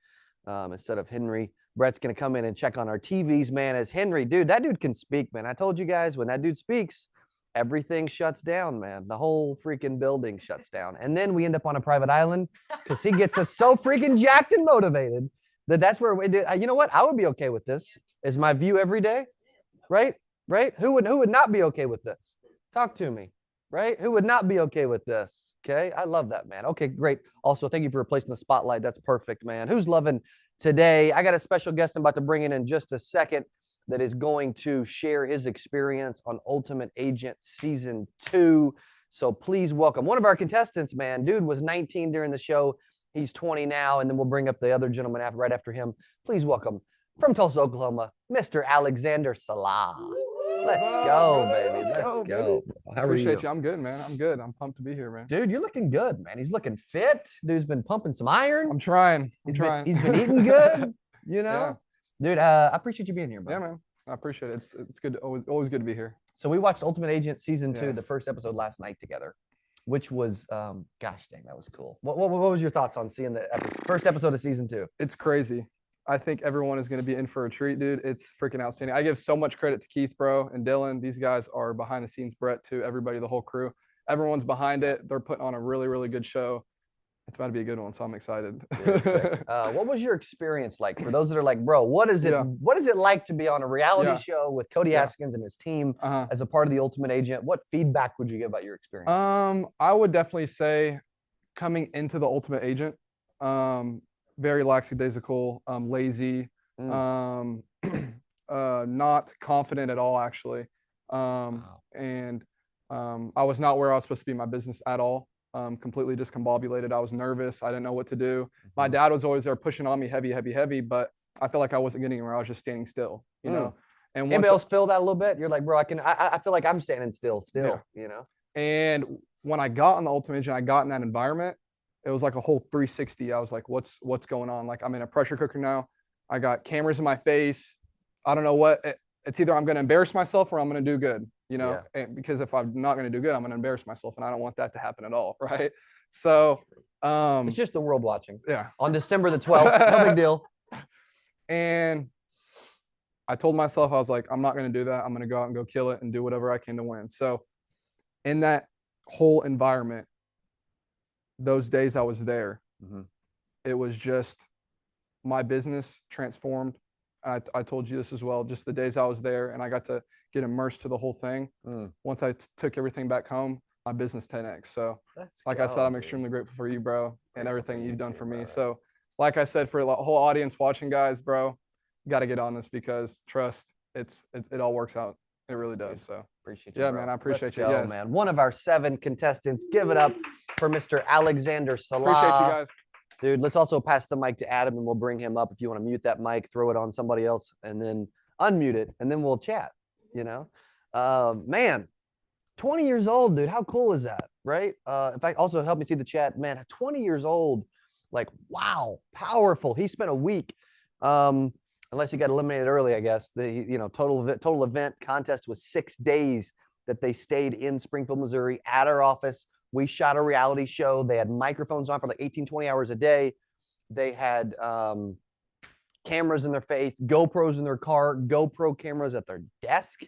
instead of Henry. Brett's going to come in and check on our TVs, man, as Henry. Dude, that dude can speak, man. I told you guys, when that dude speaks, everything shuts down, man. The whole freaking building shuts down. And then we end up on a private island because he gets us so freaking jacked and motivated that's where we do. You know what? I would be okay with this. Is my view every day, right? Right? Who would not be okay with this? Talk to me, right? Who would not be okay with this? Okay, I love that, man. Okay, great. Also, thank you for replacing the spotlight. That's perfect, man. Who's loving today? I got a special guest I'm about to bring in just a second that is going to share his experience on Ultimate Agent Season 2. So please welcome one of our contestants, man. Dude was 19 during the show. He's 20 now, and then we'll bring up the other gentleman right after him. Please welcome, from Tulsa, Oklahoma, Mr. Alexander Salah. Let's go, baby. Let's go. How are Appreciate you? I'm good, man. I'm good. I'm pumped to be here, man. Dude, you're looking good, man. He's looking fit. Dude's been pumping some iron. I'm trying. He's been eating good, you know? Yeah. Dude, I appreciate you being here, man. Yeah, man. I appreciate it. It's good. Always good to be here. So we watched Ultimate Agent Season 2, Yes. the first episode last night together, which was, gosh dang, that was cool. What was your thoughts on seeing the first episode of Season 2? It's crazy. I think everyone is going to be in for a treat, dude. It's freaking outstanding. I give so much credit to Keith, bro, and Dylan. These guys are behind the scenes. Brett, too. Everybody, the whole crew. Everyone's behind it. They're putting on a really, really good show. It's about to be a good one, so I'm excited. What was your experience like for those that are like, bro, what is it? Yeah. What is it like to be on a reality Yeah. show with Cody Yeah. Askins and his team Uh-huh. as a part of the Ultimate Agent? What feedback would you give about your experience? I would definitely say coming into the Ultimate Agent, very lackadaisical, lazy, not confident at all, actually. And I was not where I was supposed to be in my business at all. Completely discombobulated. I was nervous. I didn't know what to do. My dad was always there pushing on me heavy, but I felt like I wasn't getting anywhere. I was just standing still, you know? And Anybody else feel that a little bit? You're like, bro, I feel like I'm standing still, Yeah. you know? And when I got on the Ultimate Agent, I got in that environment, it was like a whole 360. I was like, what's going on? Like, I'm in a pressure cooker now. I got cameras in my face. I don't know what it's either I'm going to embarrass myself or I'm going to do good, you know, because if I'm not going to do good, I'm going to embarrass myself, and I don't want that to happen at all. Right. So, it's just the world watching. Yeah. On December the 12th, no big deal. And I told myself, I was like, I'm not going to do that. I'm going to go out and go kill it and do whatever I can to win. So in that whole environment, those days I was there, it was just my business transformed. I told you this as well, just the days I was there and I got to get immersed to the whole thing. Once I took everything back home, my business 10x. So like I said, I'm extremely grateful for you, bro, and everything you've done for me. So like I said, for the whole audience watching, guys, bro, you got to get on this because trust, it all works out. It really does. So appreciate you. Yeah, bro. man, I appreciate Let's you. go, Yes. man. One of our 7 contestants. Give it up for Mr. Alexander Salah. Appreciate you guys. Dude, let's also pass the mic to Adam and we'll bring him up. If you want to mute that mic, throw it on somebody else and then unmute it and then we'll chat, you know? Man, 20 years old, dude. How cool is that, right? In fact, also help me see the chat. Man, 20 years old, like, wow, powerful. He spent a week, unless he got eliminated early, I guess. The total event contest was 6 days that they stayed in Springfield, Missouri at our office. We shot a reality show. They had microphones on for like 18, 20 hours a day. They had cameras in their face, GoPros in their car, GoPro cameras at their desk.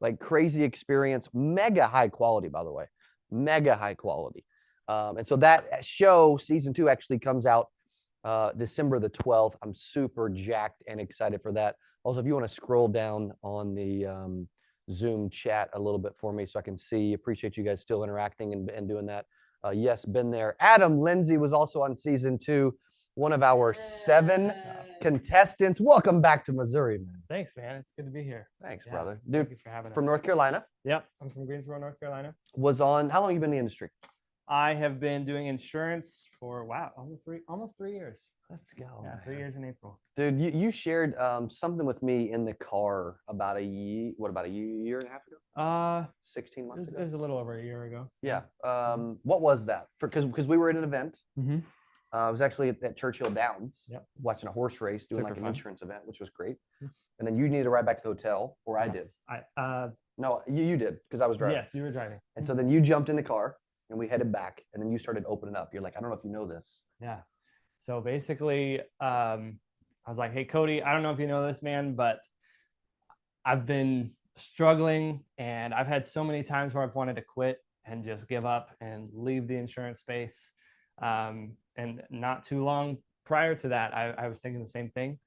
Like crazy experience, mega high quality, by the way, mega high quality. And so that show, season 2, actually comes out December the 12th. I'm super jacked and excited for that. Also, if you want to scroll down on the Zoom chat a little bit for me so I can see, appreciate you guys still interacting and doing that. Yes, been there. Adam Lindsay was also on season 2, one of our 7 contestants. Welcome back to Missouri, man. Thanks, man. It's good to be here. Thanks, Yeah, brother. Dude, thank you for having from us. North Carolina. Yep, I'm from Greensboro, North Carolina. Was on, how long have you been in the industry? I have been doing insurance for, wow, almost 3 years. Let's go. Yeah, 3 years in April. Dude, you shared something with me in the car about a year, about a year and a half ago? 16 months ago? It was a little over a year ago. Yeah. What was that? Because we were at an event. I was actually at Churchill Downs, watching a horse race, doing Super like an fun. insurance event, which was great. And then you needed to ride back to the hotel, or I did. No, you did, because I was driving. Yes, you were driving. And so then you jumped in the car and we headed back, and then you started opening up. You're like, I don't know if you know this. Yeah. So basically, I was like, hey, Cody, I don't know if you know this, man, but I've been struggling and I've had so many times where I've wanted to quit and just give up and leave the insurance space. And not too long prior to that, I was thinking the same thing.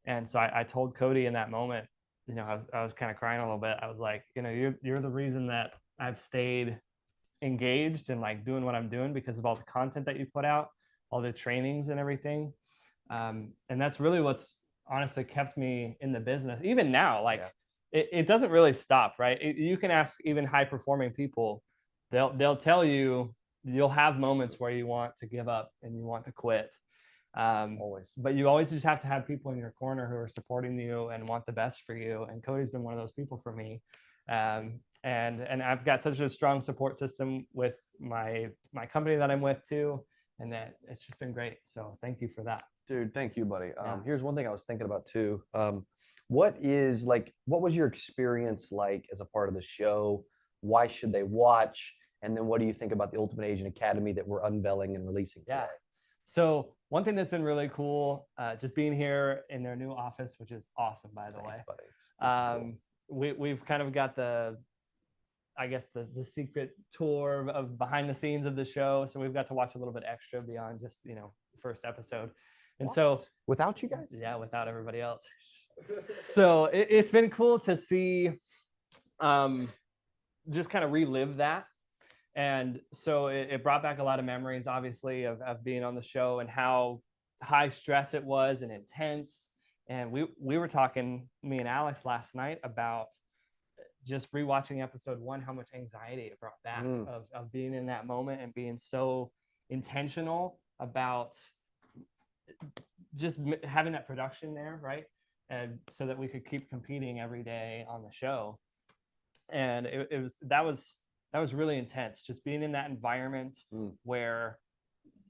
And so I told Cody in that moment, you know, I was kind of crying a little bit. I was like, you know, you're the reason that I've stayed engaged and like doing what I'm doing because of all the content that you put out, all the trainings and everything. And that's really what's honestly kept me in the business. Even now, like it doesn't really stop, right? You can ask even high performing people, they'll tell you, you'll have moments where you want to give up and you want to quit. Always. But you always just have to have people in your corner who are supporting you and want the best for you. And Cody's been one of those people for me. And I've got such a strong support system with my company that I'm with too. And that it's just been great. So thank you for that. Dude, thank you, buddy. Here's one thing I was thinking about too. What was your experience like as a part of the show? Why should they watch? And then what do you think about the Ultimate Agent Academy that we're unveiling and releasing today? Yeah. So one thing that's been really cool, just being here in their new office, which is awesome, by the way. Buddy. We've kind of got the secret tour of behind the scenes of the show. So we've got to watch a little bit extra beyond just, you know, first episode. And so without you guys? Yeah, without everybody else. So it's been cool to see, just kind of relive that. And so it brought back a lot of memories, obviously, of being on the show and how high stress it was and intense. And we were talking, me and Alex last night, about just rewatching episode 1, how much anxiety it brought back of being in that moment and being so intentional about just having that production there, right? And so that we could keep competing every day on the show. And that was really intense, just being in that environment where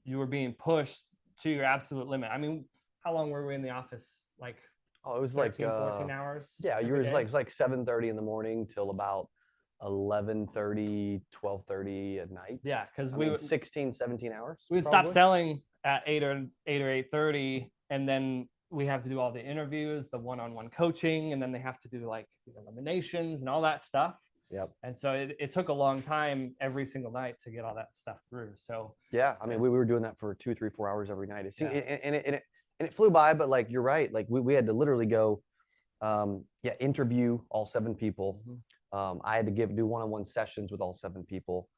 you were being pushed to your absolute limit. I mean, how long were we in the office like Oh, it was 13, like 14 hours. yeah, every yours day? like it was like 7:30 in the morning till about 11:30, 12:30 at night. Yeah, because I we mean, would 16, 17 hours. we would stop probably. selling at 8 or 8:30, and then we have to do all the interviews, the one-on-one coaching, and then they have to do like the eliminations and all that stuff. Yep. And so it took a long time every single night to get all that stuff through. So Yeah, I mean, we were doing that for 2, 3, 4 hours every night. It seemed, Yeah. and it flew by, but like you're right. Like we had to literally go, interview all 7 people. I had to do one-on-one sessions with all 7 people,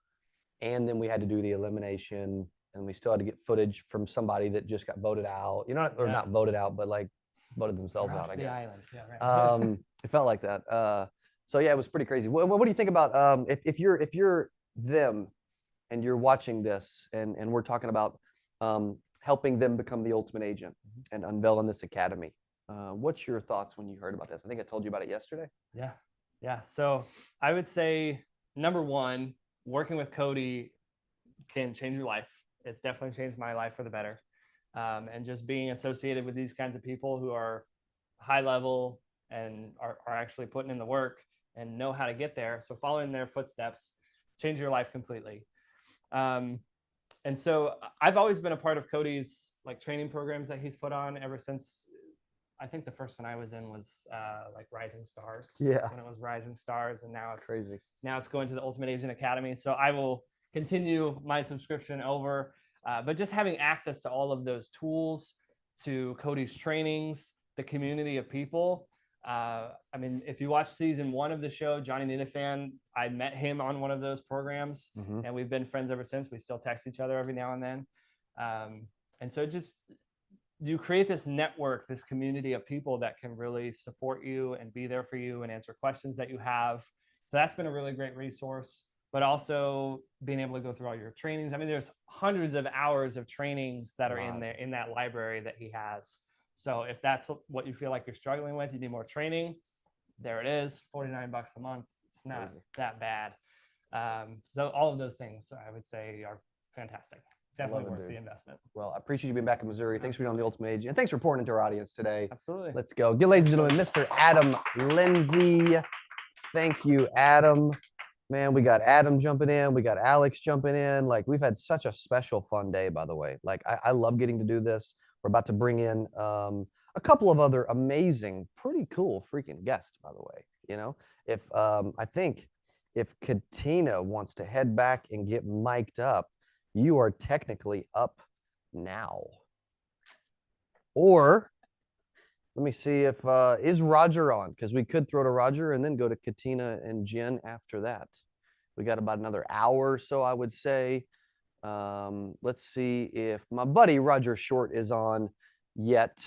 and then we had to do the elimination, and we still had to get footage from somebody that just got voted out. You know, or Yeah. not voted out, but like voted themselves We're out. off I the guess. island. Yeah, right. It felt like that. So yeah, it was pretty crazy. What do you think about if you're them and you're watching this and we're talking about helping them become the ultimate agent and unveiling this academy? What's your thoughts when you heard about this? I think I told you about it yesterday. Yeah. Yeah. So I would say number one, working with Cody can change your life. It's definitely changed my life for the better. And just being associated with these kinds of people who are high level and are actually putting in the work and know how to get there. So following their footsteps, change your life completely. And so I've always been a part of Cody's like training programs that he's put on ever since. I think the first one I was in was like Rising Stars. Yeah. When it was Rising Stars, and now it's Crazy. Now it's going to the Ultimate Agent Academy. So I will continue my subscription over, but just having access to all of those tools, to Cody's trainings, the community of people. I mean, if you watch season 1 of the show, Johnny Ninifan, I met him on one of those programs, and we've been friends ever since. We still text each other every now and then. And so just, you create this network, this community of people that can really support you and be there for you and answer questions that you have. So that's been a really great resource, but also being able to go through all your trainings. I mean, there's hundreds of hours of trainings that are in there, in that library that he has. So if that's what you feel like you're struggling with, you need more training, there it is, $49 a month. It's not that bad. So all of those things I would say are fantastic. Definitely worth the investment. Well, I appreciate you being back in Missouri. Thanks for being on the Ultimate Agent. And thanks for pouring into our audience today. Absolutely. Let's go. Ladies and gentlemen, Mr. Adam Lindsay. Thank you, Adam. Man, we got Adam jumping in. We got Alex jumping in. Like, we've had such a special, fun day, by the way. Like, I love getting to do this. We're about to bring in a couple of other amazing, pretty cool freaking guests, by the way. You know, if I think if Katina wants to head back and get mic'd up, you are technically up now. Or let me see if is Roger on, because we could throw to Roger and then go to Katina and Jen after that. We got about another hour or so, I would say. Let's see if my buddy Roger Short is on yet.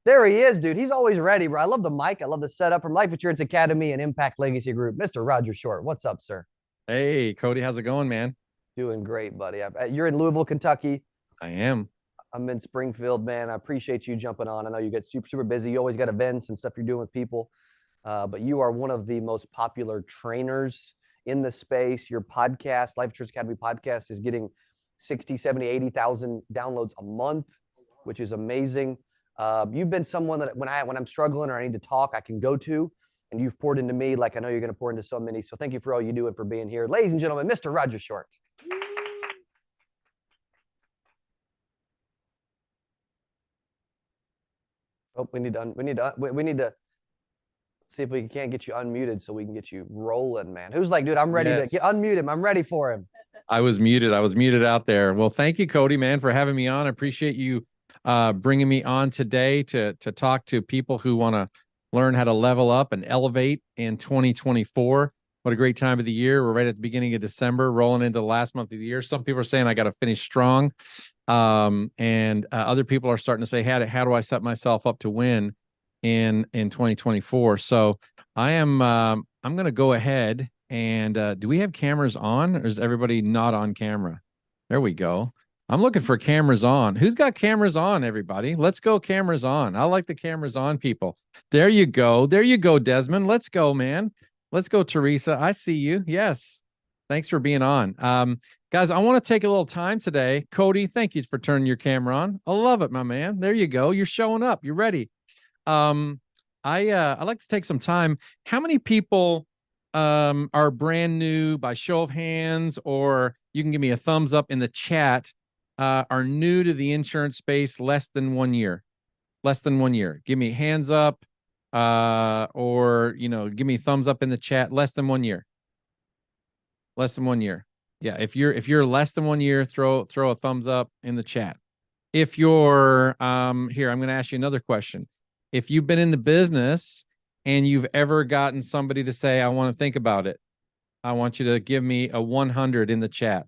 There he is, dude. He's always ready, bro. I love the mic. I love the setup from Life Insurance Academy and Impact Legacy Group. Mr. Roger Short, what's up, sir? Hey, Cody, how's it going, man? Doing great, buddy. You're in Louisville, Kentucky. I am. I'm in Springfield, man. I appreciate you jumping on. I know you get super, super busy. You always got events and stuff you're doing with people. But you are one of the most popular trainers in the space. Your podcast, Life Insurance Academy podcast, is getting 60, 70, 80,000 downloads a month, which is amazing. You've been someone that when I'm struggling or I need to talk, I can go to, and you've poured into me like I know you're going to pour into so many. So thank you for all you do and for being here. Ladies and gentlemen, Mr. Roger Short. Oh, we need to see if we can't get you unmuted so we can get you rolling, man. Who's like, dude, I'm ready to get unmute him. I'm ready for him. I was muted out there. Well, thank you, Cody, man, for having me on. I appreciate you bringing me on today to talk to people who want to learn how to level up and elevate in 2024. What a great time of the year. We're right at the beginning of December, rolling into the last month of the year. Some people are saying I got to finish strong. And other people are starting to say, how do I set myself up to win in 2024? So I'm going to go ahead and do we have cameras on, or is everybody not on camera? There we go. I'm looking for cameras on. Who's got cameras on, everybody? Let's go cameras on. I like the cameras on, people. There you go. There you go, Desmond. Let's go, man. Let's go, Teresa. I see you. Yes. Thanks for being on. Guys, I want to take a little time today. Cody, thank you for turning your camera on. I love it, my man. There you go. You're showing up. You're ready. I'd like to take some time. How many people are brand new by show of hands, or you can give me a thumbs up in the chat, are new to the insurance space less than 1 year? Less than 1 year. Give me hands up, or give me thumbs up in the chat. Less than 1 year. Less than 1 year. Yeah, if you're less than 1 year, throw a thumbs up in the chat. If you're here, I'm going to ask you another question. If you've been in the business and you've ever gotten somebody to say, I want to think about it, I want you to give me a 100 in the chat.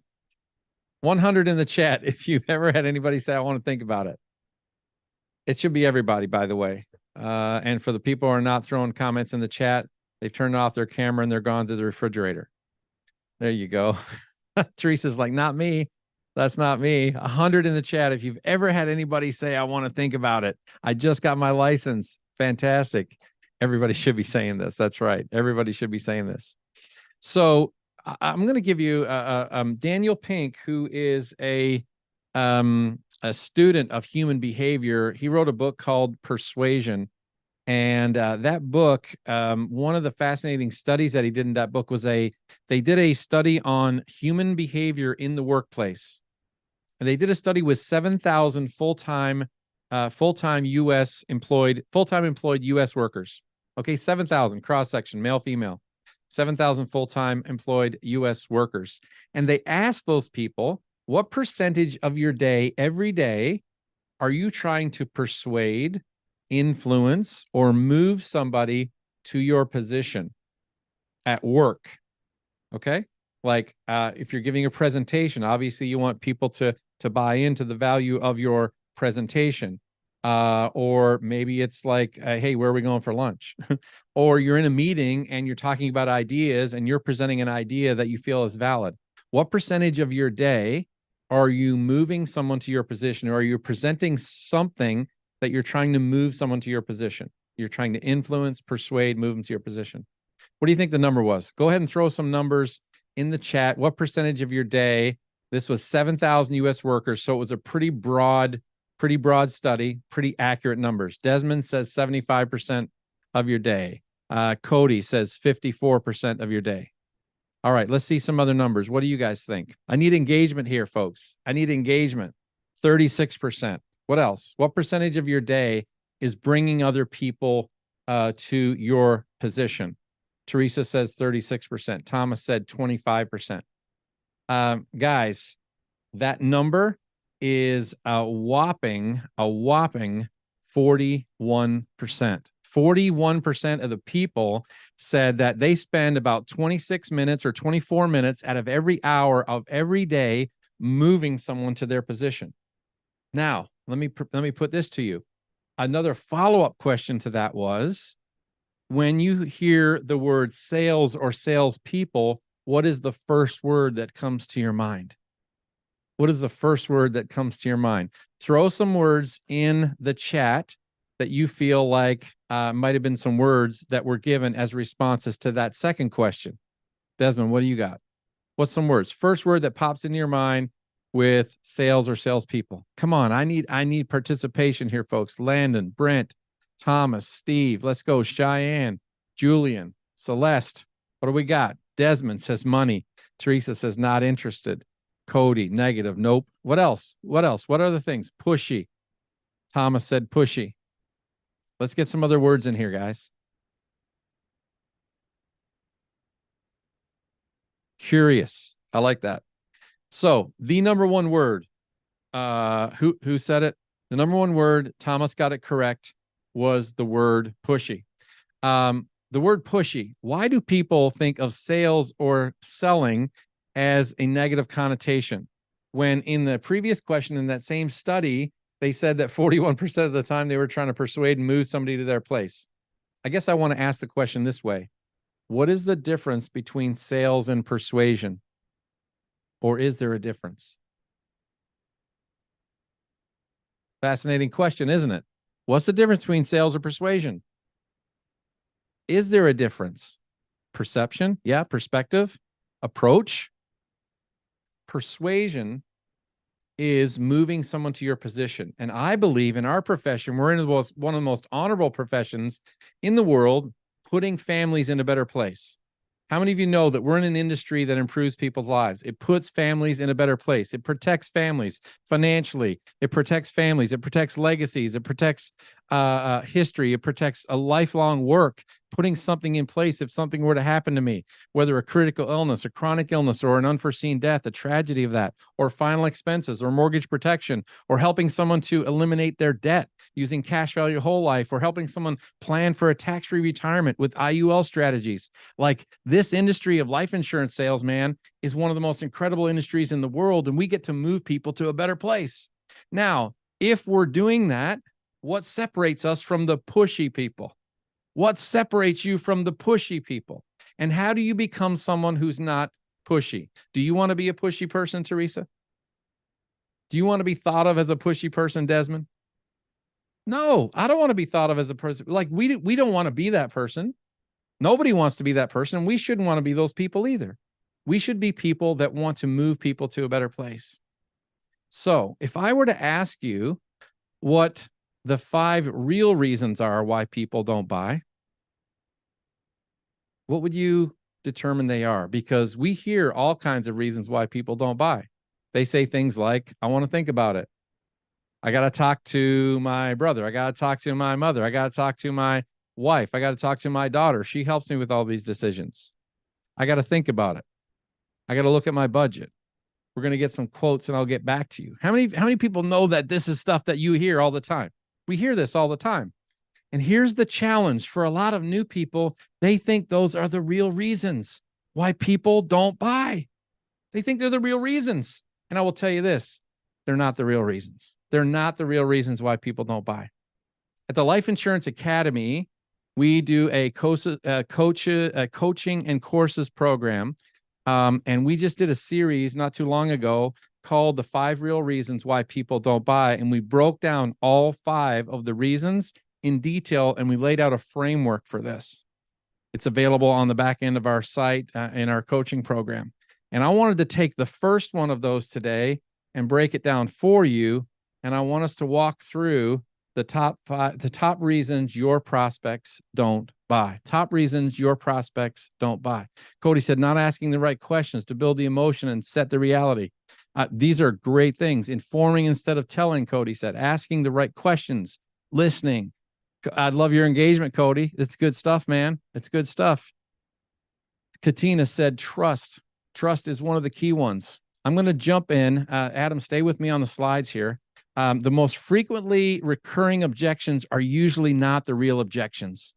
100 in the chat if you've ever had anybody say, I want to think about it. It should be everybody, by the way. And for the people who are not throwing comments in the chat, they've turned off their camera and they're gone to the refrigerator. There you go. Teresa's like, not me. That's not me. 100 in the chat if you've ever had anybody say, I want to think about it. I just got my license. Fantastic. Everybody should be saying this. That's right. Everybody should be saying this. So I'm going to give you Daniel Pink, who is a student of human behavior. He wrote a book called Persuasion. And that book, one of the fascinating studies that he did in that book was they did a study on human behavior in the workplace. And they did a study with 7,000 full-time U.S. employed U.S. workers. Okay, 7,000 cross-section, male, female, 7,000 full-time employed U.S. workers. And they asked those people, what percentage of your day, every day, are you trying to persuade, influence, or move somebody to your position at work? Okay, like if you're giving a presentation, obviously you want people to buy into the value of your presentation. Or maybe it's like, hey, where are we going for lunch? Or you're in a meeting and you're talking about ideas and you're presenting an idea that you feel is valid. What percentage of your day are you moving someone to your position, or are you presenting something that you're trying to move someone to your position? You're trying to influence, persuade, move them to your position. What do you think the number was? Go ahead and throw some numbers in the chat. What percentage of your day? This was 7,000 U.S. workers, so it was a pretty broad study, pretty accurate numbers. Desmond says 75% of your day. Cody says 54% of your day. All right, let's see some other numbers. What do you guys think? I need engagement here, folks. I need engagement. 36%. What else? What percentage of your day is bringing other people to your position? Teresa says 36%. Thomas said 25%. Guys, that number is a whopping 41%. 41% of the people said that they spend about 26 minutes or 24 minutes out of every hour of every day moving someone to their position. Now, let me put this to you. Another follow-up question to that was, when you hear the word sales or salespeople, what is the first word that comes to your mind? What is the first word that comes to your mind? Throw some words in the chat that you feel like might have been some words that were given as responses to that second question. Desmond, what do you got? What's some words? First word that pops into your mind with sales or salespeople. Come on, I need participation here, folks. Landon, Brent, Thomas, Steve, let's go. Cheyenne, Julian, Celeste. What do we got? Desmond says money. Teresa says not interested. Cody, negative. Nope. What else? What else? What other things? Pushy. Thomas said pushy. Let's get some other words in here, guys. Curious. I like that. So the number one word, who said it? The number one word, Thomas got it correct, was the word pushy. The word pushy. Why do people think of sales or selling as a negative connotation, when in the previous question in that same study, they said that 41% of the time they were trying to persuade and move somebody to their place? I guess I want to ask the question this way. What is the difference between sales and persuasion? Or is there a difference? Fascinating question, isn't it? What's the difference between sales or persuasion? Is there a difference? Perception? Yeah. Perspective? Approach? Persuasion is moving someone to your position. And I believe in our profession, we're in one of the most honorable professions in the world, putting families in a better place. How many of you know that we're in an industry that improves people's lives? It puts families in a better place. It protects families financially. It protects families. It protects legacies. It protects history. It protects a lifelong work, putting something in place if something were to happen to me, whether a critical illness, a chronic illness, or an unforeseen death, a tragedy of that, or final expenses, or mortgage protection, or helping someone to eliminate their debt using cash value whole life, or helping someone plan for a tax-free retirement with IUL strategies. Like, this industry of life insurance sales, man, is one of the most incredible industries in the world, and we get to move people to a better place. Now, if we're doing that, what separates us from the pushy people? What separates you from the pushy people? And how do you become someone who's not pushy? Do you want to be a pushy person, Teresa? Do you want to be thought of as a pushy person, Desmond? No, I don't want to be thought of as a person. Like, we don't want to be that person. Nobody wants to be that person. We shouldn't want to be those people either. We should be people that want to move people to a better place. So if I were to ask you what the 5 real reasons are why people don't buy, what would you determine they are? Because we hear all kinds of reasons why people don't buy. They say things like, I want to think about it. I got to talk to my brother. I got to talk to my mother. I got to talk to my wife. I got to talk to my daughter. She helps me with all these decisions. I got to think about it. I got to look at my budget. We're going to get some quotes and I'll get back to you. How many people know that this is stuff that you hear all the time? We hear this all the time. And here's the challenge for a lot of new people. They think those are the real reasons why people don't buy. They think they're the real reasons. And I will tell you this, they're not the real reasons. They're not the real reasons why people don't buy. At the Life Insurance Academy, we do a coaching and courses program. And we just did a series not too long ago called The 5 Real Reasons Why People Don't Buy. And we broke down all 5 of the reasons in detail, and we laid out a framework for this. It's available on the back end of our site in our coaching program. And I wanted to take the first one of those today and break it down for you. And I want us to walk through the top 5, the top reasons your prospects don't buy. Top reasons your prospects don't buy. Cody said, not asking the right questions to build the emotion and set the reality. These are great things. Informing instead of telling, Cody said. Asking the right questions. Listening. I love your engagement, Cody. It's good stuff, man. It's good stuff. Katina said, trust. Trust is one of the key ones. I'm going to jump in. Adam, stay with me on the slides here. The most frequently recurring objections are usually not the real objections.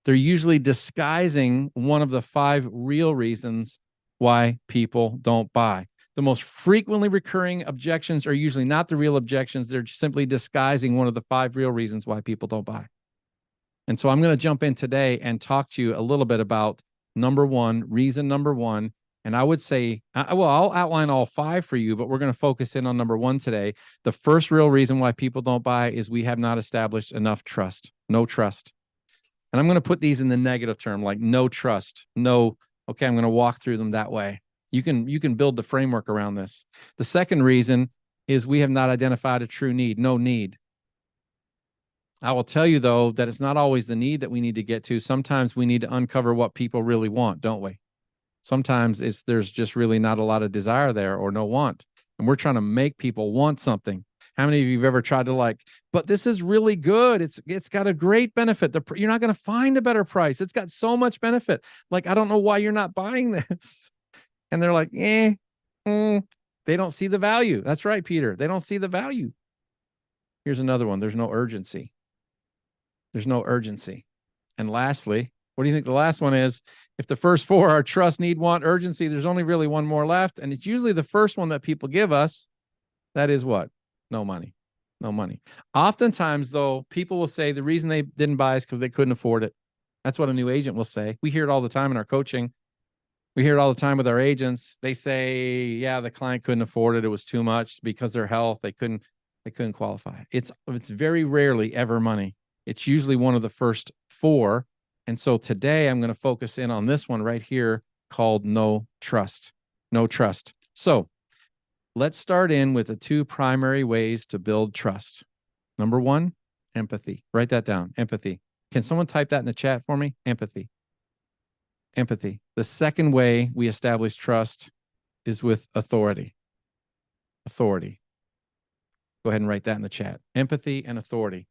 They're usually disguising one of the 5 real reasons why people don't buy. The most frequently recurring objections are usually not the real objections. They're simply disguising one of the 5 real reasons why people don't buy. And so I'm going to jump in today and talk to you a little bit about reason number one. And I would say, I'll outline all 5 for you, but we're going to focus in on number 1 today. The first real reason why people don't buy is we have not established enough trust. No trust. And I'm going to put these in the negative term, like no trust, no. Okay, I'm going to walk through them that way. You can build the framework around this. The second reason is we have not identified a true need, no need. I will tell you, though, that it's not always the need that we need to get to. Sometimes we need to uncover what people really want, don't we? Sometimes there's just really not a lot of desire there or no want. And we're trying to make people want something. How many of you have ever tried to but this is really good. It's got a great benefit. You're not going to find a better price. It's got so much benefit. I don't know why you're not buying this. And they're like, they don't see the value. That's right, Peter. They don't see the value. Here's another one. There's no urgency. There's no urgency. And lastly, what do you think the last one is? If the first 4 are trust, need, want, urgency, there's only really one more left. And it's usually the first one that people give us. That is what? No money. No money. Oftentimes, though, people will say the reason they didn't buy is because they couldn't afford it. That's what a new agent will say. We hear it all the time in our coaching. We hear it all the time with our agents. They say, yeah, the client couldn't afford it. It was too much because their health. They couldn't qualify. It's very rarely ever money. It's usually one of the first 4. And so today I'm going to focus in on this one right here called no trust. No trust. So let's start in with the two primary ways to build trust. Number one, empathy. Write that down. Empathy. Can someone type that in the chat for me? Empathy. Empathy. The second way we establish trust is with authority. Authority. Go ahead and write that in the chat. Empathy and authority.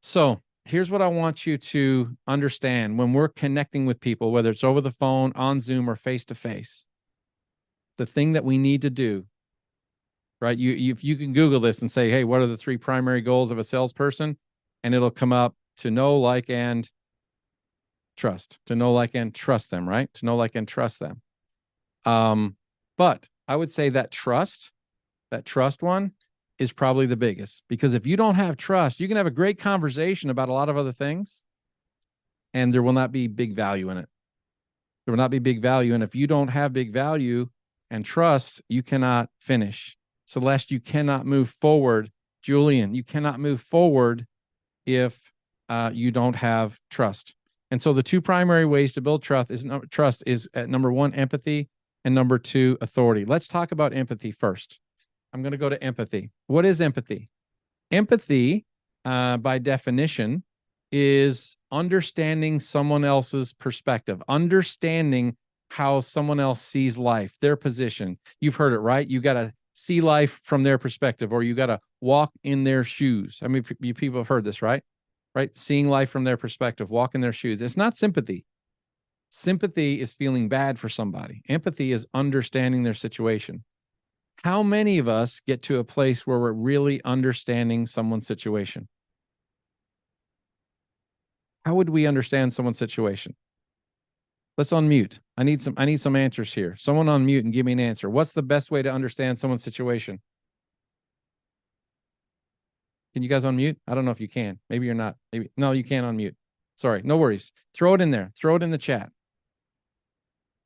So here's what I want you to understand when we're connecting with people, whether it's over the phone, on Zoom, or face-to-face. The thing that we need to do, right? You can Google this and say, hey, what are the three primary goals of a salesperson? And it'll come up to know, like, and trust. To know, like, and trust them, right? To know, like, and trust them. But I would say that trust one is probably the biggest, because if you don't have trust, you can have a great conversation about a lot of other things, and there will not be big value in it. There will not be big value. And if you don't have big value and trust, you cannot finish. Celeste, you cannot move forward. Julian, you cannot move forward if you don't have trust. And so the two primary ways to build trust is at number one, empathy, and number two, authority. Let's talk about empathy first. I'm going to go to empathy. What is empathy? Empathy, by definition, is understanding someone else's perspective, understanding how someone else sees life, their position. You've heard it, right? You got to see life from their perspective, or you got to walk in their shoes. I mean, you people have heard this, right? Right? Seeing life from their perspective, walk in their shoes. It's not sympathy. Sympathy is feeling bad for somebody. Empathy is understanding their situation. How many of us get to a place where we're really understanding someone's situation? How would we understand someone's situation? Let's unmute. I need some answers here. Someone unmute and give me an answer. What's the best way to understand someone's situation? Can you guys unmute? I don't know if you can. Maybe you're not. Maybe no, you can't unmute. Sorry, no worries. Throw it in there. Throw it in the chat.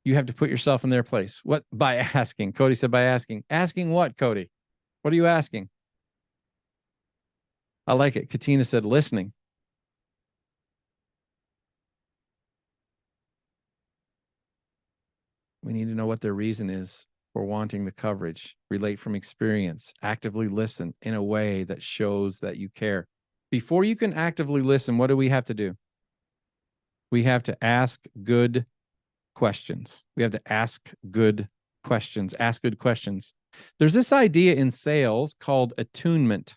You have to put yourself in their place. What? By asking. Cody said by asking. Asking what, Cody? What are you asking? I like it. Katina said listening. We need to know what their reason is for wanting the coverage. Relate from experience. Actively listen in a way that shows that you care. Before you can actively listen, what do we have to do? We have to ask good questions. We have to ask good questions. Ask good questions. There's this idea in sales called attunement.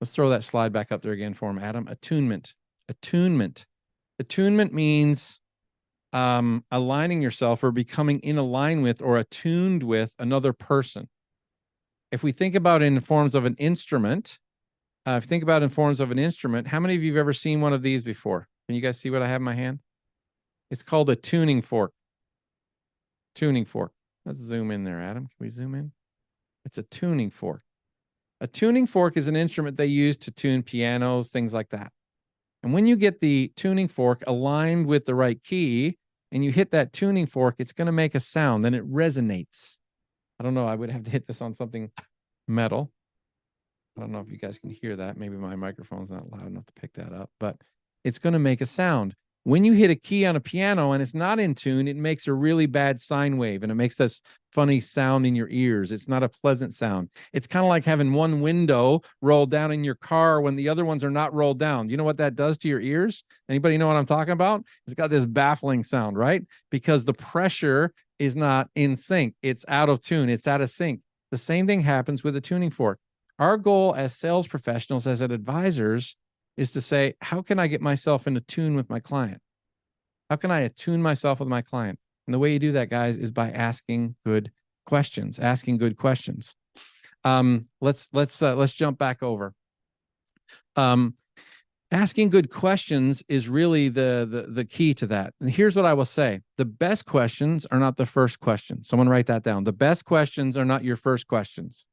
Let's throw that slide back up there again for him, Adam. Attunement. Attunement. Attunement means aligning yourself or becoming in align with or attuned with another person. If we think about it in forms of an instrument, how many of you have ever seen one of these before? Can you guys see what I have in my hand? It's called a tuning fork. Tuning fork. Let's zoom in there, Adam. Can we zoom in? It's a tuning fork. A tuning fork is an instrument they use to tune pianos, things like that. And when you get the tuning fork aligned with the right key and you hit that tuning fork, it's going to make a sound and it resonates. I don't know. I would have to hit this on something metal. I don't know if you guys can hear that. Maybe my microphone's not loud enough to pick that up, but it's going to make a sound. When you hit a key on a piano and it's not in tune, it makes a really bad sine wave and it makes this funny sound in your ears. It's not a pleasant sound. It's kind of like having one window rolled down in your car when the other ones are not rolled down. You know what that does to your ears? Anybody know what I'm talking about? It's got this baffling sound, right? Because the pressure is not in sync. It's out of tune. It's out of sync. The same thing happens with a tuning fork. Our goal as sales professionals, as advisors, is to say, how can I get myself in tune with my client? How can I attune myself with my client? And the way you do that, guys, is by asking good questions. Asking good questions. Let's jump back over. Asking good questions is really the key to that. And here's what I will say: the best questions are not the first questions. Someone write that down. The best questions are not your first questions.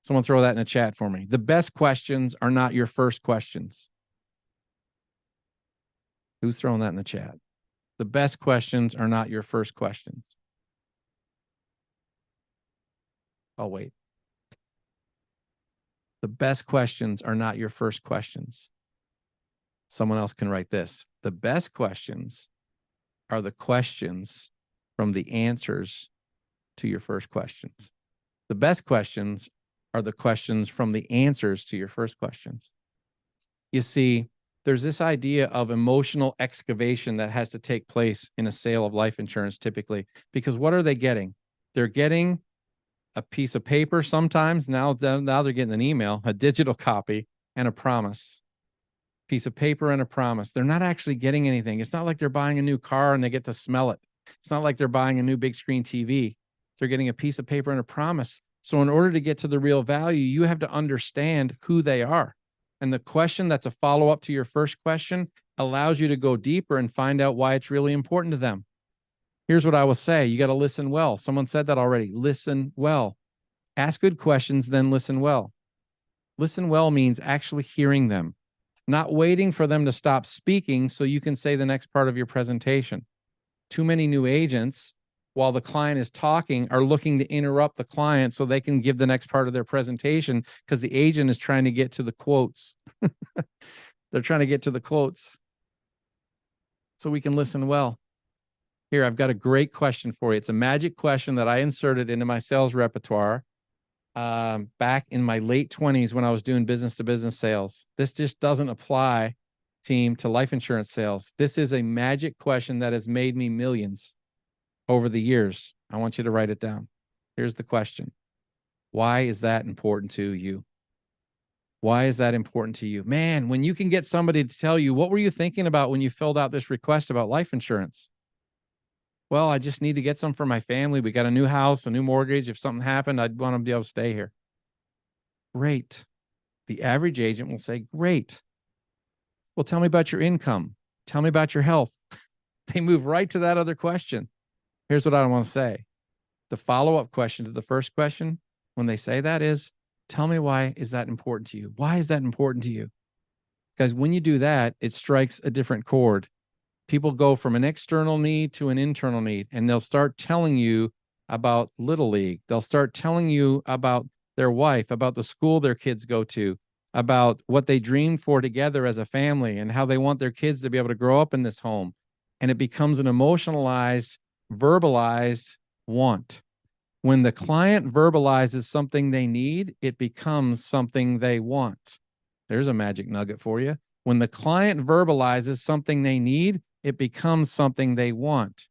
Someone throw that in the chat for me. The best questions are not your first questions. Who's throwing that in the chat? The best questions are not your first questions. I'll wait. The best questions are not your first questions. Someone else can write this. The best questions are the questions from the answers to your first questions. The best questions are the questions from the answers to your first questions. You see, there's this idea of emotional excavation that has to take place in a sale of life insurance typically, because what are they getting? They're getting a piece of paper sometimes. Now they're getting an email, a digital copy, and a promise. Piece of paper and a promise. They're not actually getting anything. It's not like they're buying a new car and they get to smell it. It's not like they're buying a new big screen TV. They're getting a piece of paper and a promise. So in order to get to the real value, you have to understand who they are. And the question that's a follow-up to your first question allows you to go deeper and find out why it's really important to them. Here's what I will say. You got to listen well. Someone said that already. Listen well. Ask good questions, then listen well. Listen well means actually hearing them, not waiting for them to stop speaking so you can say the next part of your presentation. Too many new agents, while the client is talking, are looking to interrupt the client so they can give the next part of their presentation because the agent is trying to get to the quotes. They're trying to get to the quotes so we can listen well. Here, I've got a great question for you. It's a magic question that I inserted into my sales repertoire back in my late 20s when I was doing business-to-business sales. This just doesn't apply, team, to life insurance sales. This is a magic question that has made me millions over the years. I want you to write it down. Here's the question. Why is that important to you? Why is that important to you? Man, when you can get somebody to tell you, what were you thinking about when you filled out this request about life insurance? Well, I just need to get some for my family. We got a new house, a new mortgage. If something happened, I'd want to be able to stay here. Great. The average agent will say, great. Well, tell me about your income. Tell me about your health. They move right to that other question. Here's what I want to say. The follow-up question to the first question, when they say that, is, tell me why is that important to you? Why is that important to you? Because when you do that, it strikes a different chord. People go from an external need to an internal need, and they'll start telling you about Little League. They'll start telling you about their wife, about the school their kids go to, about what they dreamed for together as a family and how they want their kids to be able to grow up in this home. And it becomes an emotionalized, verbalized want. When the client verbalizes something they need, it becomes something they want. There's a magic nugget for you. When the client verbalizes something they need, it becomes something they want.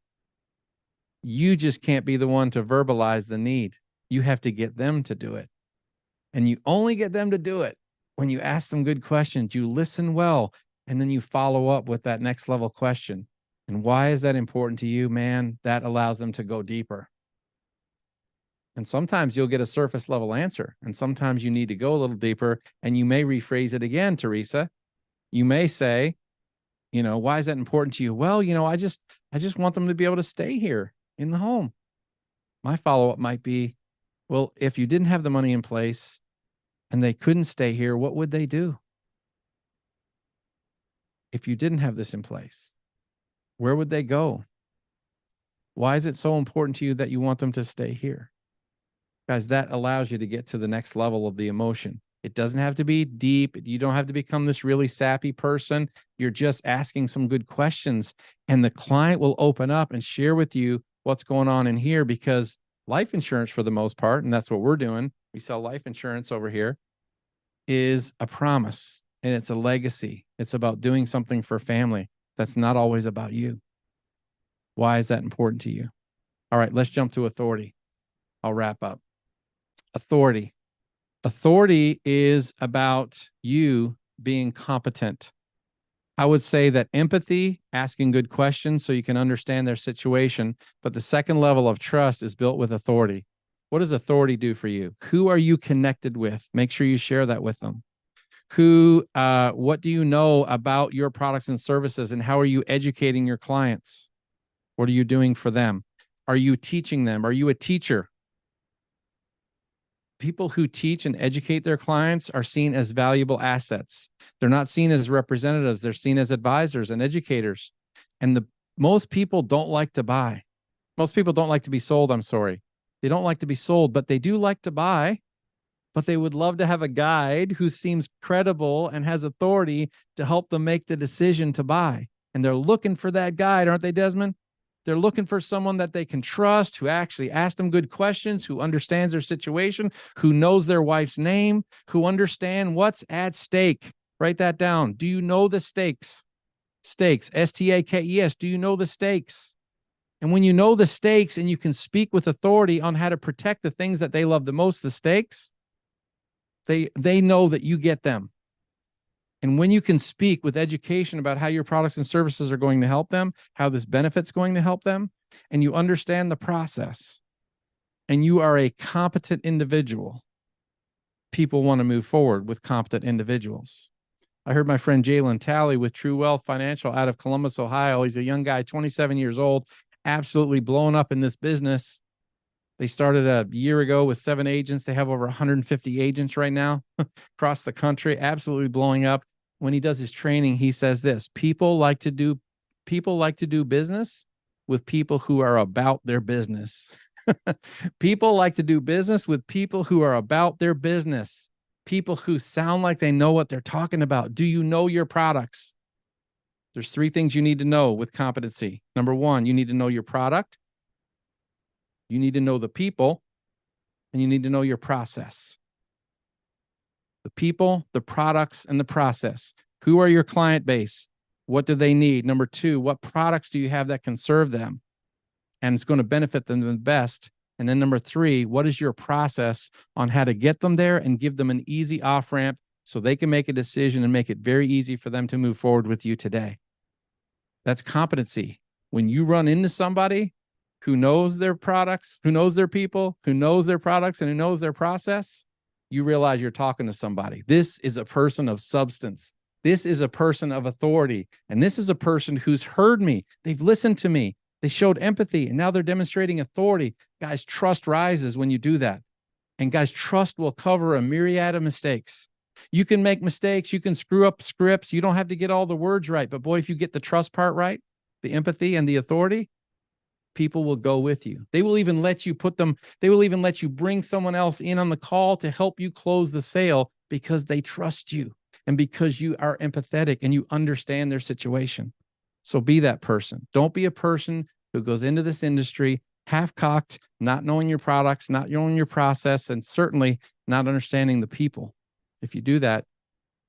You just can't be the one to verbalize the need. You have to get them to do it. And you only get them to do it when you ask them good questions, you listen well, and then you follow up with that next level question. And why is that important to you, man? That allows them to go deeper. And sometimes you'll get a surface level answer, and sometimes you need to go a little deeper, and you may rephrase it again, Teresa. You may say, you know, why is that important to you? Well, you know, I just want them to be able to stay here in the home. My follow-up might be, well, if you didn't have the money in place and they couldn't stay here, what would they do? If you didn't have this in place, where would they go? Why is it so important to you that you want them to stay here? Guys, that allows you to get to the next level of the emotion. It doesn't have to be deep. You don't have to become this really sappy person. You're just asking some good questions, and the client will open up and share with you what's going on in here, because life insurance, for the most part, and that's what we're doing, we sell life insurance over here, is a promise, and it's a legacy. It's about doing something for family. That's not always about you. Why is that important to you? All right, let's jump to authority. I'll wrap up. Authority. Authority is about you being competent. I would say that empathy, asking good questions so you can understand their situation, but the second level of trust is built with authority. What does authority do for you? Who are you connected with? Make sure you share that with them. What do you know about your products and services, and how are you educating your clients? What are you doing for them? Are you teaching them? Are you a teacher? People who teach and educate their clients are seen as valuable assets. They're not seen as representatives. They're seen as advisors and educators. And most people don't like to buy. Most people don't like to be sold. I'm sorry. They don't like to be sold, but they do like to buy. But they would love to have a guide who seems credible and has authority to help them make the decision to buy. And they're looking for that guide, aren't they, Desmond? They're looking for someone that they can trust, who actually asks them good questions, who understands their situation, who knows their wife's name, who understand what's at stake. Write that down. Do you know the stakes? Stakes, S-T-A-K-E-S. Do you know the stakes? And when you know the stakes and you can speak with authority on how to protect the things that they love the most, the stakes, they know that you get them. And when you can speak with education about how your products and services are going to help them, how this benefit's going to help them, and you understand the process, and you are a competent individual, people want to move forward with competent individuals. I heard my friend Jalen Talley with True Wealth Financial out of Columbus, Ohio. He's a young guy, 27 years old, absolutely blown up in this business. They started a year ago with 7 agents. They have over 150 agents right now across the country, absolutely blowing up. When he does his training, he says this: people like to do business with people who are about their business. People like to do business with people who are about their business. People who sound like they know what they're talking about. Do you know your products? There's 3 things you need to know with competency. Number 1, you need to know your product. You need to know the people, and you need to know your process. The people, the products, and the process. Who are your client base? What do they need? Number 2, what products do you have that can serve them and it's going to benefit them the best? And then number 3, what is your process on how to get them there and give them an easy off-ramp so they can make a decision and make it very easy for them to move forward with you today? That's competency. When you run into somebody who knows their products, who knows their people, who knows their products, and who knows their process, you realize you're talking to somebody. This is a person of substance. This is a person of authority. And this is a person who's heard me. They've listened to me. They showed empathy, and now they're demonstrating authority. Guys, trust rises when you do that. And guys, trust will cover a myriad of mistakes. You can make mistakes. You can screw up scripts. You don't have to get all the words right. But boy, if you get the trust part right, the empathy and the authority, people will go with you. They will even let you bring someone else in on the call to help you close the sale because they trust you and because you are empathetic and you understand their situation. So be that person. Don't be a person who goes into this industry half-cocked, not knowing your products, not knowing your process, and certainly not understanding the people. If you do that,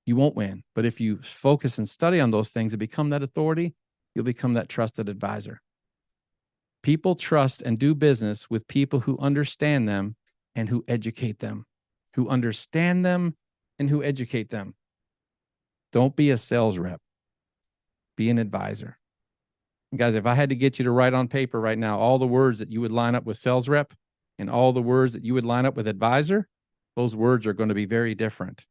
you won't win. But if you focus and study on those things and become that authority, you'll become that trusted advisor. People trust and do business with people who understand them and who educate them, who understand them and who educate them. Don't be a sales rep. Be an advisor. And guys, if I had to get you to write on paper right now all the words that you would line up with sales rep and all the words that you would line up with advisor, those words are going to be very different.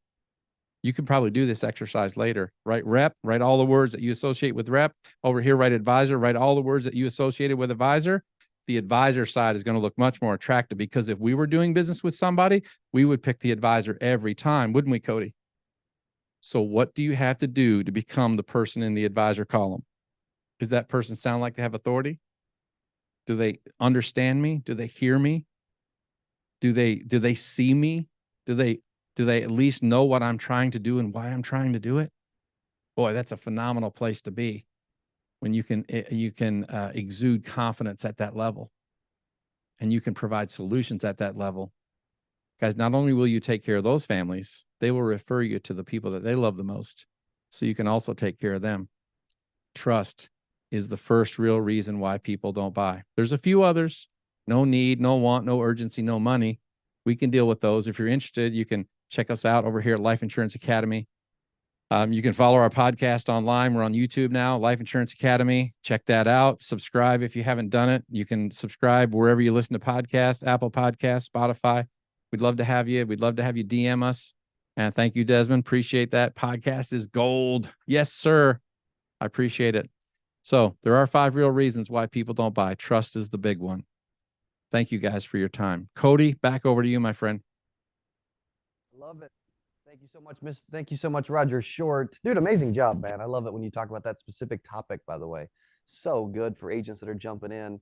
You can probably do this exercise later. Write rep, write all the words that you associate with rep. Over here, write advisor, write all the words that you associated with advisor. The advisor side is going to look much more attractive because if we were doing business with somebody, we would pick the advisor every time, wouldn't we, Cody? So what do you have to do to become the person in the advisor column? Does that person sound like they have authority? Do they understand me? Do they hear me? Do they see me? Do they at least know what I'm trying to do and why I'm trying to do it? Boy, that's a phenomenal place to be when you can exude confidence at that level and you can provide solutions at that level. Guys, not only will you take care of those families, they will refer you to the people that they love the most, so you can also take care of them. Trust is the first real reason why people don't buy. There's a few others. No need, no want, no urgency, no money. We can deal with those. If you're interested, you can check us out over here at Life Insurance Academy. You can follow our podcast online. We're on YouTube now, Life Insurance Academy. Check that out. Subscribe if you haven't done it. You can subscribe wherever you listen to podcasts, Apple Podcasts, Spotify. We'd love to have you. We'd love to have you DM us. And thank you, Desmond. Appreciate that. Podcast is gold. Yes, sir. I appreciate it. So there are 5 real reasons why people don't buy. Trust is the big one. Thank you guys for your time. Cody, back over to you, my friend. Love it. Thank you so much, Thank you so much, Roger Short. Dude, amazing job, man. I love it when you talk about that specific topic, by the way. So good for agents that are jumping in.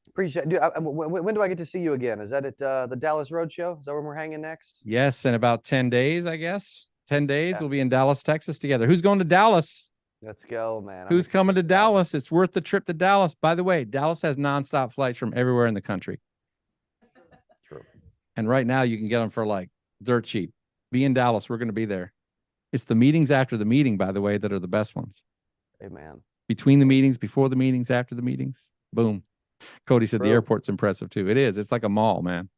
Appreciate it. Dude, when do I get to see you again? Is that at the Dallas Roadshow? Is that when we're hanging next? Yes, in about 10 days, I guess. 10 days, we'll be in Dallas, Texas together. Who's going to Dallas? Let's go, man. Who's coming to Dallas? It's worth the trip to Dallas. By the way, Dallas has nonstop flights from everywhere in the country. True. And right now you can get them for like dirt cheap. Be in Dallas. We're going to be there. It's the meetings after the meeting, by the way, that are the best ones. Amen. Between the meetings, before the meetings, after the meetings. Boom. Cody said the airport's impressive too. It is. It's like a mall, man.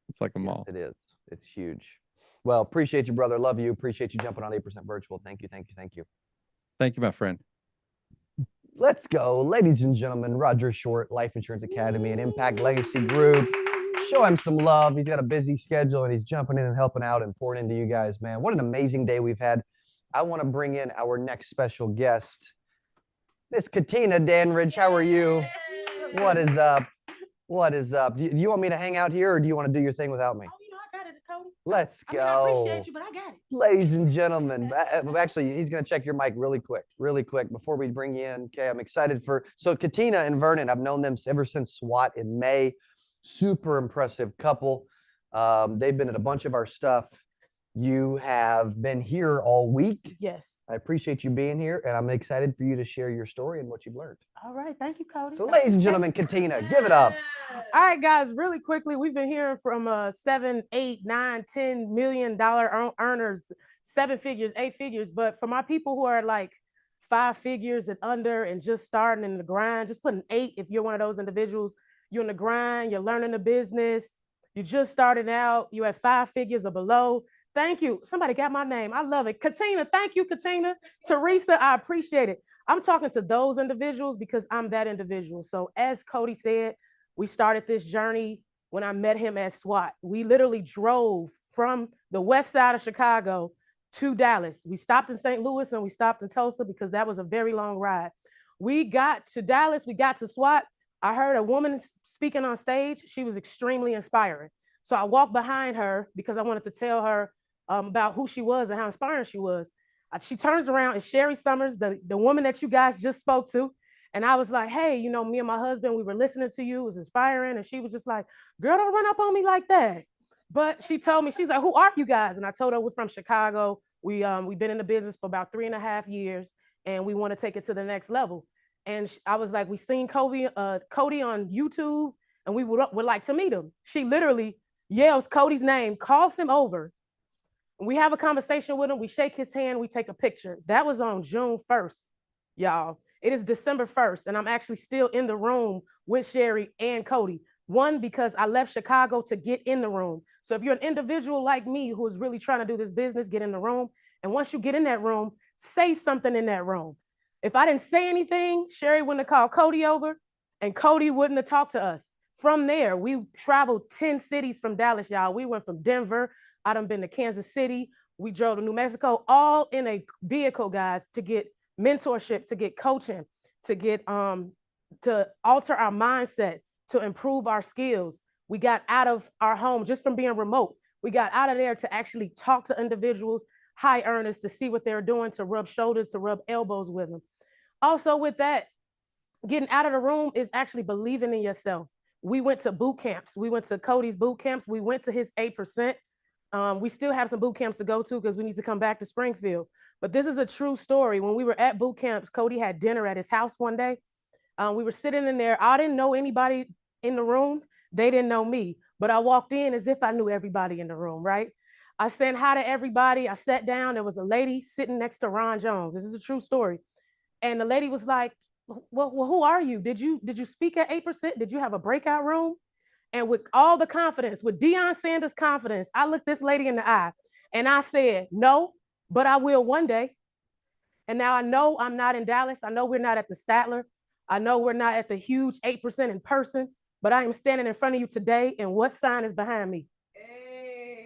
It's like a mall. It is. It's huge. Well, appreciate you, brother. Love you. Appreciate you jumping on 8% virtual. Thank you. Thank you. Thank you. Thank you, my friend. Let's go. Ladies and gentlemen, Roger Short, Life Insurance Academy and Impact Legacy Group. Show him some love. He's got a busy schedule and he's jumping in and helping out and pouring into you guys, man. What an amazing day we've had. I want to bring in our next special guest, Miss Katina Danridge. How are you? What is up? What is up? Do you want me to hang out here or do you want to do your thing without me? Oh, I got it, Cody. Let's go. I appreciate you, but I got it. Ladies and gentlemen, actually, he's going to check your mic really quick before we bring you in. Okay, I'm excited so Katina and Vernon, I've known them ever since SWAT in May. Super impressive couple. They've been at a bunch of our stuff. You have been here all week. Yes. I appreciate you being here, and I'm excited for you to share your story and what you've learned. All right. Thank you, Cody. So, ladies and gentlemen, Katina, give it up. All right, guys, really quickly, we've been hearing from 7, 8, 9, $10 million earners, 7 figures, 8 figures. But for my people who are like 5 figures and under and just starting in the grind, just put an 8 if you're one of those individuals. You're in the grind, you're learning the business, you just started out, you're at 5 figures or below. Thank you. Somebody got my name. I love it. Katina, thank you, Katina. Teresa, I appreciate it. I'm talking to those individuals because I'm that individual. So as Cody said, we started this journey when I met him at SWAT. We literally drove from the west side of Chicago to Dallas. We stopped in St. Louis and we stopped in Tulsa because that was a very long ride. We got to Dallas, we got to SWAT. I heard a woman speaking on stage. She was extremely inspiring. So I walked behind her because I wanted to tell her about who she was and how inspiring she was. She turns around and Sherry Summers, the woman that you guys just spoke to. And I was like, hey, me and my husband, we were listening to you. It was inspiring. And she was just like, girl, don't run up on me like that. But she told me, she's like, who are you guys? And I told her we're from Chicago. We've been in the business for about 3.5 years and we want to take it to the next level. And I was like, we seen Cody on YouTube and we would like to meet him. She literally yells Cody's name, calls him over. We have a conversation with him. We shake his hand. We take a picture. That was on June 1st, y'all. It is December 1st. And I'm actually still in the room with Sherry and Cody. One, because I left Chicago to get in the room. So if you're an individual like me who is really trying to do this business, get in the room. And once you get in that room, say something in that room. If I didn't say anything, Sherry wouldn't have called Cody over and Cody wouldn't have talked to us. From there, we traveled 10 cities from Dallas, y'all. We went from Denver. I done been to Kansas City. We drove to New Mexico, all in a vehicle, guys, to get mentorship, to get coaching, to get to alter our mindset, to improve our skills. We got out of our home just from being remote. We got out of there to actually talk to individuals, high earners, to see what they're doing, to rub shoulders, to rub elbows with them. Also with that, getting out of the room is actually believing in yourself. We went to boot camps. We went to Cody's boot camps. We went to his 8%. We still have some boot camps to go to because we need to come back to Springfield. But this is a true story. When we were at boot camps, Cody had dinner at his house one day. We were sitting in there. I didn't know anybody in the room. They didn't know me. But I walked in as if I knew everybody in the room, right? I said hi to everybody. I sat down. There was a lady sitting next to Ron Jones. This is a true story. And the lady was like, well, who are you? Did you speak at 8%? Did you have a breakout room? And with all the confidence, with Deion Sanders' confidence, I looked this lady in the eye and I said, no, but I will one day. And now I know I'm not in Dallas. I know we're not at the Statler. I know we're not at the huge 8% in person, but I am standing in front of you today. And what sign is behind me?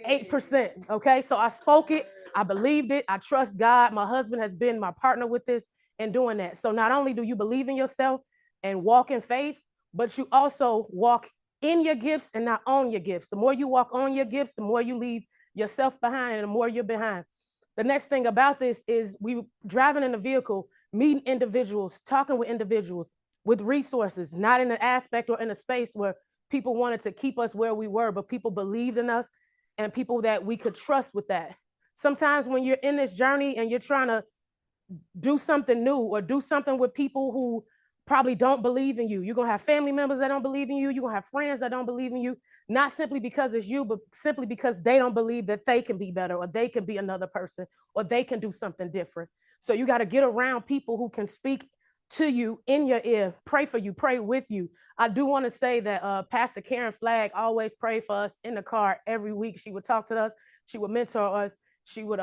8%. Okay. So I spoke it. I believed it. I trust God. My husband has been my partner with this and doing that. So not only do you believe in yourself and walk in faith, but you also walk in your gifts and not on your gifts. The more you walk on your gifts, the more you leave yourself behind and the more you're behind. The next thing about this is we were driving in a vehicle, meeting individuals, talking with individuals with resources, not in an aspect or in a space where people wanted to keep us where we were, but people believed in us and people that we could trust with that. Sometimes when you're in this journey and you're trying to do something new or do something with people who probably don't believe in you. You're going to have family members that don't believe in you. You're going to have friends that don't believe in you, not simply because it's you, but simply because they don't believe that they can be better or they can be another person or they can do something different. So you got to get around people who can speak to you in your ear, pray for you, pray with you. I do want to say that Pastor Karen Flagg always prayed for us in the car every week. She would talk to us. She would mentor us. She would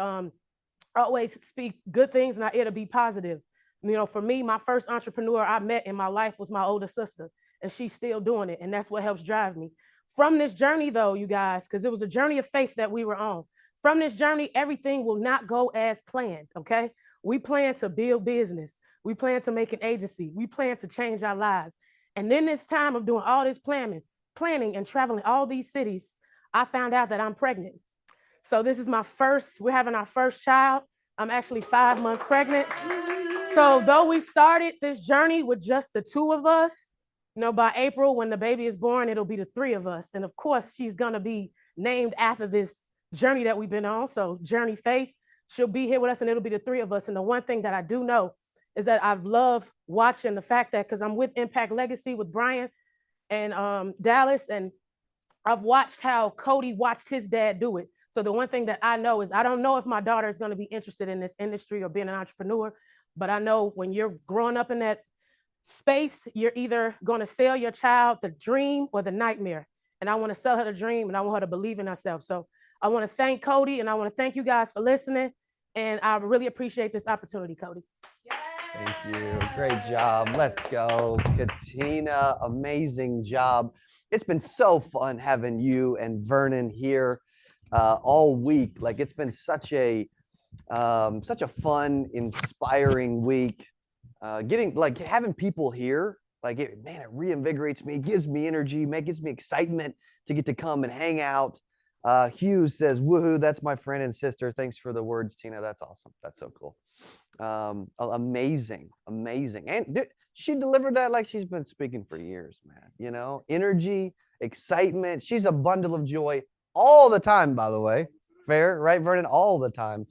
always speak good things in our ear to be positive. You know, for me, my first entrepreneur I met in my life was my older sister, and she's still doing it. And that's what helps drive me. From this journey, though, you guys, because it was a journey of faith that we were on. From this journey, everything will not go as planned, okay? We plan to build business. We plan to make an agency. We plan to change our lives. And in this time of doing all this planning and traveling all these cities, I found out that I'm pregnant. So this is we're having our first child. I'm actually 5 months pregnant. So though we started this journey with just the two of us, you know, by April, when the baby is born, it'll be the three of us. And of course, she's gonna be named after this journey that we've been on. So Journey Faith, she'll be here with us and it'll be the three of us. And the one thing that I do know is that I've loved watching the fact that, because I'm with Impact Legacy with Brian and Dallas, and I've watched how Cody watched his dad do it. So the one thing that I know is I don't know if my daughter is going to be interested in this industry or being an entrepreneur, but I know when you're growing up in that space, you're either going to sell your child the dream or the nightmare. And I want to sell her the dream and I want her to believe in herself. So I want to thank Cody and I want to thank you guys for listening. And I really appreciate this opportunity, Cody. Thank you. Great job. Let's go. Katina, amazing job. It's been so fun having you and Vernon here all week. Like, it's been such a fun, inspiring week. Having people here, it reinvigorates me, gives me energy, gives me excitement to get to come and hang out. Hughes says, woohoo, that's my friend and sister. Thanks for the words, Tina. That's awesome. That's so cool. Amazing. And she delivered that like she's been speaking for years, man. You know, energy, excitement. She's a bundle of joy all the time, by the way. Fair, right, Vernon? All the time,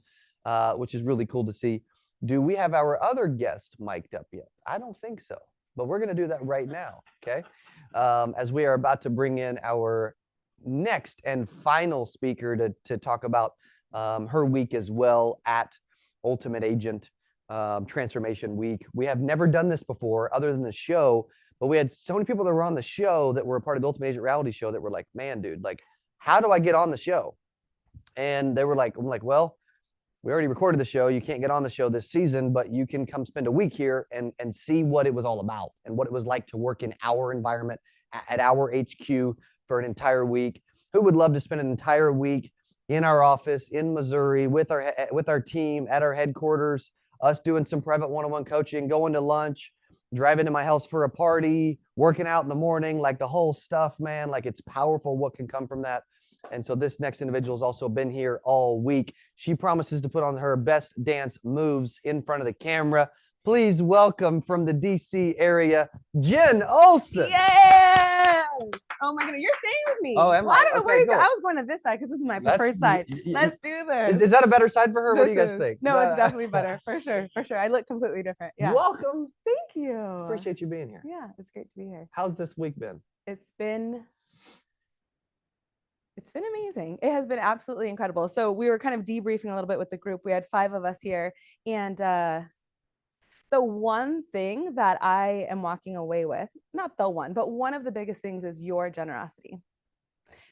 which is really cool to see. Do we have our other guest mic'd up yet? I don't think so, but we're going to do that right now, okay? As we are about to bring in our next and final speaker to talk about her week as well at Ultimate Agent Transformation Week. We have never done this before other than the show, but we had so many people that were on the show that were a part of the Ultimate Agent reality show that were like, man, dude, like, how do I get on the show? And they were like, I'm like, well, we already recorded the show. You can't get on the show this season, but you can come spend a week here and see what it was all about and what it was like to work in our environment at our HQ for an entire week. Who would love to spend an entire week in our office in Missouri with our team at our headquarters, us doing some private one-on-one coaching, going to lunch, driving to my house for a party, working out in the morning, like the whole stuff, man. Like, it's powerful what can come from that. And so this next individual has also been here all week. She promises to put on her best dance moves in front of the camera. Please welcome from the DC area, Jen Olson. Yes! Oh my goodness, you're staying with me. Oh, am I? I don't know Okay, where you cool. go. I was going to this side because this is my preferred side. Let's do this. Is that a better side for her? What do you guys think? No, it's definitely better. For sure. For sure. I look completely different. Yeah. Welcome. Thank you. Appreciate you being here. Yeah, it's great to be here. How's this week been? It's been amazing. It has been absolutely incredible. So we were kind of debriefing a little bit with the group. We had 5 of us here. And the one thing that I am walking away with, not the one, but one of the biggest things is your generosity.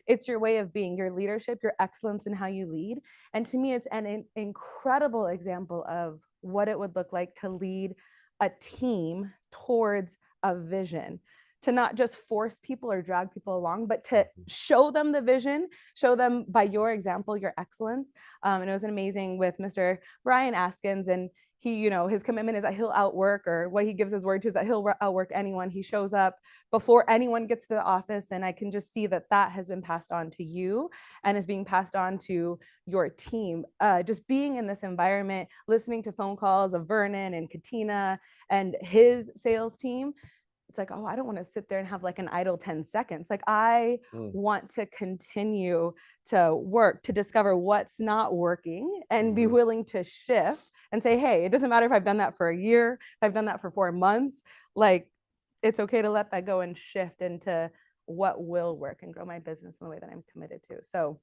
It's your way of being, your leadership, your excellence in how you lead. And to me, it's an incredible example of what it would look like to lead a team towards a vision, to not just force people or drag people along, but to show them the vision, show them by your example, your excellence. And it was amazing with Mr. Brian Askins, and he, you know, his commitment is that he'll outwork, or what he gives his word to is that he'll outwork anyone. He shows up before anyone gets to the office. And I can just see that that has been passed on to you and is being passed on to your team. Just being in this environment, listening to phone calls of Vernon and Katina and his sales team. It's like, oh, I don't want to sit there and have like an idle 10 seconds. Like, I want to continue to work, to discover what's not working and be willing to shift and say, hey, it doesn't matter if I've done that for a year, if I've done that for 4 months, like it's okay to let that go and shift into what will work and grow my business in the way that I'm committed to. So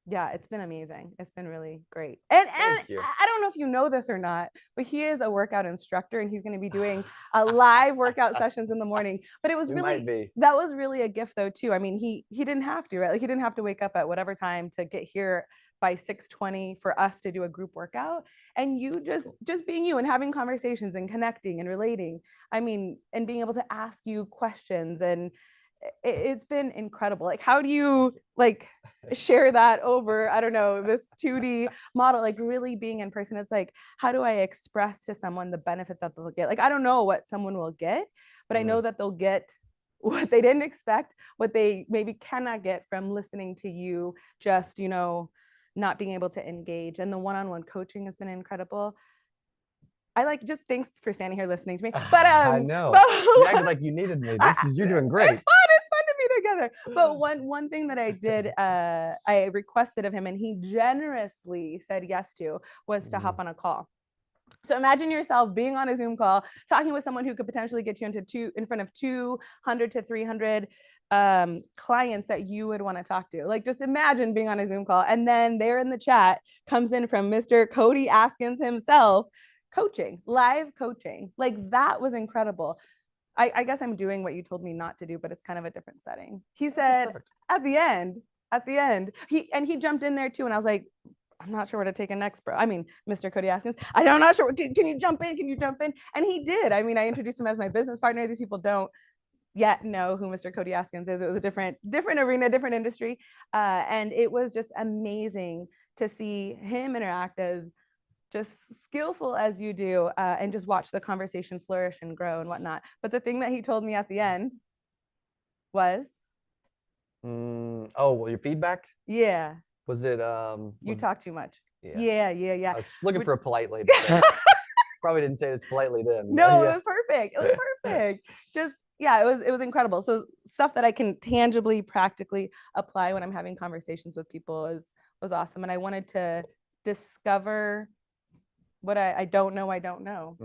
yeah, it's been amazing. It's been really great. And I don't know if you know this or not, but he is a workout instructor and he's going to be doing live workout sessions in the morning. But it was that was really a gift though too. I mean, he didn't have to, right? Like he didn't have to wake up at whatever time to get here by 6:20 for us to do a group workout. And you just being you and having conversations and connecting and relating. I mean, and being able to ask you questions, and it's been incredible. Like, how do you like share that over, I don't know, this 2D model, like really being in person? It's like, how do I express to someone the benefit that they'll get? Like, I don't know what someone will get, but I know that they'll get what they didn't expect, what they maybe cannot get from listening to you, just, you know, not being able to engage. And the one-on-one coaching has been incredible. I like, just thanks for standing here listening to me. But I know you acted like you needed me. You're doing great. It's fun to be together. But one thing that I did, I requested of him and he generously said yes to, was to hop on a call. So imagine yourself being on a Zoom call, talking with someone who could potentially get you in front of 200 to 300 clients that you would want to talk to. Like, just imagine being on a Zoom call, and then there in the chat comes in from Mr. Cody Askins himself, coaching, live coaching. Like, that was incredible. I guess I'm doing what you told me not to do, but it's kind of a different setting. He said at the end, he jumped in there too. And I was like, I'm not sure where to take it next, bro. I mean, Mr. Cody Askins, I'm not sure. Can you jump in? Can you jump in? And he did. I mean, I introduced him as my business partner. These people don't yet know who Mr. Cody Askins is. It was a different arena, different industry. And it was just amazing to see him interact as just skillful as you do, and just watch the conversation flourish and grow and whatnot. But the thing that he told me at the end was, well, your feedback? Yeah. Was it you talk too much? Yeah. I was looking for a polite lady. Probably didn't say it as politely then. No, it was perfect. It was perfect. Just, yeah, it was incredible. So stuff that I can tangibly, practically apply when I'm having conversations with people was awesome. And I wanted to discover what I don't know.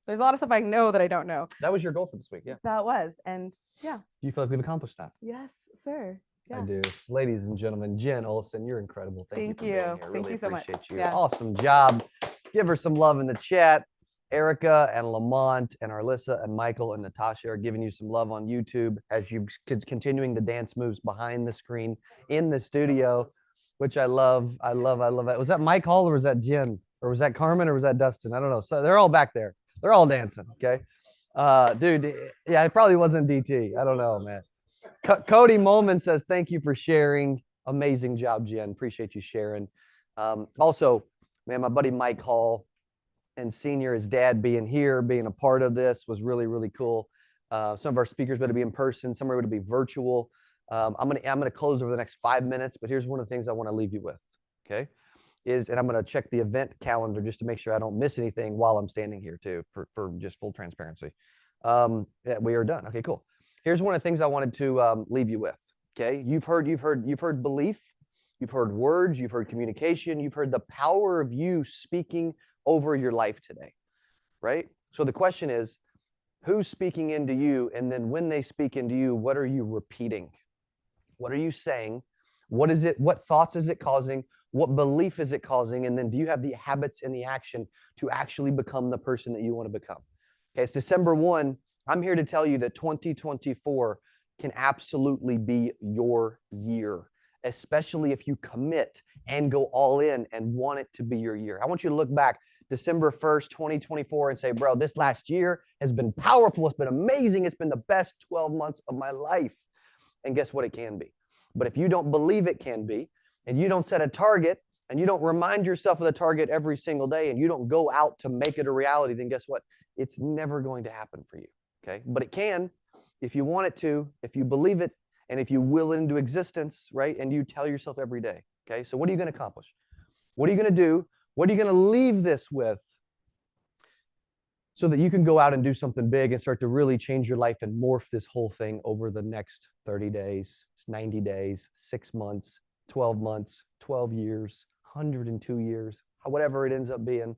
There's a lot of stuff I know that I don't know. That was your goal for this week. Yeah. That was. And yeah. Do you feel like we've accomplished that? Yes, sir. Yeah. I do. Ladies and gentlemen, Jen Olson, you're incredible. Thank you. Thank you so much. You. Yeah. Awesome job. Give her some love in the chat. Erica and Lamont and Arlissa and Michael and Natasha are giving you some love on YouTube as you continuing the dance moves behind the screen in the studio, which I love. I love it. Was that Mike Hall or was that Jen? Or was that Carmen or was that Dustin? I don't know. So they're all back there. They're all dancing. Okay. Dude, yeah, it probably wasn't DT. I don't know, man. Cody Molman says, thank you for sharing. Amazing job, Jen. Appreciate you sharing. Also, man, my buddy Mike Hall and Senior, his dad being here, being a part of this was really, really cool. Some of our speakers better be in person. Some are going to be virtual. I'm gonna close over the next 5 minutes, but here's one of the things I want to leave you with. Okay. And I'm going to check the event calendar just to make sure I don't miss anything while I'm standing here too, for just full transparency. Yeah, we are done. Okay, cool. Here's one of the things I wanted to leave you with. Okay, you've heard belief, you've heard words, you've heard communication, you've heard the power of you speaking over your life today, right? So the question is, who's speaking into you? And then when they speak into you, what are you repeating? What are you saying? What is it? What thoughts is it causing? What belief is it causing? And then do you have the habits and the action to actually become the person that you want to become? Okay, it's December 1. I'm here to tell you that 2024 can absolutely be your year, especially if you commit and go all in and want it to be your year. I want you to look back December 1st, 2024 and say, bro, this last year has been powerful. It's been amazing. It's been the best 12 months of my life. And guess what? It can be. But if you don't believe it can be, and you don't set a target, and you don't remind yourself of the target every single day, and you don't go out to make it a reality, then guess what? It's never going to happen for you, okay? But it can if you want it to, if you believe it, and if you will it into existence, right? And you tell yourself every day, okay? So what are you going to accomplish? What are you going to do? What are you going to leave this with so that you can go out and do something big and start to really change your life and morph this whole thing over the next 30 days, 90 days, 6 months, 12 months, 12 years, 102 years, whatever it ends up being.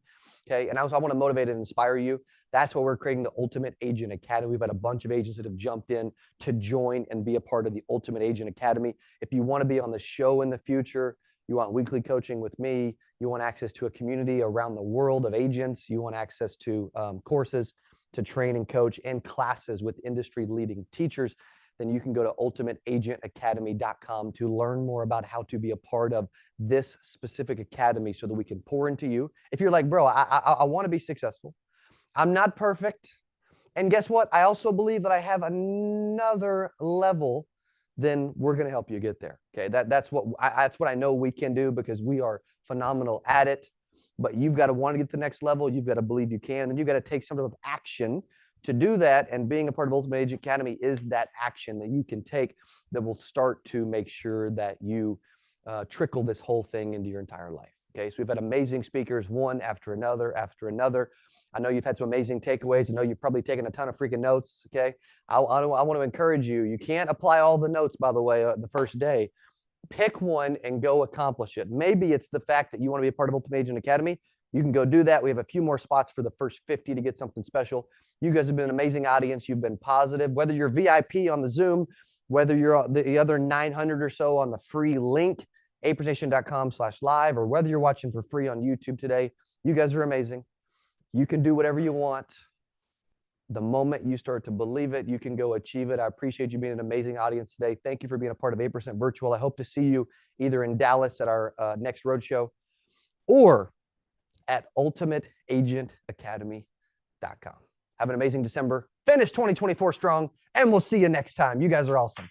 Okay. And I want to motivate and inspire you. That's why we're creating the Ultimate Agent Academy. We've had a bunch of agents that have jumped in to join and be a part of the Ultimate Agent Academy. If you want to be on the show in the future, you want weekly coaching with me, you want access to a community around the world of agents, you want access to courses to train and coach and classes with industry leading teachers, then you can go to ultimateagentacademy.com to learn more about how to be a part of this specific academy so that we can pour into you. If you're like, bro, I want to be successful. I'm not perfect. And guess what? I also believe that I have another level, then we're going to help you get there. Okay. That's what I know we can do because we are phenomenal at it. But you've got to want to get to the next level. You've got to believe you can, and you've got to take some sort of action to do that. And being a part of Ultimate Agent Academy is that action that you can take that will start to make sure that you trickle this whole thing into your entire life. Okay. So we've had amazing speakers, one after another after another. I know you've had some amazing takeaways. I know you've probably taken a ton of freaking notes. Okay. I want to encourage you. You can't apply all the notes, by the way, the first day. Pick one and go accomplish it. Maybe it's the fact that you want to be a part of Ultimate Agent Academy. You can go do that. We have a few more spots for the first 50 to get something special. You guys have been an amazing audience. You've been positive. Whether you're VIP on the Zoom, whether you're the other 900 or so on the free link, apersnation.com/live, or whether you're watching for free on YouTube today, you guys are amazing. You can do whatever you want. The moment you start to believe it, you can go achieve it. I appreciate you being an amazing audience today. Thank you for being a part of 8% Virtual. I hope to see you either in Dallas at our next roadshow or at ultimateagentacademy.com. Have an amazing December. Finish 2024 strong, and we'll see you next time. You guys are awesome.